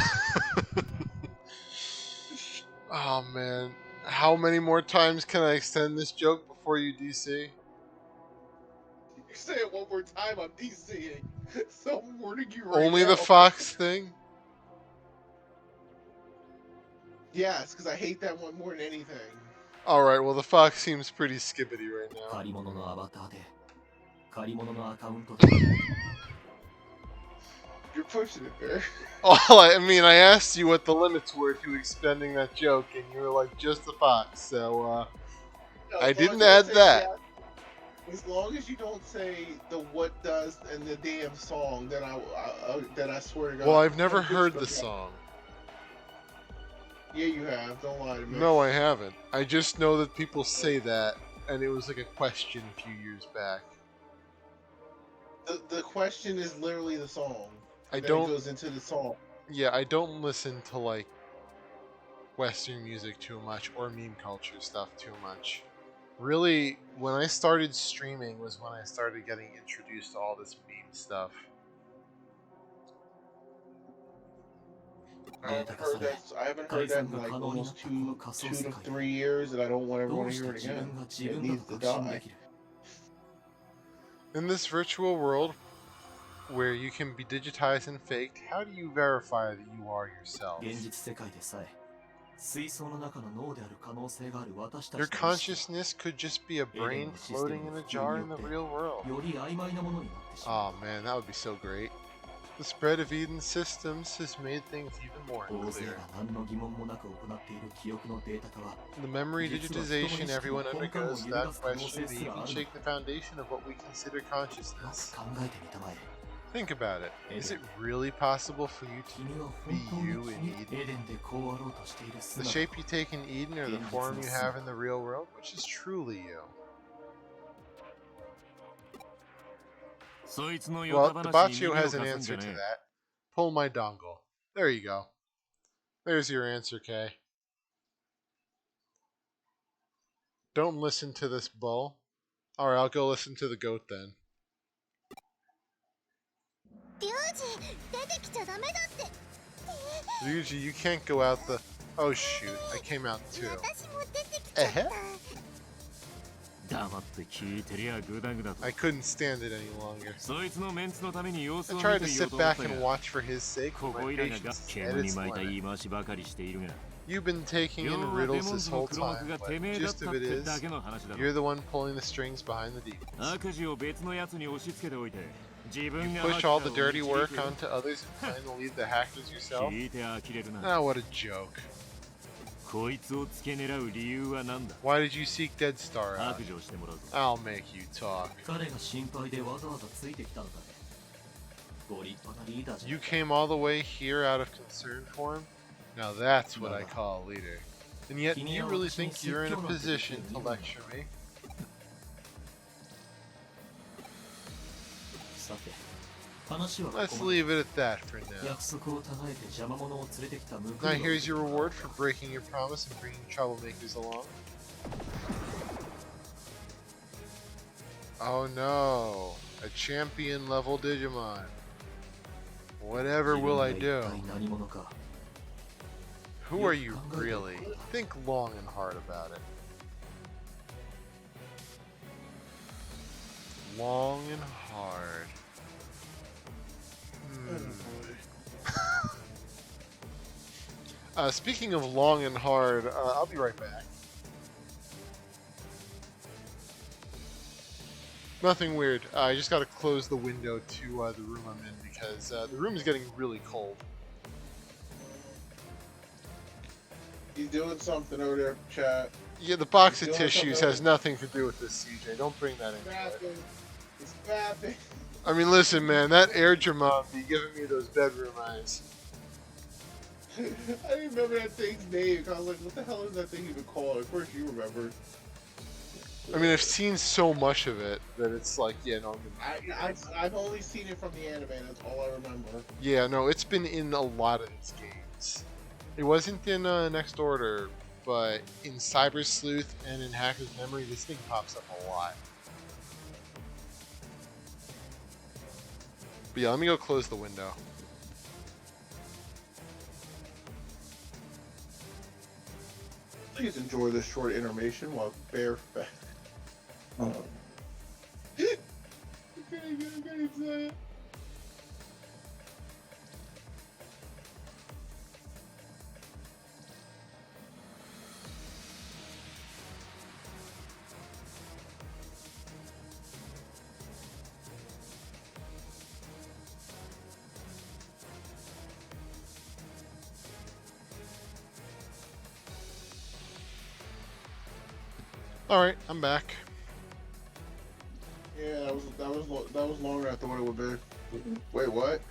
Oh, man. How many more times can I extend this joke before you DC? You say it one more time, I'm DCing. So I'm warning you right Only now. the fox thing? Yes, because I hate that one more than anything. Alright, well, the fox seems pretty skibbity right now. 借り物のアバターで借り物のアカウントで You're pushing it, Bear. Well, I mean, I asked you what the limits were to extending that joke, and you were like, just the fox, so, No, I as long didn't as you add say that. As long as you don't say the what does and the damn song, then I swear to God. Well, I've never I'm good heard to the go. song. Yeah, you have. Don't lie to me. No, I haven't. I just know that people say that, and it was like a question a few years back. The question is literally the song. I Then don't. It goes into the song. Yeah, I don't listen to like Western music too much or meme culture stuff too much. Really, when I started streaming was when I started getting introduced to all this meme stuff. I haven't heard that in like almost two to 3 years, and I don't want everyone to hear it again. It needs to die. In this virtual world, where you can be digitized and faked, how do you verify that you are yourself? 現実世界でさえ水槽の中の脳である可能性がある私たち Your の意識 consciousness could just be a brain floating in a jar in the real world. より曖昧なものになってしまう Oh man, that would be so great. The spread of Eden systems has made things even more 大勢 clear. が何の疑問もなく行っている記憶のデータ化は The memory digitization everyone undergoes, that question may even shake the foundation of what we consider よ consciousness. く考えてみたまえ Think about it. Is it really possible for you 君は to 本 be 当 you に in 君 Eden? エデンでこうあろうとしている The 姿 shape you take in Eden or the form you have in the real world? Which is truly you? そいつの Well, ヨタ the 話に Baccio 耳を has an 貸すんじ answer ゃ to ね that. Pull my dongle. There you go. There's your answer, Kay. Don't listen to this bull. Alright, I'll go listen to the goat then. リュウジ出てきちゃダメだって Ryuji, you can't go out the... Oh shoot, I came out too. 私も出てきちゃった え黙って聞いてりゃグダグダと I couldn't stand it any longer. そいつのメンツのために様子 I を見 tried て to いよう sit と思っ back た and が watch for his sake, こ but こ my いらが patience is at 煙に its 巻いた limit. 言い回しばかりしているが You've been taking 要 in はデ riddles モン this ズの whole 黒幕 time, が but てめえだっ gist たっ of it て is, だけの話だろ you're the one pulling the strings behind the demons. 悪事を別のやつに押し付けておいて自分 You が push all the dirty work onto others and plan to lead the hackers yourself? 聞いて呆れるな Ah, what a joke. こいつを付け狙う理由は何だ Why did you seek Dead Star out? 白状してもらうぞ I'll make you talk. 彼が心配でわざわざついてきたのかねご立派なリーダーじゃ You ない came all the way here out of concern for him? Now that's what I call a leader. And yet you really think you're in a position to lecture me? さて Let's leave it at that for now. Now here's your reward for breaking your promise and bringing troublemakers along. Oh no, a champion level Digimon. Whatever will I do? Who are you really? Think long and hard about it. Long and hard. Speaking of long and hard, I'll be right back. Nothing weird. I just gotta close the window to the room I'm in because the room is getting really cold. He's doing something over there, chat. Yeah, the box of tissues has nothing to do with this, CJ. Don't bring that into it. It's fapping. I mean, listen, man, that air Digimon be giving me those bedroom eyes. I didn't remember that thing's name. I was like, what the hell is that thing even called? Of course you remember. I mean, I've seen so much of it that it's like, yeah, no. I've only seen it from the anime. That's all I remember. Yeah, no, it's been in a lot of these games. It wasn't in Next Order, but in Cyber Sleuth and in Hacker's Memory, this thing pops up a lot. But yeah, let me go close the window. Please enjoy this short intermission while Bear fat. Alright, I'm back. Yeah, that was longer than I thought it would be. Wait, what?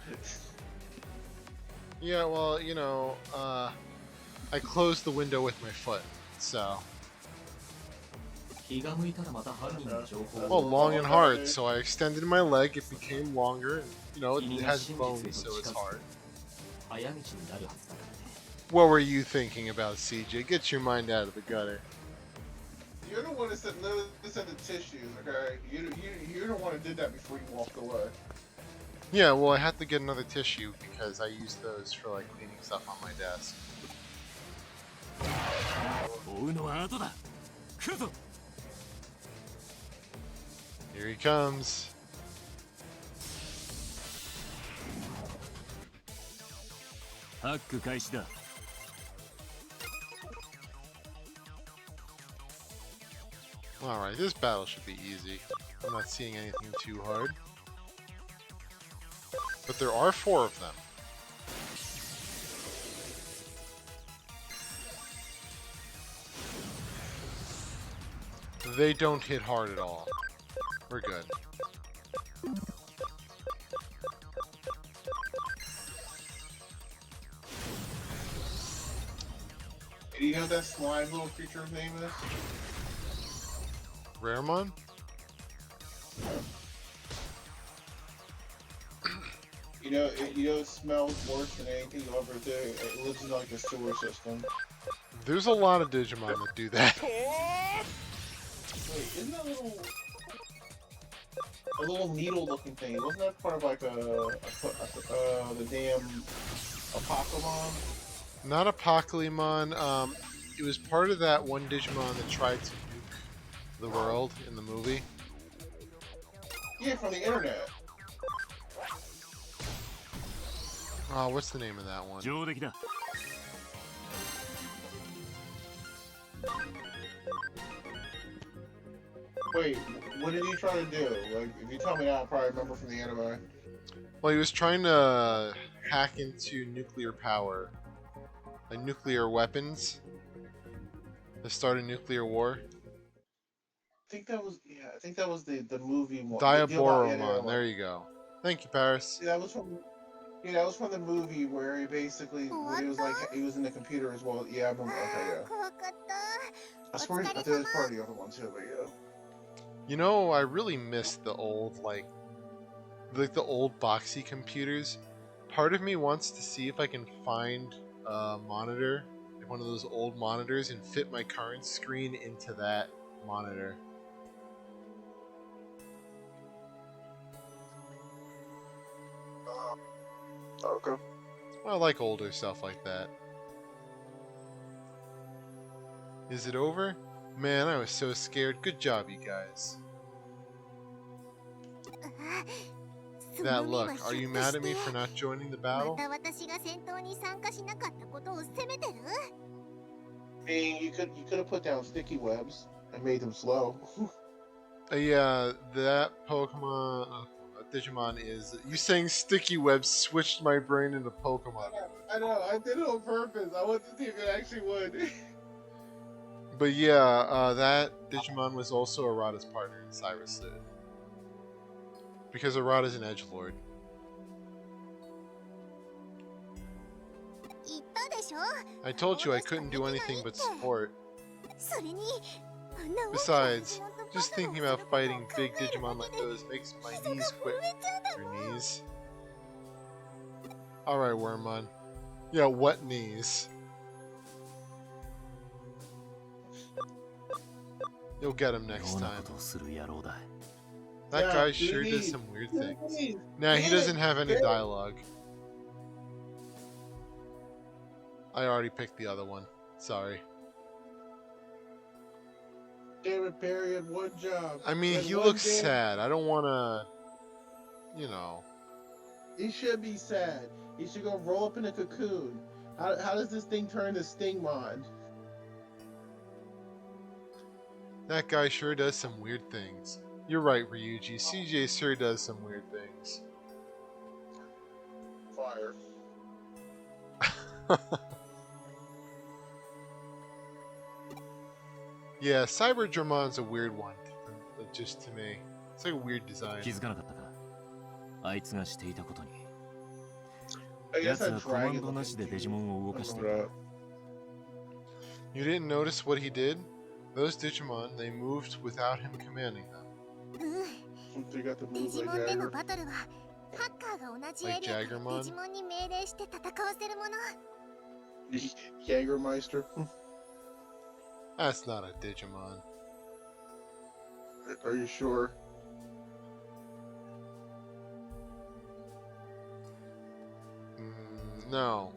Yeah, well, you know, I closed the window with my foot, so. Well, long and hard, so I extended my leg, it became longer, and, you know, it has bones, so it's hard. What were you thinking about, CJ? Get your mind out of the gutter. You're the one that said the tissues, okay? You're the one that did that before you walked away. Yeah, well, I had to get another tissue because I used those for like cleaning stuff on my desk. Here he comes. Alright, this battle should be easy. I'm not seeing anything too hard. But there are 4 of them. They don't hit hard at all. We're good. Do you know what that slime little creature's name is? Raremon? You know, it smells worse than anything you'll ever do. It lives in like a sewer system. There's a lot of Digimon that do that. Wait, isn't that a little needle-looking thing? Wasn't that part of like the damn Apocalypse? Not Apocalypse. It was part of that one Digimon that tried to nuke the world in the movie. Yeah, from the internet. Oh, what's the name of that one? Wait, what did he try to do? Like, if you tell me that, I'll probably remember from the anime. Well, he was trying to hack into nuclear power. Like nuclear weapons. To start a nuclear war. I think that was the movie one. Diaboromon, there you go. Thank you, Paris. Yeah, that was from the movie where he basically, when he was like, he was in the computer as well. Yeah, I remember. Okay, yeah. I swear that was part of the other one too, but yeah. You know, I really miss the old, like, like the old boxy computers. Part of me wants to see if I can find a monitor, like one of those old monitors, and fit my current screen into that monitor. Okay. I like older stuff like that. Is it over? Man, I was so scared. Good job, you guys. That look, are you mad at me for not joining the battle? また私が戦闘に参加しなかったことを責めてる I mean, you could have put down sticky webs and made them slow. Yeah, that Pokemon Digimon is. You saying sticky webs switched my brain into Pokemon. I know, I did it on purpose. I wanted to see if it actually would. But yeah, that Digimon was also Arata's partner in Cyrus Suit. Because Arata's an edgelord. 言ったでしょ I told you I couldn't do anything but support. それにあんな大きな Besides, デジモンと just バトルを thinking する about ことを fighting 考 big える Digimon だ like けで those makes my 膝が knees 震 quit. えちゃうんだ Your もん knees? Alright, Wormmon. Yeah, what knees? You'll get him next 妙な time. ことをする野郎だ That Yeah, guy sure dude, does some weird things. Dude, Nah, he dude, doesn't have any dude. dialogue. I already picked the other one. Sorry. Damn it, Barry had one job. I mean, had he one looks damn- sad. I don't want to, you know. He should be sad. He should go roll up in a cocoon. How does this thing turn to Stingmon? That guy sure does some weird things. You're right, Ryuji. CJ sure does some weird things. Fire. Yeah, Cyber Dramon's a weird one, just to me. It's like a weird design. 気づかなかったかあいつがしていたことに I guess 奴 that はコマ dragon ンドなしで looking デジモンを動かしていた dude. You didn't notice what he did? Those Digimon, they moved without him commanding them. うん They got the デ moves ジ like モンでの Jagger. バトルはハッカーが同じエ Like リアから Jaggermon? デジモンに命令して戦わせるもの Jägermeister. That's not a Digimon. Are you sure? No.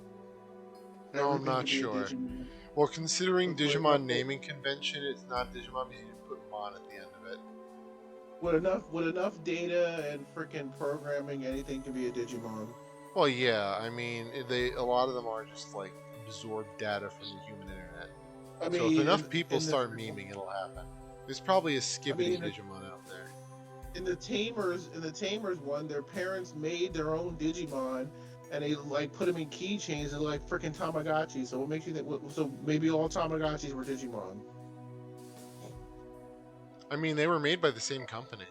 No, I'm Everything not could be a sure. Digimon. Well, considering Looks like Digimon that- naming convention, it's not Digimon because you put Mon at the end of it. With enough data and freaking programming, anything can be a Digimon. Well, yeah, I mean, a lot of them are just like absorb data from the human internet. I So mean, if enough in- people in the- start memeing, it'll happen. There's probably a Skibbity in the- Digimon out there. in the Tamers one, their parents made their own Digimon, and they like put them in keychains and like freaking Tamagotchi. So what makes you think? So maybe all Tamagotchis were Digimon. I mean, they were made by the same company.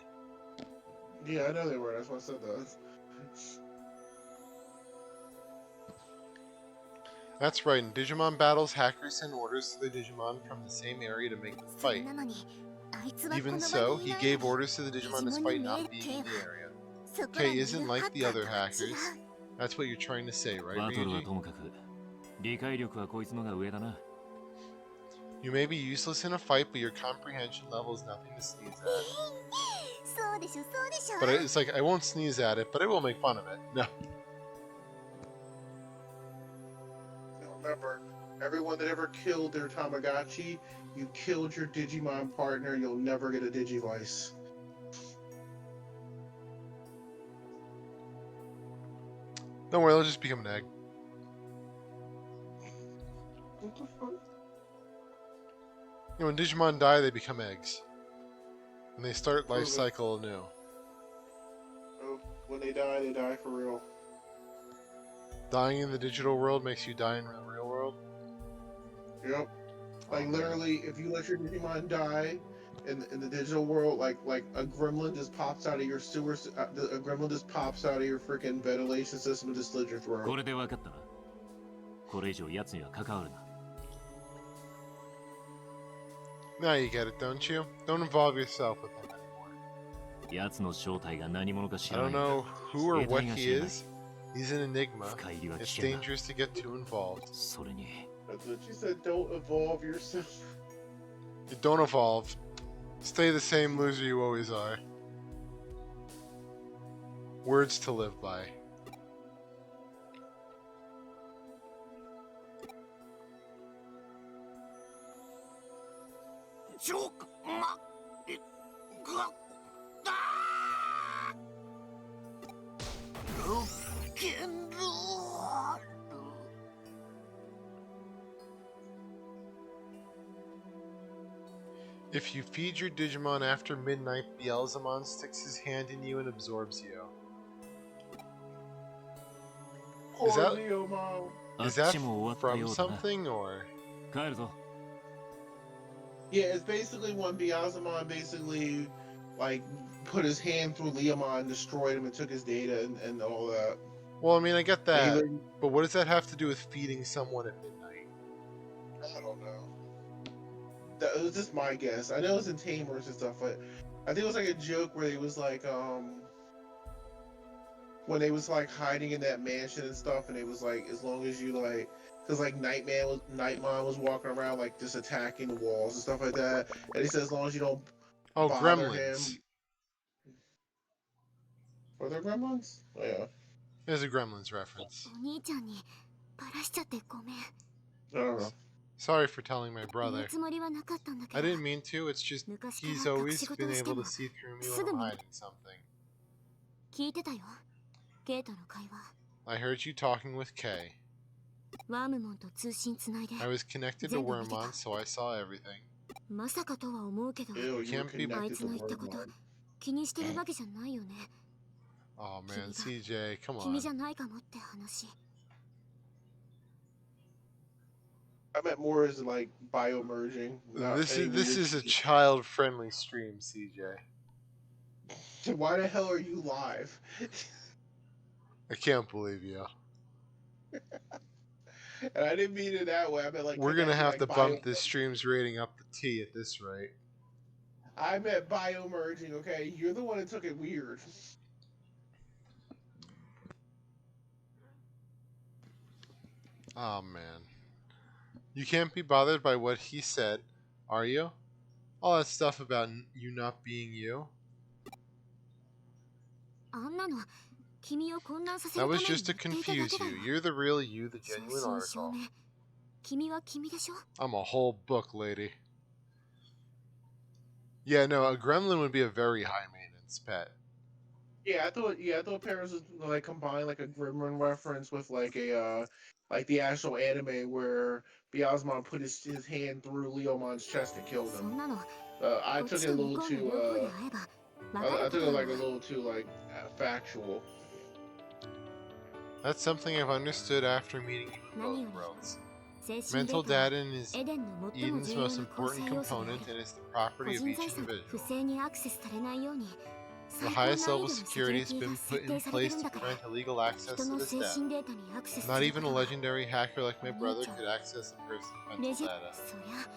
Yeah, I know they were. That's why I said that. That's right, in Digimon battles, hackers send orders to the Digimon from the same area to make them それ fight. なのにあいつはこの Even 場 so, にい he ない gave のに orders to the Digimon despite not being in the area. そこら K にいる isn't ハ like ッ the カ other ーとは違 hackers. う That's what you're trying to say, right, バトルは Ryuji? ともかく理解力はこいつのが上だな You may be useless in a fight, but your comprehension level is nothing to sneeze at. そうでしょそうでしょ But it's like, I won't sneeze at it, but I will make fun of it. No. Remember, everyone that ever killed their Tamagotchi, you killed your Digimon partner. You'll never get a Digivice. Don't worry, they'll just become an egg. What the fuck? You know, when Digimon die, they become eggs. And they start life Okay. cycle anew. Oh, when they die for real. Dying in the digital world makes you die in the real world? Yep. Like Oh, literally, if you let your Digimon die in the digital world, like a gremlin just pops out of your sewer, a gremlin just pops out of your freaking ventilation system and just slits your こ throat. れで分かったなこれ以上奴には関わるな Now you get it, don't you? Don't involve yourself with them anymore. 奴の正体が何者か知 I らな don't い。 know who or 得 what 体が he 知れない。 is. He's an enigma. 深入りは It's 危険だ。 dangerous to get too involved. それに That's what she said. Don't evolve yourself. You don't evolve. Stay the same loser you always are. Words to live by. If you feed your Digimon after midnight, Beelzemon sticks his hand in you and absorbs you. Is Poor that- Leo Mom. あっ Is that ちも終わった from ようだな。 something or? 帰るぞ。 Yeah, it's basically when Beelzemon basically like put his hand through Leomon, destroyed him, and took his data and all that. Well, I mean, I get that, Either- but what does that have to do with feeding someone at midnight? I don't know. That was just my guess. I know it's in Tamers and stuff, but I think it was like a joke where it was like when they was like hiding in that mansion and stuff, and it was like as long as you like, because like Nightmon was walking around like just attacking the walls and stuff like that, and he said as long as you don't Oh, bother Gremlins. him. Were there gremlins? Oh, yeah. There's a Gremlins reference. お兄ちゃんにバラしちゃってごめん。 I don't know. Sorry for telling my 言う brother. つもりはなかったんだけ I ど。 didn't mean to, it's just 昔か he's ら隠 always し事 been をして able も to see through me す when ぐ I'm 見 hiding something. 聞いてたよ。ゲートの会話。 I heard you talking with Kay. ワームモンと通信つないで。 I was connected to 全部見てた。 Wormmon, so I saw everything. まさかとは思うけど、 Ew, you were Can't be- あい connected つ to の言ったこと Wormmon. 気にしてるわけじゃないよね。 Oh man, Kimi CJ, come 君 on. じゃないかもって話。 I meant more as like biomerging. not This any is weird a shit. child-friendly stream, CJ. Why the hell are you live? I can't believe you. And I didn't mean it that way. I meant like We're gonna connecting, have to like, bump this stream's rating up the T at this rate. I meant biomerging. Okay, you're the one that took it weird. Oh man. You can't be bothered by what he said, are you? All that stuff about you not being you? あんなの君を混乱させ That るため was に just to 言っていただ confuse けだ you. よ。 You're the real you, the 正 genuine 真正 article. 銘。君は君でしょ。 I'm a whole book, lady. Yeah, no, a gremlin would be a very high maintenance pet. Yeah, I thought Paris was like combine like a Gremlin reference with like a like the actual anime where Beelzemon put his hand through Leomon's chest and killed そん him. なの I こっ took ち it a と向 little こうの too 両方で会えばわか I るこ took と it だ like a わ。 little too like factual. That's something I've understood after meeting you in 何よ both り worlds. 精神 Mental データは data is エデンの最も Eden's 重要 most な構 important 成要素であ component る。 and is the 個 property of 人 each 財産不 individual. 正にアクセスされないように The 最高 highest 難 level 易度のセキュ security リ has ティが been 設 put 定 in されて place るん to だから prevent illegal access 人 to の this 精 data. 神データにアクセスす Not る even こ a とは legendary hacker like my お兄 brother ちゃん could access a person's レ mental ジ data. そりゃ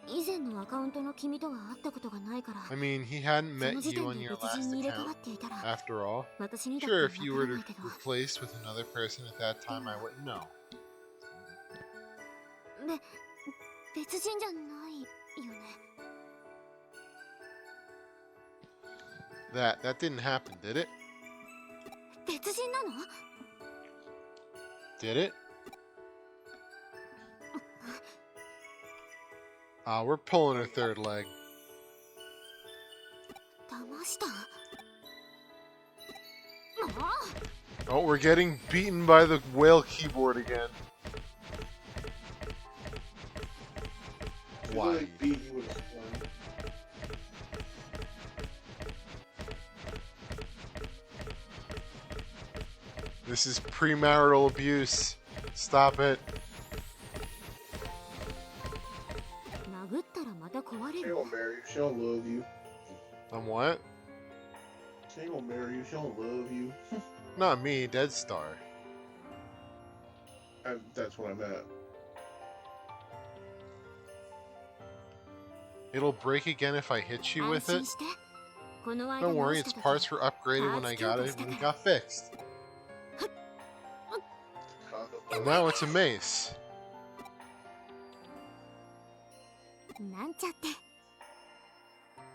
以前のアカウントの君とは会ったことがないから I mean, he hadn't その met 時 you 点 on で your 別 last 人に入れ替わ account. っていたら After all, 私にだって sure, わ if you から were な to いけど replace with another person at that time, I wouldn't know. 別人じゃないよね。 That didn't happen, did it? 別人なの？ Did it? We're pulling her third leg. 騙した？もう Oh, we're getting beaten by the whale keyboard again. She Why? really beat you with a spoon. This is premarital abuse. Stop it. 殴ったらまた壊れ She る。 don't marry you. She don't love you. I'm what? She ain't gonna marry you. She don't love you. Not me, Dead Star. That's what I meant. It'll break again if I hit you 安 with 心 it? して。Don't worry, its parts were upgraded when I got it when it got fixed. And now it's a mace. なんちゃって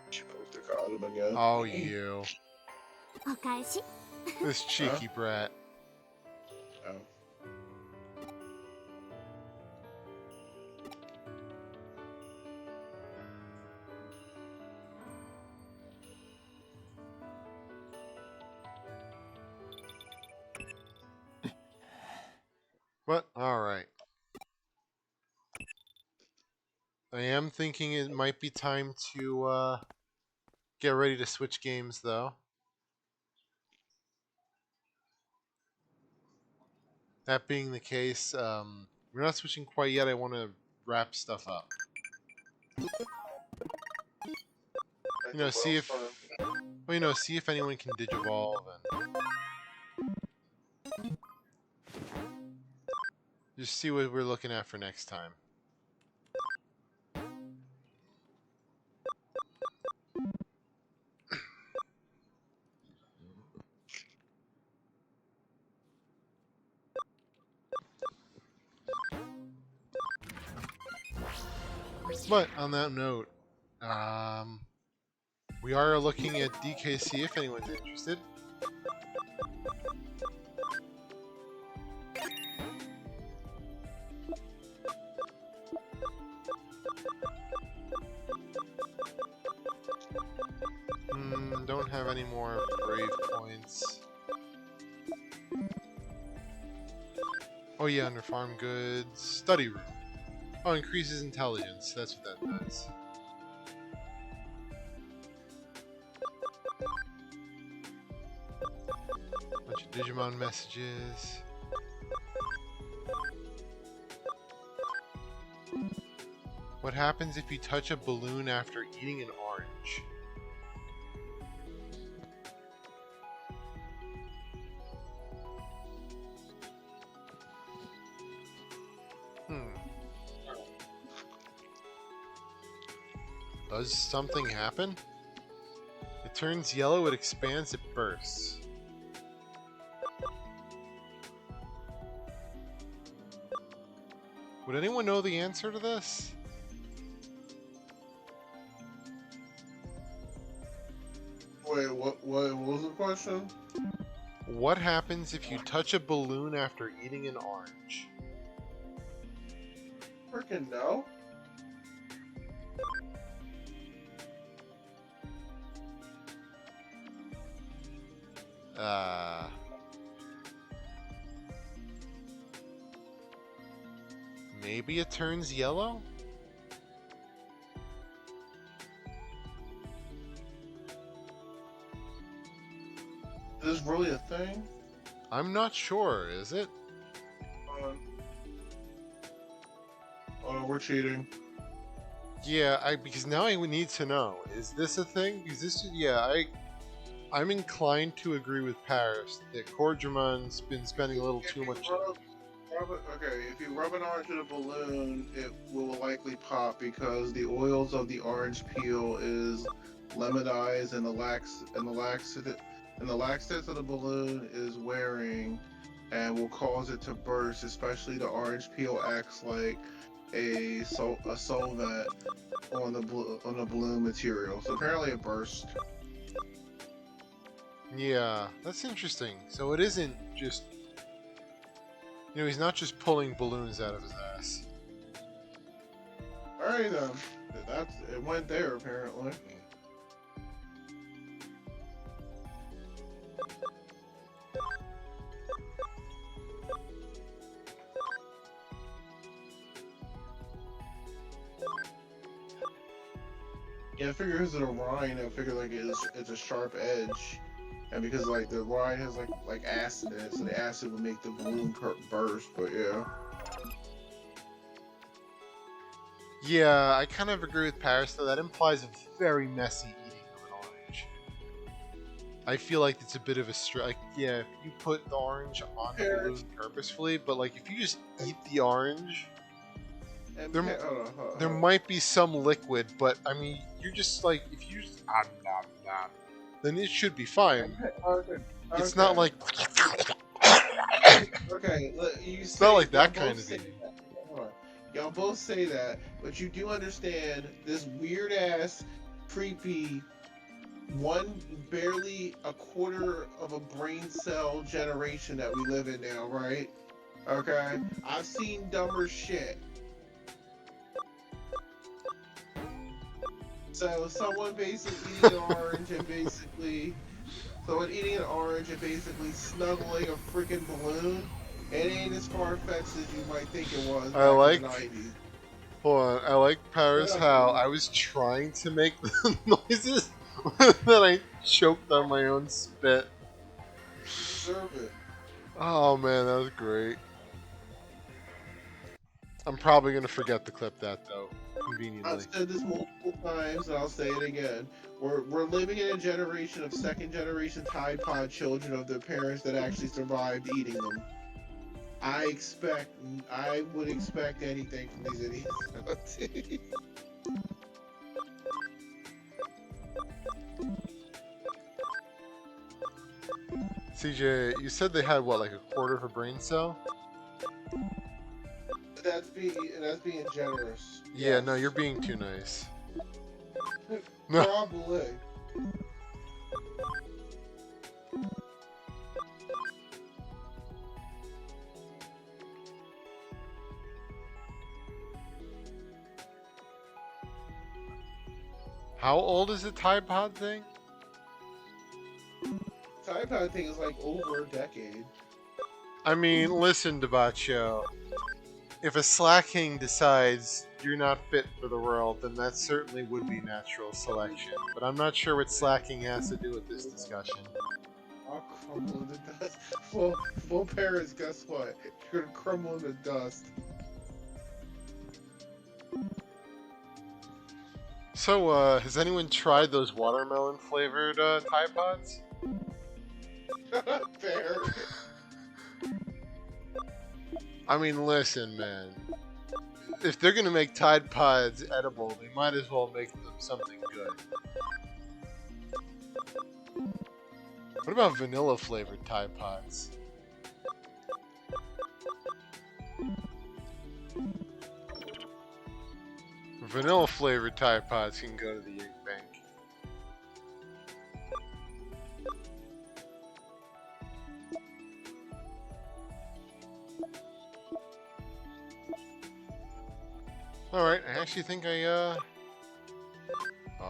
She poked her card him again. Oh, you. お返し This cheeky brat. Oh. But, alright. I am thinking it might be time to get ready to switch games, though. That being the case, we're not switching quite yet. I want to wrap stuff up. You know, see if see if anyone can digivolve and just see what we're looking at for next time. But on that note, we are looking at DKC if anyone's interested. Don't have any more brave points. Oh yeah, under farm goods, study room. Oh, increases intelligence. That's what that does. Bunch of Digimon messages. What happens if you touch a balloon after eating an orange? Does something happen? It turns yellow, it expands, it bursts. Would anyone know the answer to this? Wait, what was the question? What happens if you touch a balloon after eating an orange? Freaking no. Maybe it turns yellow? Is this really a thing? I'm not sure, is it? Oh, we're cheating. Yeah, because now I would need to know. Is this a thing? Because this, I'm inclined to agree with Paris that Cordramon's been spending a little too much. Okay, if you rub an orange in a balloon, it will likely pop because the oils of the orange peel is lemonized and the laxatives of the balloon is wearing and will cause it to burst. Especially the orange peel acts like a solvent on the balloon material. So apparently it burst. Yeah, that's interesting. So it isn't just, he's not just pulling balloons out of his ass. Alright then, it went there apparently. Yeah, I figure because of the rind, I figure like it's a sharp edge, and because like the rind has like acid in it, so the acid would make the balloon burst. But yeah. Yeah, I kind of agree with Paris though. That implies a very messy eating of an orange. I feel like it's a bit of a yeah, if you put the orange on the balloon purposefully, but like if you just eat the orange. There might be some liquid, but I mean, you're just like, if you just, then it should be fine. Okay. It's not like Okay, you it's say not like y'all that both kind of say eating. that. Hold on. Y'all both say that, but you do understand this weird ass, creepy, one barely a quarter of a brain cell generation that we live in now, right? Okay, I've seen dumber shit. So someone basically eating an orange and basically someone eating an orange and basically snuggling a freaking balloon. It ain't as far fetched as you might think it was I back in the like. 90s. Hold on. I like Shut Paris up, how baby. I was trying to make the noises, then I choked on my own spit. You deserve it. Oh man, that was great. I'm probably gonna forget to clip that though, I've conveniently. said this multiple times, and I'll say it again. We're living in a generation of second generation Tide Pod children of their parents that actually survived eating them. I would expect anything from these idiots. CJ, you said they had what, like a quarter of a brain cell? That's being generous. Yeah, Yes. no, you're being too nice. No. Probably. How old is the Tide Pod thing? Tide Pod thing is like over a decade. I mean, listen, Debacho. If a slacking decides you're not fit for the world, then that certainly would be natural selection. But I'm not sure what slacking has to do with this discussion. I'll crumble in the dust. Full parents, guess what? You're gonna crumble in the dust. So, has anyone tried those watermelon flavored Tide Pods? Fair. I mean, listen, man. If they're gonna make Tide Pods edible, they might as well make them something good. What about vanilla flavored Tide Pods? Vanilla flavored Tide Pods can go to the ink bank. Alright, I actually think I, Oh,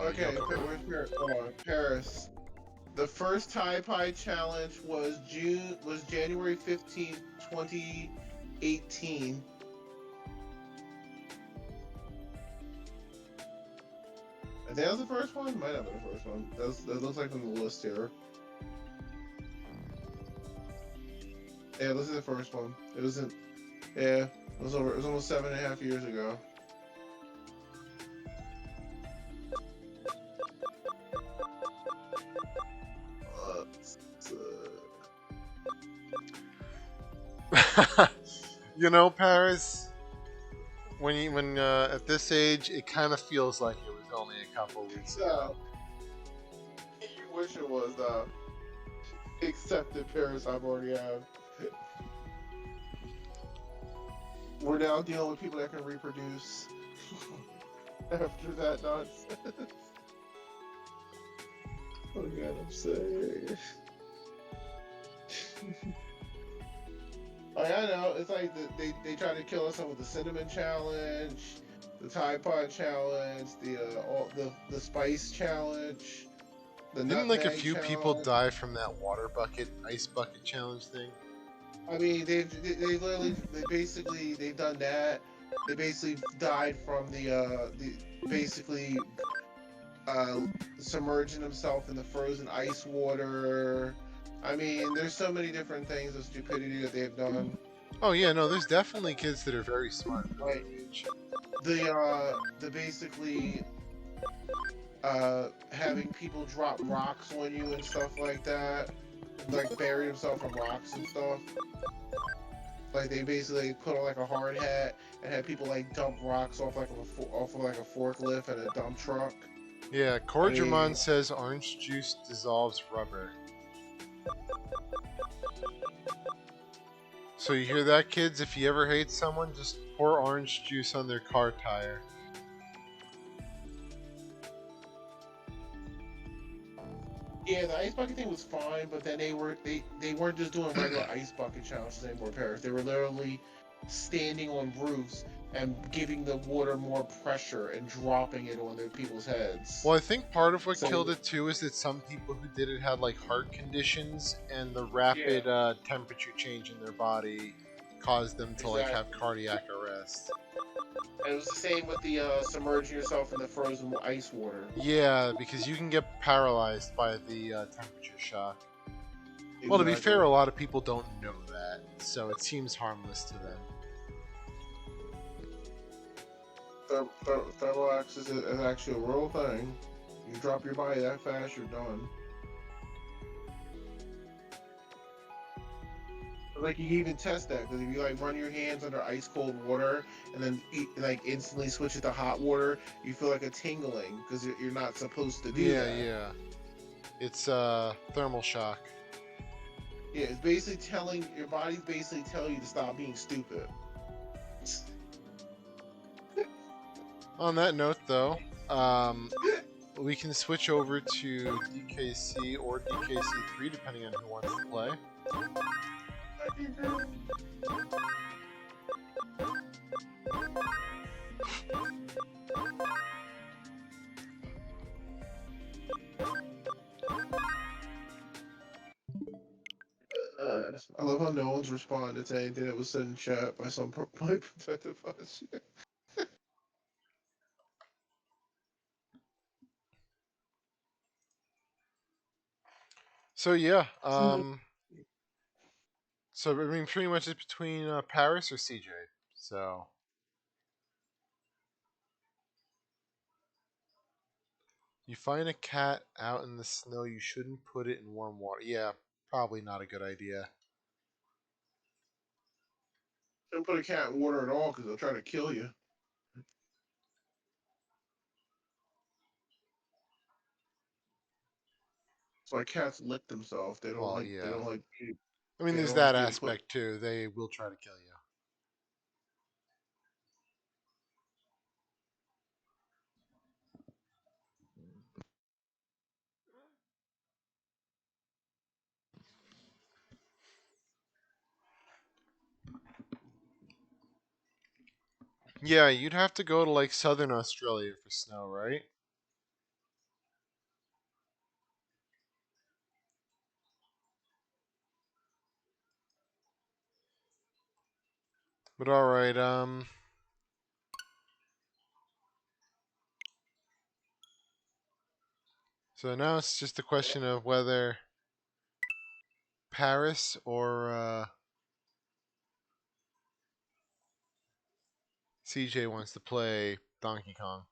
Okay, where's Paris? Hold on, Paris. The first Tide Pod challenge was January 15th, 2018. I think that was the first one? Might have been the first one. That looks like on the list here. Yeah, this is the first one. It wasn't. Yeah, it was almost 7.5 years ago. You know, Paris, when at this age, it kind of feels like it was only a couple weeks ago. You wish it was, except in Paris, I've already have. We're now dealing with people that can reproduce after that nonsense. Oh god, I'm sick. Like, I know, it's like they tried to kill us with the cinnamon challenge, the Tide Pod challenge, the spice challenge, the Didn't like a nutmeg few challenge. people die from that water bucket, ice bucket challenge thing? I mean, they've done that. They basically died from the basically submerging themselves in the frozen ice water. I mean, there's so many different things of stupidity that they've done. Oh yeah, no, there's definitely kids that are very smart for Like their age. the basically having people drop rocks on you and stuff like that, like bury themselves in rocks and stuff. Like they basically put on like a hard hat and had people like dump rocks off of like a forklift and a dump truck. Yeah, I mean, Cordramon says orange juice dissolves rubber. So you hear that, kids? If you ever hate someone, just pour orange juice on their car tire. yeah, the ice bucket thing was fine, but then they weren't just doing regular ice bucket challenges anymore, Paris. They were literally standing on roofs and giving the water more pressure and dropping it on their people's heads. Well, I think part of what So killed it too is that some people who did it had like heart conditions, and the yeah, rapid temperature change in their body caused them to like have exactly. cardiac arrest. And it was the same with the submerging yourself in the frozen ice water. Yeah, because you can get paralyzed by the temperature shock. Well, to be fair, Exactly. a lot of people don't know that, so it seems harmless to them. Thermalax is actually a real thing. You drop your body that fast, you're done. Like you can even test that because if you like run your hands under ice cold water and then like instantly switch it to hot water, you feel like a tingling because you're not supposed to do Yeah, that. yeah. It's thermal shock. Yeah, it's basically telling your body's basically telling you to stop being stupid. On that note, though, we can switch over to DKC or DKC3 depending on who wants to play. I love how no one's responded to anything that was said in chat by some by protective us. So yeah, So, so I mean, pretty much it's between Paris or CJ. So you find a cat out in the snow, you shouldn't put it in warm water. Yeah, probably not a good idea. don't put a cat in water at all because they'll try to kill you. It's why cats lick themselves. They don't Well, like. They yeah. don't like. I mean, They there's don't that like you to put. aspect too. They will try to kill you. Yeah, you'd have to go to like southern Australia for snow, right? But all right, so now it's just a question of whether Paris or CJ wants to play Donkey Kong.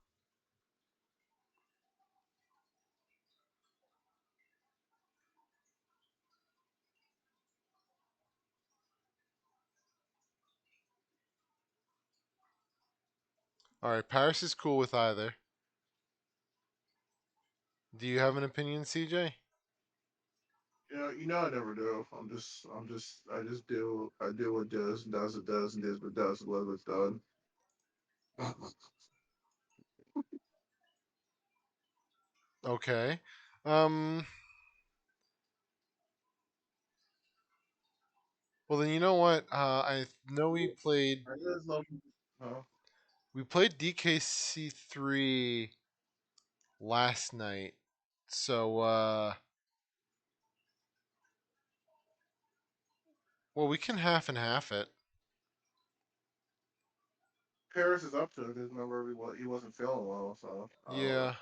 All right, Paris is cool with either. Do you have an opinion, CJ? You know, I never do. I just do. I do what does what does, and does what does, what it's done. Okay. Um. Well, then you know what? I know I just love. Huh? we played DKC3 last night. So well, we can half and half it. Paris is up to it because remember he wasn't feeling well, so Yeah.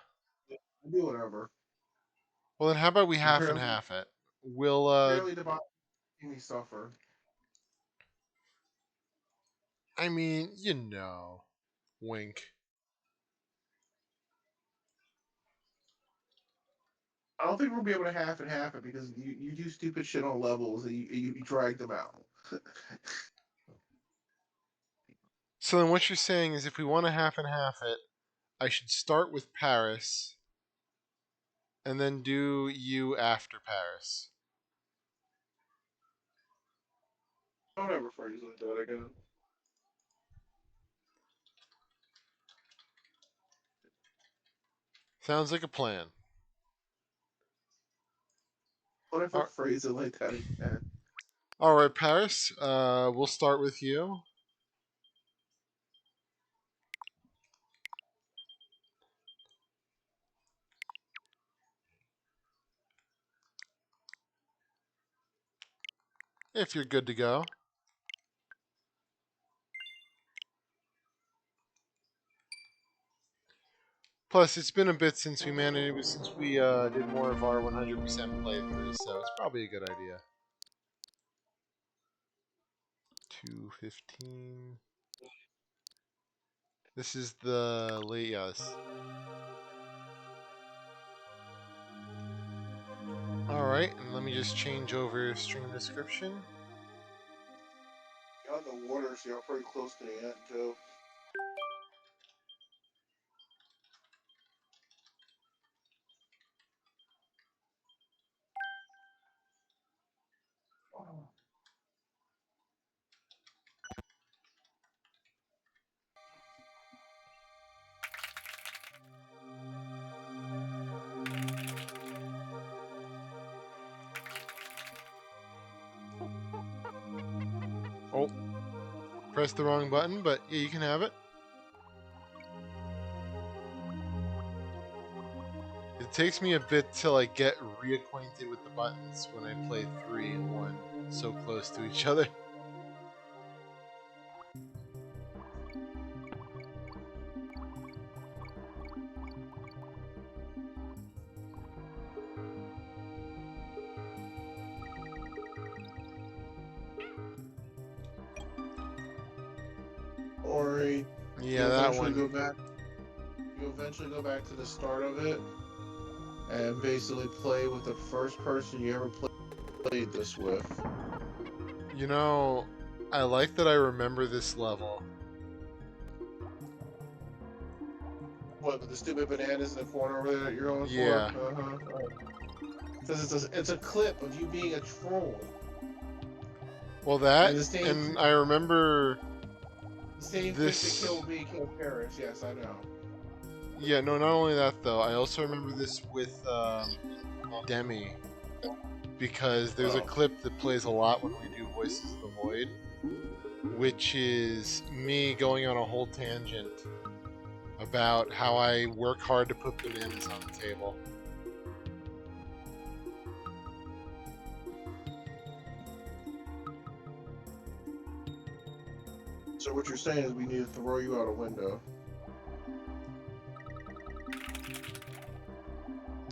I do whatever. Well, then how about we And half and apparently, half it? We'll apparently the body made me suffer. I mean, you know, wink. I don't think we'll be able to half and half it because you do stupid shit on levels and you drag them out. So then what you're saying is if we want to half and half it, I should start with Paris and then do you after Paris. Don't ever phrase like that again. Sounds like a plan. Don't ever phrase it like that again. All right, Paris. We'll start with you. If you're good to go. Plus, it's been a bit since we did more of our 100% playthroughs, so it's probably a good idea. 215. This is the late yes. Alright, and let me just change over stream description. Y'all in the water, so y'all pretty close to the end, too. Oh, press the wrong button, but yeah, you can have it. It takes me a bit till I get reacquainted with the buttons when I play 3 and 1 so close to each other. Ori, Yeah, that one. You eventually go back to the start of it, and basically play with the first person you ever played this with. You know, I like that I remember this level. What, with the stupid bananas in the corner over there that you're going Yeah. for? Because it's a clip of you being a troll. Well, that, And and I remember the same this... clip that killed me killed Paris, yes, I know. Yeah, no, not only that, though. I also remember this with Demi. Because there's a clip that plays a lot when we do Voices of the Void, which is me going on a whole tangent about how I work hard to put bananas on the table. So what you're saying is we need to throw you out a window.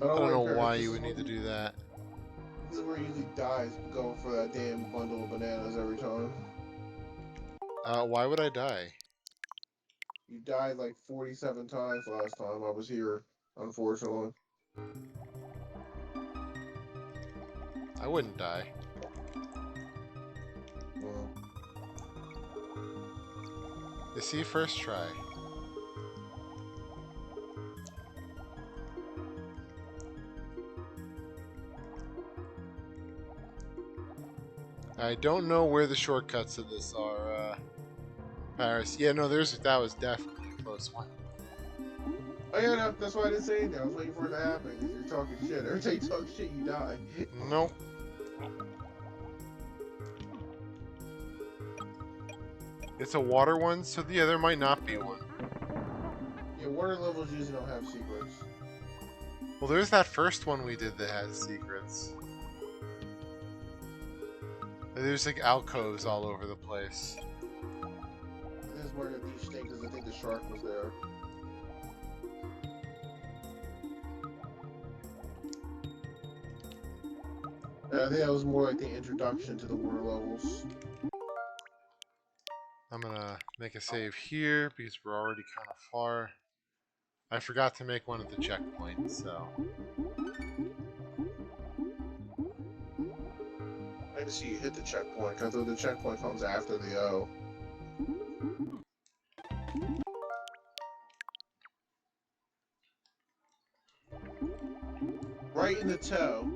I don't know why you would need to do that. This is where he usually dies going for that damn bundle of bananas every time. Why would I die? You died like 47 times last time I was here, unfortunately. I wouldn't die. Well. You see, first try. I don't know where the shortcuts of this are, Paris. Yeah, no, that was definitely a close one. Oh yeah, no, that's why I didn't say anything. I was waiting for it to happen, because you're talking shit. Every time you talk shit, you die. Nope. It's a water one, so yeah, there might not be one. Yeah, water levels usually don't have secrets. Well, there's that first one we did that has secrets. There's like alcoves all over the place. This is where the beach thing, because I think the shark was there. I think that was more like the introduction to the water levels. I'm gonna make a save here because we're already kind of far. I forgot to make one at the checkpoint, so. I can see you hit the checkpoint. I thought the checkpoint comes after the O. right in the toe.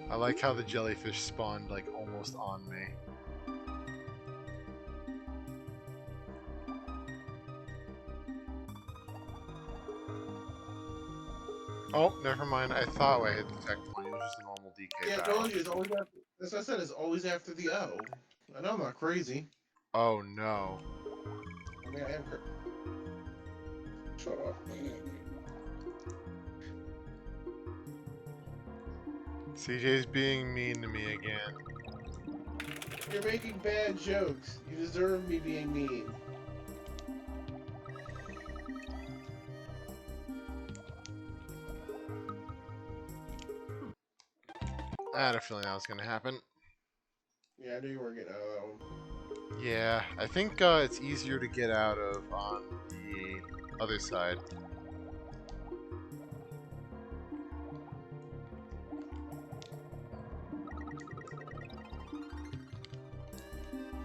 I like how the jellyfish spawned like almost on me. Oh, never mind. I thought I hit the checkpoint. It was just a normal DK Yeah, I battle. told you, it's always after. As I said, it's always after the O. I know I'm not crazy. Oh no. I mean, I am crazy. Shut up. CJ's being mean to me again. You're making bad jokes. You deserve me being mean. I had a feeling that was gonna happen. Yeah, I knew you weren't getting out of that one. Yeah, I think it's easier to get out of on the other side.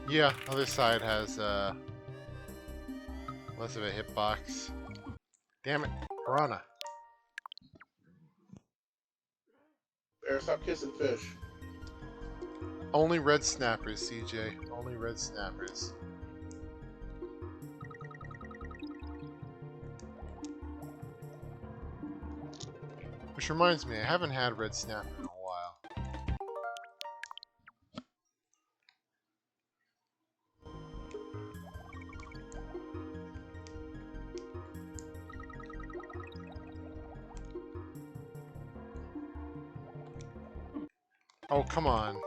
Yeah, other side has less of a hitbox. Damn it, Piranha. Bear, stop kissing fish. Only red snappers, CJ. Only red snappers. Which reminds me, I haven't had red snapper in a while. Oh, come on.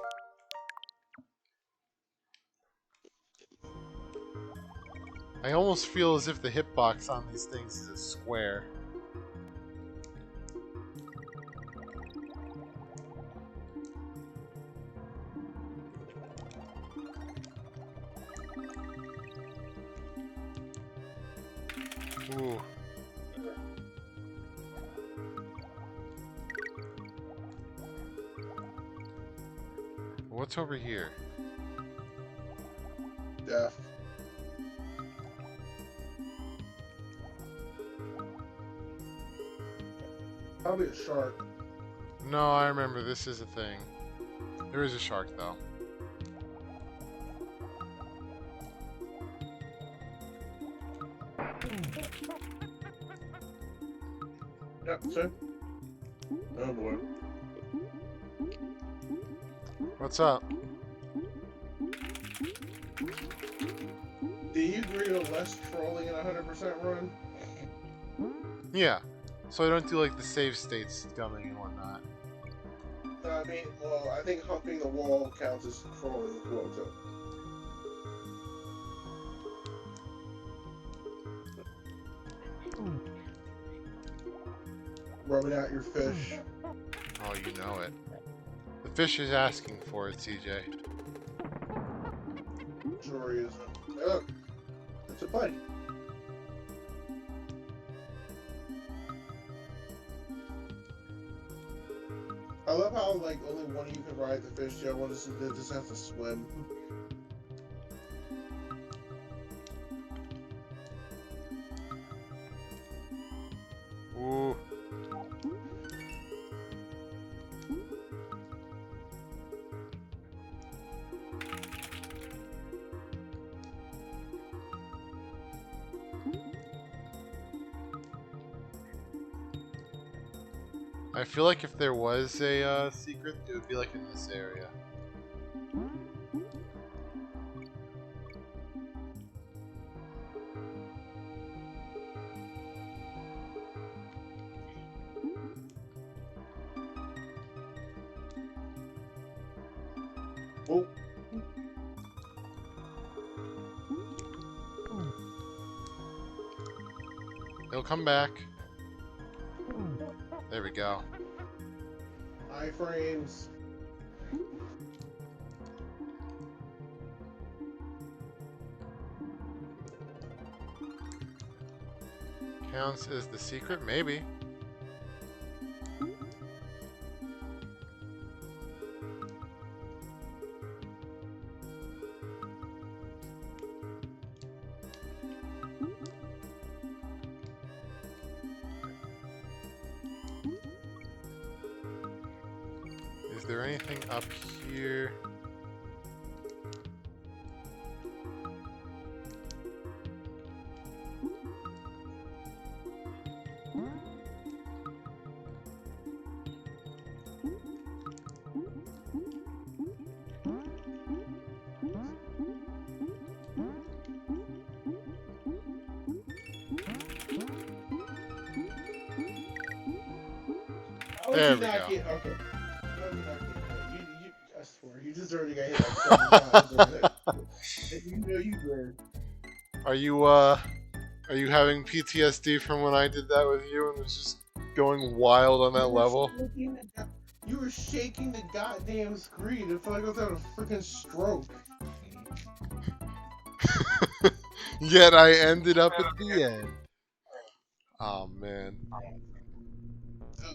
I almost feel as if the hitbox on these things is a square. Ooh. What's over here? Death. Probably a shark. No, I remember this is a thing. There is a shark though. Yep, sir. Oh boy. What's up? Do you agree to less trolling in a 100% run? Yeah. So I don't do like the save states coming and whatnot. I mean, well, I think humping the wall counts as trolling as well, too. Rubbing out your fish. Oh, you know it. The fish is asking for it, CJ. Sure he isn't. Oh, it's a buddy. I love how, like, only one of you can ride the fish, the other one just has to swim. Ooh. I feel like if there was a secret, it would be like in this area. Oh. He'll come back. There we go. Iframes. Counts as the secret? Maybe. there anything up here? There we go. Okay. No, you're not getting hit. I swear, you deserve to get hit like 7 times already. And you know you did. Are you having PTSD from when I did that with you and was just going wild on that level? You were shaking the goddamn screen. It felt like I was having a freaking stroke. Yet I ended up at the end. Oh man.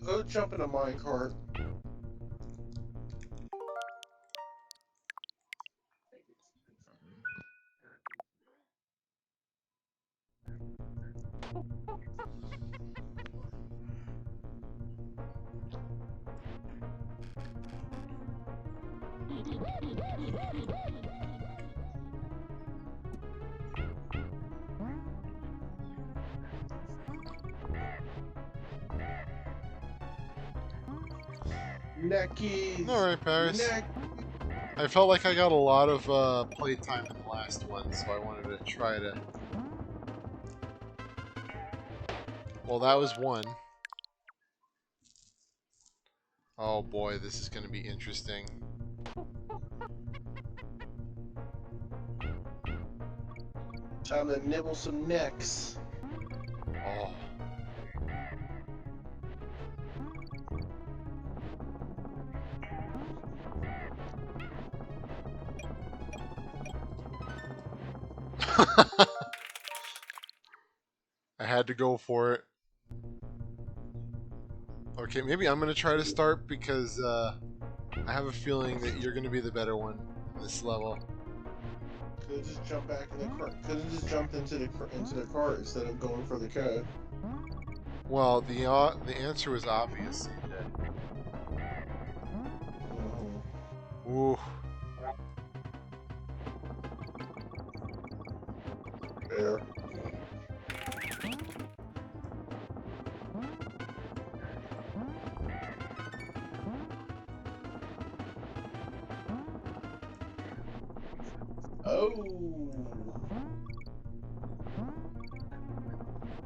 Go jump in a minecart. Neckies. Alright, Paris. I felt like I got a lot of playtime in the last one, so I wanted to try to... Well, that was one. Oh boy, this is going to be interesting. Time to nibble some necks. Oh. I had to go for it. Okay, maybe I'm going to try to start because I have a feeling that you're going to be the better one in this level. Could've just jumped back in the cart. Could've just jumped into the cart instead of going for the code. Well, the answer was obvious. Ooh. There. Oh.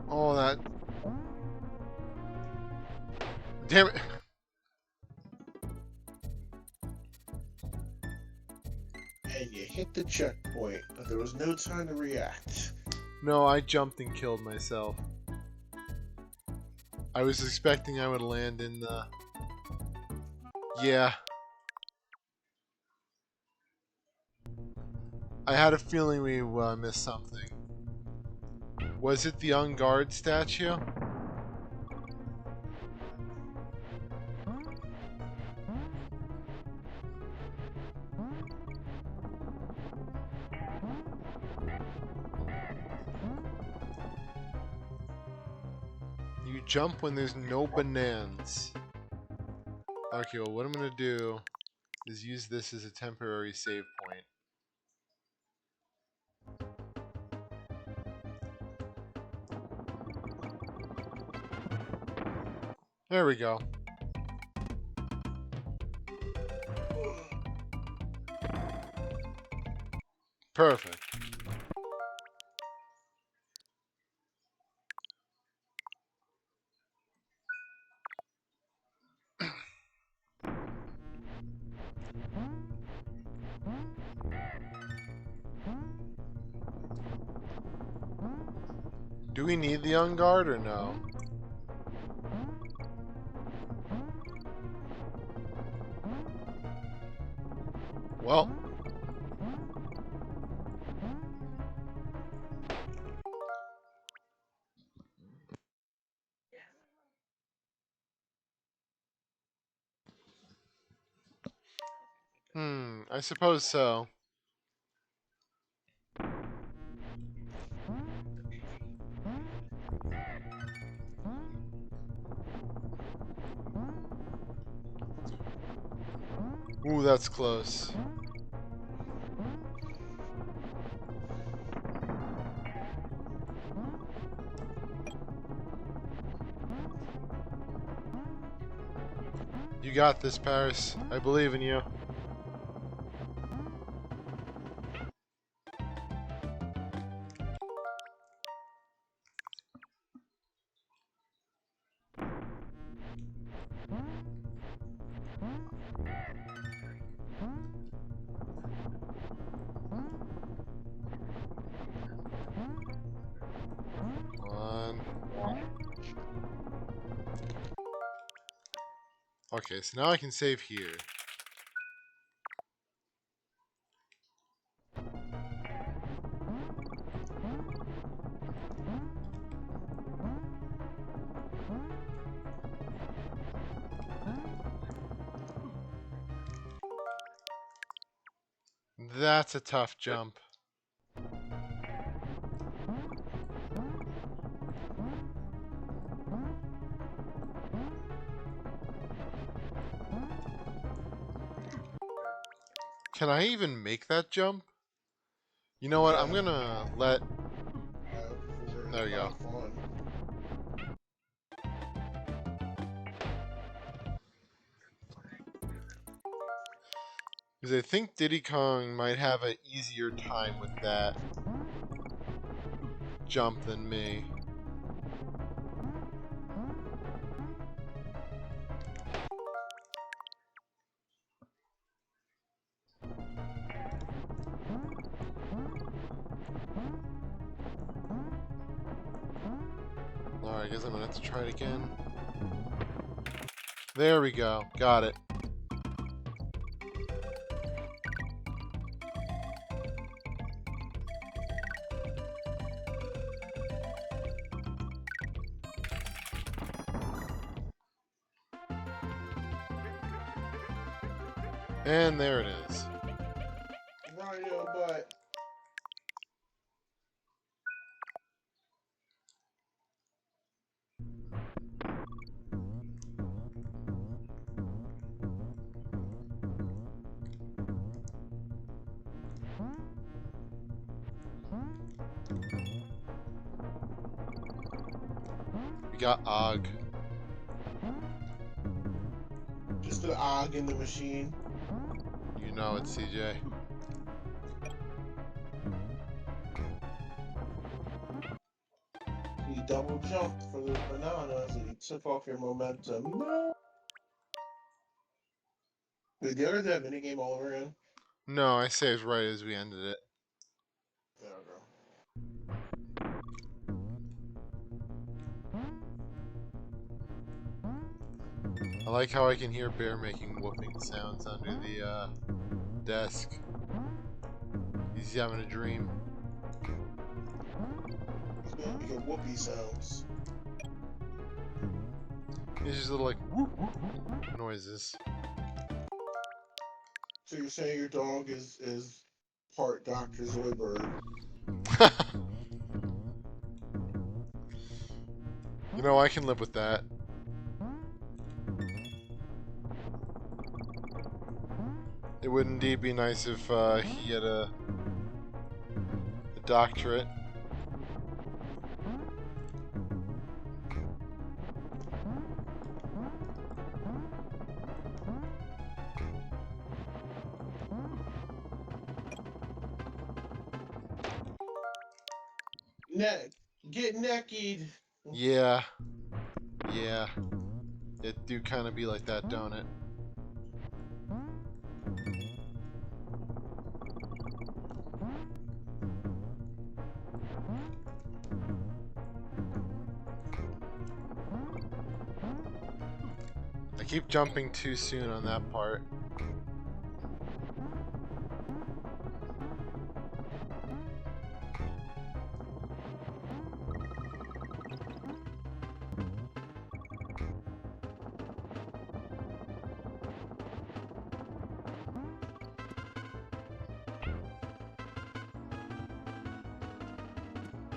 Oh, that. Damn it. And you hit the checkpoint, but there was no time to react. No, I jumped and killed myself. I was expecting I would land in the... Yeah. I had a feeling we missed something. Was it the on guard statue? You jump when there's no bananas. Okay, well, what I'm gonna do is use this as a temporary save point. There we go. Perfect. Do we need the on guard or no? Well. I suppose so. Ooh, that's close. You got this, Paris. I believe in you. Okay, so now I can save here. That's a tough jump. Can I even make that jump? You know what? I'm gonna let... There we go. Because I think Diddy Kong might have an easier time with that jump than me. Alright, I guess I'm gonna have to try it again. There we go. Got it. And there it is. Rhino butt. We got Og. Just an Og in the machine. You know it, CJ. He double jumped for the bananas and he took off your momentum. No. Did the others have minigame all over again? No, I saved right as we ended it. There we go. I like how I can hear Bear making whooping sounds under the desk. He's having a dream. He's making whoopee sounds. He's just little like whoop, whoop, whoop noises. So you're saying your dog is part Dr. Zoidberg? You know, I can live with that. It would indeed be nice if he had a doctorate. Get necked. Yeah. Yeah. It do kind of be like that, don't it? I keep jumping too soon on that part.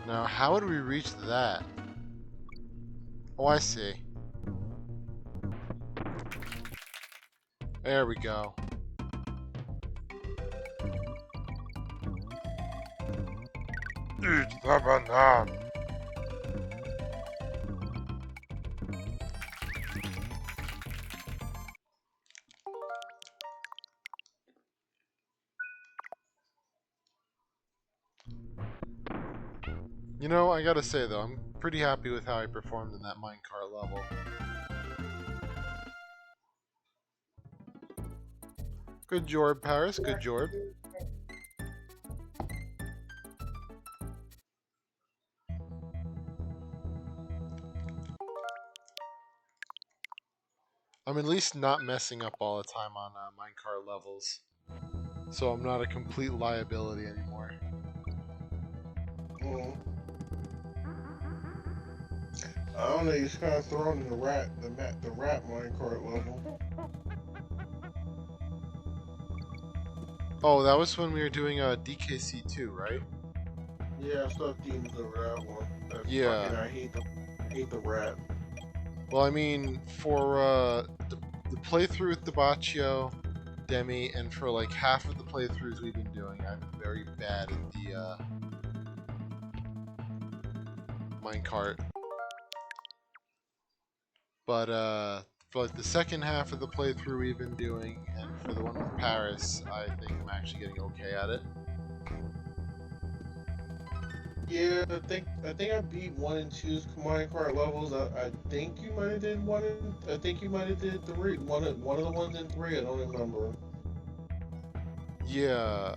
Now, how would we reach that? Oh, I see. There we go. Eat the banana. You know, I gotta say though, I'm pretty happy with how I performed in that minecart level. Good job, Paris. Good job. I'm at least not messing up all the time on minecart levels, so I'm not a complete liability anymore. I don't know. You just kind of thrown in the rat minecart level. Oh, that was when we were doing DKC2, right? Yeah, I stuck demons over that one. That's Yeah. fucking. I hate the rat. Well, I mean, for the playthrough with Debaccio, Demi, and for like half of the playthroughs we've been doing, I'm very bad at the minecart. But for like the second half of the playthrough we've been doing, and for the one with Paris, I think I'm actually getting okay at it. Yeah, I think I beat 1 and 2's minecart levels. I think you might have did 1 and I think you might have did 3. One of the ones in 3. I don't remember. Yeah.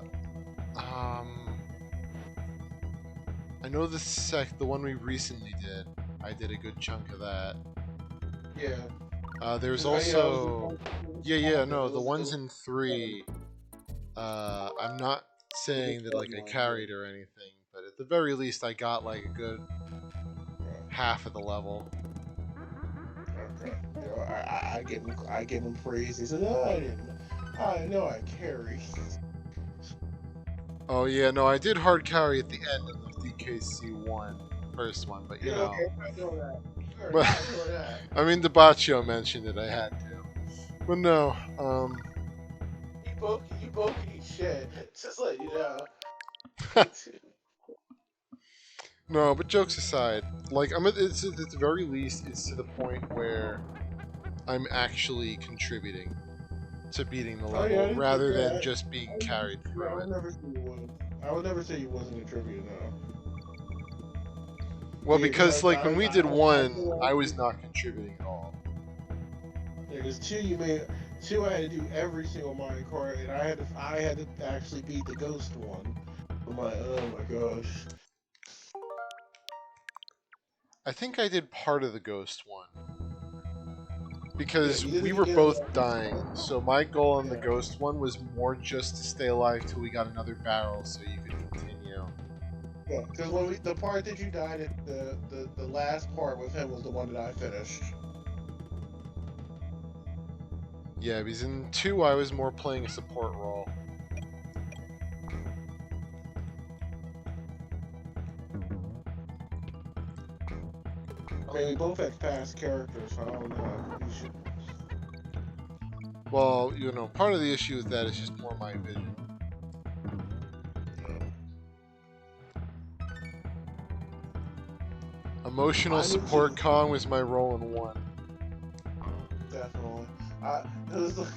I know the one we recently did. I did a good chunk of that. Yeah. There's also the ones in 3. I'm not saying that like I carried or anything, but at the very least I got like a good half of the level. Okay. You know, I give him praise. He said, "Oh, I know I carry." Oh yeah, no, I did hard carry at the end of the DKC1 first one, but you know. Okay, I know that. But, I know that. I mean, Debaccio mentioned it. I had to, but no. You both eat shit. Just let you know. No, but jokes aside, like it's at the very least, it's to the point where I'm actually contributing to beating the level rather than just being carried through it. I would never say you wasn't contributing though. Well, because like when we did 1, I was not contributing at all. Yeah, because 2 2 I had to do every single minecart, and I had to actually beat the ghost one. I'm like, oh my gosh. I think I did part of the ghost one. Because Yeah, we were both dying, so my goal on the ghost one was more just to stay alive till we got another barrel so you could continue. Yeah, because the part that you died at, the last part with him was the one that I finished. Yeah, because in 2 I was more playing a support role. I mean, we both had fast characters, so I don't know. Well, you know, part of the issue with that is just more my vision. Emotional support Kong was my role in 1. Definitely. It was like,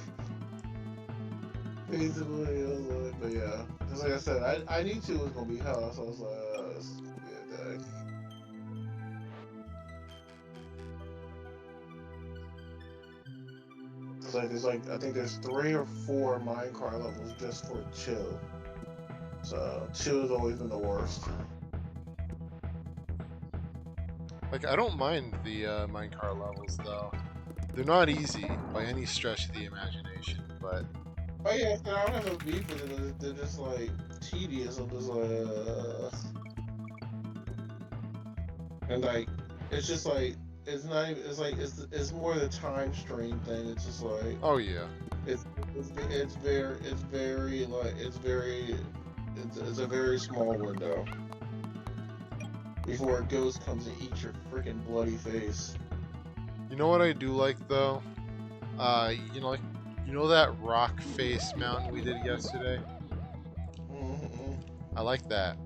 basically, it was like, but yeah. Just like I said, I knew 2 was gonna be hell, so I was like, this is gonna be a day. I think there's 3 or 4 minecart levels just for chill. So 2 has always been the worst. Like, I don't mind the minecart levels, though. They're not easy by any stretch of the imagination, but... Oh yeah, I don't have no beef with it. They're just, like, tedious. I'm just like, And, like, it's just, like, it's not even, it's, like, it's more the time strain thing. It's just, like... Oh, yeah. It's a very small window. Before a ghost comes and eats your freaking bloody face. You know what I do like though? You know that rock face mountain we did yesterday? Mm-hmm. I like that.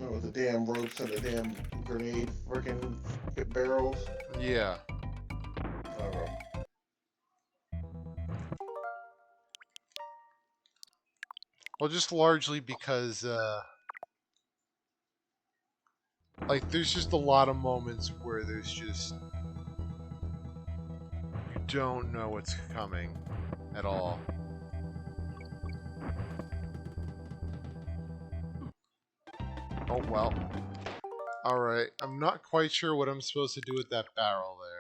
Oh, the damn ropes and the damn grenade freaking barrels. Yeah. Oh. Well, just largely because, like, there's just a lot of moments where there's just... You don't know what's coming at all. Oh, well. Alright, I'm not quite sure what I'm supposed to do with that barrel there.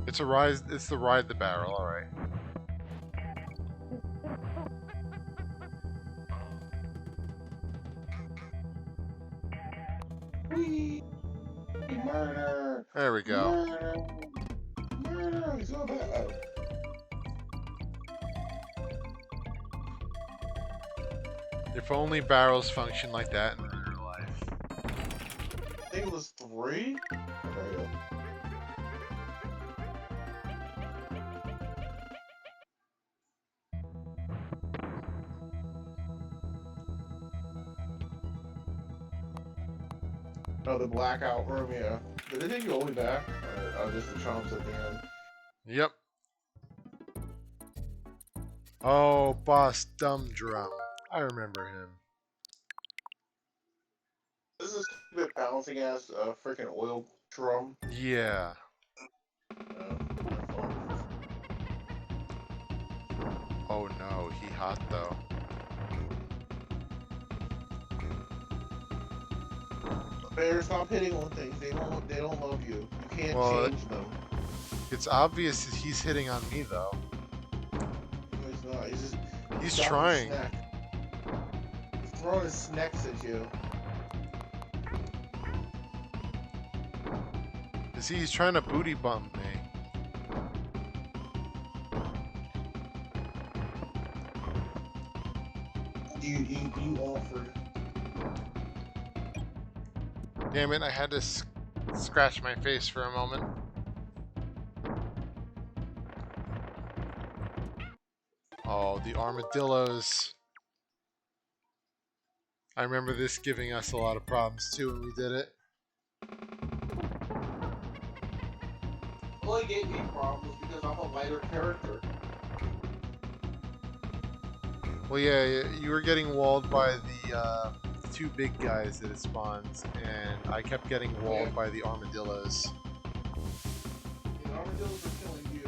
It's the ride the barrel, alright. Whee! Murder! There we go. Murder! Murder! He's so bad. If only barrels function like that in real life. I think it was 3? Okay. Oh, the blackout room, yeah. Did they take you all the way back? Or just the chomps at the end? Yep. Oh, Boss Dumb Drum. I remember him. This is a bit balancing ass freaking oil drum. Yeah. Oh no, he hot though. Bear, stop hitting on things. They don't love you. You can't change them. It's obvious that he's hitting on me though. No, he's not. He's trying. He's throwing his snacks at you. He's trying to booty bump me. You offered. Damn it, I had to scratch my face for a moment. Oh, the armadillos. I remember this giving us a lot of problems too when we did it. Well, it gave me problems because I'm a lighter character. Well, yeah, you were getting walled by the two big guys that it spawns, and I kept getting walled by the armadillos. The armadillos are killing you,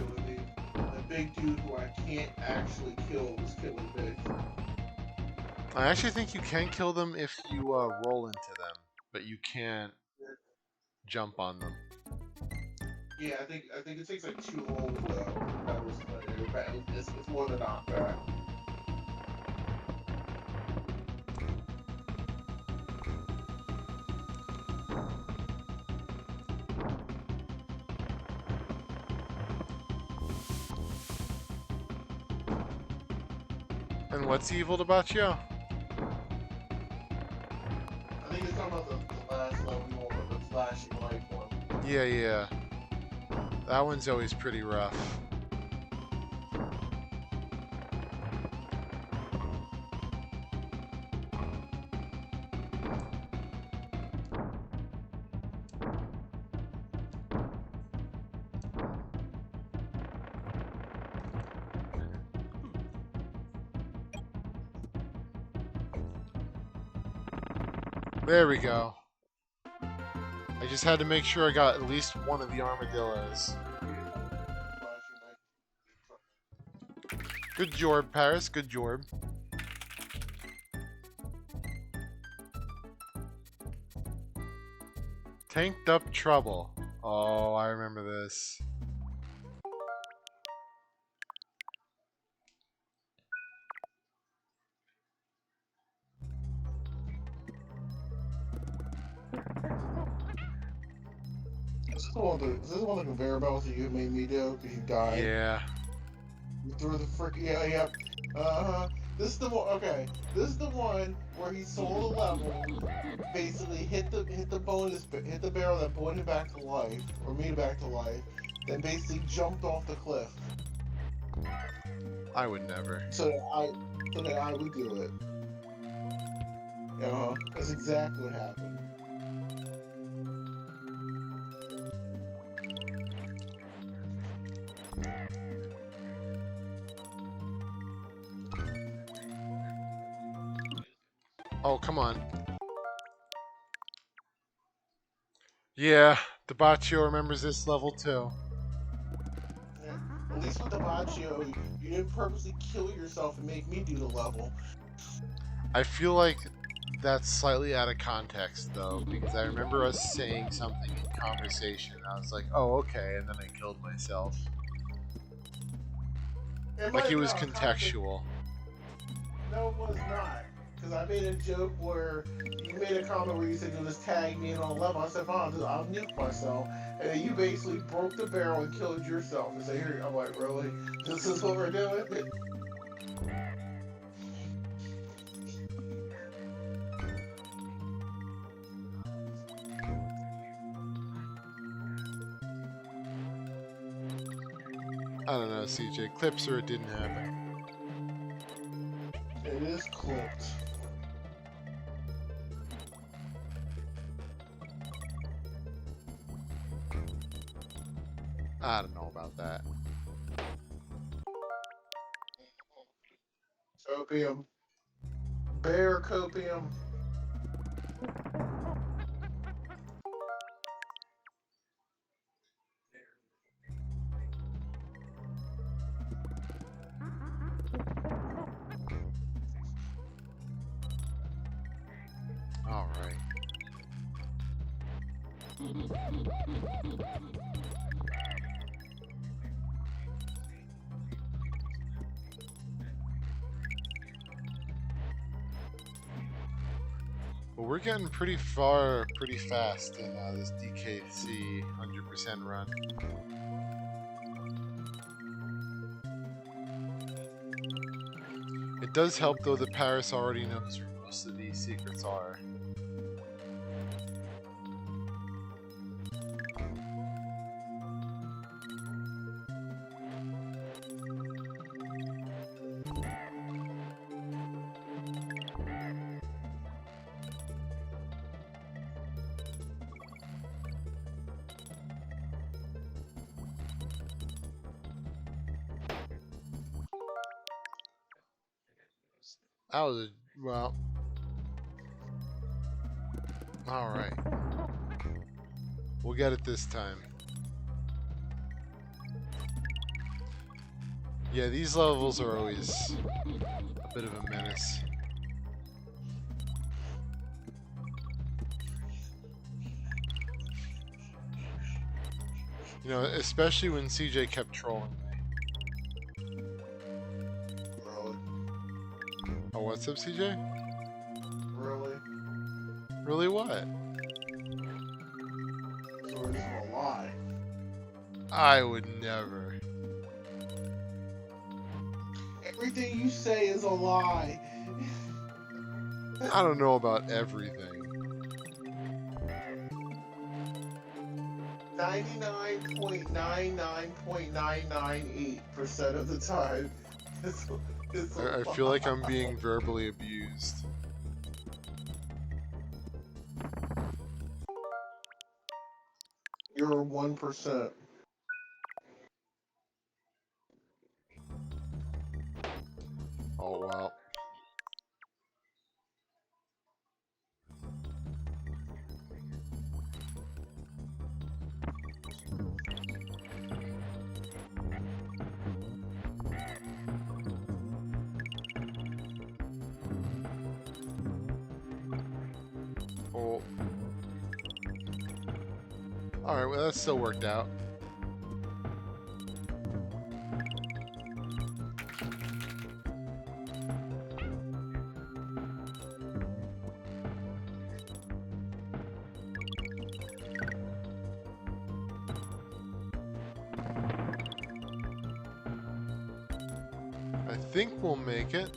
and the big dude who I can't actually kill was killing Big. I actually think you can kill them if you roll into them, but you can't jump on them. Yeah, I think it takes like 2 rolls though. That was it's more than knockback. And what's evil about you? I think it's talking about the last level one, the flashing light one. Yeah. That one's always pretty rough. There we go. I just had to make sure I got at least one of the armadillos. Good job, Paris. Good job. Tanked up trouble. Oh, I remember this. Is this one of the conveyor belts that you made me do because you died? Yeah. You threw the freaking yeah. This is the one. Okay, this is the one where he sold a level, basically hit the barrel that brought him back to life, or me back to life, then basically jumped off the cliff. I would never. So that I would do it. That's exactly what happened. Oh, come on. Yeah, Debaccio remembers this level too. Yeah. At least with the Baccio, you didn't purposely kill yourself and make me do the level. I feel like that's slightly out of context though, because I remember us saying something in conversation. I was like, "Oh, okay," and then I killed myself. It Like might it have been was out of context. contextual. No, it was not. Because I made a joke where you made a comment where you said you'll just tag me in on a level. I said, fine, I'll nuke myself. And then you basically broke the barrel and killed yourself. And say, here, I'm like, really? This is what we're doing? I don't know, CJ. Clips or it didn't happen. It is clipped. I don't know about that. Copium. Bear copium. All right. Well, we're getting pretty far, pretty fast in this DKC 100% run. It does help though that Paris already knows where most of these secrets are. That was well. All right. We'll get it this time. Yeah, these levels are always a bit of a menace. You know, especially when CJ kept trolling me. Really? Oh, what's up, CJ? Really? Really what? So we're just gonna lie. I would never. Everything you say is a lie. I don't know about everything. 99.999.998% of the time. It's a I feel like I'm being verbally abused. You're 1%. Oh, well. Oh. Alright, well, that still worked out. I think we'll make it.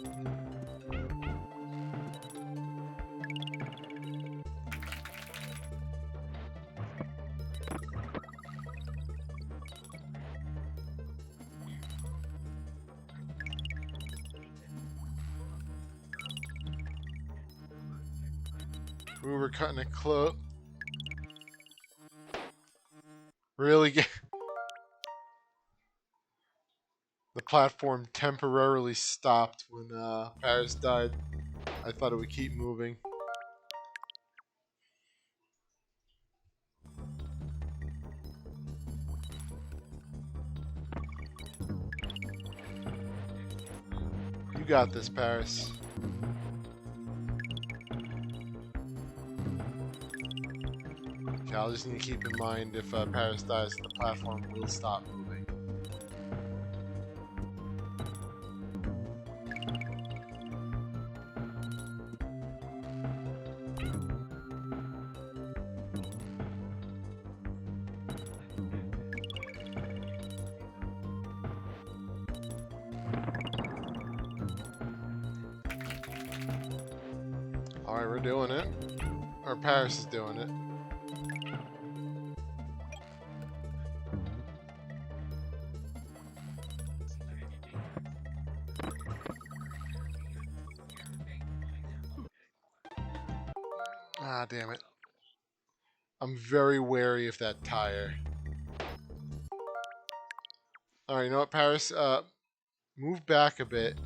We were cutting it close. Really get the platform temporarily stopped when Paris died. I thought it would keep moving. You got this, Paris. Okay, I'll just need to keep in mind if Paris dies, the platform will stop moving. Alright, we're doing it. Or Paris is doing it. Ah, damn it. I'm very wary of that tire. Alright, you know what, Paris? Move back a bit.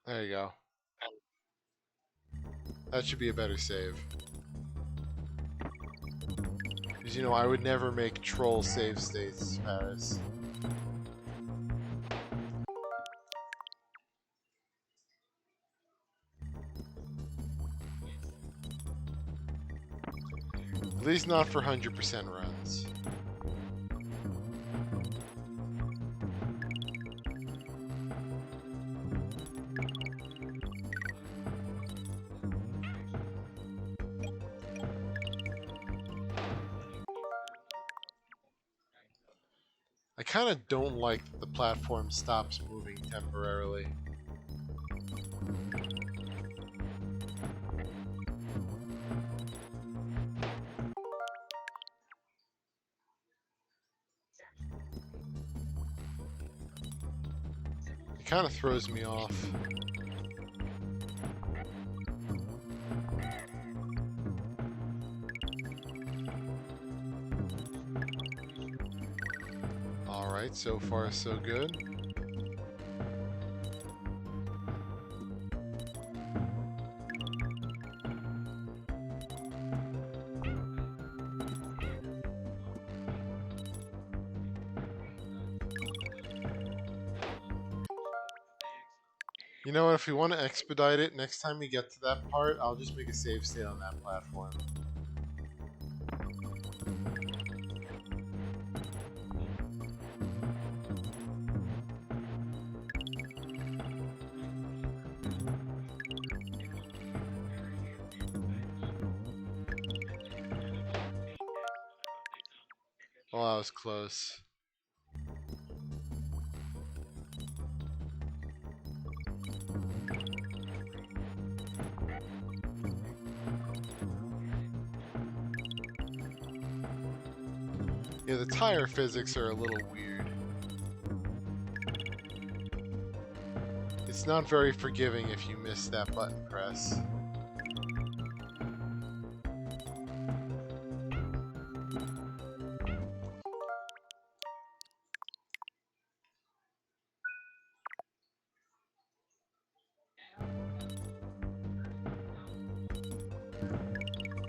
There you go. That should be a better save. Because, you know, I would never make troll save states, Paris. At least not for 100% runs. I kind of don't like that the platform stops moving temporarily. It kind of throws me off. Alright, so far so good. You know what, if we want to expedite it, next time we get to that part, I'll just make a save state on that platform. Oh, that was close. Yeah, the tire physics are a little weird. It's not very forgiving if you miss that button press.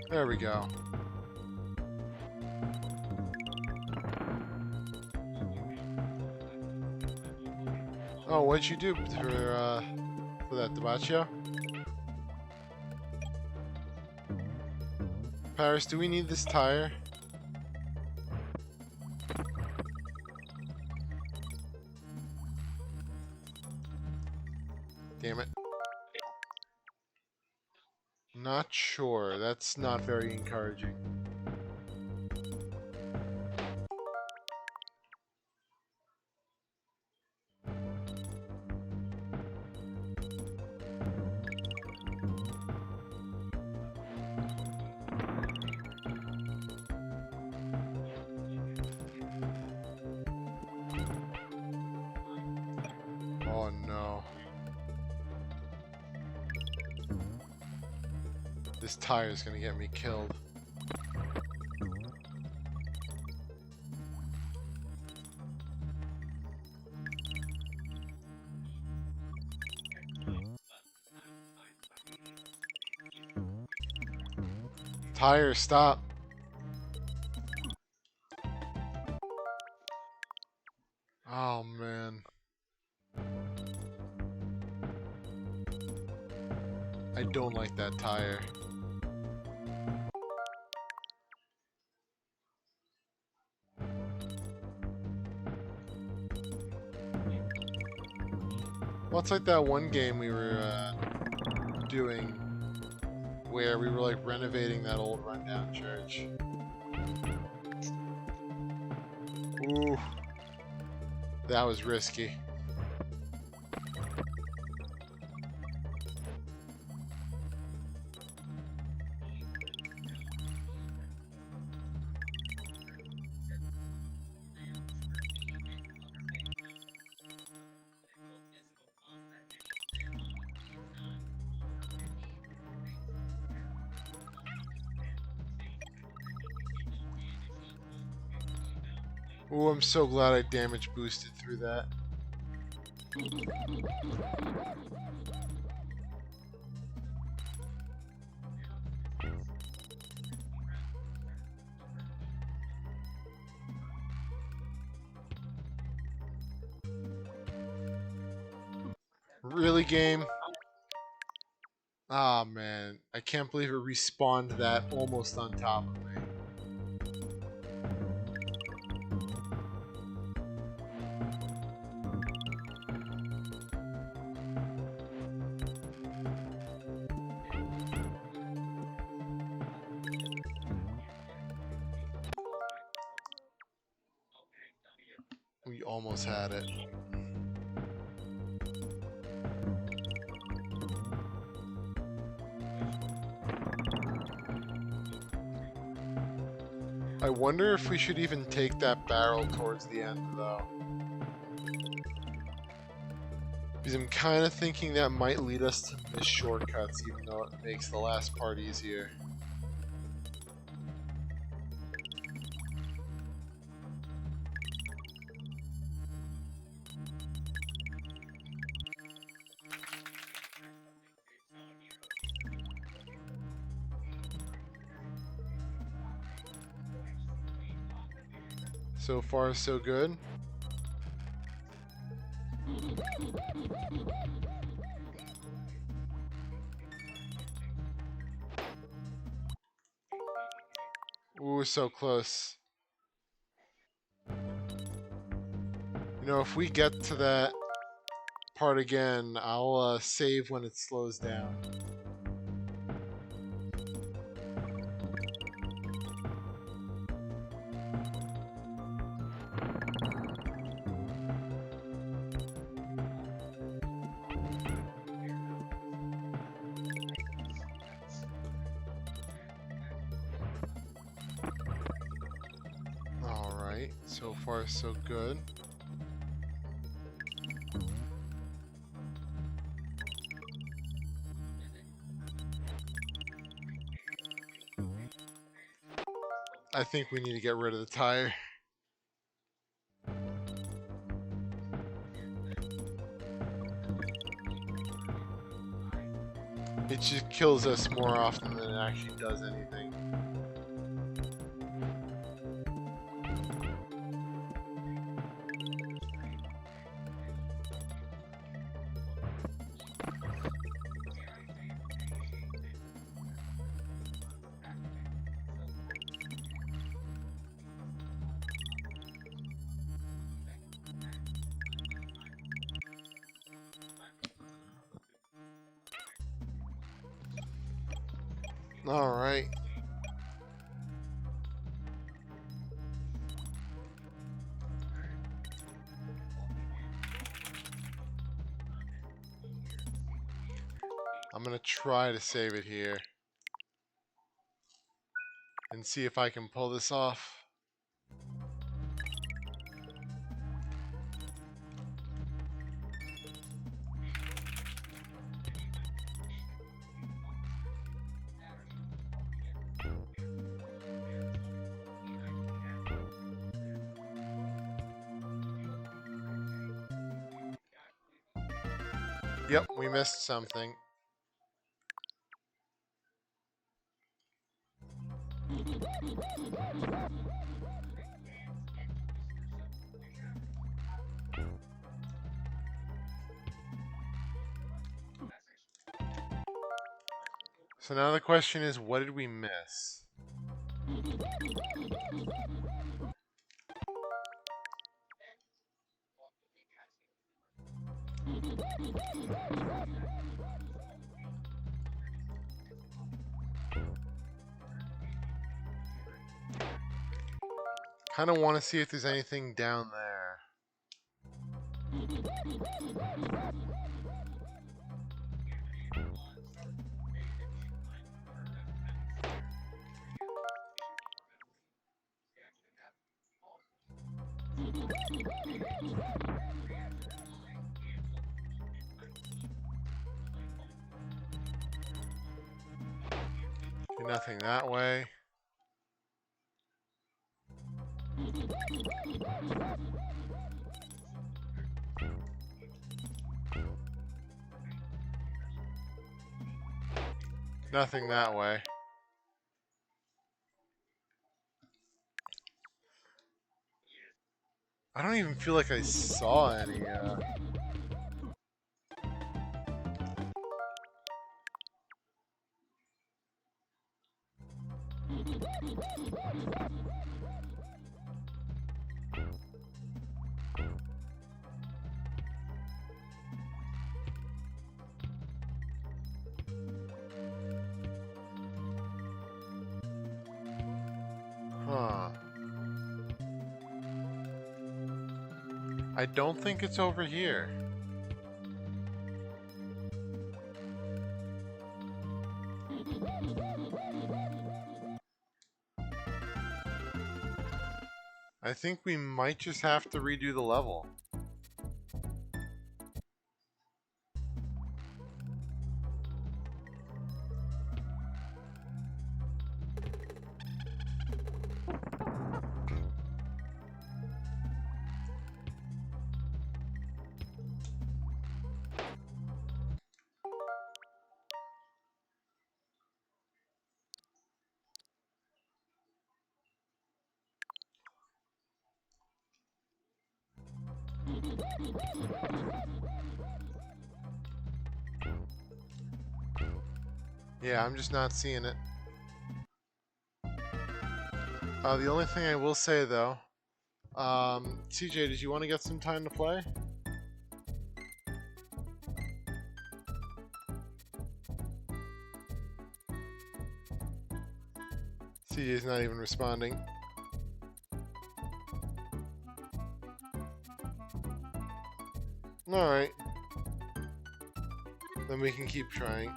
There we go. Oh, what'd you do for that, Debaccio? Paris, do we need this tire? Damn it. Not sure. That's not very encouraging. Oh no. This tire is gonna get me killed. Tire, stop. Oh man. I don't like that tire. Well, it's like that one game we were doing where we were like renovating that old rundown church. Ooh, that was risky. Ooh, I'm so glad I damage boosted through that. Really, game? Ah, man. I can't believe it respawned that almost on top of me. We almost had it. I wonder if we should even take that barrel towards the end, though. Because I'm kind of thinking that might lead us to miss shortcuts, even though it makes the last part easier. So far, so good. Ooh, so close. You know, if we get to that part again, I'll save when it slows down. Alright, so far so good. I think we need to get rid of the tire. It just kills us more often than it actually does anything. Alright. I'm gonna try to save it here. And see if I can pull this off. Yep, we missed something. So now the question is, what did we miss? Kind of want to see if there's anything down there. Okay, nothing that way. Nothing that way. I don't even feel like I saw any, Huh. I don't think it's over here. I think we might just have to redo the level. Yeah, I'm just not seeing it. The only thing I will say though, CJ, did you want to get some time to play? CJ's not even responding. Alright. Then we can keep trying.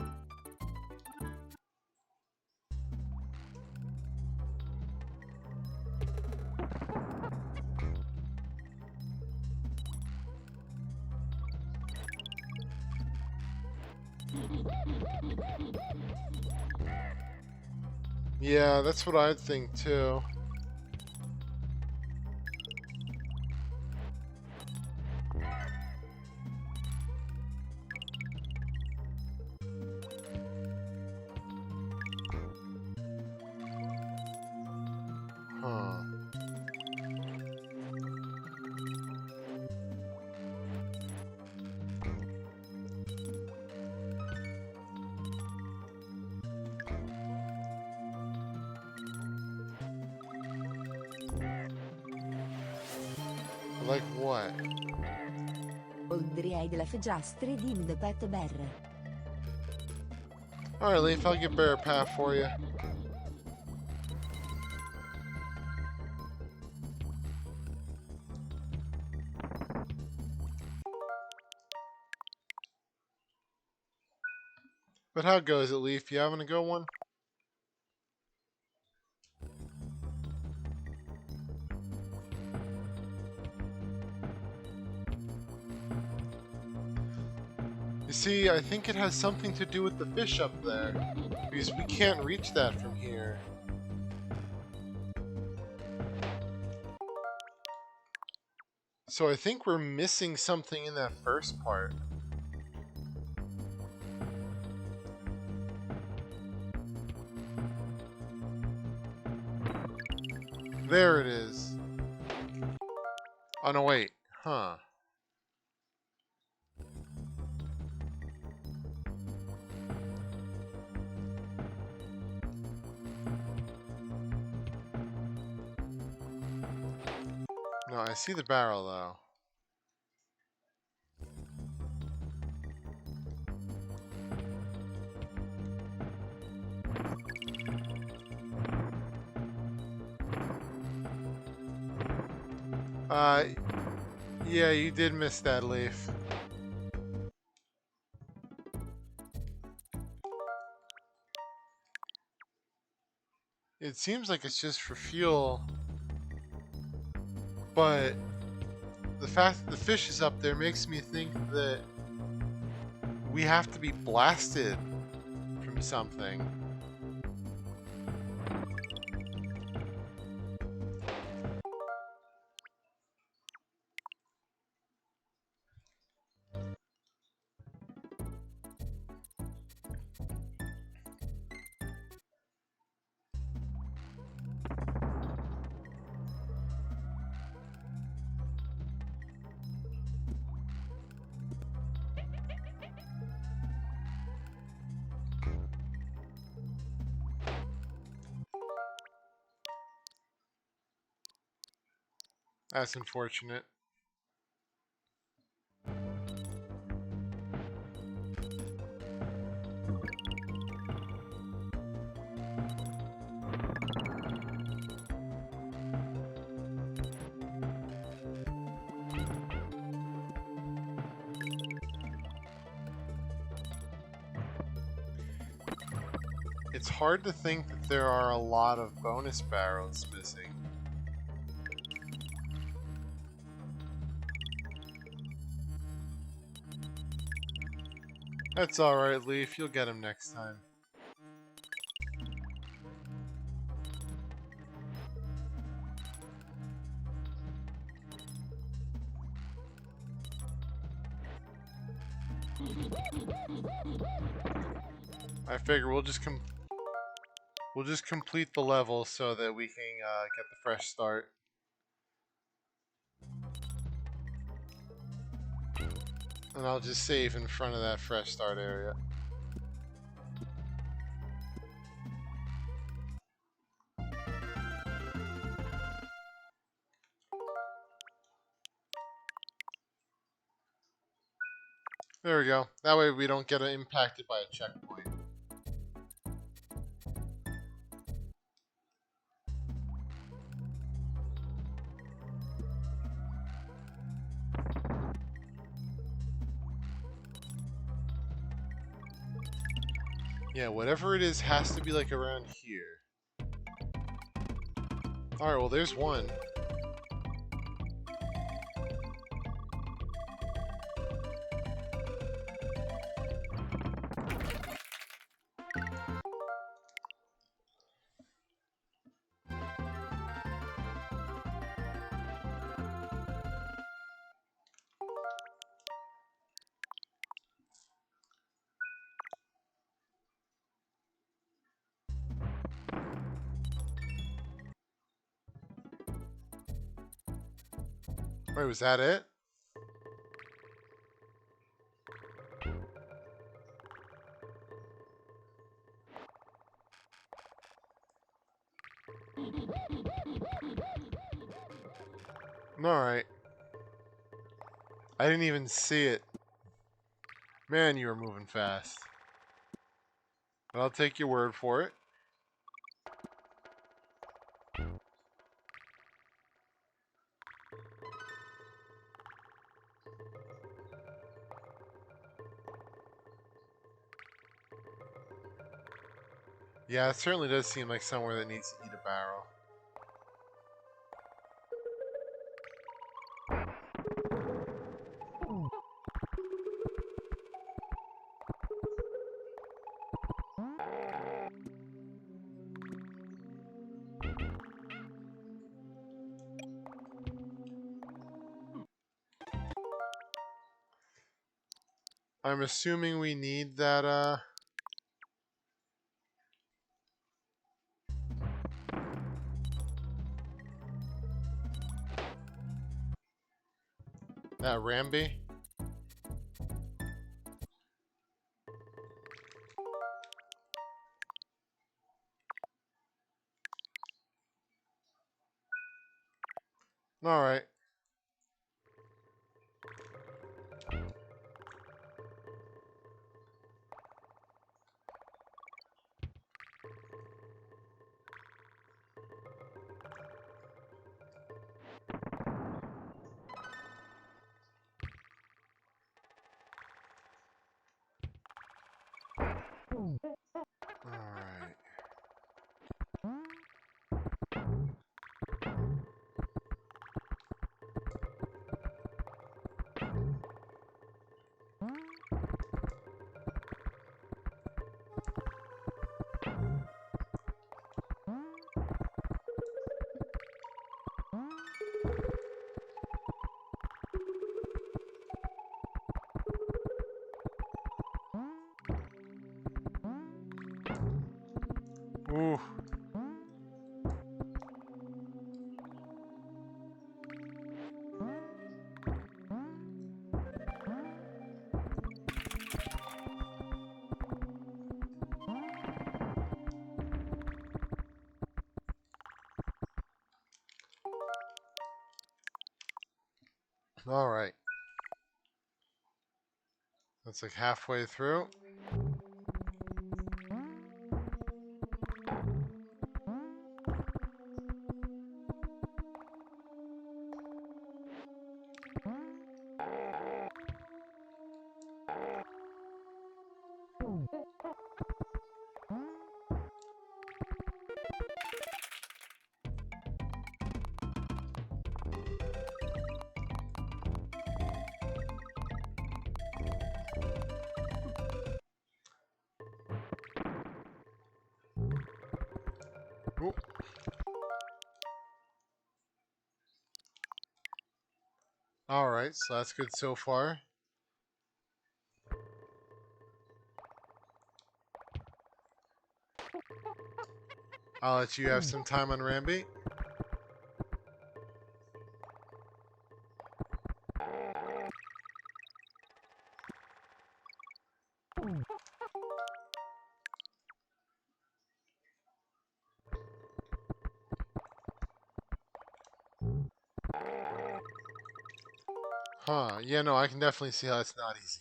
Yeah, that's what I'd think too. Huh. Like what? Oldriai della Fegiastre dim de Pet Berre. Alright, Leaf, I'll get Bear Path for you. But how goes it, Leaf? You having a good one? You see, I think it has something to do with the fish up there, because we can't reach that from here. So I think we're missing something in that first part. There it is. Oh no, wait. Huh. No, I see the barrel though. Yeah, you did miss that leaf. It seems like it's just for fuel, but the fact that the fish is up there makes me think that we have to be blasted from something. That's unfortunate. It's hard to think that there are a lot of bonus barrels missing. That's alright, Leaf. You'll get him next time. I figure we'll just complete the level so that we can get the fresh start. And I'll just save in front of that fresh start area. There we go. That way we don't get impacted by a checkpoint. Yeah, whatever it is has to be like around here. Alright, well there's one. Wait, was that it? Alright. I didn't even see it. Man, you were moving fast. But I'll take your word for it. Yeah, it certainly does seem like somewhere that needs to eat a barrel. I'm assuming we need that, That Ramby? Alright. Alright. Ooh. Alright. That's like halfway through. Ooh. Alright, so that's good so far. I'll let you have some time on Ramby. Huh, yeah, no, I can definitely see how it's not easy.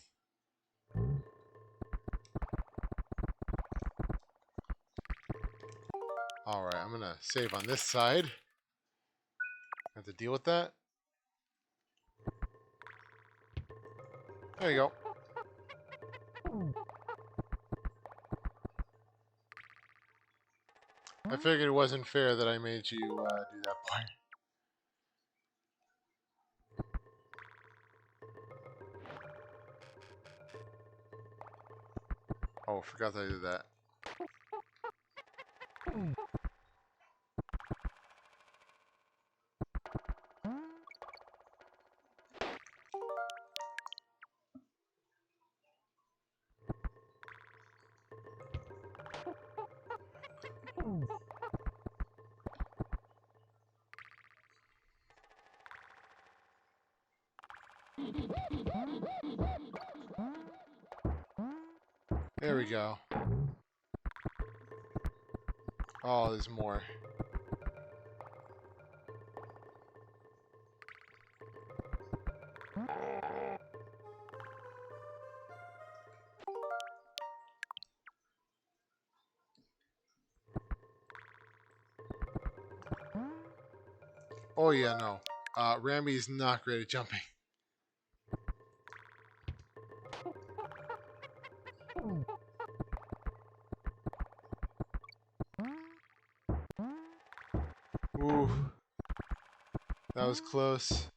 Alright, I'm gonna save on this side. Have to deal with that. There you go. I figured it wasn't fair that I made you do that part. Oh, forgot that I did that. There we go. Oh, there's more. Oh yeah, no. Ramby is not great at jumping. Ooh. That was close.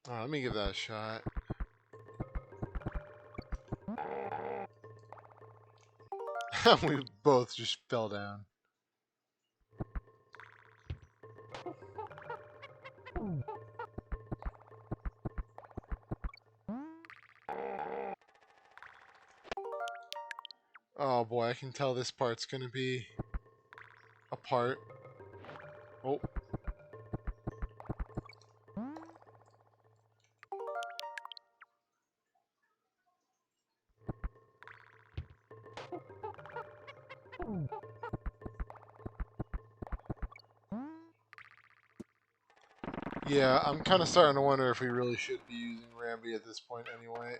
Alright, let me give that a shot. We both just fell down. Oh boy, I can tell this part's gonna be a part. Oh. Yeah, I'm kind of starting to wonder if we really should be using Rambi at this point anyway.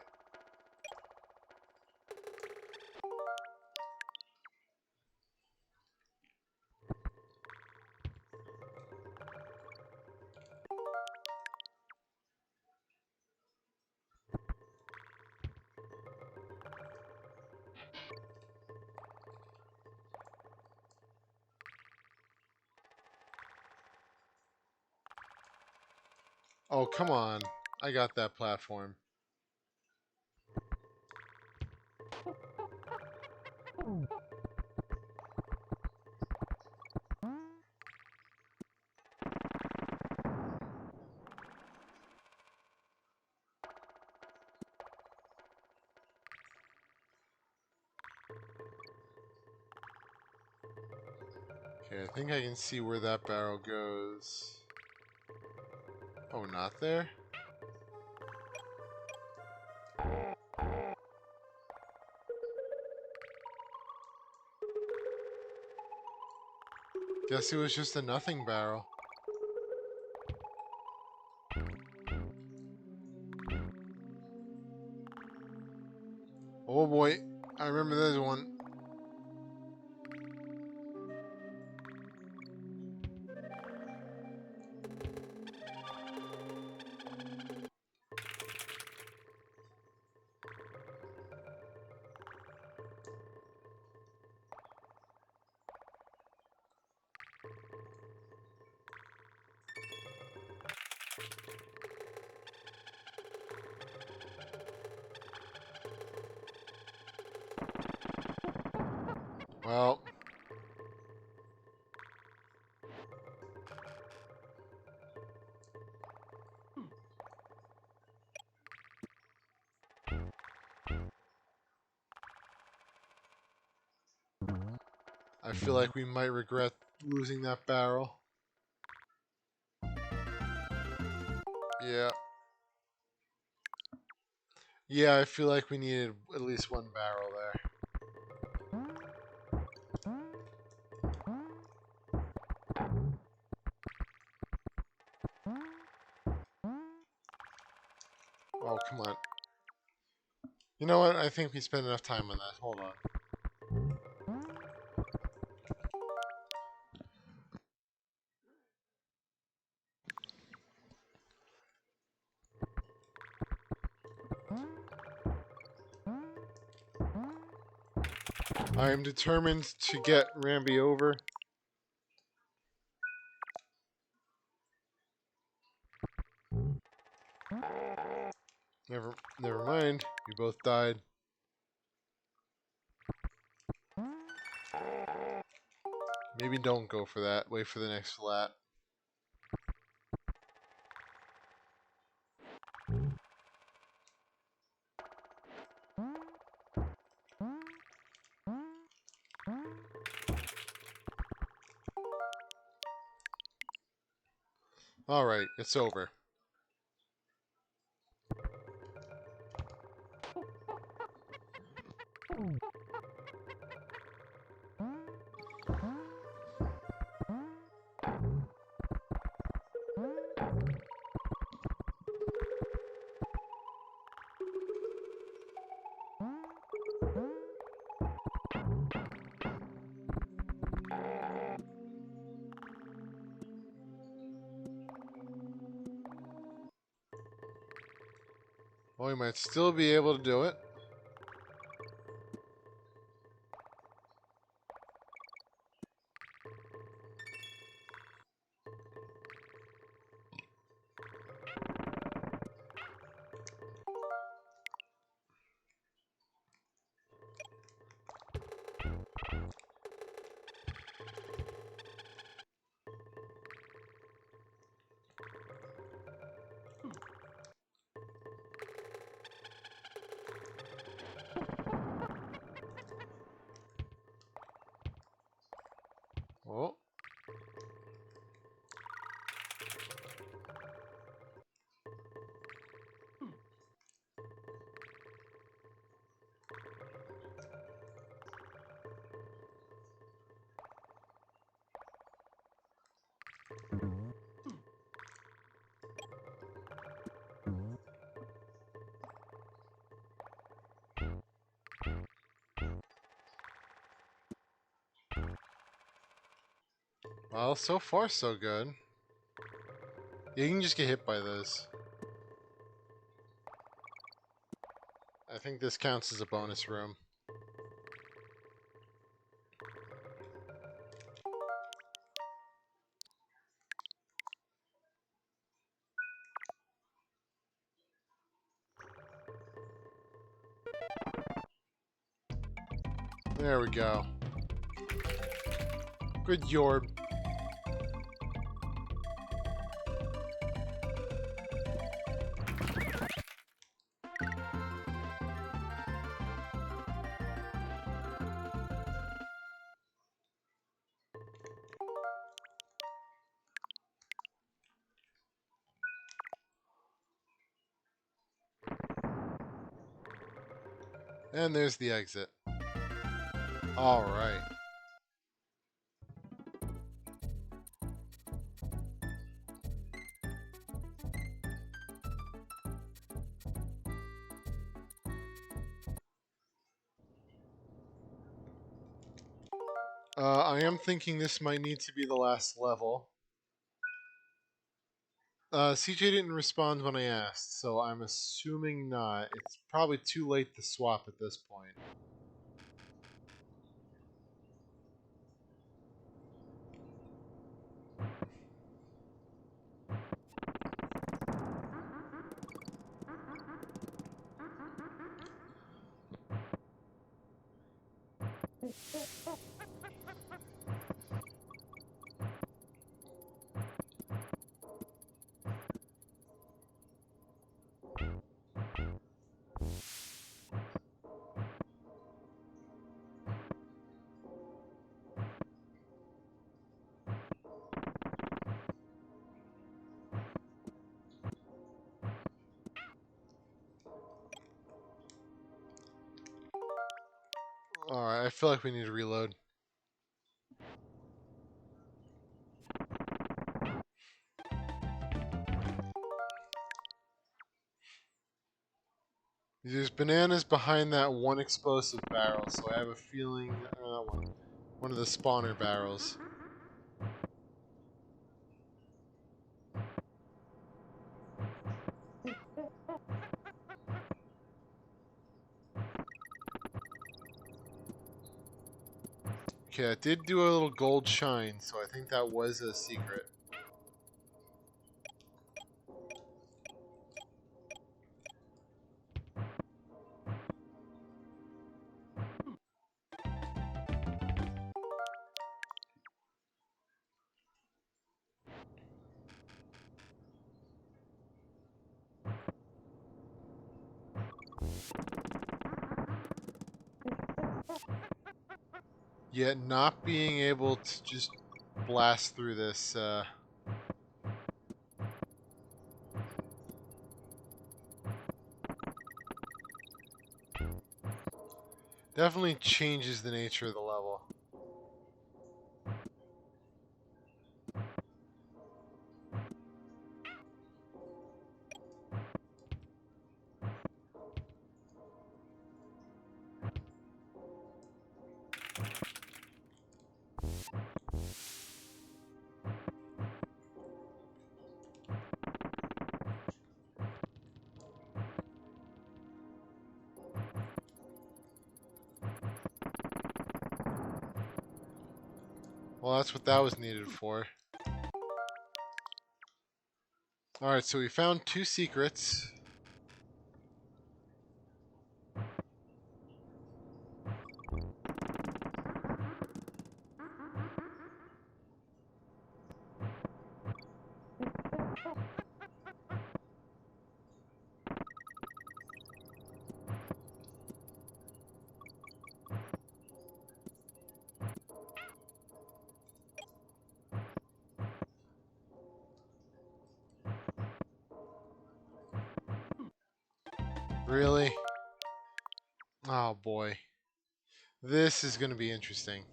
Oh, come on. I got that platform. Okay, I think I can see where that barrel goes. Oh, not there? Guess it was just a nothing barrel. Oh boy, I remember there's one. Well, I feel like we might regret losing that barrel. Yeah. Yeah, I feel like we needed at least one barrel there. Oh, come on. You know what? I think we spent enough time on that. Hold on. I am determined to get Rambi over. Never mind. We both died. Maybe don't go for that. Wait for the next flat. Alright, it's over. Well, we might still be able to do it. Well, so far so good. You can just get hit by this. I think this counts as a bonus room. There we go. Good Yorb. And there's the exit. Alright. I am thinking this might need to be the last level. CJ didn't respond when I asked, so I'm assuming not. It's probably too late to swap at this point. Alright, I feel like we need to reload. There's bananas behind that one explosive barrel, so I have a feeling one of the spawner barrels. Okay, I did do a little gold shine, so I think that was a secret. Yet not being able to just blast through this, definitely changes the nature of the level. Well, that's what that was needed for. Alright, so we found 2 secrets. Really? Oh boy. This is going to be interesting.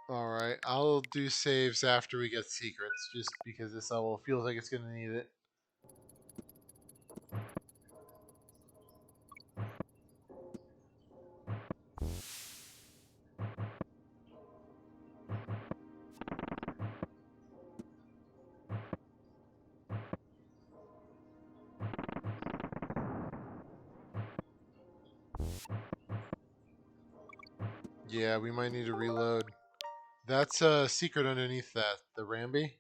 Alright, I'll do saves after we get secrets, just because this level feels like it's gonna need it. Yeah, we might need to reload. That's a secret underneath that. The Ramby?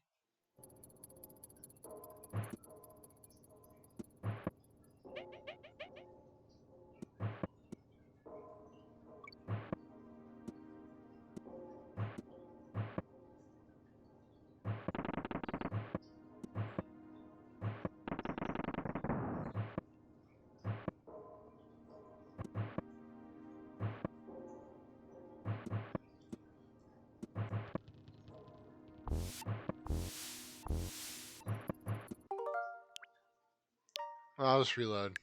I'll just reload.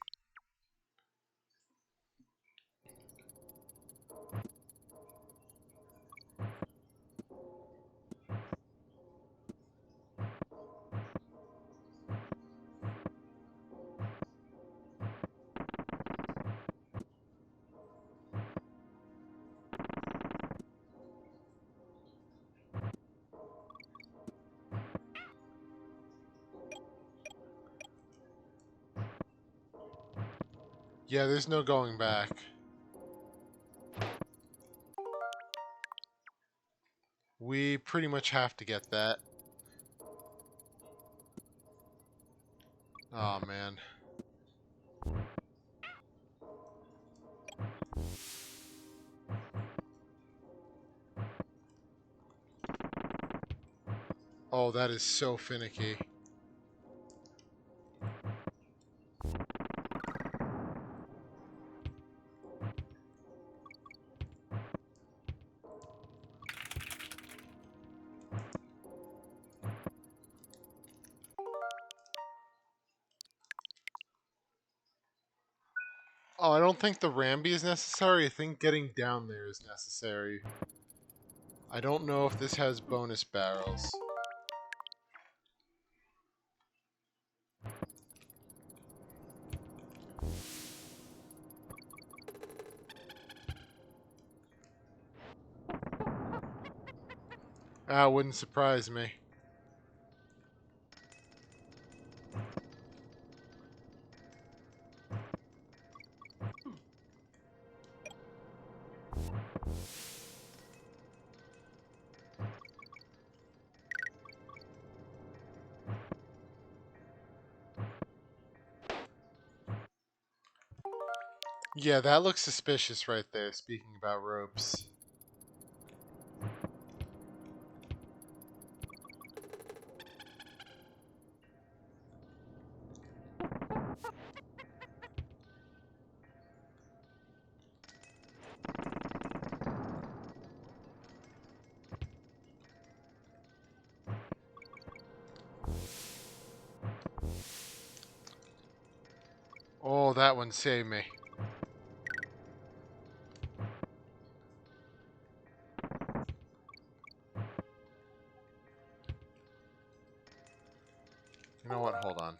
Yeah, there's no going back. We pretty much have to get that. Oh man. Oh, that is so finicky. Oh, I don't think the Ramby is necessary. I think getting down there is necessary. I don't know if this has bonus barrels. Ah, wouldn't surprise me. Yeah, that looks suspicious right there, speaking about ropes. Oh, that one saved me. You know what? Hold on.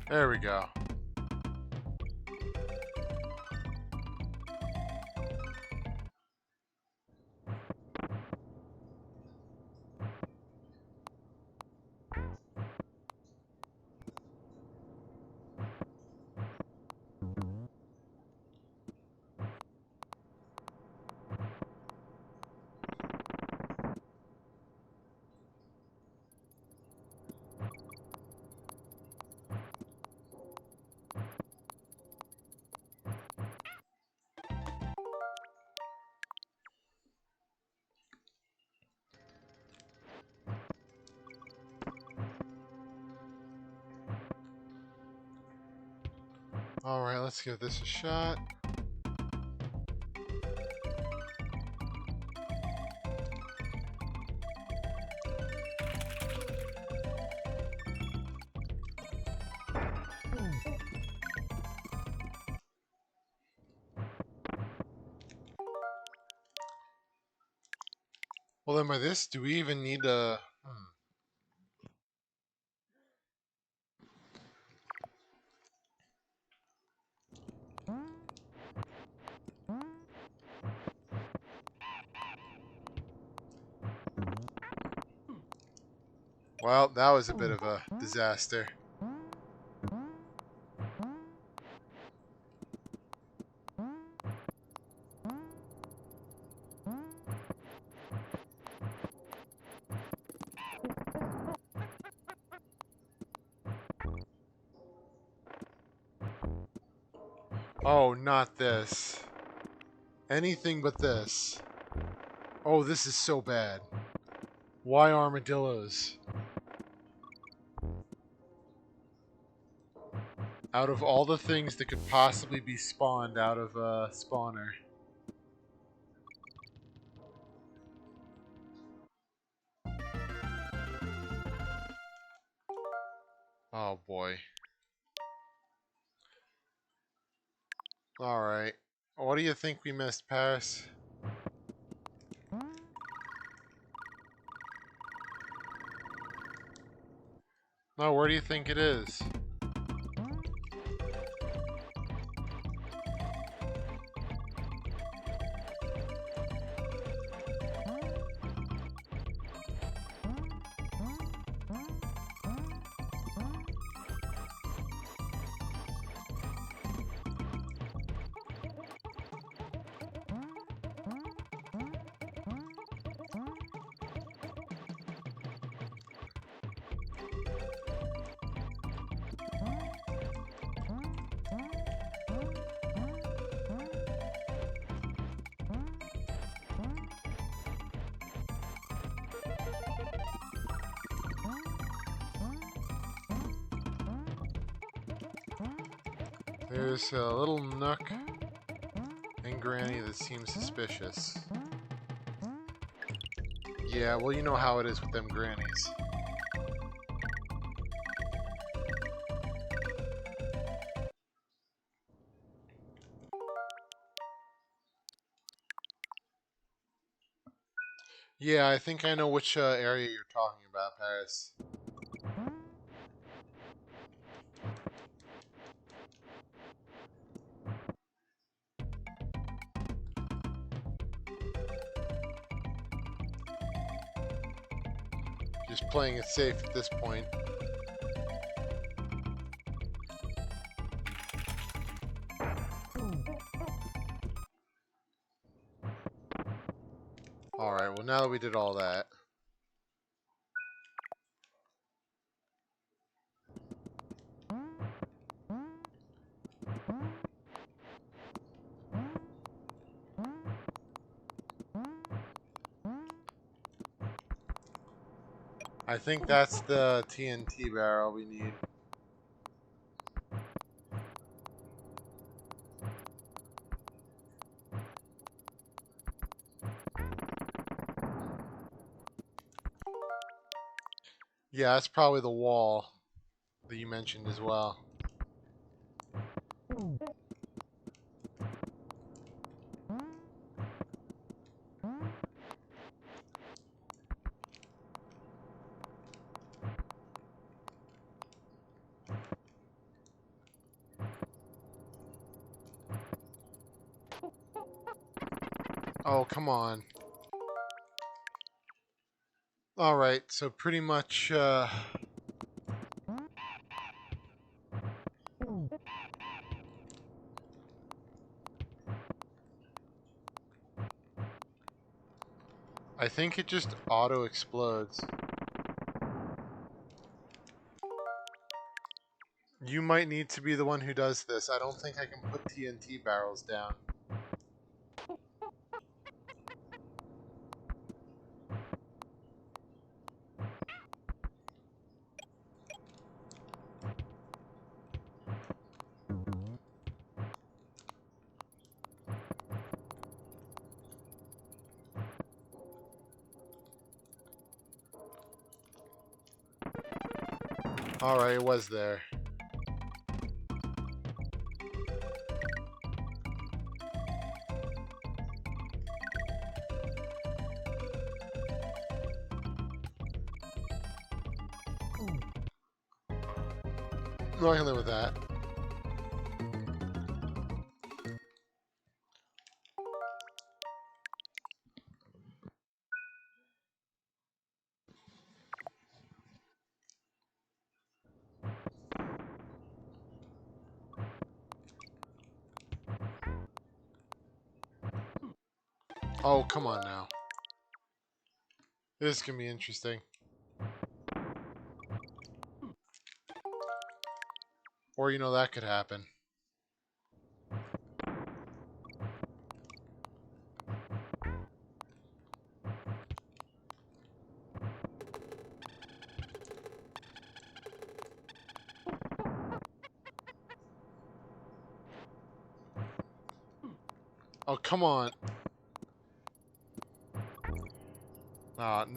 There we go. Alright, let's give this a shot. Well, then by this, do we even need a... Well, that was a bit of a disaster. Oh, not this. Anything but this. Oh, this is so bad. Why armadillos? Out of all the things that could possibly be spawned out of a spawner. Oh boy. Alright. What do you think we missed, Paris? No, where do you think it is? There's a little nook and Granny that seems suspicious. Yeah, well, you know how it is with them grannies. Yeah, I think I know which area you're talking about, Paris. Just playing it safe at this point. Alright, well now that we did all that. I think that's the TNT barrel we need. Yeah, that's probably the wall that you mentioned as well. Oh, come on. Alright, so pretty much, I think it just auto-explodes. You might need to be the one who does this. I don't think I can put TNT barrels down. Alright, it was there. No, I can live with that. Oh, come on now. This can be interesting. Or, that could happen. Oh, come on.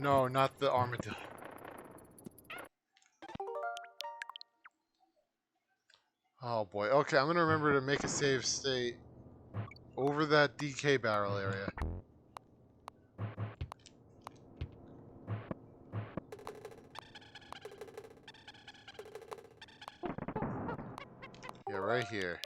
No, not the armadillo. Oh boy. Okay, I'm gonna remember to make a save state over that DK barrel area. Yeah, right here.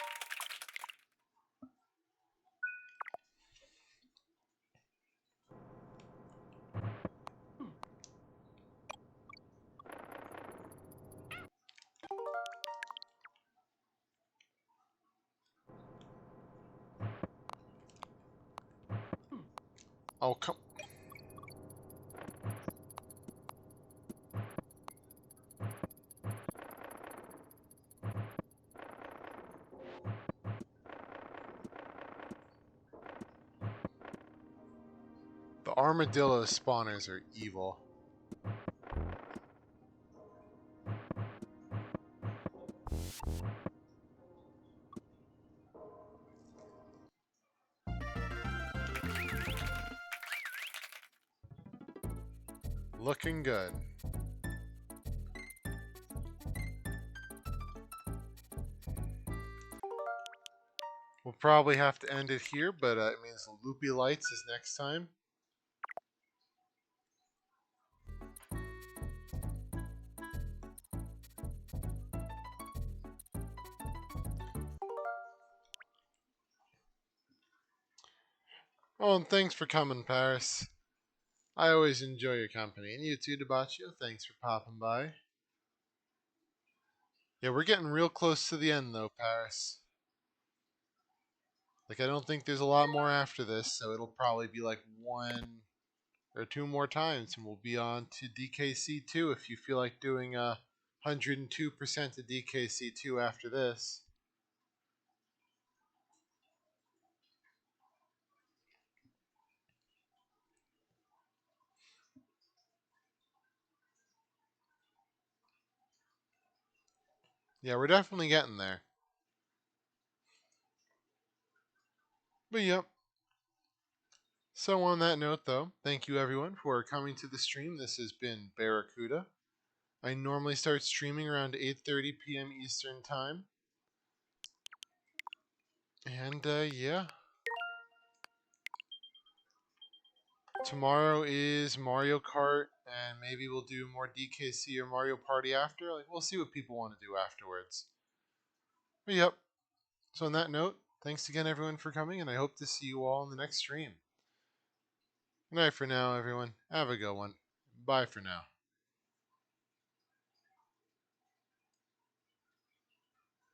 Oh, come. The armadillo spawners are evil. Looking good. We'll probably have to end it here, but it means Loopy Lights is next time. Oh, and thanks for coming, Paris. I always enjoy your company. And you too, Debaccio. Thanks for popping by. Yeah, we're getting real close to the end, though, Paris. Like, I don't think there's a lot more after this, so it'll probably be like one or two more times, and we'll be on to DKC2 if you feel like doing 102% of DKC2 after this. Yeah, we're definitely getting there. But yep. So on that note, though, thank you everyone for coming to the stream. This has been Bearrakuda. I normally start streaming around 8:30 p.m. Eastern Time. And yeah. Tomorrow is Mario Kart, and maybe we'll do more DKC or Mario Party after. Like, we'll see what people want to do afterwards. But yep. So on that note, thanks again everyone for coming, and I hope to see you all in the next stream. Good night for now, everyone. Have a good one. Bye for now.